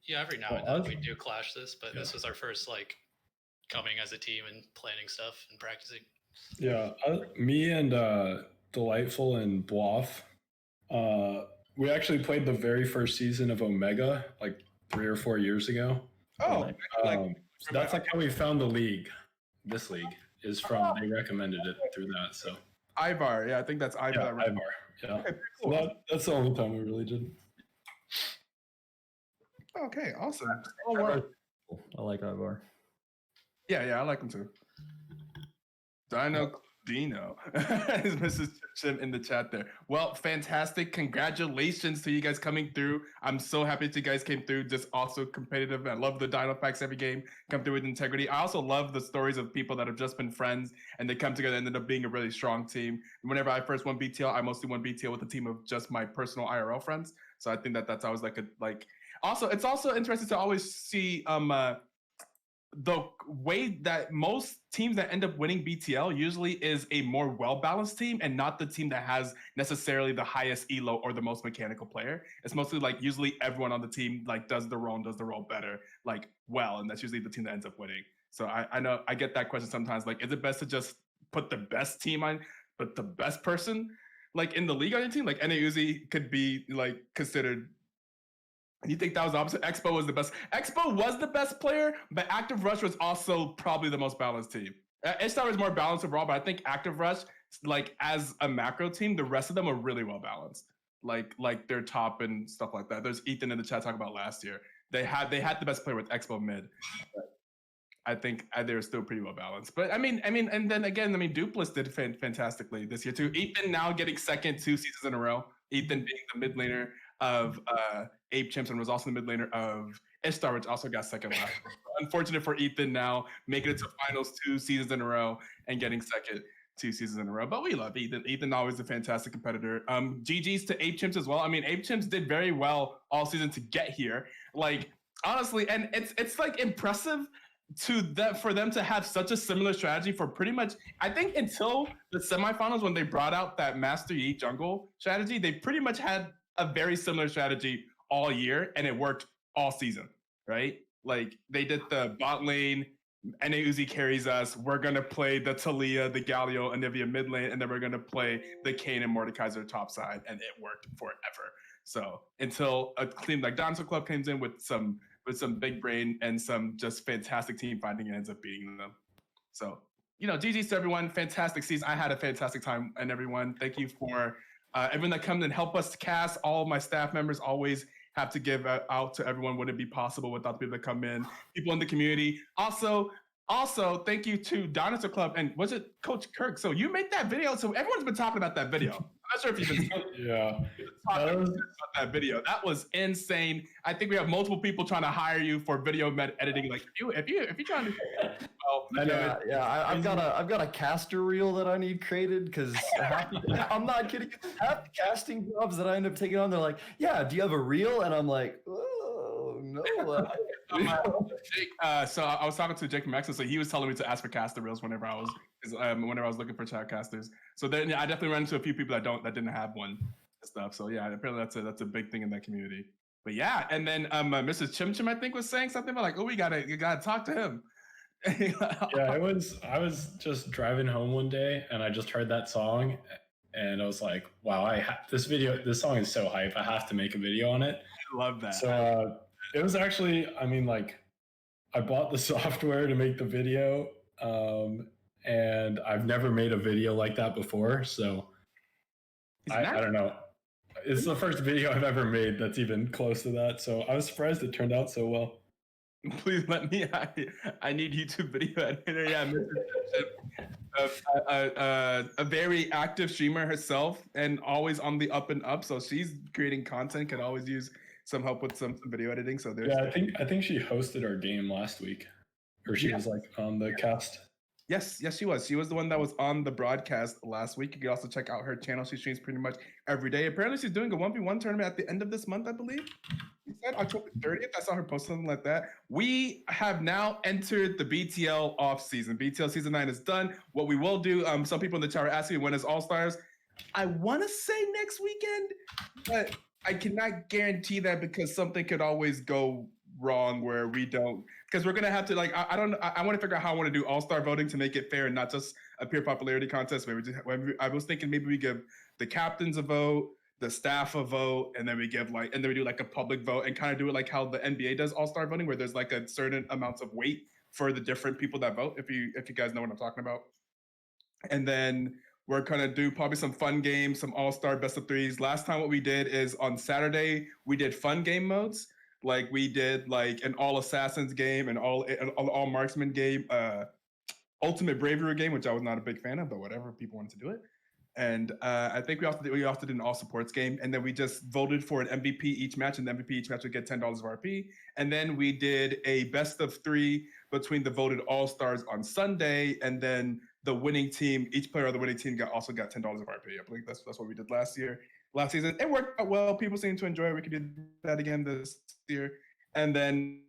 Yeah, every now and then we do clashes, but this was our first like coming as a team and planning stuff and practicing. Yeah, me and Delightful and Bluff, we actually played the very first season of Omega like 3 or 4 years ago. Oh, so that's like how we found the league. This league is from they recommended it through that. So Ivar, yeah, I think that's Ivar. Yeah, Ivar. Yeah, okay, cool. So that's the only time we really did. Okay, awesome. I like Ivar. Yeah, I like him too. Dino is Mrs. Chim in the chat there. Well, fantastic. Congratulations to you guys coming through. I'm so happy that you guys came through. Just also competitive. I love the Dino Packs every game. Come through with integrity. I also love the stories of people that have just been friends and they come together and ended up being a really strong team. Whenever I first won BTL, I mostly won BTL with a team of just my personal IRL friends. So I think that's always also, it's also interesting to always see the way that most teams that end up winning BTL usually is a more well-balanced team and not the team that has necessarily the highest elo or the most mechanical player. It's mostly like usually everyone on the team like does the role better, like well, and that's usually the team that ends up winning. So I know I get that question sometimes, like, is it best to just put the best team on, but the best person like in the league on your team? Like NA Uzi could be like considered. You think that was the opposite? Expo was the best. Expo was the best player, but Active Rush was also probably the most balanced team. Ishtar was more balanced overall, but I think Active Rush, like as a macro team, the rest of them are really well balanced. Like their top and stuff like that. There's Ethan in the chat talking about last year. They had the best player with Expo mid. But I think they were still pretty well balanced. But I mean, and then again, Dupless did fantastically this year too. Ethan now getting second 2 seasons in a row. Ethan being the mid laner of Ape Chimps and was also the mid laner of Ishtar, which also got second last year. Unfortunate for Ethan now making it to finals 2 seasons in a row and getting second. 2 seasons in a row. But we love Ethan. Ethan always a fantastic competitor. GG's to Ape Chimps as well. I mean, Ape Chimps did very well all season to get here. Like, honestly, and it's like impressive for them to have such a similar strategy for pretty much, I think, until the semifinals when they brought out that Master Yi jungle strategy. They pretty much had a very similar strategy all year, and it worked all season, right? Like, they did the bot lane, NA Uzi carries us. We're going to play the Talia, the Galio, Anivia mid lane, and then we're going to play the Kayn and Mordekaiser top side, and it worked forever. So until a team like Dinosaur Club comes in with some big brain and some just fantastic team fighting and ends up beating them. So, GG's to everyone. Fantastic season. I had a fantastic time, and everyone, thank you for everyone that comes and help us cast. All of my staff members always have to give out to everyone. Wouldn't be possible without the people that come in, people in the community. Also, thank you to Dinosaur Club and was it Coach Kirk? So you made that video. So everyone's been talking about that video. I'm not sure if you've been talking about that video. That was insane. I think we have multiple people trying to hire you for video editing. Like if you're trying to, I've got a caster reel that I need created because I'm not kidding. Half the casting jobs that I end up taking on, they're like, "Yeah, do you have a reel?" And I'm like, "Oh no." Jake, so I was talking to Jake from Exo, so he was telling me to ask for caster reels whenever I was looking for chat casters. So then I definitely ran into a few people that didn't have one and stuff. So yeah, apparently that's a big thing in that community. But yeah, and then Mrs. Chim I think was saying something about like, oh, you gotta talk to him. Yeah, I was just driving home one day and I just heard that song and I was like, wow, this song is so hype. I have to make a video on it. I love that. So it was actually, I mean, like, I bought the software to make the video, and I've never made a video like that before. So I don't know. It's the first video I've ever made that's even close to that. So I was surprised it turned out so well. Please let me. I need YouTube video editor. Yeah, a very active streamer herself, and always on the up and up. So she's creating content. Could always use some help with some video editing. So there's. Yeah, I think she hosted our game last week, or she was like on the cast. Yes, she was. She was the one that was on the broadcast last week. You can also check out her channel. She streams pretty much every day. Apparently, she's doing a 1v1 tournament at the end of this month, I believe. She said October 30th. I saw her post something like that. We have now entered the BTL off season. BTL season 9 is done. What we will do, some people in the chat are asking me when is All Stars. I want to say next weekend, but I cannot guarantee that because something could always go wrong where we don't, because we're gonna have to I want to figure out how I want to do all-star voting to make it fair and not just a pure popularity contest. I was thinking maybe we give the captains a vote, the staff a vote, and then we give and then we do like a public vote and kind of do it like how the NBA does all-star voting, where there's like a certain amounts of weight for the different people that vote, if you guys know what I'm talking about. And then we're gonna do probably some fun games, some all-star best of threes. Last time what we did is on Saturday we did fun game modes. Like we did like an all assassins game and all marksman game, ultimate bravery game, which I was not a big fan of, but whatever, people wanted to do it. And I think we also did an all supports game, and then we just voted for an MVP each match, and the MVP each match would get $10 of RP. And then we did a best of 3 between the voted all stars on Sunday, and then the winning team, each player of the winning team also got $10 of RP. I believe that's what we did last season. It worked out well. People seem to enjoy it. We could do that again this year. And then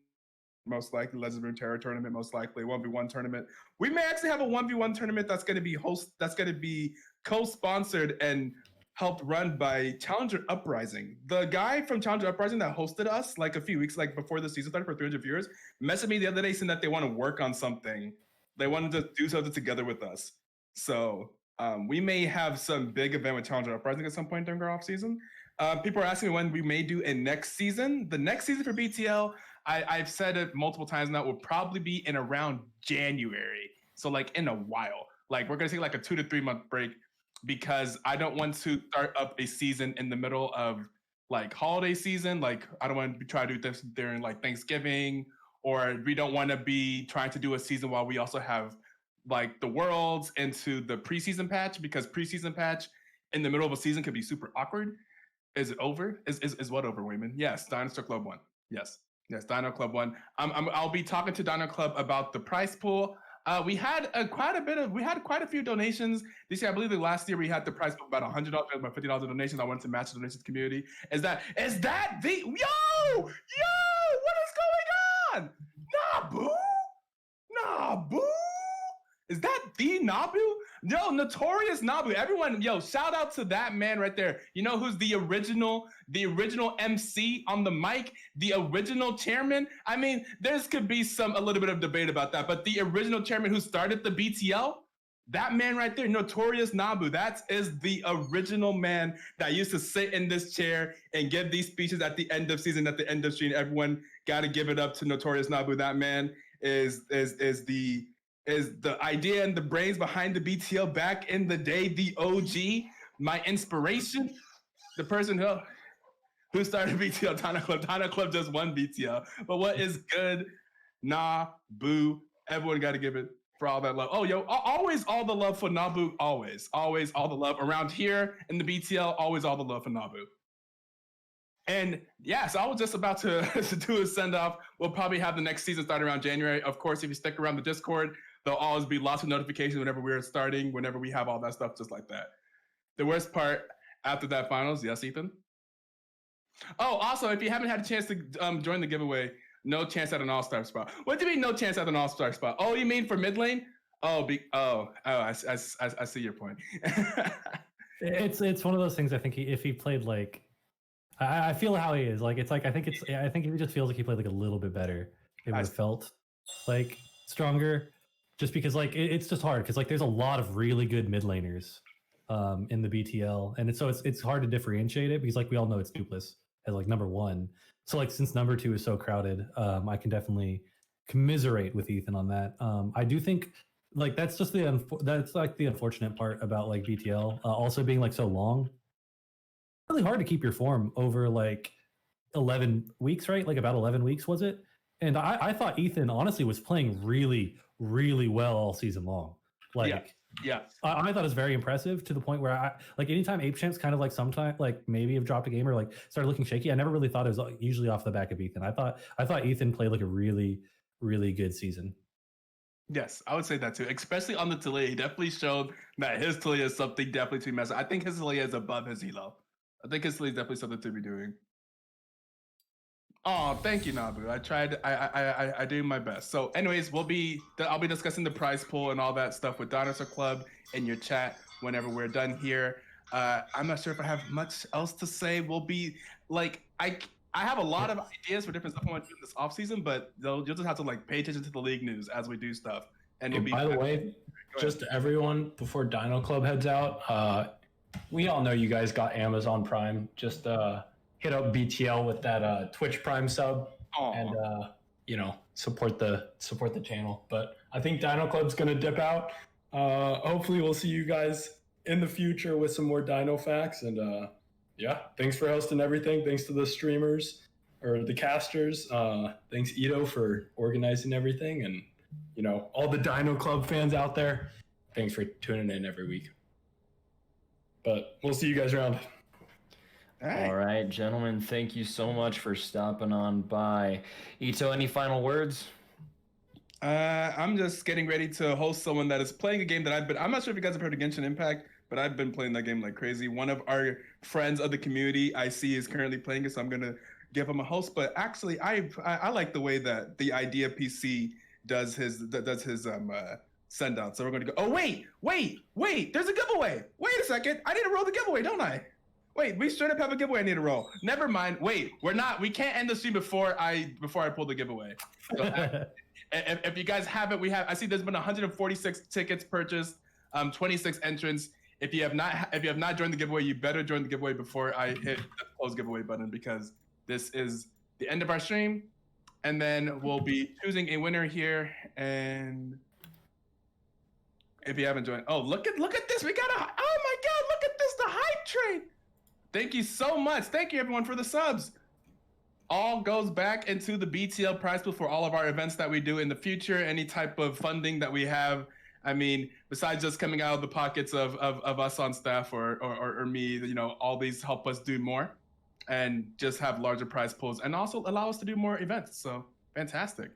most likely Legends of Runeterra Terror tournament, most likely 1v1 tournament. We may actually have a 1v1 tournament that's going to be co-sponsored and helped run by Challenger Uprising. The guy from Challenger Uprising that hosted us like a few weeks before the season started for 300 viewers messaged me the other day saying that they want to work on something. They wanted to do something together with us. So we may have some big event with Challenger Uprising at some point during our off season. People are asking me when we may do a next season. The next season for BTL, I've said it multiple times now, will probably be in around January. So like in a while. Like we're gonna take like a 2 to 3 month break because I don't want to start up a season in the middle of like holiday season. Like I don't want to try to do this during like Thanksgiving, or we don't want to be trying to do a season while we also have like the Worlds into the preseason patch, because preseason patch in the middle of a season could be super awkward. Is it over? Is what over, Wayman? Yes, Dinosaur Club 1. Yes, Dino Club 1. I'll be talking to Dino Club about the prize pool. We had quite a few donations this year. I believe the last year we had the price of about $100, about $50 of donations. I wanted to match the donations community. Is that the yo? What is going on? Nabu? Is that the Nabu? Yo, Notorious Nabu. Everyone, yo, shout out to that man right there. You know who's the original MC on the mic, the original chairman? I mean, there's could be a little bit of debate about that, but the original chairman who started the BTL, that man right there, Notorious Nabu, that is the original man that used to sit in this chair and give these speeches at the end of season, at the end of stream. Everyone got to give it up to Notorious Nabu. That man is the idea and the brains behind the BTL back in the day, the OG, my inspiration, the person who started BTL, Tana Club. Tana Club just won BTL. But what is good? Nabu. Everyone got to give it for all that love. Oh, yo, always all the love for Nabu. Always all the love around here in the BTL. Always all the love for Nabu. And yeah, so I was just about to do a send off. We'll probably have the next season start around January. Of course, if you stick around the Discord, there'll always be lots of notifications whenever we're starting, whenever we have all that stuff, just like that. The worst part after that finals, yes, Ethan? Oh, also, if you haven't had a chance to join the giveaway, no chance at an all-star spot. What do you mean no chance at an all-star spot? Oh, you mean for mid lane? I see your point. It's one of those things. I think if he played like, I feel how he is. Like, it's like I think if he just feels like he played like a little bit better, it would have felt like stronger. Just because like it's just hard because like there's a lot of really good mid laners in the BTL, and it's hard to differentiate it because like we all know it's Dupless as like number one. So like since number two is so crowded, I can definitely commiserate with Ethan on that. I do think like that's just the unfortunate part about like BTL also being like so long. Really hard to keep your form over like 11 weeks, right? Like about 11 weeks was it? And I thought Ethan honestly was playing really, really well all season long. Like, yeah. I thought it was very impressive to the point where I like anytime Ape Champs kind of like sometimes like maybe have dropped a game or like started looking shaky. I never really thought it was usually off the back of Ethan. I thought Ethan played like a really, really good season. Yes, I would say that too, especially on the Talia. He definitely showed that his Talia is something definitely to be messed. I think his Talia is above his elo. I think his Talia is definitely something to be doing. Oh, thank you, Nabu. I tried. I did my best. So, anyways, I'll be discussing the prize pool and all that stuff with Dinosaur Club in your chat whenever we're done here. I'm not sure if I have much else to say. We'll be like I have a lot of ideas for different stuff I want to do this off season, but you'll just have to like pay attention to the league news as we do stuff. And hey, by the way, just everyone before Dino Club heads out, we all know you guys got Amazon Prime. Just hit up BTL with that Twitch Prime sub. Aww. And support the channel. But I think Dino Club's gonna dip out. Hopefully we'll see you guys in the future with some more Dino facts. And yeah, thanks for hosting everything. Thanks to the streamers or the casters. Thanks Ito for organizing everything, and all the Dino Club fans out there. Thanks for tuning in every week. But we'll see you guys around. All right, gentlemen, thank you so much for stopping on by. Ito, any final words? I'm just getting ready to host someone that is playing a game that I'm not sure if you guys have heard of Genshin Impact, but I've been playing that game like crazy. One of our friends of the community I see is currently playing it, so I'm going to give him a host. But actually, I like the way that the Idea PC does his send out. So we're going to go, oh, wait, there's a giveaway. Wait a second. I need to roll the giveaway, don't I? Wait, we straight up have a giveaway I need to roll. Never mind. Wait, we can't end the stream before I pull the giveaway. So if you guys haven't, I see there's been 146 tickets purchased, 26 entrants. If you have not joined the giveaway, you better join the giveaway before I hit the close giveaway button, because this is the end of our stream. And then we'll be choosing a winner here. And if you haven't joined, oh, look at this. Oh my God, look at this, the hype train. Thank you so much. Thank you, everyone, for the subs. All goes back into the BTL prize pool for all of our events that we do in the future, any type of funding that we have. I mean, besides just coming out of the pockets of us on staff or me, all these help us do more and just have larger prize pools and also allow us to do more events. So fantastic.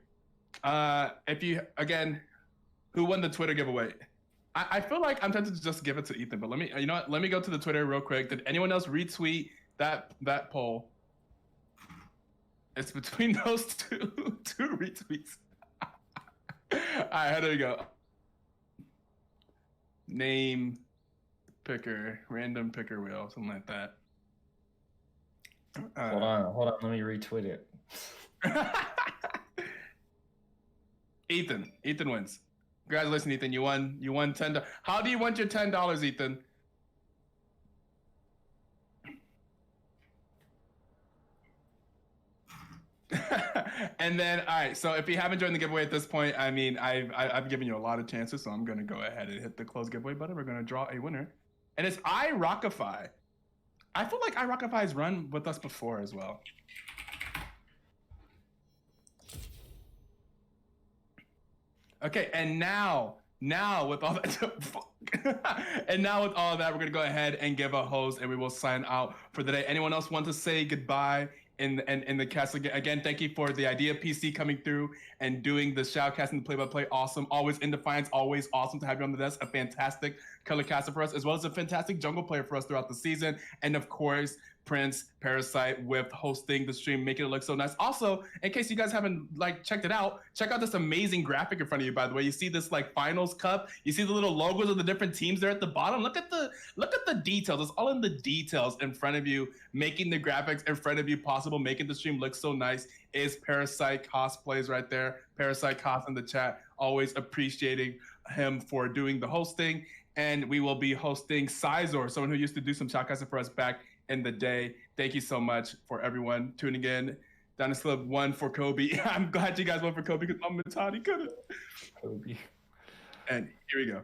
If you, again, Who won the Twitter giveaway? I feel like I'm tempted to just give it to Ethan, but let me, you know what? Let me go to the Twitter real quick. Did anyone else retweet that poll? It's between those two retweets. All right, here we go. Name picker, random picker wheel, something like that. Hold on. Let me retweet it. Ethan wins. Congratulations, Ethan. You won $10. How do you want your $10, Ethan? And then, all right. So if you haven't joined the giveaway at this point, I mean, I've given you a lot of chances, so I'm gonna go ahead and hit the close giveaway button. We're gonna draw a winner, and it's iRockify. I feel like iRockify's run with us before as well. Okay, and now with all that, and now with all of that, we're gonna go ahead and give a host, and we will sign out for the day. Anyone else want to say goodbye in the cast? Again, thank you for the idea PC coming through and doing the shoutcast and the play-by-play. Awesome, always in defiance, always awesome to have you on the desk. A fantastic color caster for us, as well as a fantastic jungle player for us throughout the season, and of course, Prince Parasite with hosting the stream, making it look so nice. Also, in case you guys haven't checked it out, check out this amazing graphic in front of you. By the way, you see this finals cup. You see the little logos of the different teams there at the bottom. Look at the details. It's all in the details in front of you, making the graphics in front of you possible, making the stream look so nice. Is Parasite cosplays right there? Parasite cos in the chat. Always appreciating him for doing the hosting. And we will be hosting Sizor, someone who used to do some shoutcasting for us back in the day. Thank you so much for everyone tuning in. Dinosaur won for Kobe. I'm glad you guys won for Kobe because my mentality couldn't. Kobe. And here we go.